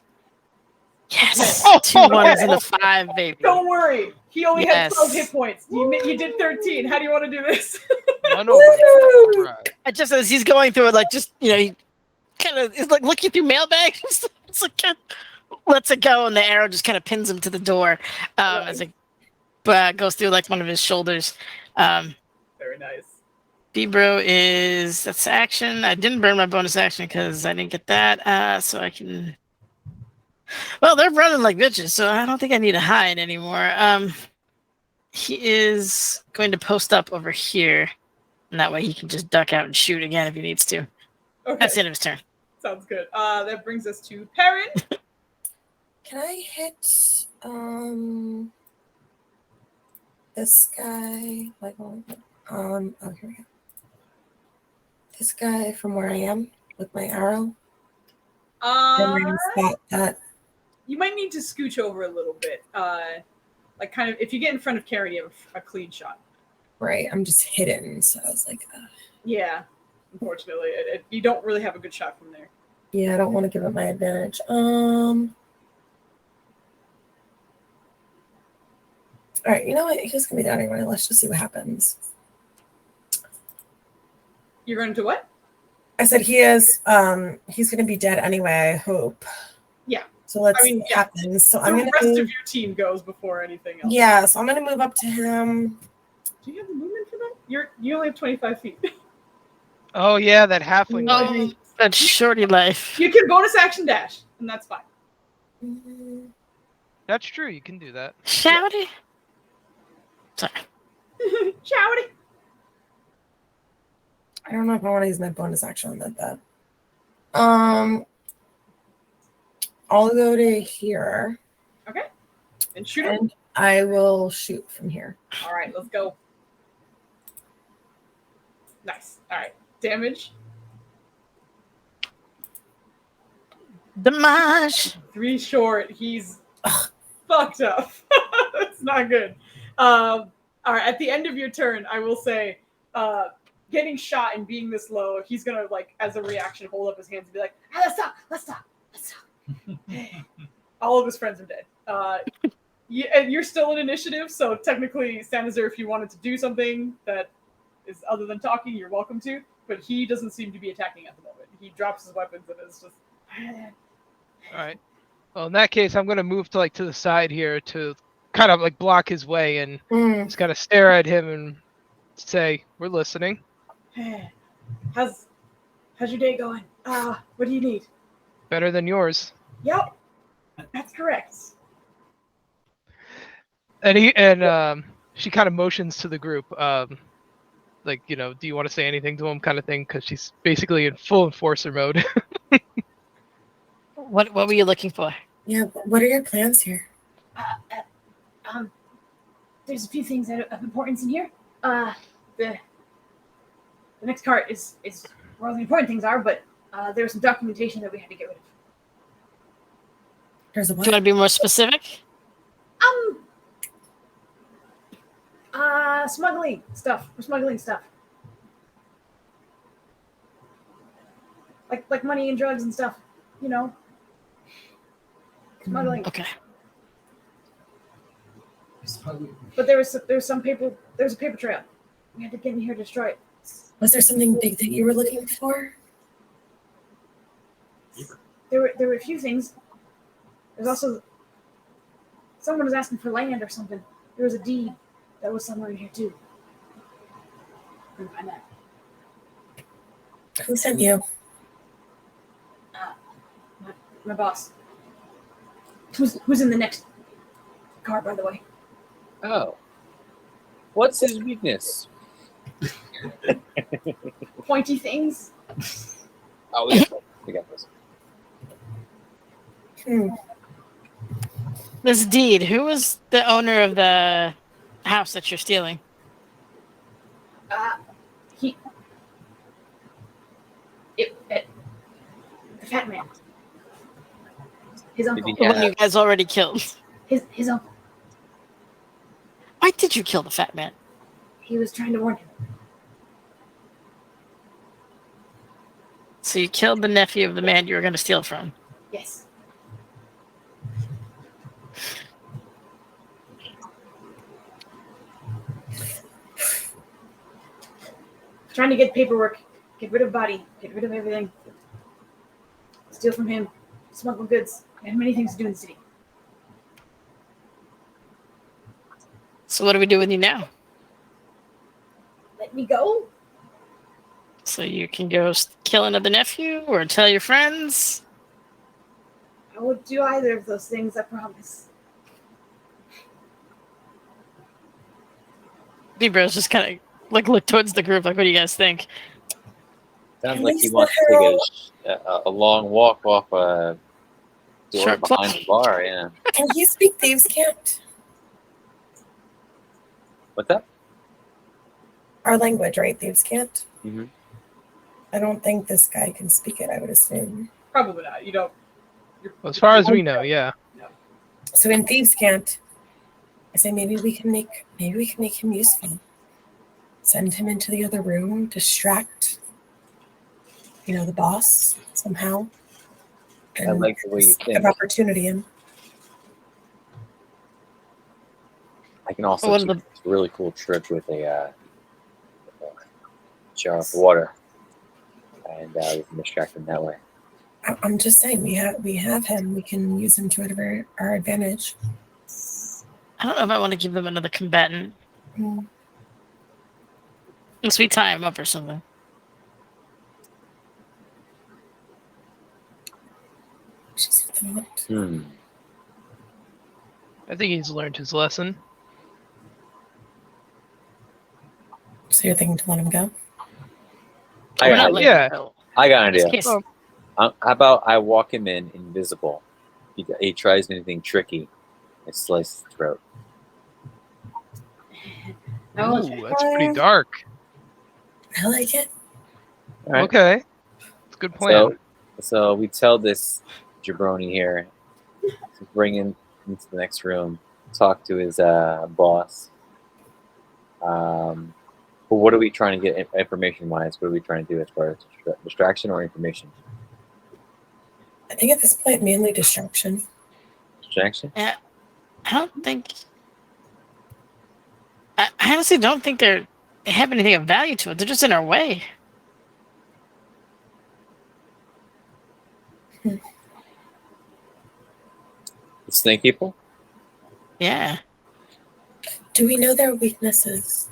Yes, 2 1s and a 5, baby. Don't worry. He only had 12 hit points. You did 13. How do you want to do this? Just as he's going through it, like just he kind of is like looking through mailbags. It's like lets it go, and the arrow just kind of pins him to the door. As it goes through like one of his shoulders. Very nice. B-Bro that's action. I didn't burn my bonus action because I didn't get that. So I can. Well, they're running like bitches, so I don't think I need to hide anymore. He is going to post up over here, and that way he can just duck out and shoot again if he needs to. Okay. That's the end of his turn. Sounds good. That brings us to Perrin. Can I hit this guy? Like, oh, here we go. This guy from where I am with my arrow. That. You might need to scooch over a little bit. Like kind of, if you get in front of Karen, you have a clean shot. Right, I'm just hidden, so I was like, yeah. Unfortunately, you don't really have a good shot from there. yeah, I don't want to give up my advantage. All right, you know what? He's gonna be down anyway. Let's just see what happens. You're going to what? I said he's gonna be dead anyway, I hope. Yeah. So let's see what happens. So I'm gonna the rest of your team goes before anything else. Yeah, so I'm gonna move up to him. Do you have the movement for that? You only have 25 feet. Oh yeah, that halfling. Oh, that shorty life. You can bonus action dash, and that's fine. That's true. You can do that. Shouty. Sorry. Shouty. I don't know if I want to use my bonus action on that. I'll go to here. Okay. And shoot him. And I will shoot from here. All right, let's go. Nice. All right. Damage. Damage. 3 short. He's fucked up. That's not good. All right. At the end of your turn, I will say, getting shot and being this low, he's gonna like, as a reaction, hold up his hands and be like, ah, "Let's stop." All of his friends are dead. And you're still in initiative, so technically, Stanizer, if you wanted to do something that is other than talking, you're welcome to. But he doesn't seem to be attacking at the moment. He drops his weapons and is just. All right. Well, in that case, I'm going to move to the side here to kind of like block his way and just kind of stare at him and say, "We're listening." How's your day going? What do you need? Better than yours. Yep, that's correct. And she kind of motions to the group, like, do you want to say anything to him, kind of thing, because she's basically in full enforcer mode. What were you looking for? Yeah, what are your plans here? There's a few things of importance in here. The next cart is where all the important things are, but there was some documentation that we had to get rid of. There's a Do what? you want to be more specific? Smuggling stuff. We're smuggling stuff. Like money and drugs and stuff, Smuggling. Okay. But there was some paper. There was a paper trail. We had to get in here to destroy it. Was there something big that you were looking for? There were a few things. There's also someone was asking for land or something. There was a deed that was somewhere in here too. Couldn't find that. Who sent you? My boss. Who's in the next car, by the way? Oh. What's his weakness? Pointy things. Oh, yeah. We got this. This deed. Who was the owner of the house that you're stealing? The fat man. His uncle. The one you guys already killed. His uncle. Why did you kill the fat man? He was trying to warn him. So you killed the nephew of the man you were going to steal from. Yes. Trying to get paperwork, get rid of body, get rid of everything. Steal from him, smuggle goods. I had many things to do in the city. So what do we do with you now? Let me go. So you can go kill another nephew or tell your friends? I won't do either of those things, I promise. D-Bros just kind of like look towards the group, like, what do you guys think? Sounds At like he least wants let her to take a long walk off a door Short behind play. the bar. Yeah. Can you speak thieves' cant? What's that? Our language, right? Thieves' cant. Mm-hmm. I don't think this guy can speak it. I would assume. Probably not. You don't. Well, as far as we know, yeah. So in thieves' cant, I say maybe we can make him useful. Send him into the other room, distract, the boss somehow. I like the way you think. Have opportunity in. I can also What do are the- a really cool trick with a jar of water, and we can distract him that way. I'm just saying we have him. We can use him to our advantage. I don't know if I want to give them another combatant. Hmm. Unless we tie him up or something. Just a thought. I think he's learned his lesson. So you're thinking to let him go? I We're got not an letting idea. him go. I got an Just idea. in case- How about I walk him in invisible? He tries anything tricky, I slice his throat. Ooh, that's pretty dark. I like it. All right. Okay. It's a good plan. So we tell this jabroni here to bring him into the next room, talk to his boss. But what are we trying to get information-wise? What are we trying to do as far as distraction or information? I think at this point, mainly distraction. Distraction? I don't think. I honestly don't think they have anything of value to it. They're just in our way. The snake people? Yeah. Do we know their weaknesses?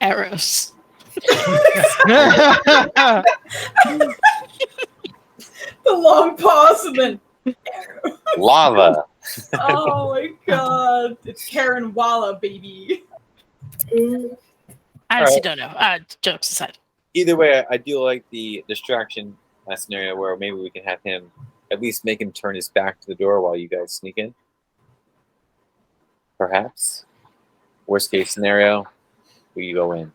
Arrows. The long pause and then. Lava. Oh my god. It's Karen Walla, baby. I honestly don't know. Jokes aside. Either way, I do like the distraction scenario where maybe we can have him at least make him turn his back to the door while you guys sneak in. Perhaps. Worst case scenario, we go in.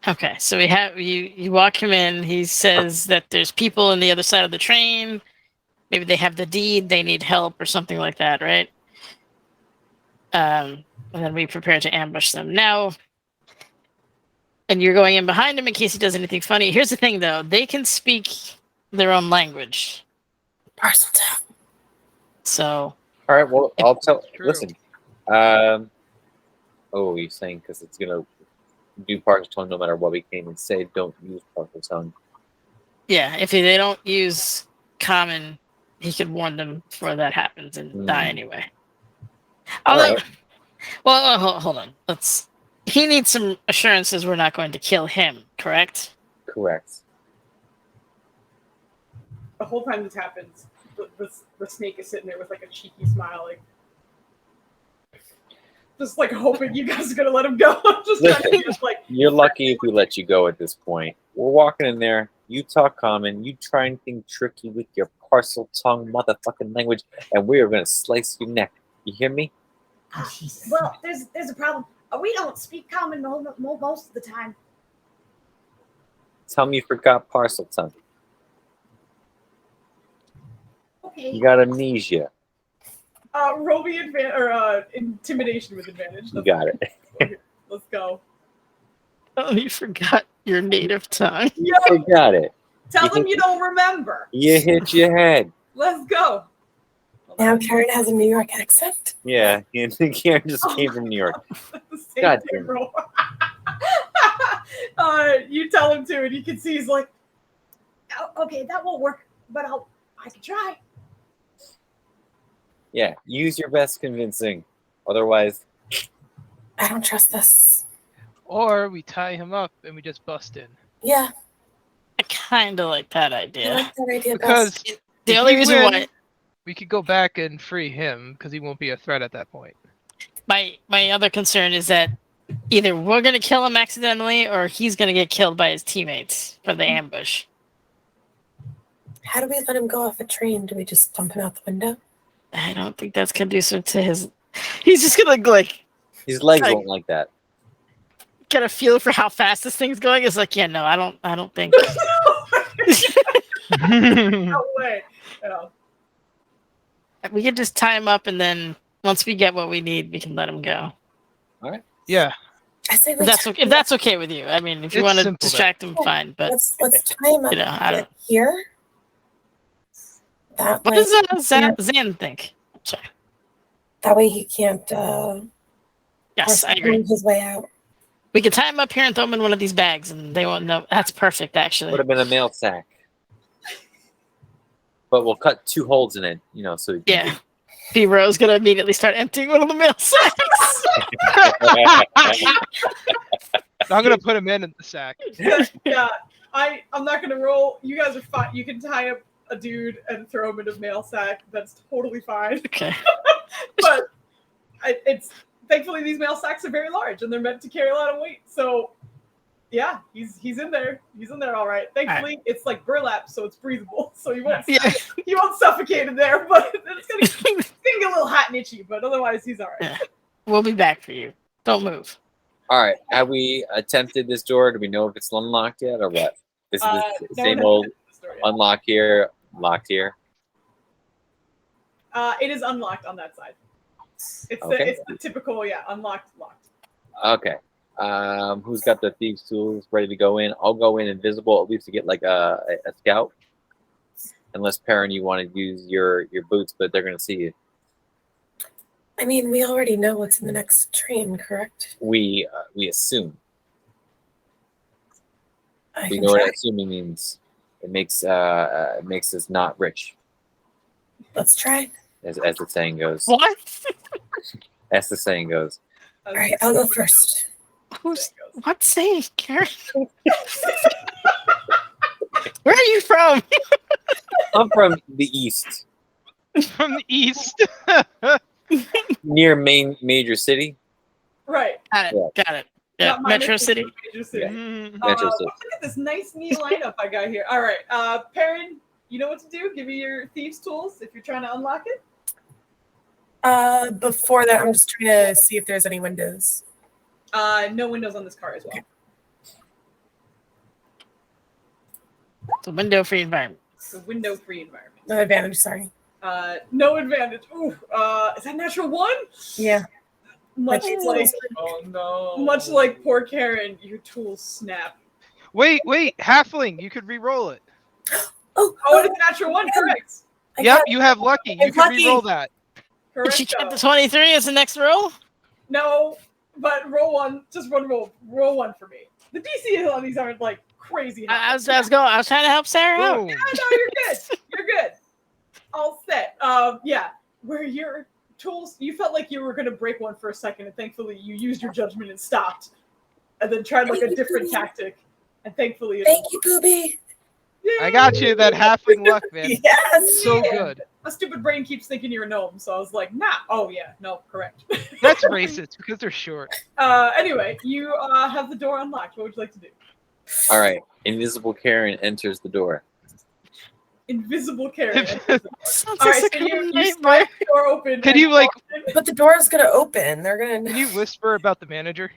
Okay, so we have you walk him in. He says that there's people on the other side of the train. Maybe they have the deed. They need help or something like that, right? And then we prepare to ambush them. Now, and you're going in behind him in case he does anything funny. Here's the thing, though. They can speak their own language. Parcel tap. So... All right, well, I'll tell... True. Listen. You're saying because it's going to do partial tongue no matter what we came and say, don't use partial tongue. Yeah, if they don't use common, he could warn them before that happens and die anyway. Although, right. well, hold on. He needs some assurances we're not going to kill him, correct? Correct. The whole time this happens, the snake is sitting there with like a cheeky smile, like just like hoping you guys are gonna let him go. Just like You're lucky if we let you go at this point. We're walking in there. You talk common. You try anything tricky with your parcel tongue motherfucking language, and we are gonna slice your neck. You hear me? Well, there's a problem. We don't speak common most of the time. Tell me you forgot parcel tongue. Okay. You got amnesia. roll me intimidation with advantage. You got it. Let's go. Oh, you forgot your native tongue. You forgot it. Tell them you don't remember. You hit your head. Let's go. Now Karen has a New York accent. Yeah, Karen just came from New York. God damn it. You tell him to, and you can see he's like, Okay, that won't work, but I can try. Yeah, use your best convincing. Otherwise, I don't trust this. Or we tie him up and we just bust in. Yeah, I kind of like that I idea. like that idea Because best. The if only we reason win, why we could go back and free him because he won't be a threat at that point. my other concern is that either we're gonna kill him accidentally or he's gonna get killed by his teammates for the ambush. How do we let him go off a train? Do we just dump him out the window? I don't think that's conducive to his. He's just gonna like his legs Like- won't like that. get a feel for how fast this thing's going. It's like, yeah, no, I don't think. No way. Yeah. We can just tie him up, and then once we get what we need, we can let him go. Yeah. I say If that's okay with you. I mean, if you It's want to simple, distract him, fine. But let's tie him up you know, I don't. here. That What way, does Zan think? Sorry. that way he can't Yes, I agree. find his way out. We can tie him up here and throw him in one of these bags, and they won't know. That's perfect, actually. Would have been a mail sack. But we'll cut 2 holes in it, so you Yeah. B-Ro's gonna immediately start emptying one of the mail sacks. I'm gonna put him in the sack. Yeah, I'm not gonna roll. You guys are fine. You can tie up a dude and throw him in a mail sack. That's totally fine. Okay. But it's thankfully these mail sacks are very large and they're meant to carry a lot of weight. So yeah, he's in there. He's in there all right. Thankfully, it's like burlap, so it's breathable. So you won't he won't suffocate in there, but it's gonna get a little hot and itchy. But otherwise, he's all right. Yeah. We'll be back for you. Don't move. All right. Have we attempted this door? Do we know if it's unlocked yet or what? This is the No same one old has the story yet. unlock here, locked here. It is unlocked on that side. It's Okay. the typical unlocked, locked. Okay. Who's got the thieves' tools ready to go in? I'll go in invisible, at least to get like a scout. Unless Perrin, you want to use your boots, but they're gonna see you. I mean, we already know what's in the next train, correct? We assume. I We can know try. what assuming means. It makes us not rich, Let's try. as the saying goes. What? As the saying goes. All right, I'll go first. Who's what saying, Karen? Where are you from? I'm from the east, From the east. near main major city. Right. Got it. Yeah, Not minus Metro the City. Major City. Mm. Metro City. Look at this nice, neat lineup I got here. All right, Perrin, you know what to do. Give me your thieves' tools if you're trying to unlock it. Before that, I'm just trying to see if there's any windows. No windows on this car as well. It's a window-free environment. It's a window-free environment. No advantage, sorry. No advantage. Ooh, is that natural one? Yeah. Much Like, like, Oh no. much like poor Karen, your tools snap. Wait, halfling, you could re-roll it. Oh, Oh, it's a natural one. Correct. I Yep, got- you have lucky. You I'm can lucky. re-roll that. Did she Correct. get the 23 as the next roll? No, but roll one. Just roll one for me. The DC on these aren't like crazy. I was trying to help Sarah out. Boom. No, you're good. You're good. All set. Yeah. Where your tools, you felt like you were gonna break one for a second, and thankfully you used your judgment and stopped, and then tried like a different tactic, and thankfully. Thank you, Booby. I got you that halfling luck, man. Yes. So good. My stupid brain keeps thinking you're a gnome, so I was like, nah. Oh yeah, no, correct. That's racist because they're short. Anyway, you have the door unlocked. What would you like to do? All right. Invisible Karen enters the door. Invisible Karen. Sounds All like right, so some kind of you nightmare. slide the door open. Could and you, like- walk in. But the door is gonna open. They're gonna. Can you whisper about the manager?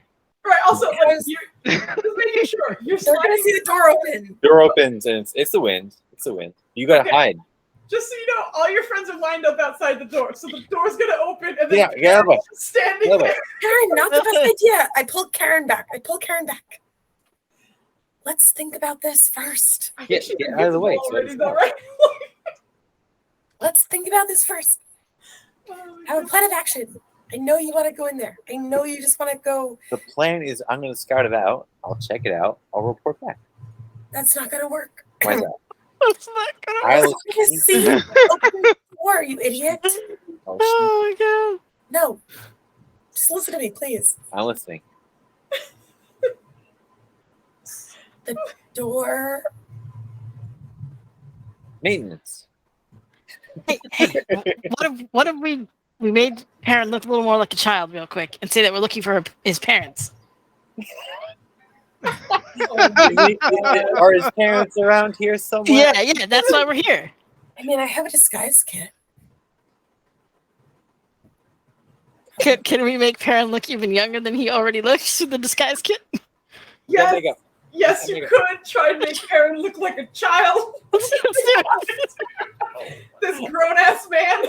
Right. Also, like, Yes. you're just making sure you're They're gonna sliding. see the door open. Door opens and it's the wind. It's the wind. You gotta Okay. hide. Just so you know, all your friends are lined up outside the door, so the door's gonna open, and then Yeah, Karen's but- just standing yeah, but- there. Karen, not the best idea. I pulled Karen back. Let's think about this first. I Get- think she's get out of the way, invisible so already, it's though, not- right? Let's think about this first. Oh, I have a plan of action. I know you want to go in there. I know you just want to go. The plan is I'm gonna scout it out. I'll check it out. I'll report back. That's not gonna work. Why not? That's not gonna I I will want to see you open the door, you idiot. Oh, Oh my god. No. Just listen to me, please. I'm listening. The door. Maintenance. Hey, what if we made Perrin look a little more like a child real quick and say that we're looking for his parents? Are his parents around here somewhere? Yeah, that's why we're here. I mean, I have a disguise kit. Can we make Perrin look even younger than he already looks with the disguise kit? Yeah, Yes, there you go. yes, There you you go. could try and make Perrin look like a child. Let's do it. This grown ass man.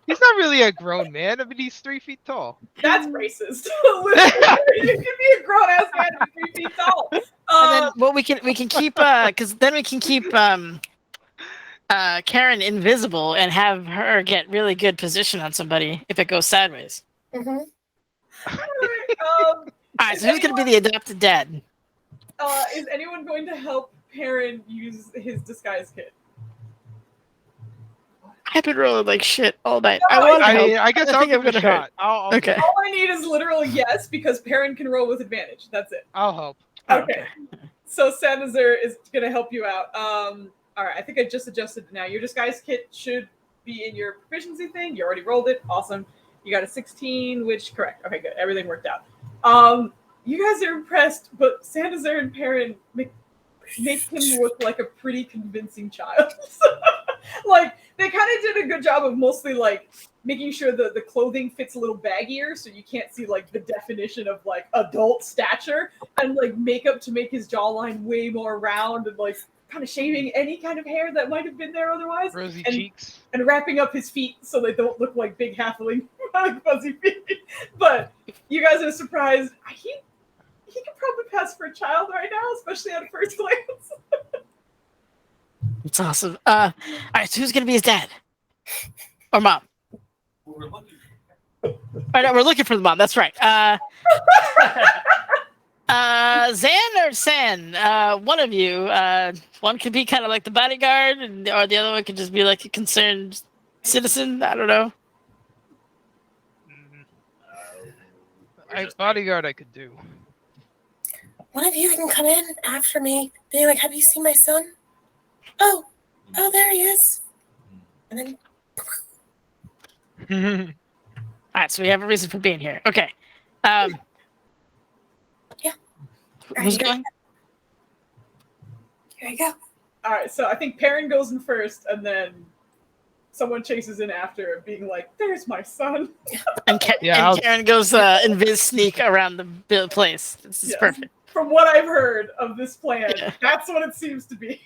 He's not really a grown man. I mean, he's 3 feet tall. That's racist. Listen, you can be a grown ass man who's 3 feet tall. And then well, we can keep because then we can keep Karen invisible and have her get really good position on somebody if it goes sideways. Mm-hmm. All right, so who's gonna be the adopted dad? Is anyone going to help Perrin use his disguise kit? I've been rolling like shit all night. No, I guess I I'll think give I'm it a gonna hurt. shot. I'll Okay. All I need is literal yes because Perrin can roll with advantage. That's it. I'll help. Okay. So Sanazir is going to help you out. All right, I think I just adjusted it now. Your disguise kit should be in your proficiency thing. You already rolled it. Awesome. You got a 16, which correct. Okay, good. Everything worked out. You guys are impressed, but Sanazir and Perrin make him look like a pretty convincing child. Like they kind of did a good job of mostly like making sure that the clothing fits a little baggier so you can't see like the definition of like adult stature, and like makeup to make his jawline way more round, and like kind of shaving any kind of hair that might have been there otherwise, Rosy and, cheeks. and wrapping up his feet so they don't look like big halfling like fuzzy feet. But you guys are surprised. He could probably pass for a child right now, especially at first glance. It's awesome. All right, so who's gonna be his dad or mom? All right, no, we're looking for the mom. That's right. Zan or San? One of you. One could be kind of like the bodyguard, or the other one could just be like a concerned citizen. I don't know. Bodyguard I could do. One of you can come in after me. Be like, have you seen my son? Oh, there he is. And then All right, so we have a reason for being here. Okay. Yeah. Who's going? Here you go. All right, so I think Perrin goes in first, and then someone chases in after, being like, "There's my son." And Karen goes invis sneak around the place. This is Yes. perfect. From what I've heard of this plan, that's what it seems to be.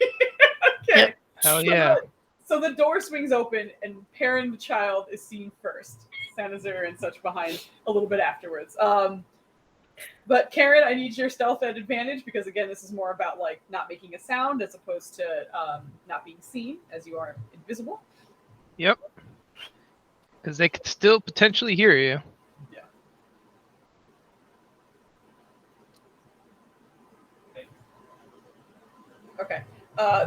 Okay. Yep. Hell yeah. So the door swings open, and Perrin, the child, is seen first. Sanazir and such behind a little bit afterwards. But Karen, I need your stealth at advantage because again, this is more about like not making a sound as opposed to not being seen, as you are invisible. Yep. Because they could still potentially hear you. Yeah. Okay.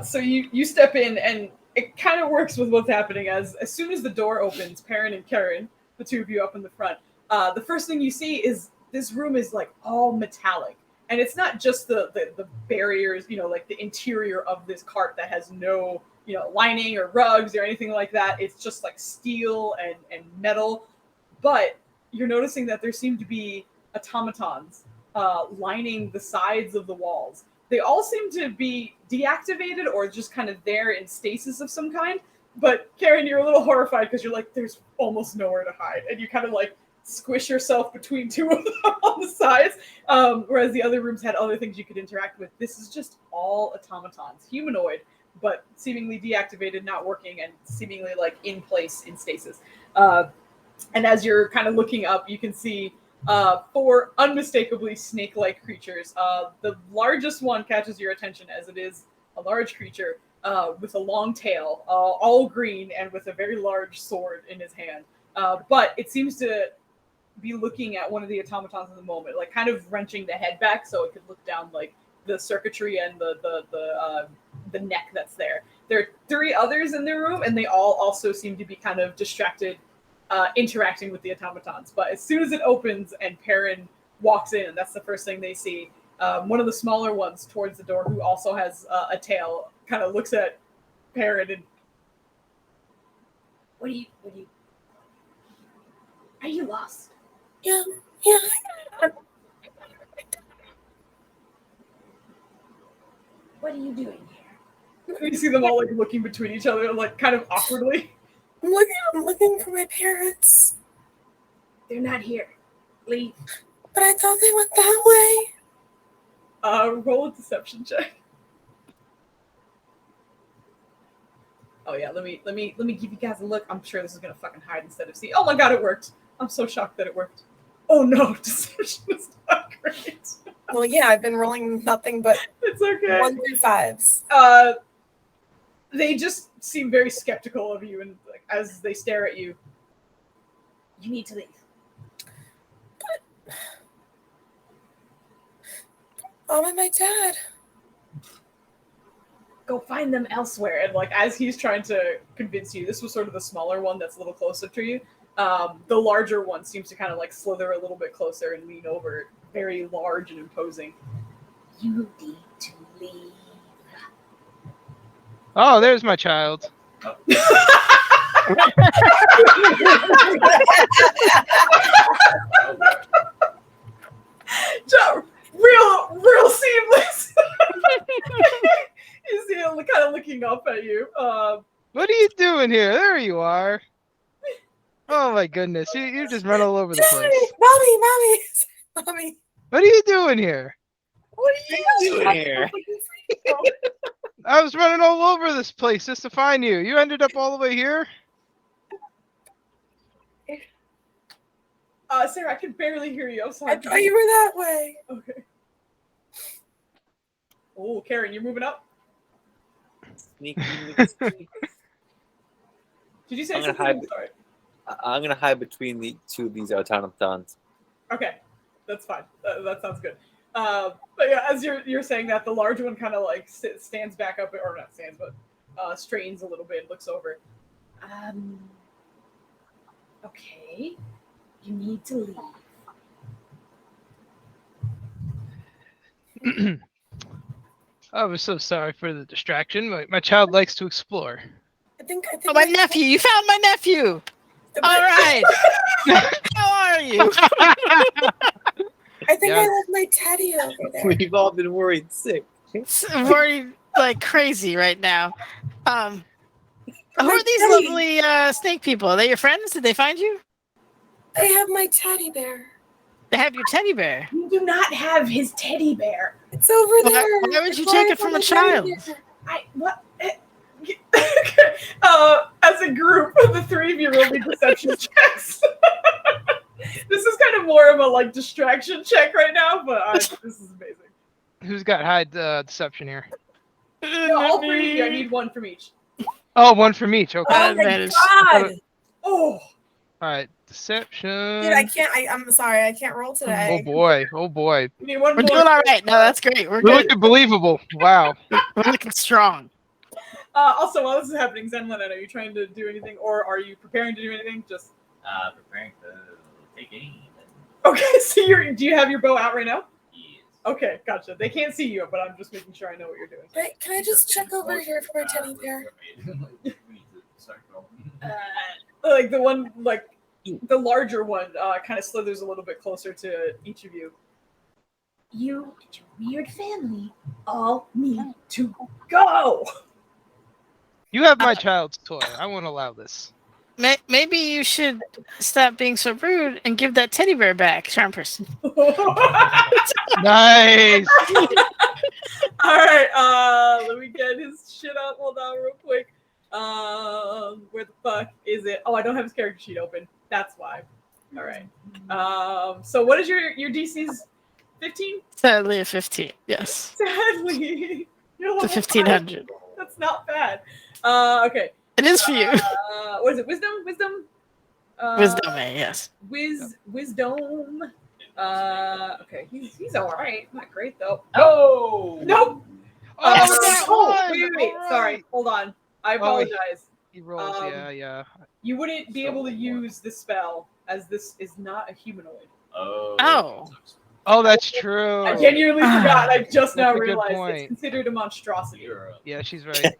So you step in, and it kind of works with what's happening. As soon as the door opens, Perrin and Karen, the two of you up in the front, the first thing you see is this room is like all metallic, and it's not just the barriers, like the interior of this cart that has no lining or rugs or anything like that. It's just like steel and metal, but you're noticing that there seem to be automatons lining the sides of the walls. They all seem to be deactivated or just kind of there in stasis of some kind. But Karen, you're a little horrified because you're like, there's almost nowhere to hide. And you kind of like squish yourself between two of them on the sides. Whereas the other rooms had other things you could interact with. This is just all automatons, humanoid, but seemingly deactivated, not working, and seemingly like in place in stasis. And as you're kind of looking up, you can see 4 unmistakably snake-like creatures. The largest one catches your attention as it is a large creature with a long tail, all green, and with a very large sword in his hand. But it seems to be looking at one of the automatons in the moment, like kind of wrenching the head back so it could look down like the circuitry and the the neck that's there. There are 3 others in the room, and they all also seem to be kind of distracted, interacting with the automatons. But as soon as it opens and Perrin walks in, and that's the first thing they see, one of the smaller ones towards the door, who also has a tail, kind of looks at Perrin and, What do you? Are you lost? Yeah. What are you doing here? you see them all like looking between each other, like kind of awkwardly. I'm looking for my parents. They're not here. Leave. But I thought they went that way. Roll a deception check. Oh yeah, let me give you guys a look. I'm sure this is gonna fucking hide instead of see. Oh my god, it worked. I'm so shocked that it worked. Oh no, deception is not great. Well, yeah, I've been rolling nothing but It's okay. 1 through 5s. They just seem very skeptical of you, and like as they stare at you. You need to leave. Mom and my dad. Go find them elsewhere. And like as he's trying to convince you, this was sort of the smaller one that's a little closer to you. The larger one seems to kind of like slither a little bit closer and lean over, very large and imposing. You need to leave. Oh, there's my child. Real seamless. You see him kind of looking up at you. What are you doing here? There you are. Oh my goodness, you just run all over the place. Mommy. What are you doing here? What are you doing here? I was running all over this place just to find you. You ended up all the way here? Sarah, I can barely hear you. I'm sorry. I thought you were that way. Okay. Oh, Karen, you're moving up? Sneaky. Did you say I'm gonna something? hide. I'm sorry. I'm gonna hide between the 2 of these automatons. Okay, that's fine. That sounds good. But yeah, as you're saying that, the large one kind of like stands back up, or not stands, but strains a little bit, looks over. Okay. You need to leave. I was so sorry for the distraction. My child likes to explore. I think Oh, my nephew! You found my nephew! All right! How are you? I think Yeah. I left my teddy over there. We've all been worried sick. I'm worried like crazy right now. Who are My these teddy. lovely snake people? Are they your friends? Did they find you? I have my teddy bear. They have your teddy bear. You do not have his teddy bear. It's over Why- there. why would you It's take right it from by a the teddy child? bear. What? As a group, the 3 of you roll me deception checks. This is kind of more of a like distraction check right now, but this is amazing. Who's got high deception here? No, all 3 of you. I need 1 from each. Oh, 1 from each. Okay. Oh my Advantage. god. Oh, All right. Deception. Dude, I can't. I'm sorry. I can't roll today. Oh boy. Oh boy. you need 1 We're more. doing all right. No, that's great. We're We're good. looking believable. Wow. We're looking strong. Also, while this is happening, Zenlin, are you trying to do anything, or are you preparing to do anything? Just Preparing to take aim. okay. So do you have your bow out right now? Yes. Okay, gotcha. They can't see you, but I'm just making sure I know what you're doing. Wait, can I just check over here for my teddy bear? Like the one, like the larger one, kind of slithers a little bit closer to each of you. You and your weird family all need to go. You have my child's toy. I won't allow this. Maybe you should stop being so rude and give that teddy bear back, charm person. Nice. All right, let me get his shit up. Hold on, real quick. Where the fuck is it? Oh, I don't have his character sheet open. That's why. All right. So what is your DC's 15? Sadly, a 15. Yes, Sadly, you're the level 1500. 5. That's not bad. Okay. It is for you. What is it? Wisdom. Wisdom, yes. Wisdom. Okay, he's all right. Not great though. Oh Nope. Wait. Sorry, hold on. I apologize. He rolls. Yeah. You wouldn't be able to use the spell as this is not a humanoid. Oh, that's true. I genuinely forgot. I just now That's a good realized it's point. considered a monstrosity. Yeah, she's right.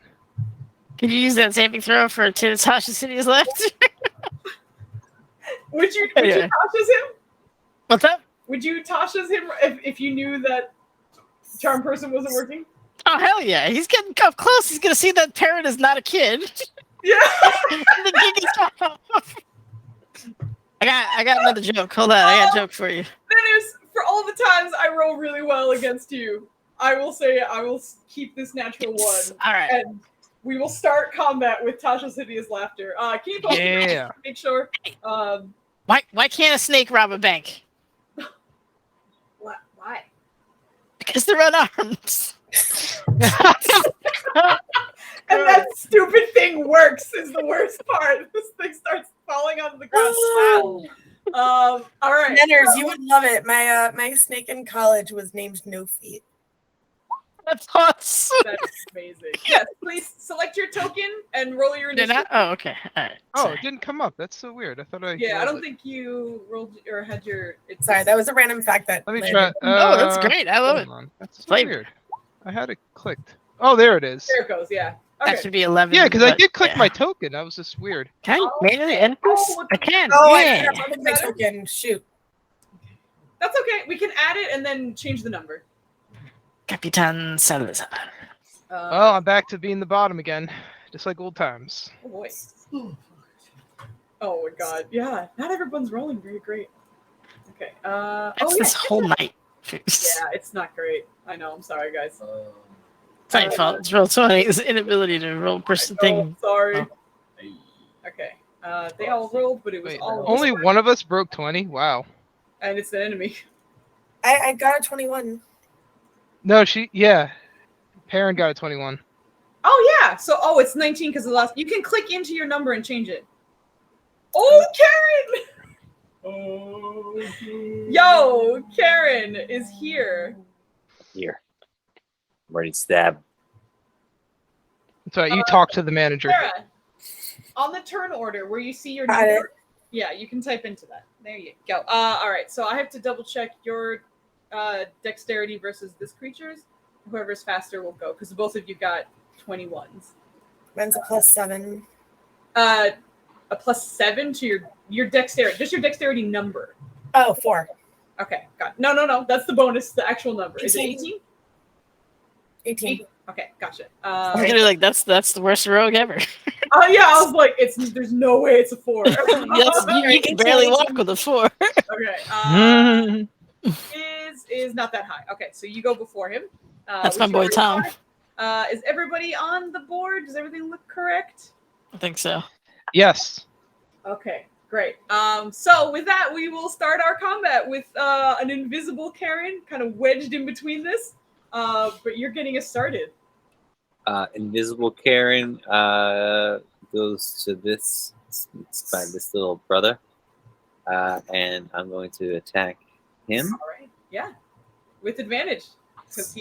Could you use that saving throw for Tasha City's left? Would you Tasha's him? What's up? Would you Tasha's him if you knew that Charm Person wasn't working? Oh hell yeah! He's getting up close. He's gonna see that parrot is not a kid. Yeah. I got another joke. Hold on, I got a joke for you. Dennis, for all the times I roll really well against you, I will say I will keep this natural one. All right. And we will start combat with Tasha's hideous laughter. Can you pause Yeah. make sure? Why can't a snake rob a bank? Why? Because they're unarmed. And that stupid thing works is the worst part. This thing starts falling onto the ground. All right. Manners, you would love it. My snake in college was named No Feet. That's awesome. That's amazing. Yes, please select your token and roll your initiative. Oh, okay. All right. Oh, it didn't come up. That's so weird. I thought I. Yeah, I don't think you rolled or had your. Sorry, that was a random fact that. Let me try. No, that's great. I love it. That's so weird. I had it clicked. Oh, there it is. There it goes. Yeah. Okay. That should be 11. Yeah, because I did click my token. That was just weird. Can I manually edit this? I can. Oh, Yeah. I forgot my token. Shoot. That's okay. We can add it and then change the number. Capitan Salazar. Well, I'm back to being the bottom again, just like old times. Oh boy. Oh my god. Yeah. Not everyone's rolling very great. Okay. That's this whole night. Yeah, it's not great. I know. I'm sorry, guys. It's not your fault. It's roll 20. It's inability to roll person thing. Sorry. Oh. Okay. They all rolled, but it was all Only one of us broke 20. Wow. And it's the enemy. I got a 21. No, Perrin got a 21. Oh yeah. So it's 19 because of the last. You can click into your number and change it. Oh, Karen! Yo, Karen is here. Here. I'm ready to stab. That's right. You talk to the manager. Sarah, on the turn order where you see your Got number, it. yeah, you can type into that. There you go. All right. So I have to double check your dexterity versus this creature's. Whoever's faster will go because both of you got 21s. Mine's a +7. A +7 to your dexterity, just your dexterity number. Oh, 4. Okay, got it. No. That's the bonus, the actual number. Is it 18? 18. Okay, gotcha. I was gonna be like, that's the worst rogue ever. Oh yeah, I was like, there's no way it's a 4. You can barely walk with a 4. Okay. Is not that high. Okay, so you go before him. That's my boy Tom. Is everybody on the board? Does everything look correct? I think so. Yes. Okay, great. So with that, we will start our combat with an invisible Karen kind of wedged in between this. But you're getting us started. Invisible Karen goes to this by this little brother, and I'm going to attack him. All right. Yeah, with advantage because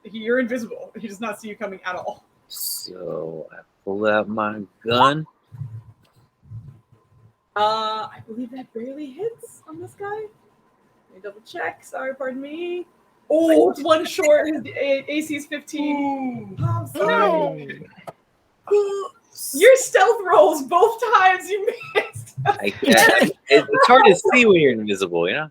you're invisible. He does not see you coming at all. So I pull out my gun. I believe that barely hits on this guy. Let me double check. Sorry, pardon me. Oh, it's one short. His AC is 15. Oh, I'm sorry. No. Your stealth rolls both times you missed. It's hard to see when you're invisible, you know?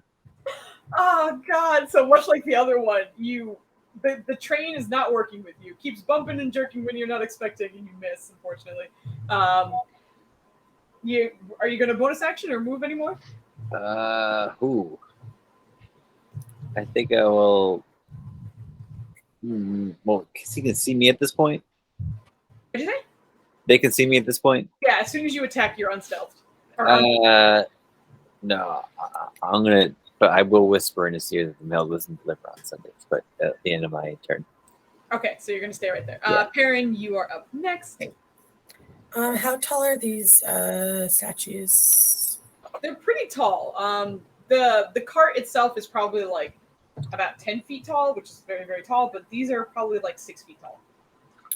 Oh God! So much like the other one, the train is not working with you. Keeps bumping and jerking when you're not expecting, and you miss. Unfortunately, are you going to bonus action or move anymore? Who? I think I will. Well, he can see me at this point. What did you say? They can see me at this point. Yeah, as soon as you attack, you're unstealthed. No, I'm gonna. But I will whisper in his ear that the mail doesn't deliver on Sundays. But at the end of my turn. Okay, so you're gonna stay right there. Yeah. Perrin, you are up next. How tall are these statues? They're pretty tall. The cart itself is probably like about 10 feet tall, which is very, very tall, but these are probably like 6 feet tall.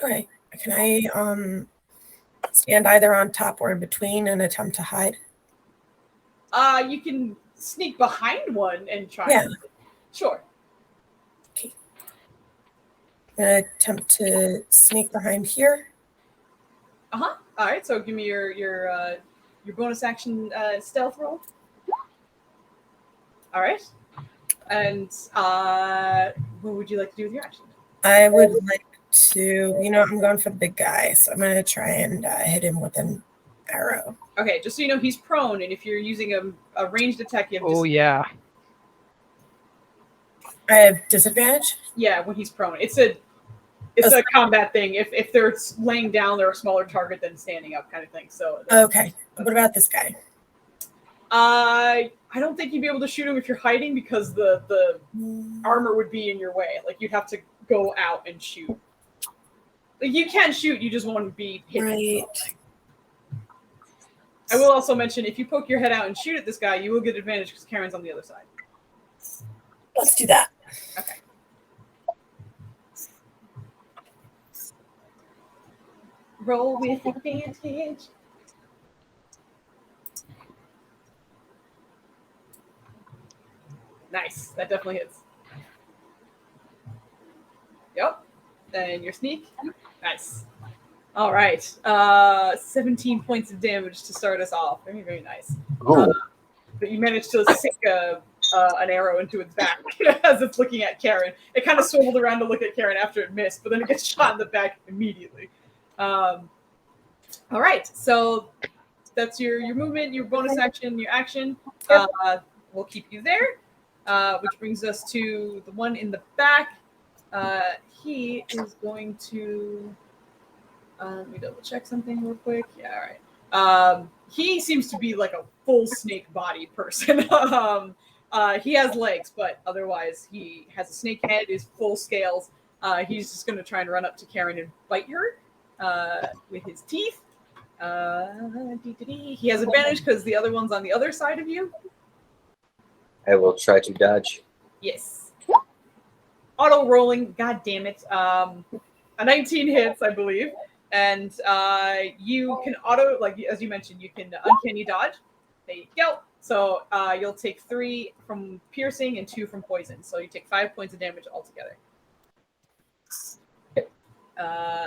Okay. Can I stand either on top or in between and attempt to hide? You can sneak behind one and try. Yeah. Sure. Okay. I'm gonna attempt to sneak behind here. All right. So give me your bonus action stealth roll. All right. And what would you like to do with your action? I would like to, I'm going for the big guy, so I'm gonna try and hit him with an arrow. Okay, just so you know, he's prone, and if you're using a ranged attack, you have Yeah. I have disadvantage? Yeah, when he's prone. It's a combat thing. If they're laying down, they're a smaller target than standing up kind of thing. So Okay. What about this guy? I don't think you'd be able to shoot him if you're hiding because the armor would be in your way. Like you'd have to go out and shoot. Like you can shoot, you just won't be hit. Right. I will also mention if you poke your head out and shoot at this guy, you will get advantage because Karen's on the other side. Let's do that. Okay. Roll with advantage. Nice. That definitely hits. Yep. And your sneak. Nice. All right. 17 points of damage to start us off. Very, very nice. But you managed to sink an arrow into its back as it's looking at Karen. It kind of swiveled around to look at Karen after it missed, but then it gets shot in the back immediately. All right. So that's your movement, your bonus action, your action. We'll keep you there. Which brings us to the one in the back. He is going to... let me double check something real quick. Yeah, all right. He seems to be like a full snake body person. He has legs, but otherwise he has a snake head, is full scales. He's just going to try and run up to Karen and bite her with his teeth. He has advantage because the other one's on the other side of you. I will try to dodge. Yes. Auto rolling. God damn it. A 19 hits, I believe. And you can auto, like as you mentioned, you can uncanny dodge. There you go. So you'll take 3 from piercing and 2 from poison. So you take 5 points of damage altogether.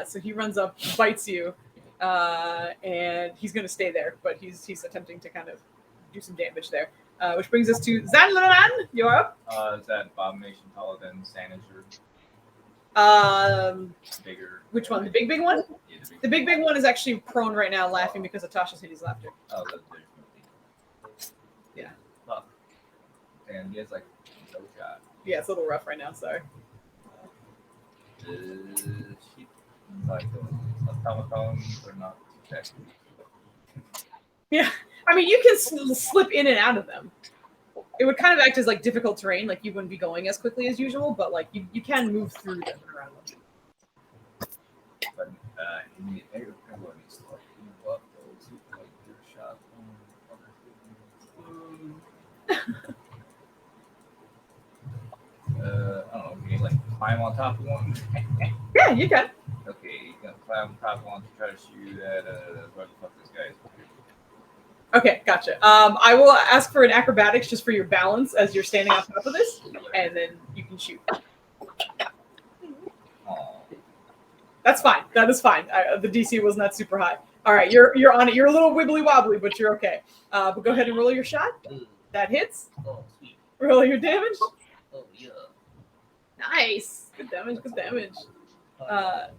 So he runs up, bites you, and he's going to stay there. But he's attempting to kind of do some damage there. Which brings us to Zanlaran. You're up. Is that abomination taller than Sanager? Bigger. Which one? The big one? Yeah, The big one is actually prone right now, laughing because of Tasha's hideous laughter. Oh, that's big. Yeah. Oh. And he has like no shot. Yeah, it's a little rough right now. Sorry. She like the automatons are not protected. Yeah, I mean you can slip in and out of them. It would kind of act as like difficult terrain, like you wouldn't be going as quickly as usual, but like you can move through them and around them. But everyone needs to like move up those who like your shot. I don't know, can you like climb on top of one? Yeah, you can. Okay, you can climb on top of one to try to shoot at what the fuck this guy is. Okay, gotcha. I will ask for an acrobatics just for your balance as you're standing on top of this, and then you can shoot. Oh. That's fine. That is fine. The DC was not super high. All right, you're on it. You're a little wibbly wobbly, but you're okay. But go ahead and roll your shot. That hits. Oh, sweet. Roll your damage. Oh, yeah. Nice. Good damage. Good damage. Let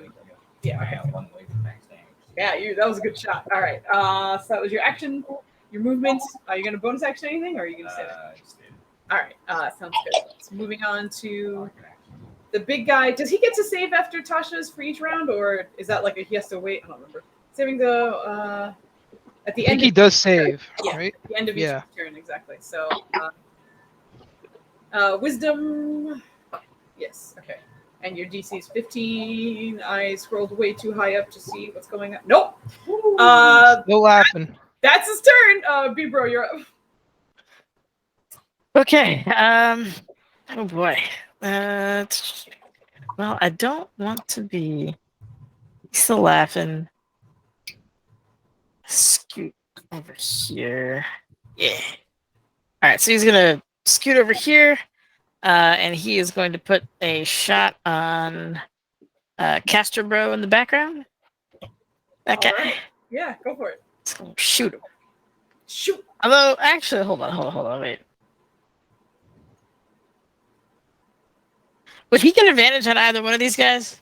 me. Yeah. Okay. One way from max damage. Yeah, that was a good shot. All right. So that was your action, your movement. Are you going to bonus action anything, or are you going to stay there? All right. Sounds good. So moving on to the big guy. Does he get to save after Tasha's for each round, or is that like he has to wait? I don't remember. Saving the at the I end. think he does save, Yeah, right? at the end of each turn, exactly. So wisdom. Yes. Okay. And your DC is 15. I scrolled way too high up to see what's going on. Nope. Still laughing. That's his turn. B-Bro, you're up. Okay. Oh boy. Well, I don't want to be. He's still laughing. Scoot over here. Yeah. All right. So he's gonna scoot over here, and he is going to put a shot on Castro Bro in the background. That guy. All right. Yeah, go for it. Let's go shoot him. Shoot. Although, actually, hold on, wait. Would he get advantage on either one of these guys?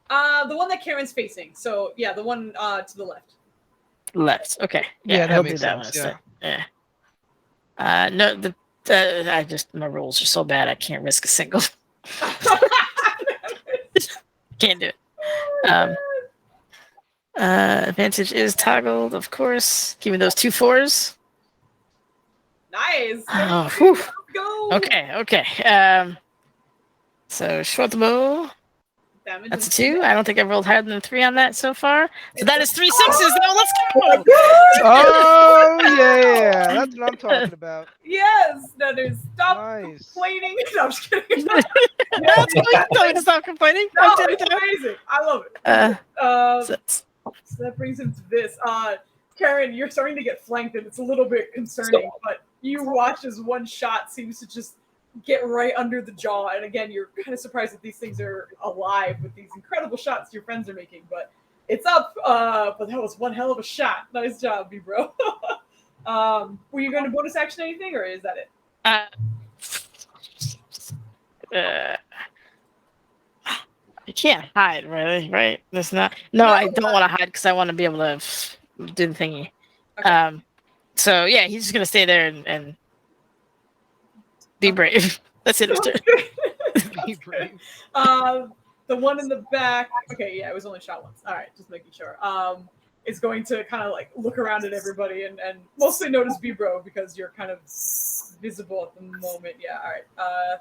The one that Karen's facing. So yeah, the one to the left. Left. Okay. Yeah, Yeah, that he'll do makes that one sense, instead. Yeah. No, my rules are so bad I can't risk a single. Can't do it. Advantage is toggled, of course. Give me those 2 4s. Nice. Oh, whew. Let's go. Okay. So short the bow. Damage That's a is 2. I don't think I've rolled higher than a 3 on that so far. So that is 3 6s. Now let's go. Oh yeah, that's what I'm talking about. Yes. No, there's stop Nice. complaining. No, I'm just kidding. No, it's good. Tell me to stop complaining. No, I'm telling it's you. amazing. I love it. So- So that brings him to this. Karen, you're starting to get flanked, and it's a little bit concerning. But you watch as one shot seems to just get right under the jaw. And again, you're kind of surprised that these things are alive with these incredible shots your friends are making. But it's up. But that was one hell of a shot. Nice job, B-bro. Were you going to bonus action anything, or is that it? You can't hide, really, right? That's not. No, I don't want to hide because I want to be able to do the thingy. Okay. So yeah, he's just gonna stay there and be brave. That's it. Be brave. The one in the back. Okay, yeah, it was only shot once. All right, just making sure. Is going to kind of like look around at everybody and mostly notice B-bro because you're kind of visible at the moment. Yeah. All right.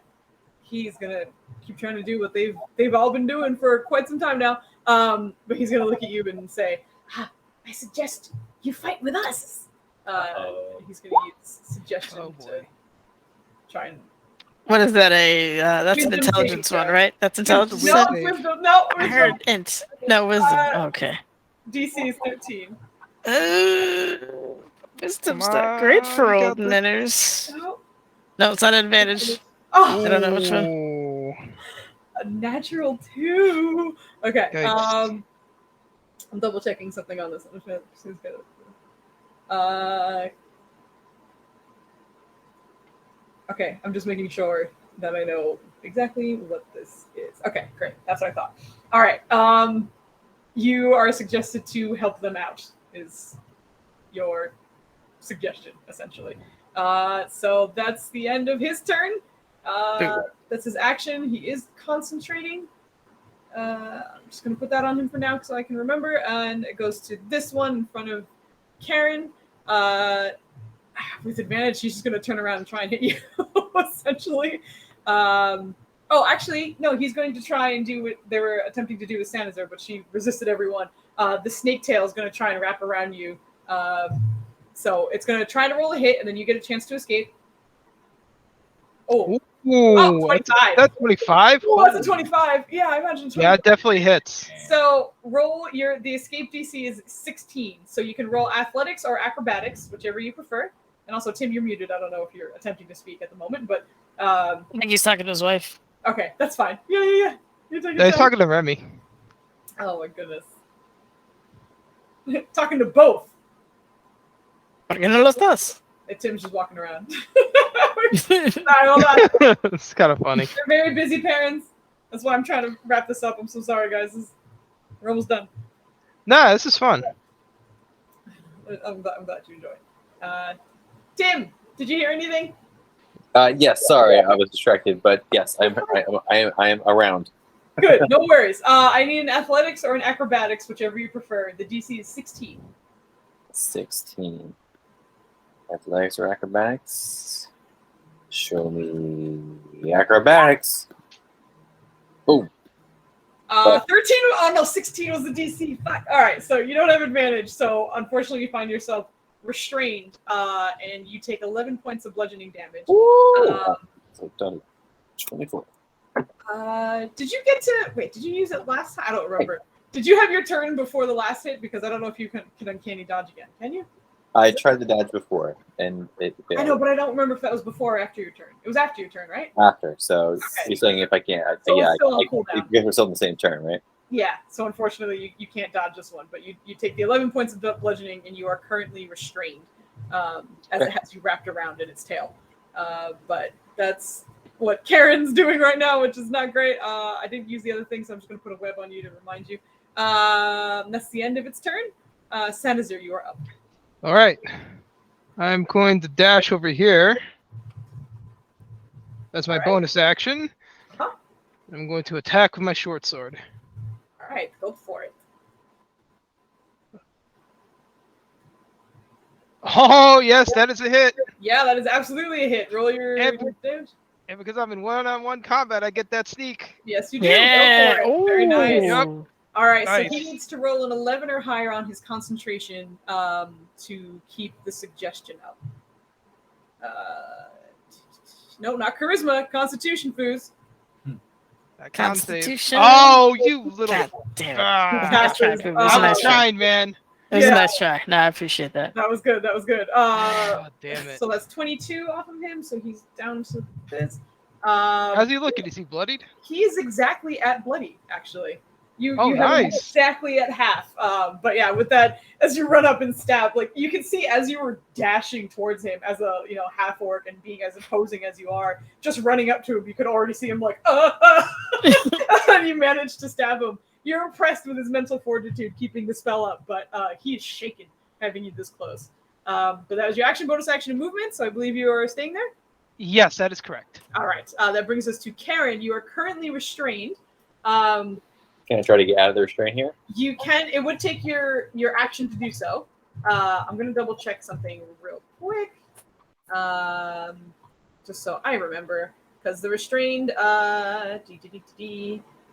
He's gonna keep trying to do what they've all been doing for quite some time now. But he's gonna look at you and say, "I suggest you fight with us." He's gonna use suggestion to try and. What is that? That's an Wisdom intelligence saving one, throw. right? That's intelligence. No, Wisdom. wisdom. No, I wisdom. heard int. No wisdom. Okay. DC is 13. Wisdom's Come not great on, for you old got this. ninners. No. No, it's not an advantage. Oh, I don't know which one. Ooh. a natural 2. Okay. Yikes. I'm double checking something on this. Okay, I'm just making sure that I know exactly what this is. Okay, great. That's what I thought. All right. You are suggested to help them out, is your suggestion, essentially. So that's the end of his turn. That's his action. He is concentrating. I'm just going to put that on him for now so I can remember. And it goes to this one in front of Karen. With advantage, she's just going to turn around and try and hit you, essentially. Actually, no, he's going to try and do what they were attempting to do with Sanazar, but she resisted everyone. The snake tail is going to try and wrap around you. So it's going to try to roll a hit, and then you get a chance to escape. Oh, Ooh, 25. that's 25? Oh, that's a 25. Yeah, I imagine 25. Yeah, it definitely hits. So roll the escape DC is 16. So you can roll athletics or acrobatics, whichever you prefer. And also, Tim, you're muted. I don't know if you're attempting to speak at the moment, but I think he's talking to his wife. okay, that's fine. Yeah. You're taking He's talking to Remy. Oh my goodness. Talking to both. ¿Por qué no los dos? And Tim's just walking around. Sorry, hold on. It's kind of funny. They're very busy parents. That's why I'm trying to wrap this up. I'm so sorry, guys. We're almost done. Nah, this is fun. I'm glad you enjoyed. Tim, did you hear anything? Yes, sorry, I was distracted, but yes, I am around. Good, no worries. I need an athletics or an acrobatics, whichever you prefer. The DC is 16. 16. Athletics or acrobatics? Show me acrobatics. Oh. 13. Oh no, 16 was the DC. Fuck. All right, so you don't have advantage. So unfortunately, you find yourself restrained, and you take 11 points of bludgeoning damage. So done. 24. Did you get to wait? Did you use it last time? I don't remember. Did you have your turn before the last hit? Because I don't know if you can uncanny dodge again. Can you? I tried to dodge before, and it failed. I know, but I don't remember if that was before or after your turn. It was after your turn, right? After. So Okay. you're saying if I can't, So yeah, it's still on I cooldown. you guys are still in the same turn, right? Yeah. So unfortunately, you can't dodge this one, but you take the 11 points of bludgeoning, and you are currently restrained, as it has you wrapped around in its tail. But that's what Karen's doing right now, which is not great. I didn't use the other thing, so I'm just going to put a web on you to remind you. That's the end of its turn. Sanazir, you are up. All right. I'm going to dash over here. That's my bonus action. Uh-huh. I'm going to attack with my short sword. All right, go for it. Oh, yes, that is a hit. Yeah, that is absolutely a hit. Roll your damage. And because I'm in one-on-one combat, I get that sneak. Yes, you do. Yeah. Go for it. Very nice. Yep. All right, Nice. so he needs to roll an 11 or higher on his concentration to keep the suggestion up. No, not charisma. Constitution, Foos. That con save. Constitution. Oh, you little. God damn it. Ah, Nice try, Pooh. It was a I'm nice try. trying, man. It was Yeah. a nice try. No, I appreciate that. That was good. That was good. God damn it. So that's 22 off of him. So he's down to this. How's he looking? Is he bloodied? He is exactly at bloody, actually. You Oh, have him nice. exactly at half. But yeah, with that, as you run up and stab, like you can see as you were dashing towards him as a half orc and being as imposing as you are, just running up to him, you could already see him like, and you managed to stab him. You're impressed with his mental fortitude keeping the spell up, but he is shaken having you this close. But that was your action, bonus action, and movement. So I believe you are staying there. Yes, that is correct. All right. That brings us to Karen. You are currently restrained. Can I try to get out of the restraint here? You can. It would take your action to do so. I'm going to double check something real quick, just so I remember, because the restrained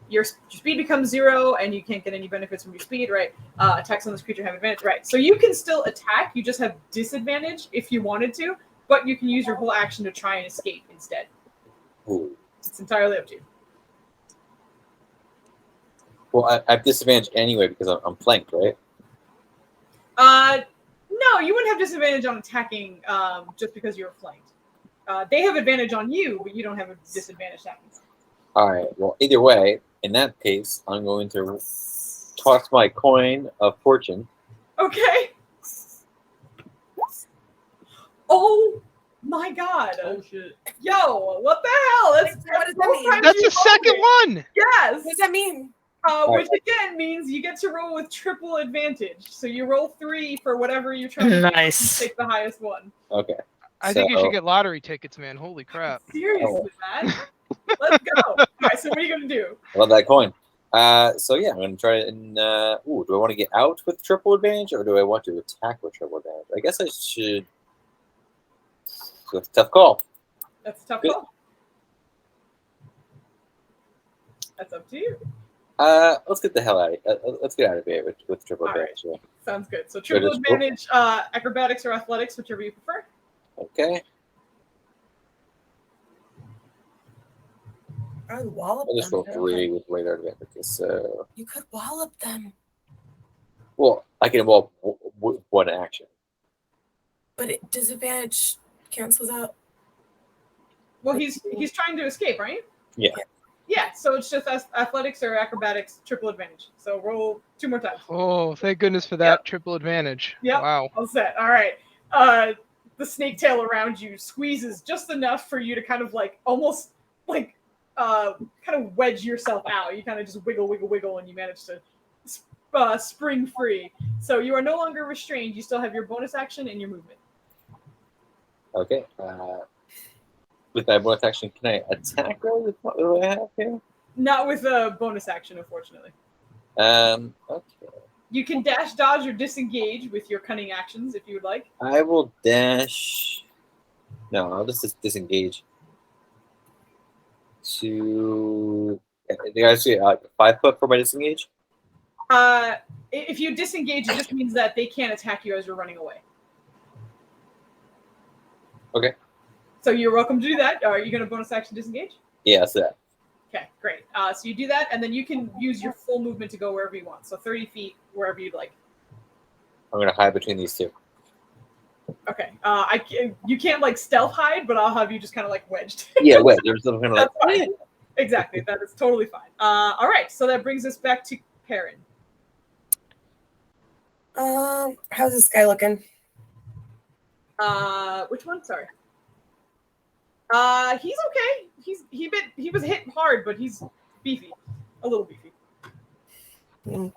your speed becomes 0, and you can't get any benefits from your speed. Right? Attacks on this creature have advantage. Right? So you can still attack. You just have disadvantage if you wanted to, but you can use your whole action to try and escape instead. Ooh. It's entirely up to you. Well, I have disadvantage anyway because I'm flanked, right? No, you wouldn't have disadvantage on attacking just because you're flanked. They have advantage on you, but you don't have a disadvantage attacking. All right. Well, either way, in that case, I'm going to toss my coin of fortune. Okay. Oh my god. Oh shit. Yo, what the hell? What does that mean? That's the second one. Yes. What does that mean? Which again means you get to roll with triple advantage. So you roll 3 for whatever you're trying to Nice. take the highest one. Okay. I think you should get lottery tickets, man. Holy crap. Seriously, man. Let's go. All right, so what are you gonna do? I love that coin. So yeah, I'm going to try it. And do I want to get out with triple advantage, or do I want to attack with triple advantage? I guess I should. So it's a tough call. That's a tough Good. call. That's up to you. Let's get the hell out of let's get out of here with triple All advantage. Yeah. Sounds good. So triple just- advantage, acrobatics or athletics, whichever you prefer. Okay. I would wallop I'll just them. roll 3 with radar advantage. So, You could wallop them, well, I can evolve with one action. but disadvantage cancels out. Well, he's trying to escape, right? Yeah. Yeah. So it's just athletics or acrobatics, triple advantage. So roll 2 more times. Oh, thank goodness for that triple advantage. Yep. Wow. All set. All right. The snake tail around you squeezes just enough for you to kind of like almost like kind of wedge yourself out. You kind of just wiggle, and you manage to spring free. So you are no longer restrained. You still have your bonus action and your movement. Okay. With my bonus action, can I attack her with what do I have here? Not with a bonus action, unfortunately. Okay. You can dash, dodge, or disengage with your cunning actions if you would like. I will dash. No, I'll just disengage. To. Do I see 5 foot for my disengage? If you disengage, it just means that they can't attack you as you're running away. Okay. So you're welcome to do that. Are you going to bonus action disengage? Yeah, that's that. Okay, great. So you do that, and then you can use your full movement to go wherever you want. So 30 feet, wherever you'd like. I'm gonna hide between these two. Okay. You can't like stealth hide, but I'll have you just kind of like wedged. Yeah, wait. There's some kind of like. That's fine. Exactly. That is totally fine. All right. So that brings us back to Karen. How's this guy looking? Which one? Sorry. He's okay. He was hit hard, but he's beefy, a little beefy. Mm.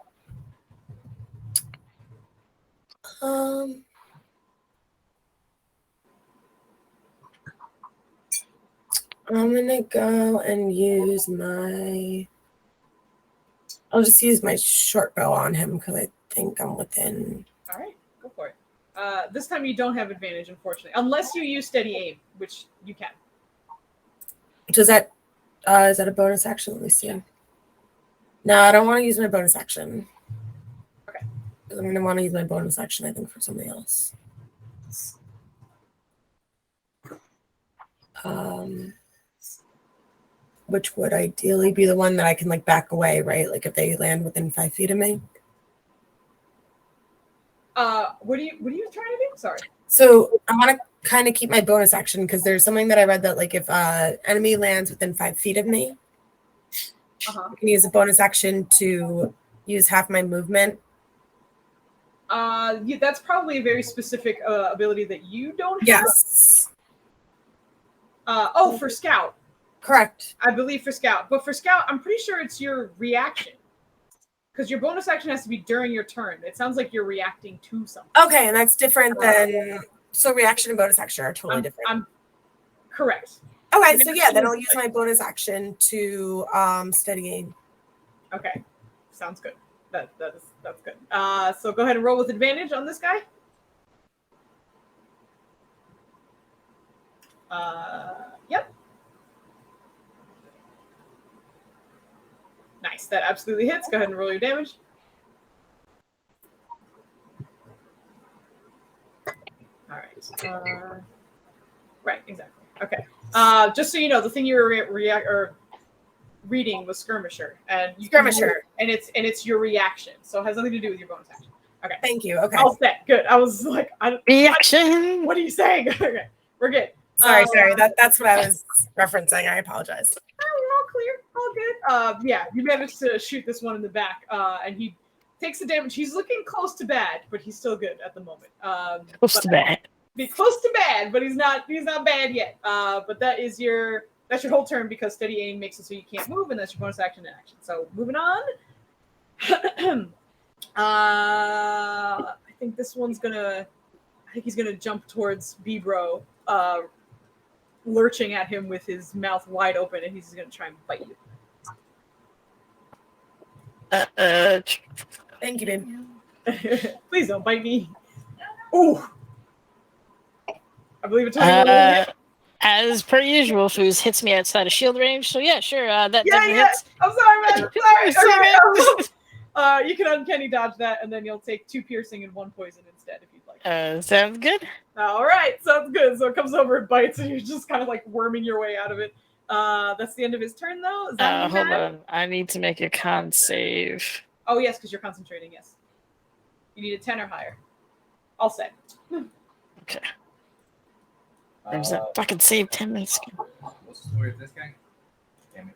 I'm gonna go and use my. I'll just use my short bow on him because I think I'm within. All right, go for it. This time you don't have advantage, unfortunately, unless you use steady aim, which you can. Does that? Is that a bonus action? Let me see. No, I don't want to use my bonus action. Okay. I'm gonna want to use my bonus action, I think, for something else. Which would ideally be the one that I can like back away, right? Like if they land within 5 feet of me. What are you trying to do? Sorry. So I want to kind of keep my bonus action because there's something that I read that like if enemy lands within 5 feet of me, I can use a bonus action to use half my movement. Yeah, that's probably a very specific ability that you don't have. Yes. For Scout. Correct. I believe for Scout. But for Scout, I'm pretty sure it's your reaction. Because your bonus action has to be during your turn. It sounds like you're reacting to something. Okay, and that's different than... So reaction and bonus action are totally different. I'm correct. Okay, so yeah, then I'll use my bonus action to steady aim. Okay, sounds good. That's good. So go ahead and roll with advantage on this guy. Yep. Nice. That absolutely hits. Go ahead and roll your damage. All right. Right. Exactly. Okay. Just so you know, the thing you were reading was skirmisher, and skirmisher, and it's your reaction, so it has nothing to do with your bonus action. Okay. Thank you. Okay. All set. Good. I was like, reaction. What are you saying? Okay, we're good. Sorry. That's what I was referencing. I apologize. All clear. All good. Yeah, you managed to shoot this one in the back, and he takes the damage. He's looking close to bad, but he's still good at the moment. Close to bad. Be close to bad, but he's not bad yet. But that's your whole turn because steady aim makes it so you can't move, and that's your bonus action and action. So moving on. I think this one's gonna. I think he's gonna jump towards B-Bro, lurching at him with his mouth wide open, and he's gonna try and bite you. Thank you, babe. Please don't bite me. Ooh. I believe it's 21 hit. As per usual, Foos hits me outside of shield range. So yeah, sure. That definitely hits. I'm sorry, man. Sorry. You can uncanny dodge that, and then you'll take 2 piercing and 1 poison instead if you'd like. Sounds good. All right, sounds good. So it comes over and bites, and you're just kind of like worming your way out of it. That's the end of his turn, though. Is that hold on. I need to make a con save. Oh yes, because you're concentrating. Yes. You need a 10 or higher. All set. Okay. There's that fucking save 10 minutes ago. What's the story of this guy? Damn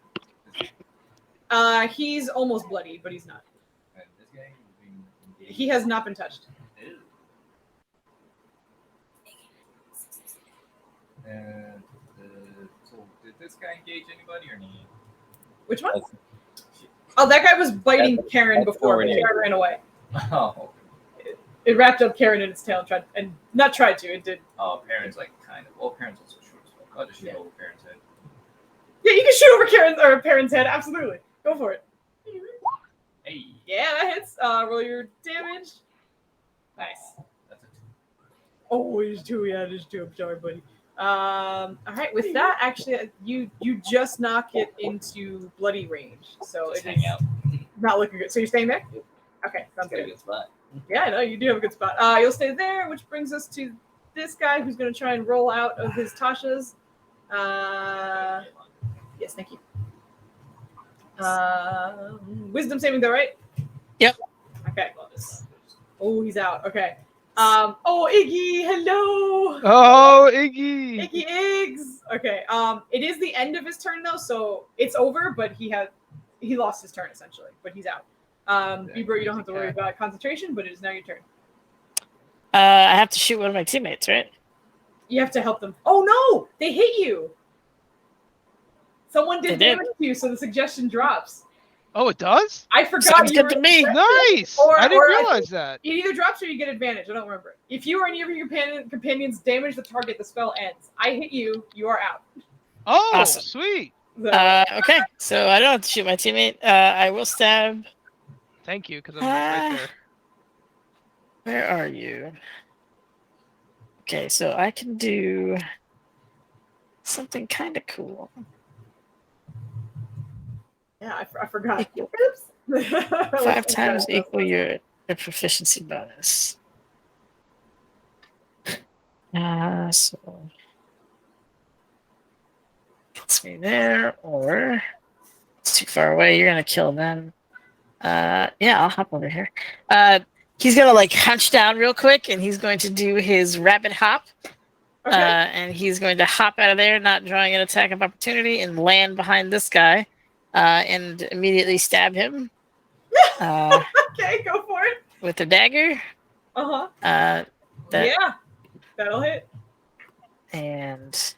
it. He's almost bloody, but he's not. And this guy? He has not been touched. Ew. And so did this guy engage anybody or me? Which one? Oh, that guy was biting Karen before, but already- Karen ran away. Oh. It wrapped up Karen in its tail and not tried to. It did. Oh, Perrin's like kind of. Well, Perrin's also short as well. I'll just shoot over Perrin's head. Yeah, you can shoot over Perrin's head. Absolutely. Go for it. Hey. Yeah, that hits. Roll your damage. Nice. That's it. Oh, there's 2. Yeah, there's 2. I'm sorry, buddy. All right. With that, actually, you just knock it into bloody range. So Just it's hang out. not looking good. So you're staying there? Okay, sounds Got a good. good spot. Yeah, no, you do have a good spot. You'll stay there, which brings us to this guy who's going to try and roll out of his Tasha's. Yes, thank you. Wisdom saving throw, right? Yep. Okay. Oh, he's out. Okay. Oh, Iggy, hello. Oh, Iggy. Iggy Iggs. Okay. It is the end of his turn though, so it's over. But he lost his turn essentially, but he's out. Bieber, you don't have to worry about concentration, but it is now your turn. I have to shoot one of my teammates, right? You have to help them. Oh no, they hit you. Someone did They did. damage to you, so the suggestion drops. Oh, it does? I forgot. Sounds you good to me. Nice. I didn't realize that. It either drops or you get advantage. I don't remember. If you or any of your companions damage the target, the spell ends. I hit you. You are out. Oh, Awesome. sweet. So, Okay, so I don't have to shoot my teammate. I will stab. Thank you, because I'm right there. Where are you? Okay, so I can do something kind of cool. yeah, I forgot. Equal. Oops. 5 times equal your proficiency bonus. So gets me there, or it's too far away. You're gonna kill them. Yeah, I'll hop over here. He's gonna like hunch down real quick, and he's going to do his rapid hop. Okay. And he's going to hop out of there, not drawing an attack of opportunity, and land behind this guy, and immediately stab him. Okay, go for it. With a dagger. Uh-huh. That, Yeah, that'll hit. And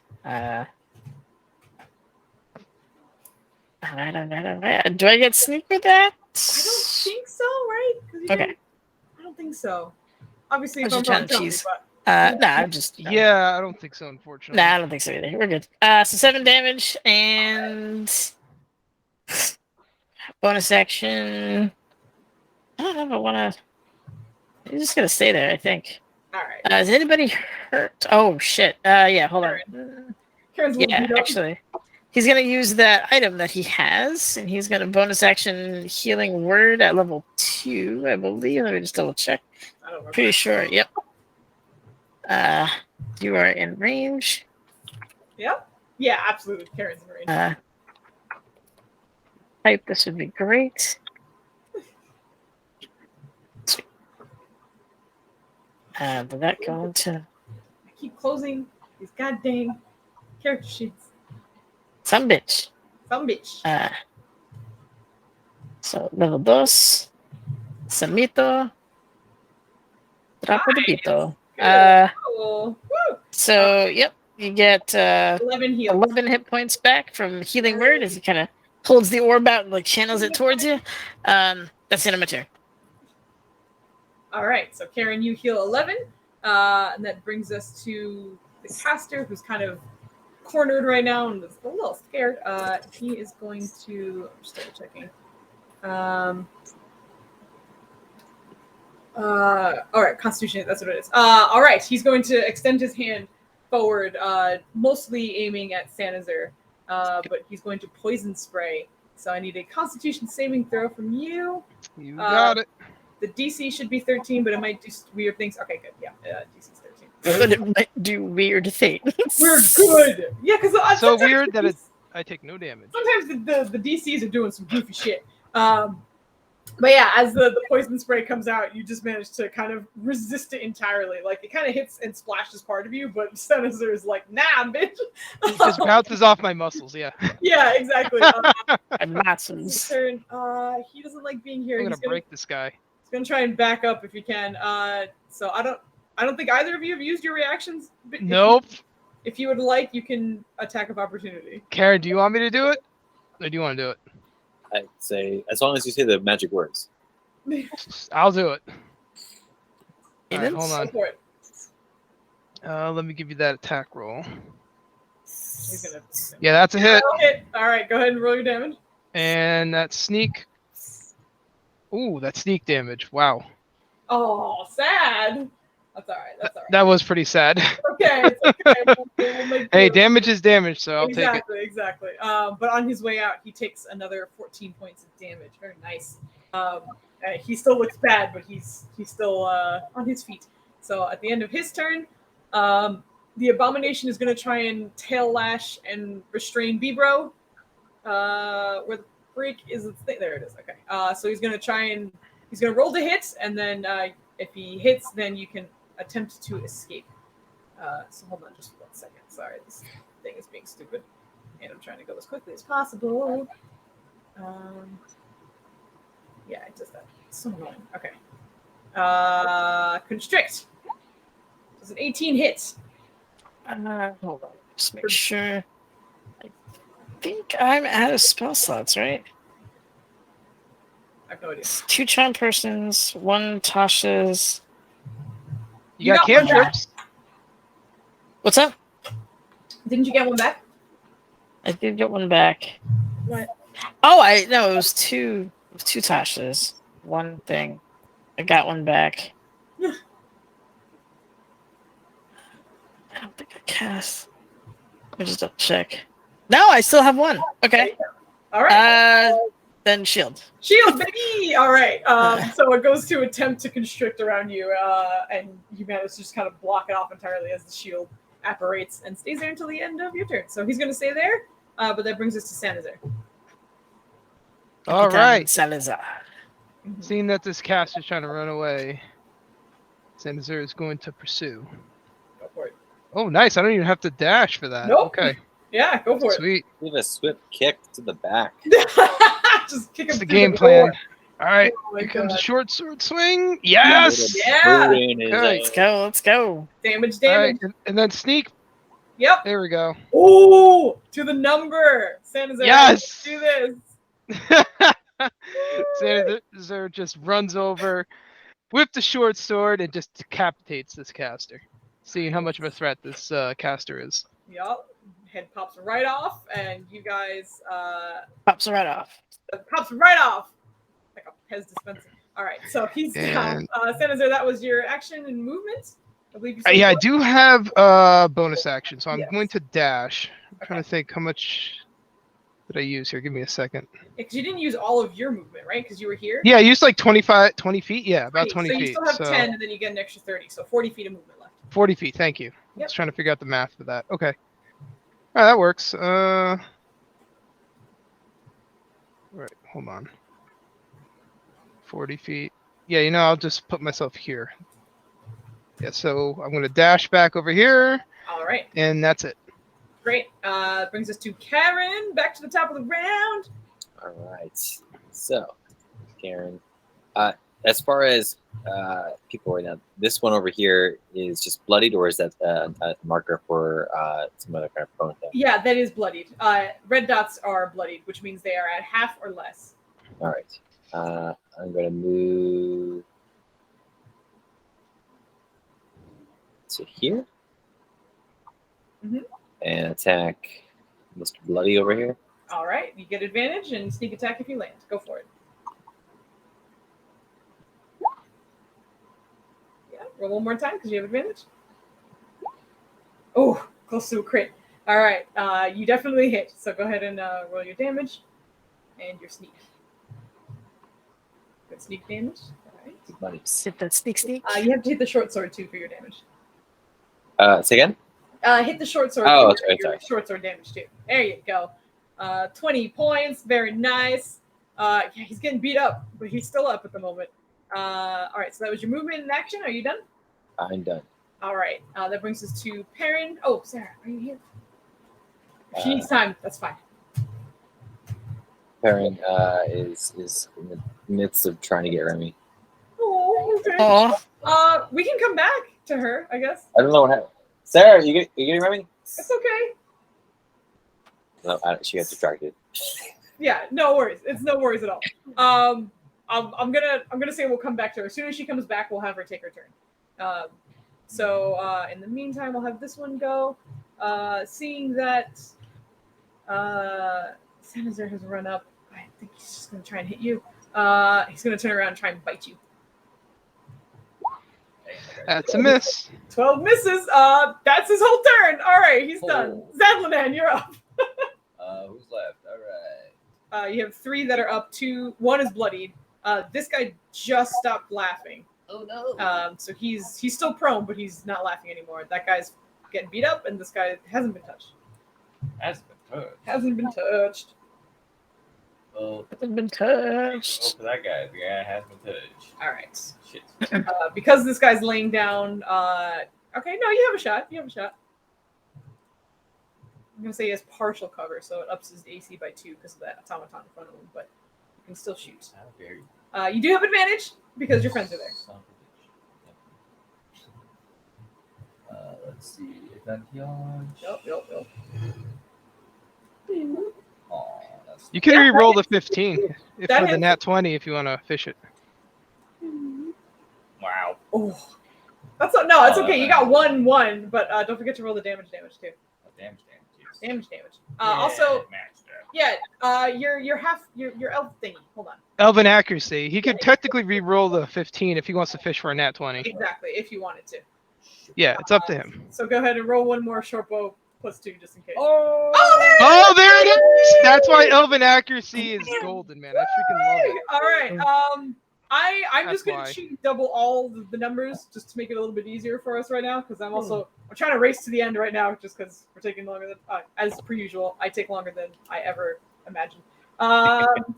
do I get sneak with that? I don't think so, right? Okay. I don't think so. Obviously, I'm if I'm just wrong, trying to tell me, cheese. but Nah, I'm just. Yeah, I don't think so, unfortunately. Nah, I don't think so either. We're good. So 7 damage and bonus action. I don't know if I want to. He's just gonna stay there, I think. all right. Is anybody hurt? Oh shit. Yeah, hold on. Karen's a little Yeah, beat up. actually, he's gonna use that item that he has, and he's gonna bonus action healing word at level 2, I believe. Let me just double check. I don't remember. Pretty sure. Yep. You are in range. Yep. Yeah, absolutely. Karen's in range. Type. This would be great. Did that go into I keep closing these goddamn character sheets. some bitch? Some bitch. So level 2. Samito. Trapo de pito. Cool. Woo! So yep, you get 11 heals. 11 hit points back from healing word as he kind of holds the orb out and like channels it towards you. That's the end of my turn. All right, so Karen, you heal 11, and that brings us to the caster, who's kind of cornered right now and is a little scared. He is going to. I'm just double checking. All right, Constitution. That's what it is. All right, he's going to extend his hand forward, mostly aiming at Sanazar, but he's going to poison spray. So I need a Constitution saving throw from you. You got it. The DC should be 13, but it might do weird things. Okay, good. Yeah, DC's 13. But it might do weird things. We're good. Yeah, because So weird that I take no damage. sometimes the DCs are doing some goofy shit. But yeah, as the poison spray comes out, you just manage to kind of resist it entirely. Like it kind of hits and splashes part of you, but Senator is like, nah, bitch. It just bounces off my muscles, yeah. Yeah, exactly. And muscles. Turn. He doesn't like being here. I'm gonna He's break this guy. He's gonna try and back up if you can. So I don't think either of you have used your reactions. But Nope. If you would like, you can attack of opportunity. Karen, do you want me to do it? Or do you want to do it? I'd say as long as you say the magic words. I'll do it. All right, Go hold on. Go for it. Let me give you that attack roll. He's gonna. Yeah, that's a hit. Hit. All right, go ahead and roll your damage. And that sneak. Ooh, that sneak damage. Wow. Oh, sad. That's all right. That's all right. That was pretty sad. Okay, it's okay. We'll make Hey, do. damage is damage, so I'll take it. Exactly. But on his way out, he takes another 14 points of damage. Very nice. He still looks bad, but he's still on his feet. So at the end of his turn, The abomination is going to try and tail lash and restrain Bebro. Where the freak is the thing? There it is. Okay. So he's going to try and he's going to roll to hit, and then if he hits, then you can attempt to escape. So hold on just 1 second. Sorry, this thing is being stupid, and I'm trying to go as quickly as possible. Yeah, it does that. It's so annoying. Okay. Constrict. Does an 18 hit? Hold on. Just make sure. I think I'm out of spell slots, right? I have no idea. 2 charm persons, 1 Tasha's. You got one back. cantrips. What's up? Didn't you get one back? I did get 1 back. What? Oh, no, it was 2 Tasha's. 1 thing. I got 1 back. I don't think I cast. Let me just double check. No, I still have 1. Okay. All right. Then shield. Shield, baby! All right. So it goes to attempt to constrict around you, and you manage to just kind of block it off entirely as the shield apparates and stays there until the end of your turn. So he's going to stay there, but that brings us to Sanazar. All right. Salazar. Seeing that this cast is trying to run away, Sanazar is going to pursue. Go for it. Oh, nice. I don't even have to dash for that. Nope. Okay. Yeah, go for Sweet. Give a swift kick to the back. it. Just kick him That's the through game door. plan. All right. Oh my Here comes a God. short sword swing. Yes. Yeah. Okay. Let's go. Damage. All right. And then sneak. Yep. There we go. Ooh, to the number. Sanazar. Yes. Do this. Sanazar just runs over with the short sword and just decapitates this caster. Seeing how much of a threat this caster is. Yep. Head pops right off, and you guys Pops right off. pops right off like a Pez dispenser. All right, so he's down. Sanazar, that was your action and movement. I believe you said. Yeah, I four? do have bonus action, so I'm Yes. going to dash. I'm trying Okay. to think how much did I use here. Give me a second. Because you didn't use all of your movement, right? Because you were here. Yeah, I used like 20 feet. Yeah, about 20 so you feet. still have So 10, and then you get an extra 30, so 40 feet of movement left. 40 feet. Thank you. I Yep. was trying to figure out the math for that. Okay. All right, that works. All right, hold on. 40 feet. Yeah, I'll just put myself here. Yeah, so I'm going to dash back over here, All right, and that's it. great. Brings us to Karen. Back to the top of the round. All right. So, Karen, as far as people right now, this one over here is just bloodied, or is that a marker for some other kind of prone thing? Yeah, that is bloodied. Red dots are bloodied, which means they are at half or less. All right. I'm going to move to here Mhm. and attack Mr. Bloody over here. All right, you get advantage and sneak attack if you land. Go for it. Yeah, roll one more time because you have advantage. Oh, close to a crit. All right, you definitely hit. So go ahead and roll your damage and your sneak. Good sneak damage. All right. Bloody. Sit that sneak. You have to hit the short sword too for your damage. Say again? Hit the short sword Oh, for your sorry. short sword damage too. There you go. 20 points. Very nice. Yeah, he's getting beat up, but he's still up at the moment. All right, so that was your movement and action. Are you done? I'm done. All right. That brings us to Perrin. Oh, Sarah, are you here? If she needs time, that's fine. Perrin is in the midst of trying to get Remy. Oh, okay. Oh, We can come back to her, I guess. I don't know what happened. Sarah, you getting Remy? It's okay. No, she got distracted. Yeah, no worries. It's no worries at all. I'm gonna say we'll come back to her as soon as she comes back. We'll have her take her turn. So in the meantime, we'll have this one go. Seeing that Sanazar has run up, I think he's just gonna try and hit you. He's gonna turn around and try and bite you. That's a miss. 12 misses. That's his whole turn. All right, he's done. Zadlanan, you're up. Who's left? All right. You have 3 that are up. 1 is bloodied. This guy just stopped laughing. Oh no. So he's still prone, but he's not laughing anymore. That guy's getting beat up, and this guy hasn't been touched. Hasn't been touched. Oh, Hasn't been touched. for that guy. The guy has been touched. All right. Shit. Because this guy's laying down. Okay, no, you have a shot. You have a shot. I'm gonna say he has partial cover, so it ups his AC by 2 because of that automaton in front of him. But you can still shoot. How dare you? You do have advantage because your friends are there. Son of a bitch. Let's see. Advantage. Yep. Aw, that's You can Yeah, re-roll the 15 if That for the hits. nat 20 if you want to fish it. wow. Oh, no, it's Oh, okay. You got 1/1, but don't forget to roll the damage too. Damage. Damage. Yeah, Also, match that. yeah. Your elf thingy. Hold on. Elven accuracy. He could technically re-roll the 15 if he wants to fish for a nat 20. Exactly, if you wanted to. Yeah, it's up to him. So go ahead and roll one more short bow +2 just in case. Oh, Oh, there it is! That's why Elven accuracy is golden, man. I freaking love it. All right. I'm just That's gonna why. shoot double all the numbers just to make it a little bit easier for us right now because I'm trying to race to the end right now just because we're taking longer than as per usual. I take longer than I ever imagined.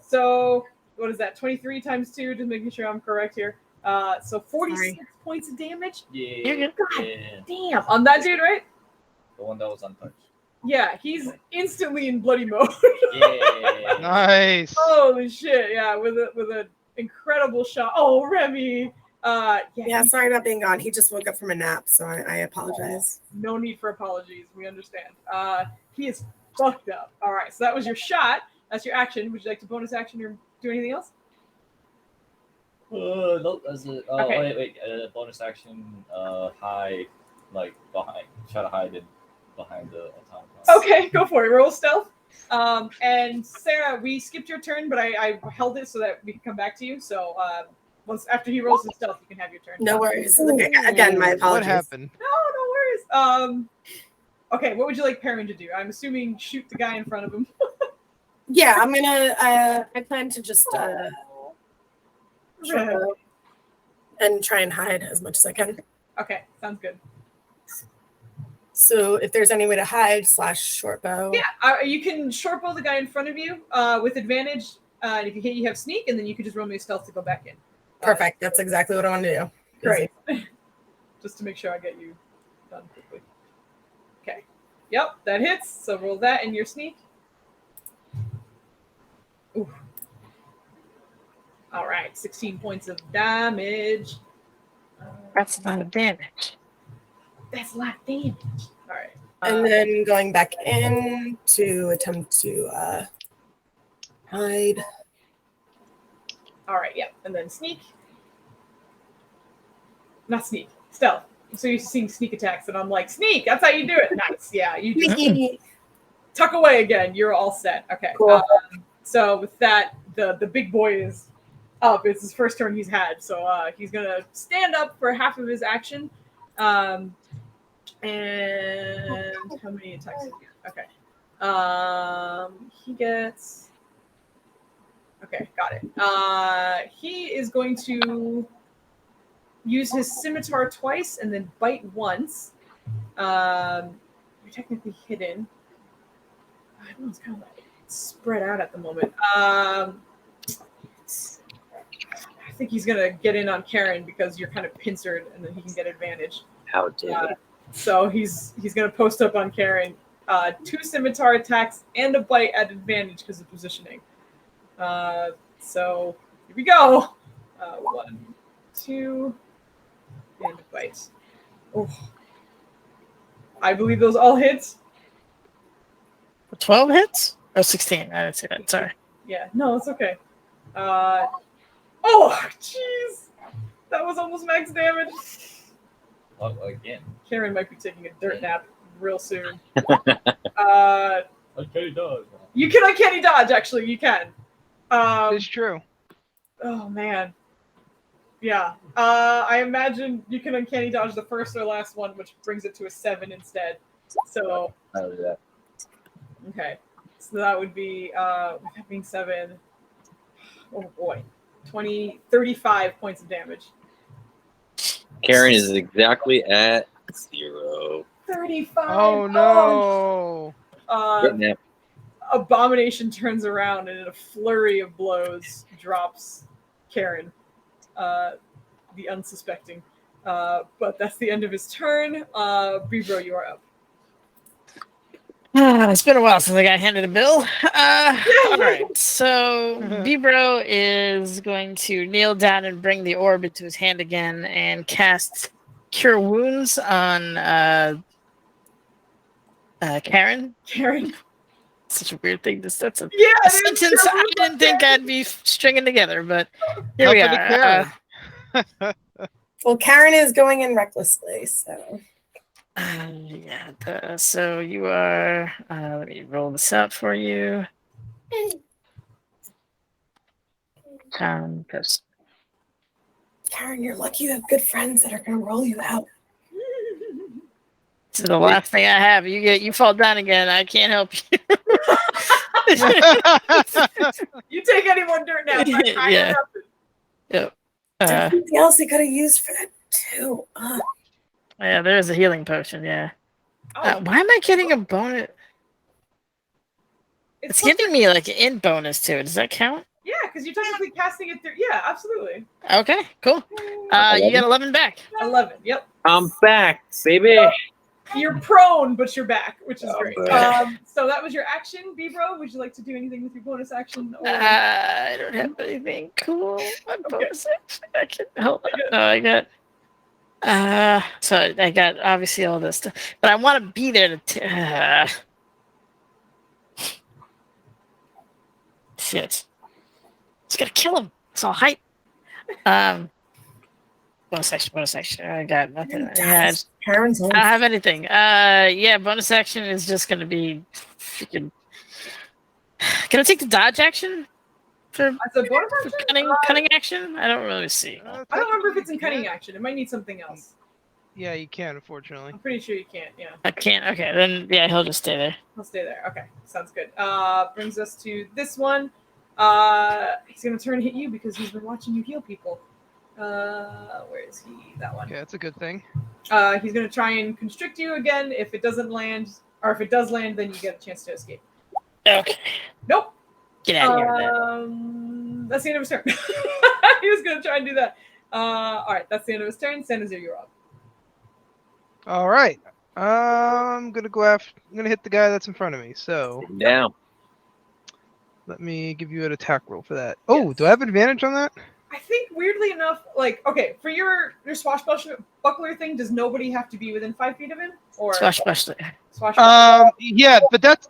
So what is that? 23 times 2, just making sure I'm correct here. So 46 points of damage. Yeah. God damn, on that dude, right? The one that was untouched. Yeah, he's instantly in bloody mode. Yeah. Nice. Holy shit! Yeah, with an incredible shot. Oh, Remy. Yeah, sorry about being gone. He just woke up from a nap, so I apologize. No need for apologies. We understand. He is fucked up. All right, so that was your shot. That's your action. Would you like to bonus action or do anything else? No, that's it. Okay. Wait. Bonus action. Hide, like behind. Try to hide it behind the automaton. Okay, go for it. Roll stealth. And Sarah, we skipped your turn, but I held it so that we can come back to you. So once after he rolls his stealth, you can have your turn. No worries. Okay, again, my apologies. What happened? No worries. Okay, what would you like Perrin to do? I'm assuming shoot the guy in front of him. Yeah, I'm gonna. I plan to just and try and hide as much as I can. Okay, sounds good. So if there's any way to hide / short bow. Yeah, you can short bow the guy in front of you with advantage. And if you hit, you have sneak, and then you can just roll me a stealth to go back in. Perfect. That's exactly what I want to do. Great. Just to make sure I get you done quickly. Okay. Yep, that hits. So roll that and your sneak. Ooh. All right, 16 points of damage. That's a lot of damage. That's a lot of damage. All right. And then going back in to attempt to hide. All right, yeah. And then sneak. Not sneak, stealth. I'm so used to seeing sneak attacks, and I'm like, sneak, that's how you do it. Nice, yeah. You just tuck away again. You're all set. Okay. Cool. So with that, the big boy is up. It's his first turn he's had. So he's going to stand up for half of his action. And how many attacks does he get? Okay. He gets... Okay, got it. He is going to use his scimitar twice and then bite once. You're technically hidden. I don't know, it's kind of like spread out at the moment. I think he's gonna get in on Karen because you're kind of pincered, and then he can get advantage. How dare So he's gonna post up on Karen. 2 scimitar attacks and a bite at advantage because of positioning. So here we go. 1, 2, and a bite. Oh, I believe those all hits. 12 hits? Oh, 16. I didn't see that. Sorry. Yeah, no, it's okay. Oh, jeez. That was almost max damage. Oh, again. Karen might be taking a dirt nap real soon. Okay, dodge. You can uncanny dodge, actually. You can. It's true. Oh, man. Yeah. I imagine you can uncanny dodge the first or last one, which brings it to a 7 instead. So, I'll do that. okay. So that would be, with that being 7, oh boy, 35 points of damage. Karen is exactly at 0. 35. Oh no! Uh, Good nap. Abomination turns around and in a flurry of blows drops Karen, the unsuspecting. But that's the end of his turn. Bebro, you are up. It's been a while since I got handed a bill. All right, so Bebro is going to kneel down and bring the orb into his hand again and cast Cure Wounds on Karen. Karen. Such a weird thing. That's a Yeah, a sentence I didn't think I'd be stringing together, but here we Help are. to Karen. Well, Karen is going in recklessly, so. So you are. Let me roll this out for you. Post. Karen, you're lucky you have good friends that are going to roll you out. This is the last thing I have. You fall down again. I can't help you. You take any more dirt now. Yeah. Yep. There's something else they could have used for that too. Yeah, there's a healing potion. Yeah. Oh, Why am I getting a bonus? It's giving me like an in bonus too. Does that count? Yeah, because you're technically casting it through. Yeah, absolutely. Okay, cool. You got 11 back. 11. Yep. I'm back, baby. You're prone, but you're back, which is great. back. So that was your action, Bebro. Would you like to do anything with your bonus action? Or... I don't have anything cool. My bonus action. I can hold on. No, I got. So I got obviously all this stuff, but I want to be there to. Shit. Just gotta kill him. It's all hype. Bonus action. I got nothing. Yeah, I don't have anything. Yeah, bonus action is just gonna be freaking. Can I take the dodge action for cunning action? I don't really see. I don't remember if it's in cunning action. It might need something else. Yeah, you can, unfortunately. I'm pretty sure you can't. Yeah. I can't. Okay, then yeah, he'll just stay there. He'll stay there. Okay, sounds good. Brings us to this one. He's gonna turn and hit you because he's been watching you heal people. Where is he? That one. Yeah, that's a good thing. He's gonna try and constrict you again. If it doesn't land, or if it does land, then you get a chance to escape. Okay. Nope. Get out of here. That's the end of his turn. He was gonna try and do that. All right, that's the end of his turn. Sanazir, you're up. All right. I'm gonna go after. I'm gonna hit the guy that's in front of me. So Down. let me give you an attack roll for that. Oh, do I have advantage on that? I think weirdly enough, like, okay, for your swashbuckler thing, does nobody have to be within 5 feet of him? Or Swashbuckler. Yeah, but that's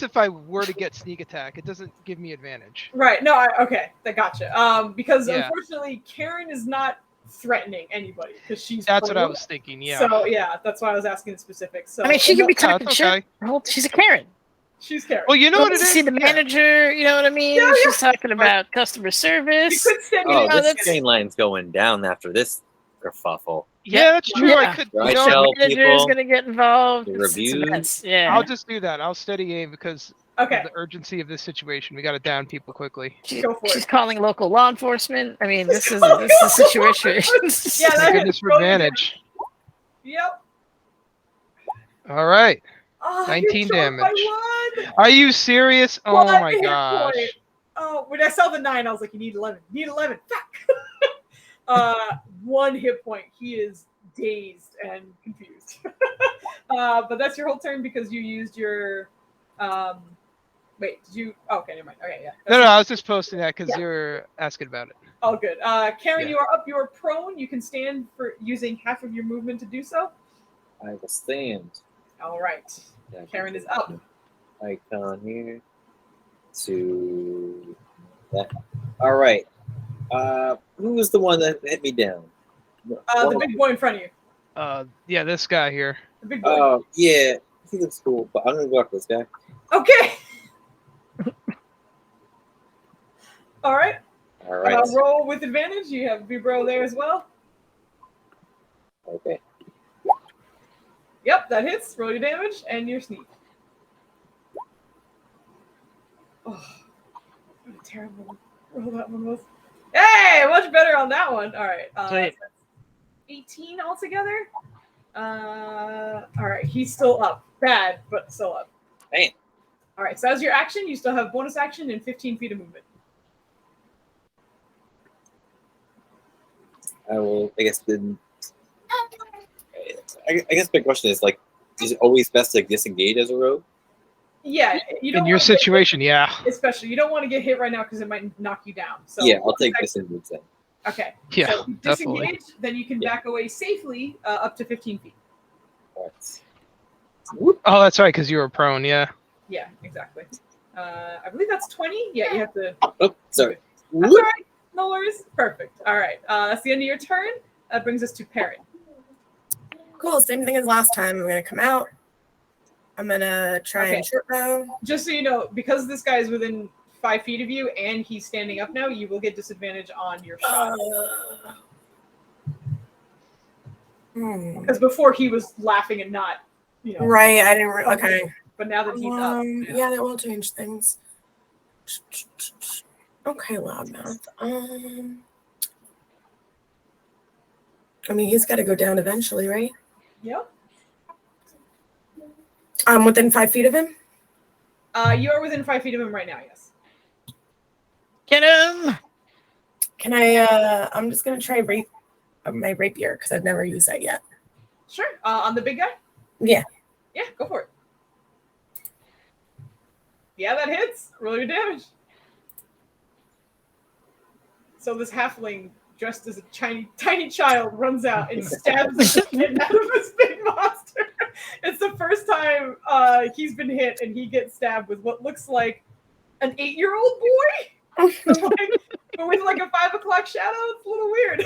if I were to get sneak attack. It doesn't give me advantage. Right. No. Okay. That gotcha. Because Yeah. unfortunately, Karen is not threatening anybody because she's. That's what I prone. was thinking. Yeah. So yeah, that's why I was asking the specifics. So I mean, she can be talking that's shit. okay. Well, she's a Karen. She's Karen. Well, you know Go what it to is. see the manager. You know what I mean? Yeah, She's talking about customer service. You could stand Oh, me this chain line's going down after this kerfuffle. Yeah, that's true. Yeah. I could. Right, You know, Shell? The manager is people, gonna get involved. the It's a reviews. mess. Yeah. I'll just do that. I'll steady aim because Okay. of the urgency of this situation. We got to down people quickly. Go for She's it. calling local law enforcement. I mean, this is a situation. Yeah, that Thank hits. goodness for Roll your advantage. Yep. All right. Oh, 19 you're short by damage. one. Are you serious? Oh One my hit gosh. point. Oh, when I saw the 9, I was like, you need 11. You need 11. Fuck. 1 hit point. He is dazed and confused. But that's your whole turn because you used your. Wait, did you? Oh, okay, never mind. Okay, yeah. No, I was just posting that because Yeah. you were asking about it. All good. Karen, Yeah. you are up. You are prone. You can stand for using half of your movement to do so. I will stand. All right. Yeah, Karen is up. Icon here to that. All right. Who was the one that hit me down? The big boy in front of you. Yeah, this guy here. The big boy. Oh, yeah. He looks cool, but I'm gonna go after this guy. Okay. All right. All right. Roll with advantage. You have Vibro there as well. Okay. Yep, that hits. Roll your damage and your sneak. Oh, what a terrible roll that one was. Hey, much better on that one. All right. Sweet. 18 altogether. All right, he's still up. Bad, but still up. Man. All right, so as your action, you still have bonus action and 15 feet of movement. I will. I guess I guess my question is like, is it always best to disengage as a rogue? Yeah, you don't In your wanna get situation, yeah. hit, especially you don't want to get hit right now because it might knock you down. So Yeah, I'll take disengage then. Okay. Yeah, So if you definitely. disengage, then you can Yeah. back away safely up to 15 feet. Alright. Oh, that's right, because you were prone. Yeah. Yeah, exactly. I believe that's 20. Yeah, you have to. Oh, sorry. That's all right. No worries. Perfect. All right. That's the end of your turn. That brings us to Perrin. Cool. Same thing as last time. I'm gonna come out. I'm gonna try and short bow. Just so you know, because this guy is within 5 feet of you and he's standing up now, you will get disadvantage on your shot. Because before he was laughing and not, you know. Right. I didn't. Okay. But now that he's up. Yeah, that will change things. Okay, loudmouth. I mean, he's got to go down eventually, right? Yep. I'm within 5 feet of him. You are within 5 feet of him right now. Yes. Get him! Can I? I'm just gonna try my rapier because I've never used that yet. Sure. On the big guy. Yeah. Yeah, go for it. Yeah, that hits. Roll your damage. So this halfling, dressed as a tiny child, runs out and stabs the shit out of this big monster. It's the first time he's been hit, and he gets stabbed with what looks like an 8-year-old boy, but with like a 5 o'clock shadow. It's a little weird.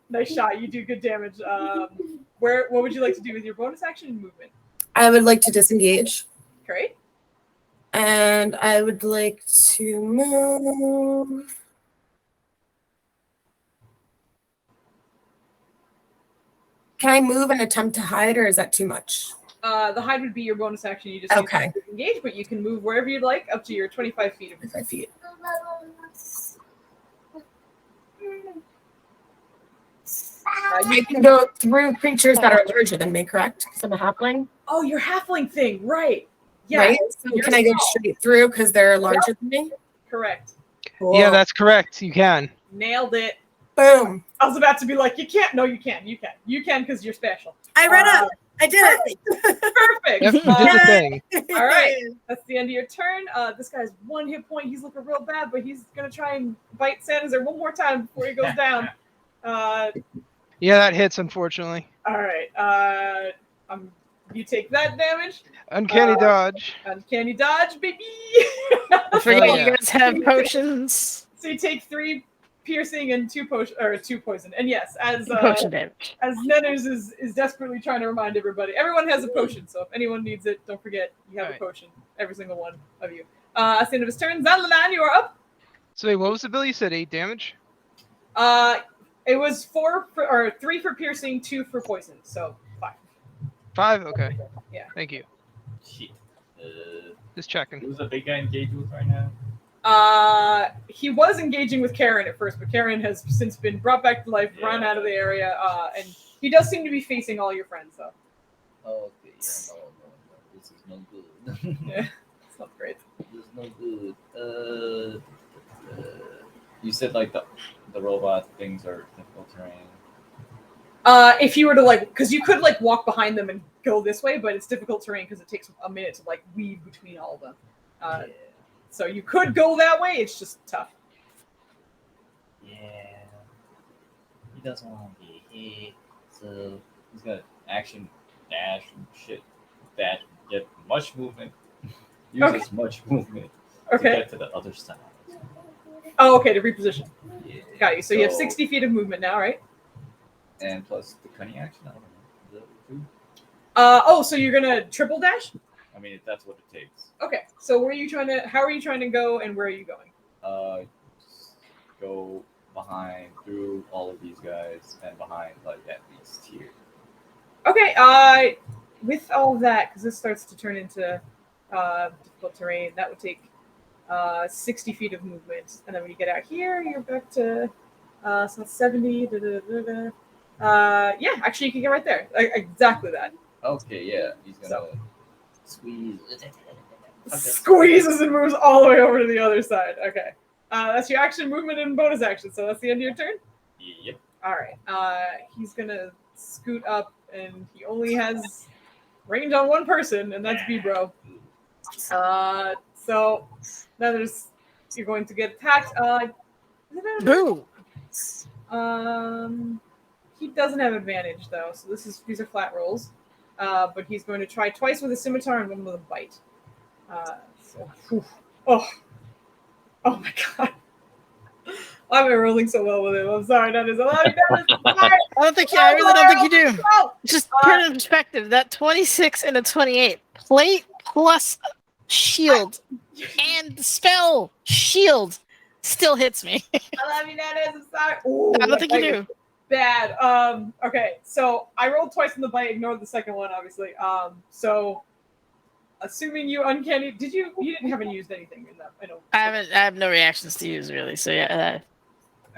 Nice shot. You do good damage. What would you like to do with your bonus action and movement? I would like to disengage. Great. And I would like to move. Can I move and attempt to hide, or is that too much? The hide would be your bonus action. You just Okay. need to disengage, but you can move wherever you'd like, up to your 25 feet. 25 feet. I can go through creatures that are larger than me, correct? Because I'm a halfling. Oh, your halfling thing, right? Yeah. Right? So can I go straight through because they're larger than me? Correct. Cool. Yeah, that's correct. You can. Nailed it. Boom. I was about to be like, you can't. No, you can. You can. You can because you're special. I read up. I did it. Perfect. Yep, you did the thing. All right. That's the end of your turn. This guy's 1 hit point. He's looking real bad, but he's going to try and bite Sanazar one more time before he goes down. Yeah, that hits, unfortunately. All right. You take that damage. Uncanny dodge. Uncanny dodge, baby. I forget you guys have potions. So you take 3 piercing and 2 poison. And yes, as Potion damage. as Nenners is desperately trying to remind everybody, everyone has a potion. So if anyone needs it, don't forget you have a potion. Every single one of you. At the end of his turn, Zanlanan, you are up. So wait, what was the bill? You said 8 damage? It was 3 for piercing, 2 for poison. So 5. 5? Okay. Yeah. Thank you. Shit. Just checking. Who's the big guy engaged with right now? He was engaging with Karen at first, but Karen has since been brought back to life, run out of the area, and he does seem to be facing all your friends, though. Oh, okay, yeah, no. This is no good. Yeah, it's not great. This is no good. You said like the robot things are difficult terrain. If you were to because you could walk behind them and go this way, but it's difficult terrain because it takes a minute to weave between all of them. Yeah. So you could go that way. It's just tough. Yeah. He doesn't want to be hit, so he's got action, dash, and shit. Dash, get much movement. Use as much movement to get to the other side. Oh, okay, to reposition. Yeah. Got you. So you have 60 feet of movement now, right? And plus the cunning action, I don't know. Is that so you're gonna triple dash? I mean, if that's what it takes. Okay. So how are you trying to go, and where are you going? Just go behind through all of these guys and behind at least here. Okay. With all of that, because this starts to turn into difficult terrain, that would take 60 feet of movement, and then when you get out here, you're back to So that's 70. Yeah, actually, you can get right there. Exactly that. Okay, yeah. He's gonna squeeze. Squeezes and moves all the way over to the other side. Okay. That's your action, movement, and bonus action. So that's the end of your turn? Yep. All right. He's going to scoot up, and he only has range on one person, and that's B-Bro. So now you're going to get attacked. Boo! He doesn't have advantage, though, so these are flat rolls. But he's going to try twice with a scimitar and one with a bite. Oh my god. I've been rolling so well with him. I'm sorry, that is a lot. I really don't think you do. Just put it in perspective. That 26 and a 28 plate plus shield and spell shield still hits me. I love you, Dennis. I'm sorry. Ooh, I don't think you do. Bad. Okay, so I rolled twice in the bite, ignored the second one, obviously. So assuming you uncanny, you didn't haven't used anything in that? I have no reactions to use really. So yeah.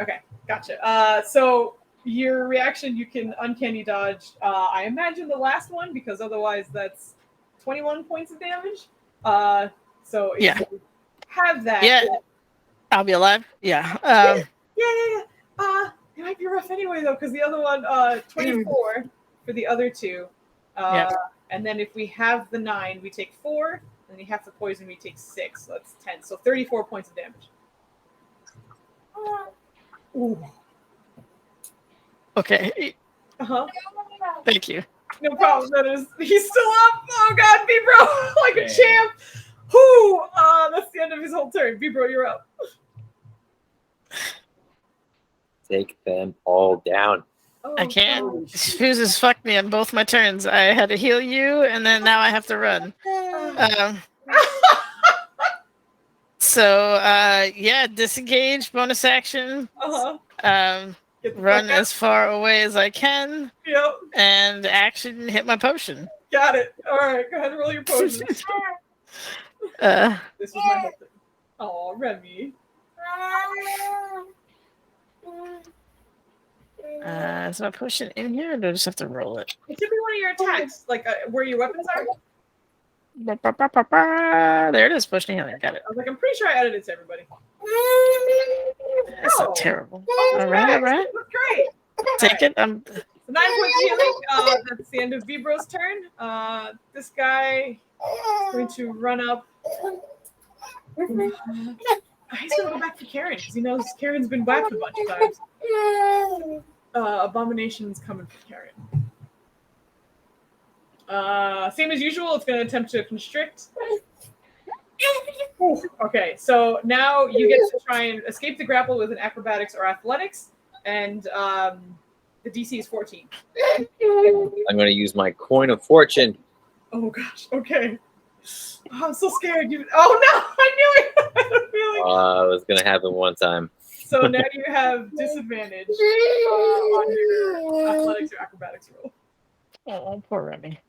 Okay, gotcha. So your reaction, you can uncanny dodge. I imagine the last one because otherwise that's 21 points of damage. So if you have that, I'll be alive. Yeah. Yeah. It might be rough anyway though, because the other one, 24 for the other two. And then if we have the 9, we take 4. And you have the poison, we take 6. So that's 10. So 34 points of damage. Ooh. Okay. Thank you. No problem. He's still up. Oh god, B-Bro, like a champ. Whoo! That's the end of his whole turn. B-Bro, you're up. Take them all down. I can't. Foozca has fucked me on both my turns. I had to heal you, and then now I have to run. Disengage, bonus action. Run as far away as I can. Yep. And action, hit my potion. Got it. All right, go ahead and roll your potion. This was my whole thing. Oh, Remy. Is my potion in here, or do I just have to roll it? It should be one of your attacks, like where your weapons are. There it is, potion healing. Got it. I was like, I'm pretty sure I added it to everybody. That's not terrible. All right. That's great. Take it. 9 points of healing. That's the end of Vibro's turn. This guy is going to run up. He's going to go back to Karen because he knows Karen's been whacked a bunch of times. Abomination's coming for Karen. Same as usual, it's going to attempt to constrict. Okay, so now you get to try and escape the grapple with an acrobatics or athletics, and the DC is 14. I'm going to use my coin of fortune. Oh gosh, okay. Oh, I'm so scared. Oh no, I knew it. I had a feeling. It was going to happen one time. So now you have disadvantage on your athletics or acrobatics roll. Oh, poor Remy.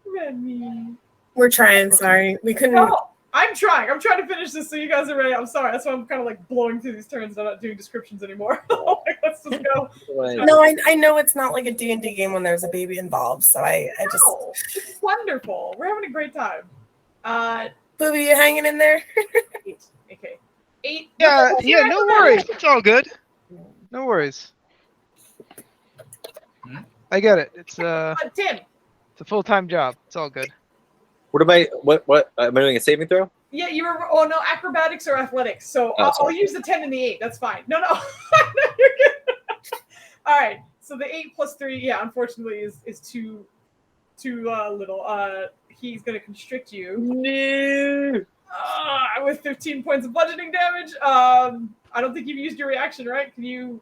Remy. We're trying, sorry. We couldn't. No, I'm trying. I'm trying to finish this so you guys are ready. I'm sorry. That's why I'm kind of like blowing through these turns and I'm not doing descriptions anymore. Let's just go. No, I know it's not like a D&D game when there's a baby involved, so I just... No, it's wonderful. We're having a great time. Booby, you hanging in there? 8. Okay. 8. Yeah, no worries. It's all good. No worries. I get it. It's Tim. It's a full-time job. It's all good. What am I doing a saving throw? Yeah, you were. Oh no, acrobatics or athletics. So I'll use the 10 and the 8. That's fine. No, you're good. All right. So the 8 plus 3, yeah, unfortunately is too little. He's gonna constrict you. No. With 15 points of bludgeoning damage. I don't think you've used your reaction, right? Can you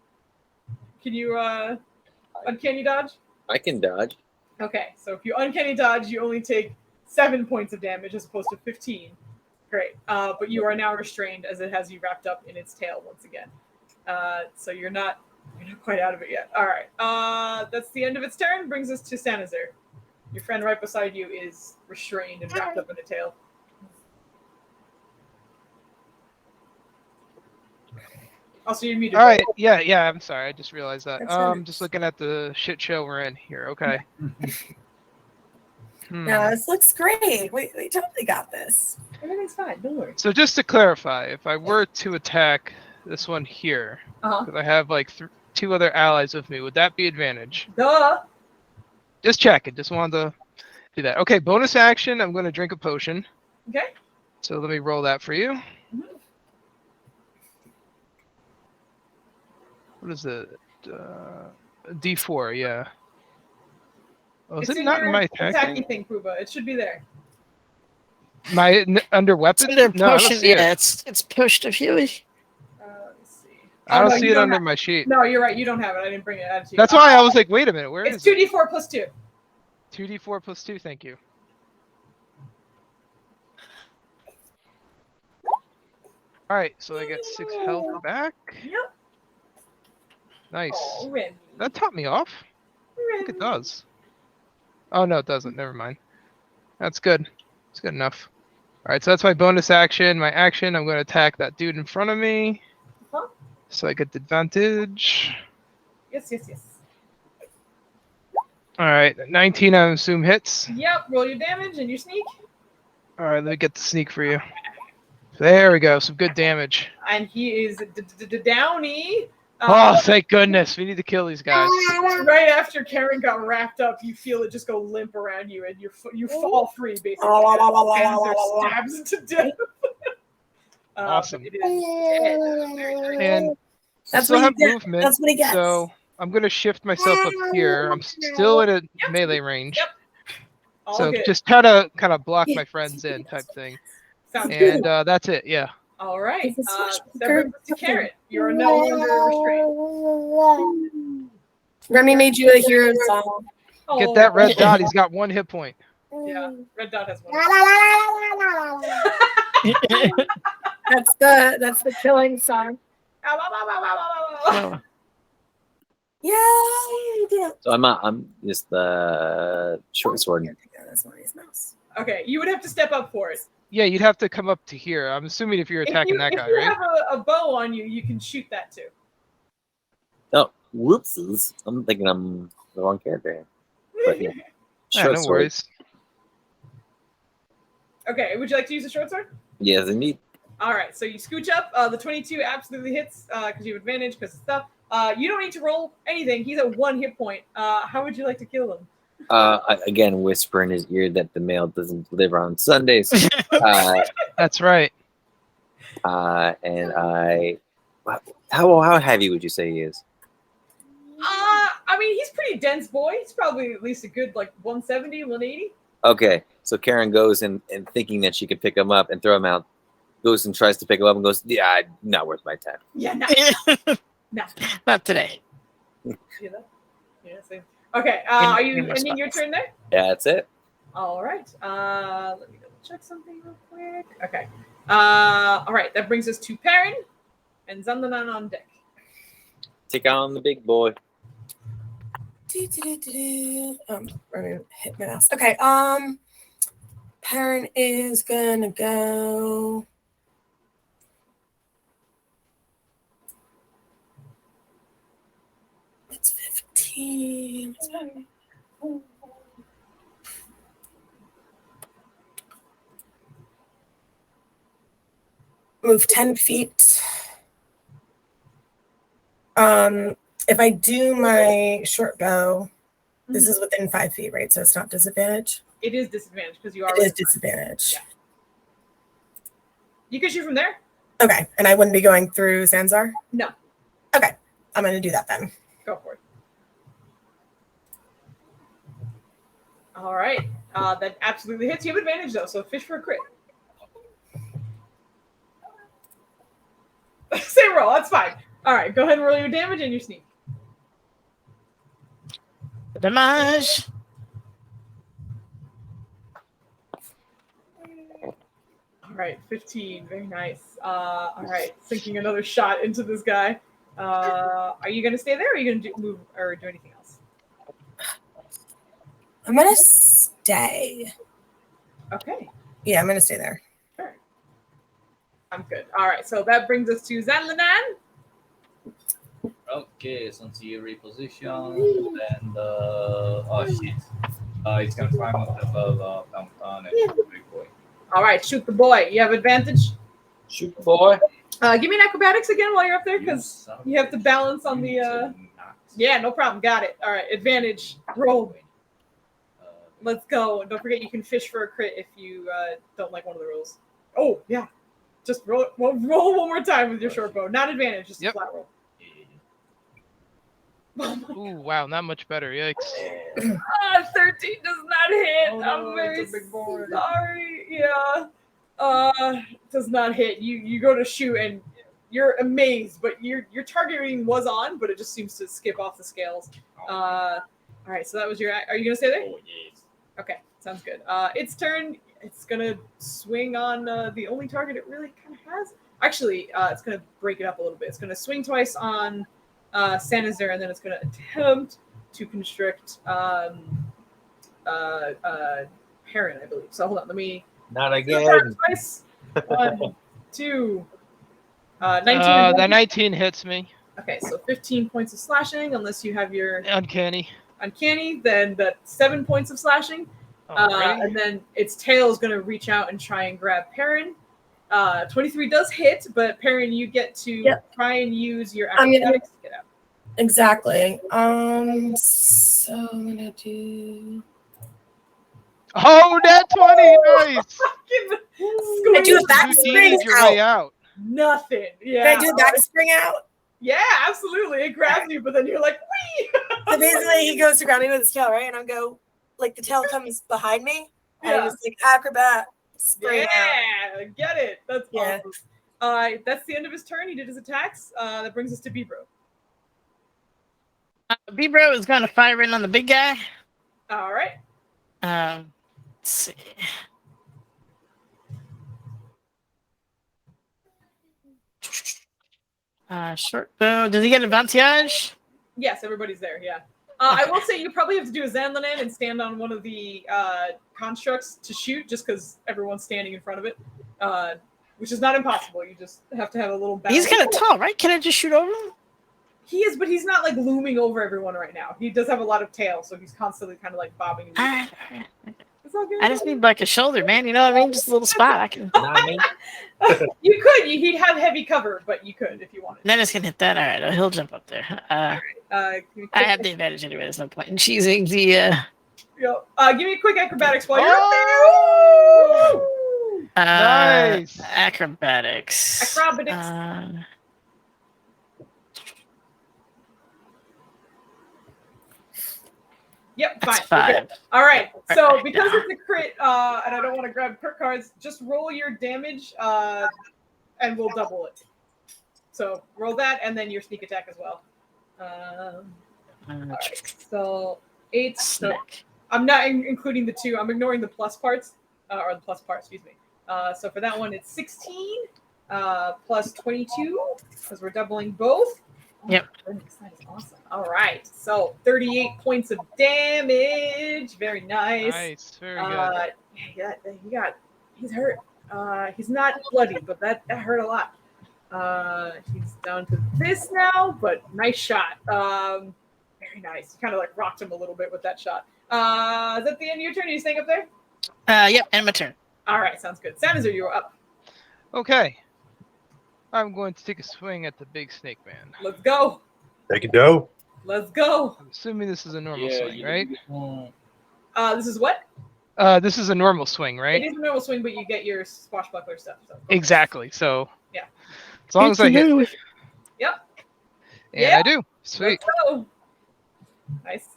uncanny dodge? I can dodge. Okay, so if you uncanny dodge, you only take 7 points of damage as opposed to 15. Great. But you are now restrained as it has you wrapped up in its tail once again. So you're not quite out of it yet. All right. That's the end of its turn. Brings us to Sanazir. Your friend right beside you is restrained and wrapped up in a tail. Also, you're muted. All right. Yeah. I'm sorry. I just realized that. That's fine. Just looking at the shit show we're in here. Okay. No, this looks great. We totally got this. Everything's fine. Don't worry. So just to clarify, if I were to attack this one here, Uh-huh. because I have like 2 other allies with me, would that be advantage? Duh. Just checking. Just wanted to do that. Okay. Bonus action. I'm going to drink a potion. Okay. So let me roll that for you. What is it? D4. Yeah. Oh, is It's it not in your my attack attacking thing? thing, Pooba. It should be there. Under It's weapons? under No, I don't potion. see it. Yeah, it's potion of healing. Let's see. I Oh, don't no, see you it don't under have- my sheet. No, you're right. You don't have it. I didn't bring it out to you. That's why I was like, wait a minute, where It's is it? 2d4 plus 2. 2d4 plus 2, thank you. Alright, so I get 6 health back. Yep. Nice. Oh, Ren. That topped me off? I think it does. Oh, no, it doesn't. Never mind. That's good. It's good enough. Alright, so that's my bonus action. My action, I'm going to attack that dude in front of me. Uh-huh. So I get the advantage. Yes. Alright, 19 I assume hits. Yep. Roll your damage and your sneak. Alright, let me get the sneak for you. There we go, some good damage. And he is downy. Oh, thank goodness. We need to kill these guys. Right after Karen got wrapped up, you feel it just go limp around you, and you fall free basically. Panzer stabs to death. Awesome. It is dead. Very nice. And That's still what have he gets. movement. That's what he gets. So I'm going to shift myself up here. I'm still at a melee range. Yep. All So good. just try to kind of block my friends in type thing. Sounds good. And that's it, yeah. All right. This is such That brings us to Carrot. You are no longer restrained. Remy made you a hero song. Get that red dot. He's got 1 hit point. Yeah, Red Dot has one. That's the killing song. Oh, Yay! You did it. So I'm just the short sword. That's one of his mouse. Okay, you would have to step up for it. Yeah, you'd have to come up to here. I'm assuming if you're attacking that guy, if you right? have a bow on you, you can shoot that too. Oh, whoopsies! I'm thinking I'm the wrong character here. But yeah, Yeah, short no sword. worries. Okay, would you like to use a short sword? Yes, indeed. All right, so you scooch up. The 22 absolutely hits because you have advantage because of stuff. You don't need to roll anything. He's at 1 hit point. How would you like to kill him? Again, whisper in his ear that the mail doesn't deliver on Sundays. That's right. And how heavy would you say he is? I mean, he's pretty dense boy. He's probably at least a good like 170, 180. Okay, so Karen goes and thinking that she could pick him up and throw him out, goes and tries to pick him up and goes, yeah, not worth my time. Yeah, no, no. not today. See that? Yeah, same. Okay, are you ending your turn there? Yeah, that's it. All right. Let me double check something real quick. Okay. All right. That brings us to Perrin and Zandanan on deck. Take on the big boy. Remy hit my mouse. Okay. Perrin is gonna go. It's 15. Move 10 feet. If I do my short bow, this is within 5 feet, right? So it's not disadvantage. It is disadvantage because you are. It is disadvantage. Yeah. You can shoot from there. Okay, and I wouldn't be going through Zanzar? No. Okay, I'm going to do that then. Go for it. All right. That absolutely hits. You have advantage though, so fish for a crit. Same roll. That's fine. All right. Go ahead and roll your damage and your sneak. Damage. All right, 15. Very nice. All right, sinking another shot into this guy. Are you going to stay there, or are you going to move or do anything else? I'm going to stay. Okay, Yeah, I'm going to stay there. sure. I'm good. All right, so that brings us to Zanlanan. Okay, since you reposition, then oh shit, it's gonna climb up above Fountain and shoot the big boy. All right, shoot the boy. You have advantage. Shoot the boy. Give me an acrobatics again while you're up there, You because son of you have a to bitch. balance on You the. need to not- Yeah, no problem. Got it. All right, advantage. Roll. Uh, Let's go. Don't forget you can fish for a crit if you don't like one of the rules. Oh yeah, just roll one more time with your short bow. Not advantage, just a Yep. flat roll. Oh my Ooh, wow, not much better. Yikes. 13 does not hit. Oh, I'm no, very it's a big boy. sorry. Yeah. Does not hit. You go to shoot and you're amazed, but your target reading was on, but it just seems to skip off the scales. All right, so that was your. Are you gonna stay there? Oh yes. Okay, sounds good. Its turn. It's gonna swing on the only target it really kind of has. Actually, it's gonna break it up a little bit. It's gonna swing twice on Sanizer, and then it's gonna attempt to constrict Heron, I believe. So hold on, let me. Not Attack again. twice. 1, 2. 19. That 19 hits me. Okay, so 15 points of slashing, unless you have your Uncanny. uncanny. Then that's 7 points of slashing. Alrighty. And then its tail is going to reach out and try and grab Perrin. 23 does hit, but Perrin, you get to Yep. try and use your I'm gonna- acrobatics to get out. Exactly. So I'm gonna do. Oh, that 20! Nice! Fucking I do a squeeze back You spring yeeted your way out. out. nothing. Yeah. Can I do a back spring out? Yeah, absolutely. It grabs you, but then you're like, wee! So basically, he goes to ground me with his tail, right? And I go, like, the tail comes behind me. And I Yeah. just like acrobat spring out. Yeah, get it. That's Yeah. awesome. That's the end of his turn. He did his attacks. That brings us to Bebro. Bebro is going to fire in on the big guy. All right. Let's see. Short bow. Does he get advantage? Yes, everybody's there. Yeah. I Okay. will say you probably have to do a Zenlanen and stand on one of the constructs to shoot, just because everyone's standing in front of it, which is not impossible. You just have to have a little balance. He's kind of tall, right? Can I just shoot over him? He is, but he's not like looming over everyone right now. He does have a lot of tail, so he's constantly kind of like bobbing. And All right. It's all good. I just need like a shoulder, man. You know what I mean? Just a little spot. I can. Not me. You could. He'd have heavy cover, but you could if you wanted. Then it's gonna hit that. All right, he'll jump up there. Can you I have the advantage anyway. There's no point in choosing the. give me a quick acrobatics while you're Oh! up there. Nice. Acrobatics. Acrobatics. Yep, fine. That's We're good. 5. All right. So Okay, because yeah. it's a crit, and I don't want to grab crit cards, just roll your damage, and we'll double it. So roll that, and then your sneak attack as well. All right. So 8. So Snack. I'm not including the 2. I'm ignoring the plus parts, or the plus part. Excuse me. So for that one, it's 16 plus 22 because we're doubling both. Yep. Oh, goodness, that is awesome. All right. So 38 points of damage. Very nice. Nice. Very good. He's hurt. He's not bloody, but that hurt a lot. He's down to this now, but nice shot. Very nice. You kind of like rocked him a little bit with that shot. Is that the end of your turn? Are you staying up there? Yep, and my turn. All right, sounds good. Sanizer, you're up. Okay. I'm going to take a swing at the big snake man. Let's go. Take it go. Let's go. I'm assuming this is a normal Yeah, swing, right? This is what? This is a normal swing, right? It is a normal swing, but you get your swashbuckler stuff. So. Exactly. So Yeah. as long as I hit, and Yep. Yeah. I do. Sweet. Let's go. Nice.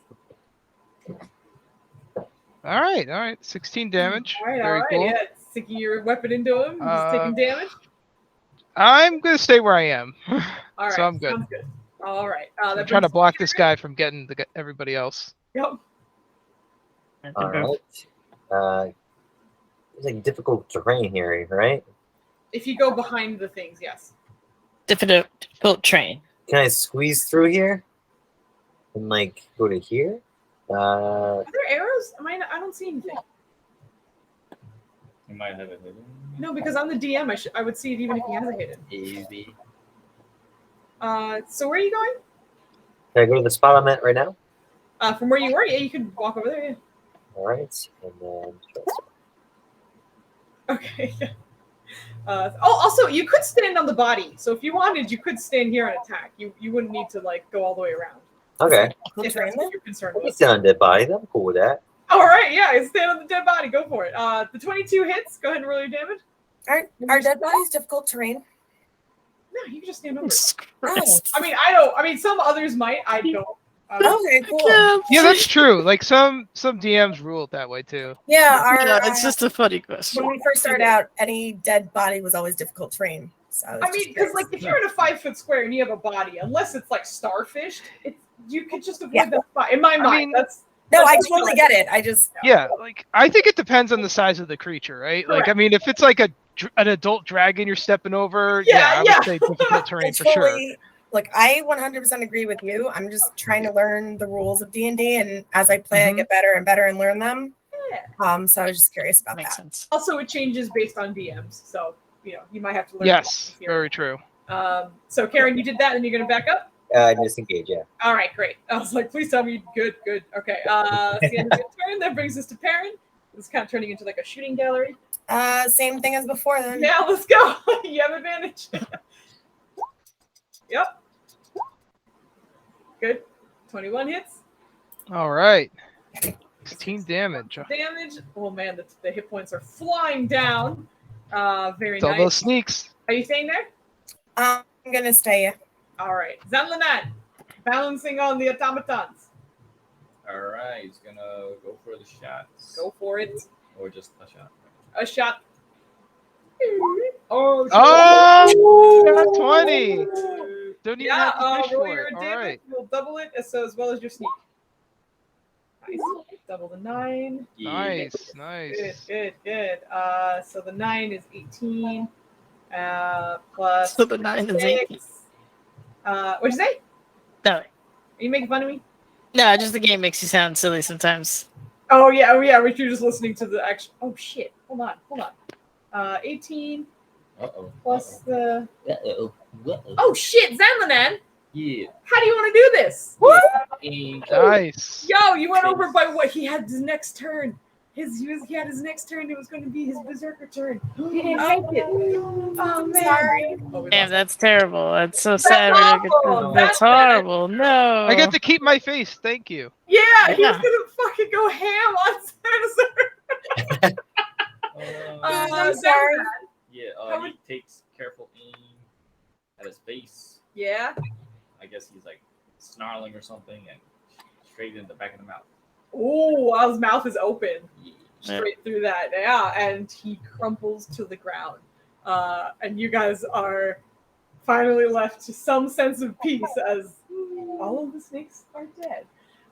All right. 16 damage. All right, Very cool. Yeah, sticking your weapon into him, just taking damage. I'm gonna stay where I am. All right, so I'm good. Sounds good. All right. I'm trying to block this guy from getting everybody else. Yep. All right. It's like difficult terrain here, right? If you go behind the things, yes. Difficult train. Can I squeeze through here and like go to here? Are there arrows? I don't see anything. You might have it hidden. No, because I'm the DM. I would see it even if he has a hidden. Easy. So where are you going? Can I go to the spot I'm at right now? From where you were, yeah, you could walk over there. Yeah. All right, and then. Okay. Also, you could stand on the body. So if you wanted, you could stand here and attack. You wouldn't need to like go all the way around. Okay. If that's what your concern I can was. stand on dead bodies. I'm cool with that. All right, yeah, stand on the dead body. Go for it. The 22 hits. Go ahead and roll your damage. Are dead bodies difficult terrain? No, you can just stand over. Oh. I mean, I don't. I mean, some others might. I don't. Okay, cool. Yeah, that's true. Like some DMs rule it that way too. Yeah, it's just a funny question. When we first started out, any dead body was always difficult terrain. So I mean, because like if you're in a 5 foot square and you have a body, unless it's like starfished, you could just avoid that spot. In my mind, that's I totally get it. I just like I think it depends on the size of the creature, right? Like I mean, if it's like an adult dragon you're stepping over, I would say difficult terrain for sure. Like I 100% agree with you. I'm just trying to learn the rules of D&D, and as I play, I get better and better and learn them. So I was just curious about that. Sense. Also, it changes based on DMs, so you might have to learn. Yes, very true. So Karen, you did that, and you're gonna back up. Disengage, yeah. All right, great. I was like, please tell me good. Okay. It's the end of your turn. That brings us to Perrin. It's kind of turning into like a shooting gallery. Same thing as before then. Yeah, let's go. You have advantage. Yep. Good. 21 hits. All right. 16 damage. Damage. Oh man, the hit points are flying down. Very It's nice. all those sneaks. Are you staying there? I'm gonna stay. All right. Zanlanan, balancing on the automatons. All right, he's gonna go for the shots. Go for it. Or just a shot. A shot. Oh, that's 20. Don't even have to fish roll for your it. All damage. right. We'll double it as well as your sneak. Nice. Double the 9. Nice. Good. So the 9 is 18. Plus. So the 9 is 18. What'd you say? No. Are you making fun of me? No, just the game makes you sound silly sometimes. Oh yeah. You're just listening to the action. Oh shit. Hold on. 18. Plus the. Oh shit, Zanlanan. Yeah. How do you want to do this? Nice. Yo, you went over by what he had his next turn. He had his next turn. It was going to be his berserker turn. He didn't make it. Oh man. Sorry. Damn, that's terrible. That's so sad. That's horrible. No. I get to keep my face. Thank you. Yeah, he was gonna fucking go ham on Sansa. I'm sorry. Yeah, he takes careful aim at his face. Yeah. I guess he's like snarling or something and straight in the back of the mouth. Oh, while his mouth is open. Straight through that. Yeah, and he crumples to the ground. And you guys are finally left to some sense of peace as all of the snakes are dead.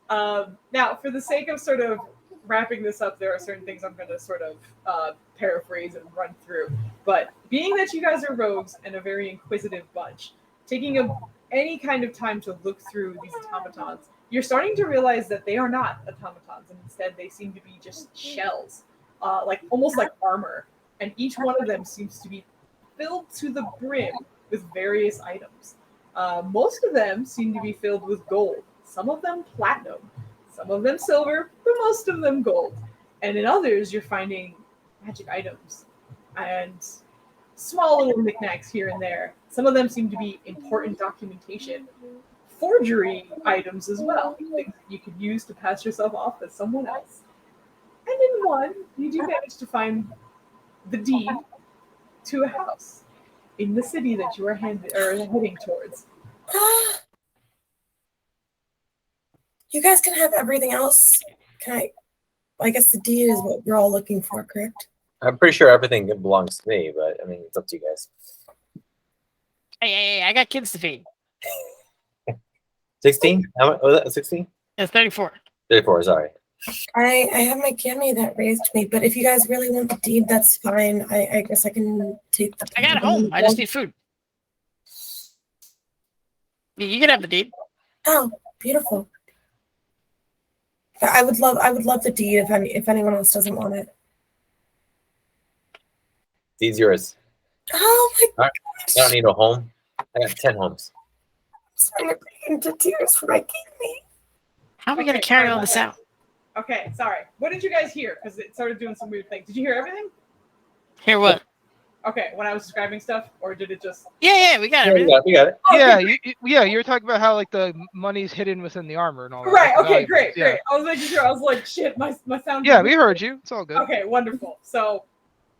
Now, for the sake of sort of wrapping this up, there are certain things I'm going to sort of paraphrase and run through. But being that you guys are rogues and a very inquisitive bunch, taking any kind of time to look through these automatons, you're starting to realize that they are not automatons, and instead they seem to be just shells, almost like armor. And each one of them seems to be filled to the brim with various items. Most of them seem to be filled with gold. Some of them platinum, some of them silver, but most of them gold. And in others, you're finding magic items and small little knickknacks here and there. Some of them seem to be important documentation. Forgery items as well, things you could use to pass yourself off as someone else. And in one, you do manage to find the deed to a house in the city that you are heading towards. You guys can have everything else. I guess the deed is what we're all looking for, correct? I'm pretty sure everything belongs to me, but I mean, it's up to you guys. Hey, I got kids to feed. 16? How much was that? 16? It's 34. 34, sorry. I have my Cammy that raised me, but if you guys really want the deed, that's fine. I guess I can take the. I got it home. I just need food. You can have the deed. Oh, beautiful. I would love the deed if anyone else doesn't want it. Deed's yours. Oh my God. I don't need a home. I got 10 homes. I'm sorry, into tears for making me. How are we gonna carry all this out? Okay, sorry. What did you guys hear? Because it started doing some weird things. Did you hear everything? Hear what? Okay, when I was describing stuff, or did it just? Yeah, we got Yeah, everything. we got it. Yeah, you were talking about how like the money's hidden within the armor and all that. Right. like, the Okay. valuables. Great. I was making sure. I was like, shit. My sound. Yeah, we heard you. It's all good. Okay. Wonderful. So,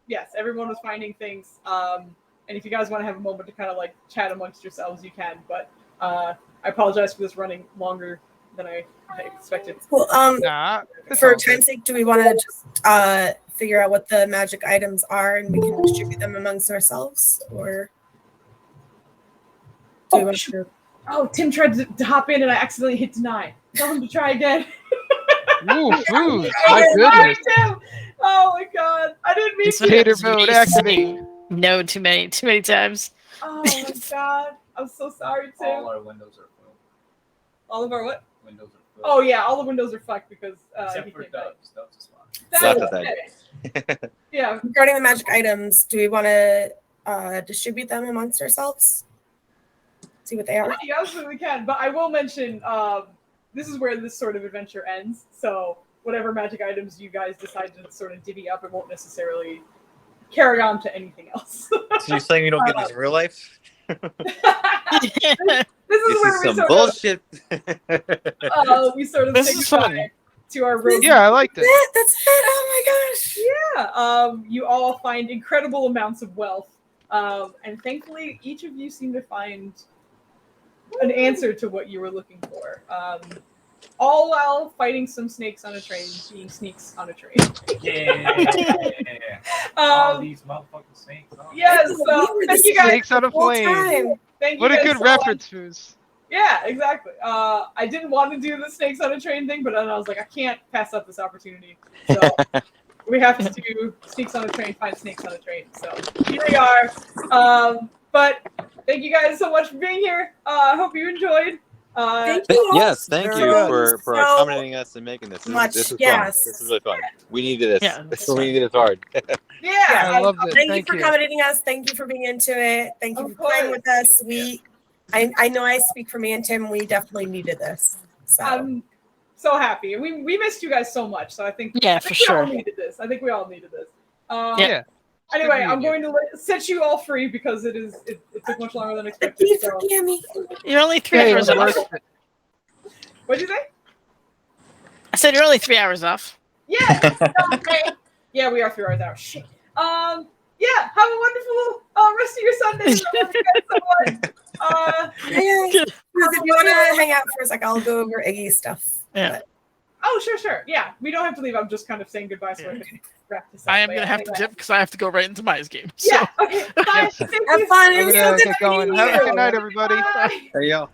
yes, everyone was finding things. And if you guys want to have a moment to kind of like chat amongst yourselves, you can. But I apologize for this running longer than I expected. Well, Nah, for time's sake, do we want to just figure out what the magic items are and we can distribute them amongst ourselves, or do we want to? Oh, Tim tried to hop in and I accidentally hit deny. Tell him to try again. Ooh, food! Oh, My goodness! Tim. Oh my god! I didn't mean to. Hater mode activate. No, too many times. Oh my god! I'm so sorry, Tim. All our windows are full. All of our what? Windows are full. Oh yeah, all the windows are fucked because Except he for came back. Dubs is fine. That's Left of okay. Yeah. Regarding the magic items, do we want to distribute them amongst ourselves? See what they are. You absolutely can, but I will mention this is where this sort of adventure ends. So whatever magic items you guys decide to sort of divvy up, it won't necessarily carry on to anything else. So you're saying we don't get this in real life? This is This where is we some sort bullshit. we sort of This say is goodbye fun. to our road. Yeah, I liked it. That's it. Oh my gosh. Yeah. You all find incredible amounts of wealth, and thankfully, each of you seem to find an answer to what you were looking for. All while fighting some snakes on a train, being sneaks on a train. Yeah. All these motherfucking snakes. Oh. Yes. So thank you guys. Snakes on a flame. Thank you What a guys good so much. reference, Foos. Yeah, exactly. I didn't want to do the snakes on a train thing, but then I was like, I can't pass up this opportunity. So we have to do snakes on a train, find snakes on a train. So here we are. But thank you guys so much for being here. I hope you enjoyed. Thank you all Yes, thank you so for accommodating us and making this. much. This was Yes. fun. This is really fun. We needed this. Yeah, We needed this hard. Yeah, I loved it. Thank you Thank for you. accommodating us. Thank you for being into it. Thank you Of for playing course. with us. I know I speak for me and Tim. We definitely needed this. So I'm so happy. We missed you guys so much. So I think Yeah, I for think we all sure. needed this. I think we all needed this. Yeah. Anyway, Good I'm meeting going to set you all free because it took much longer than expected. please So. forgive me. You're only 3 Hey, it hours was off. worth it. What'd you say? I said you're only 3 hours off. Yeah. Okay. Yeah, we are 3 hours out. Shit. Yeah. Have a wonderful rest of your Sunday. I love you guys so much. If you want to hang out for a sec, I'll go over Iggy's stuff. Yeah. Oh, sure. Yeah, we don't have to leave. I'm just kind of saying goodbye so I can wrap this up. I am But gonna yeah, have to anyway. dip because I have to go right into Maya's game. So. Yeah. Okay. Bye. Thank Have you. fun. It I'm was so gonna good get going. meeting Have a you. good night, everybody. Bye. There you go.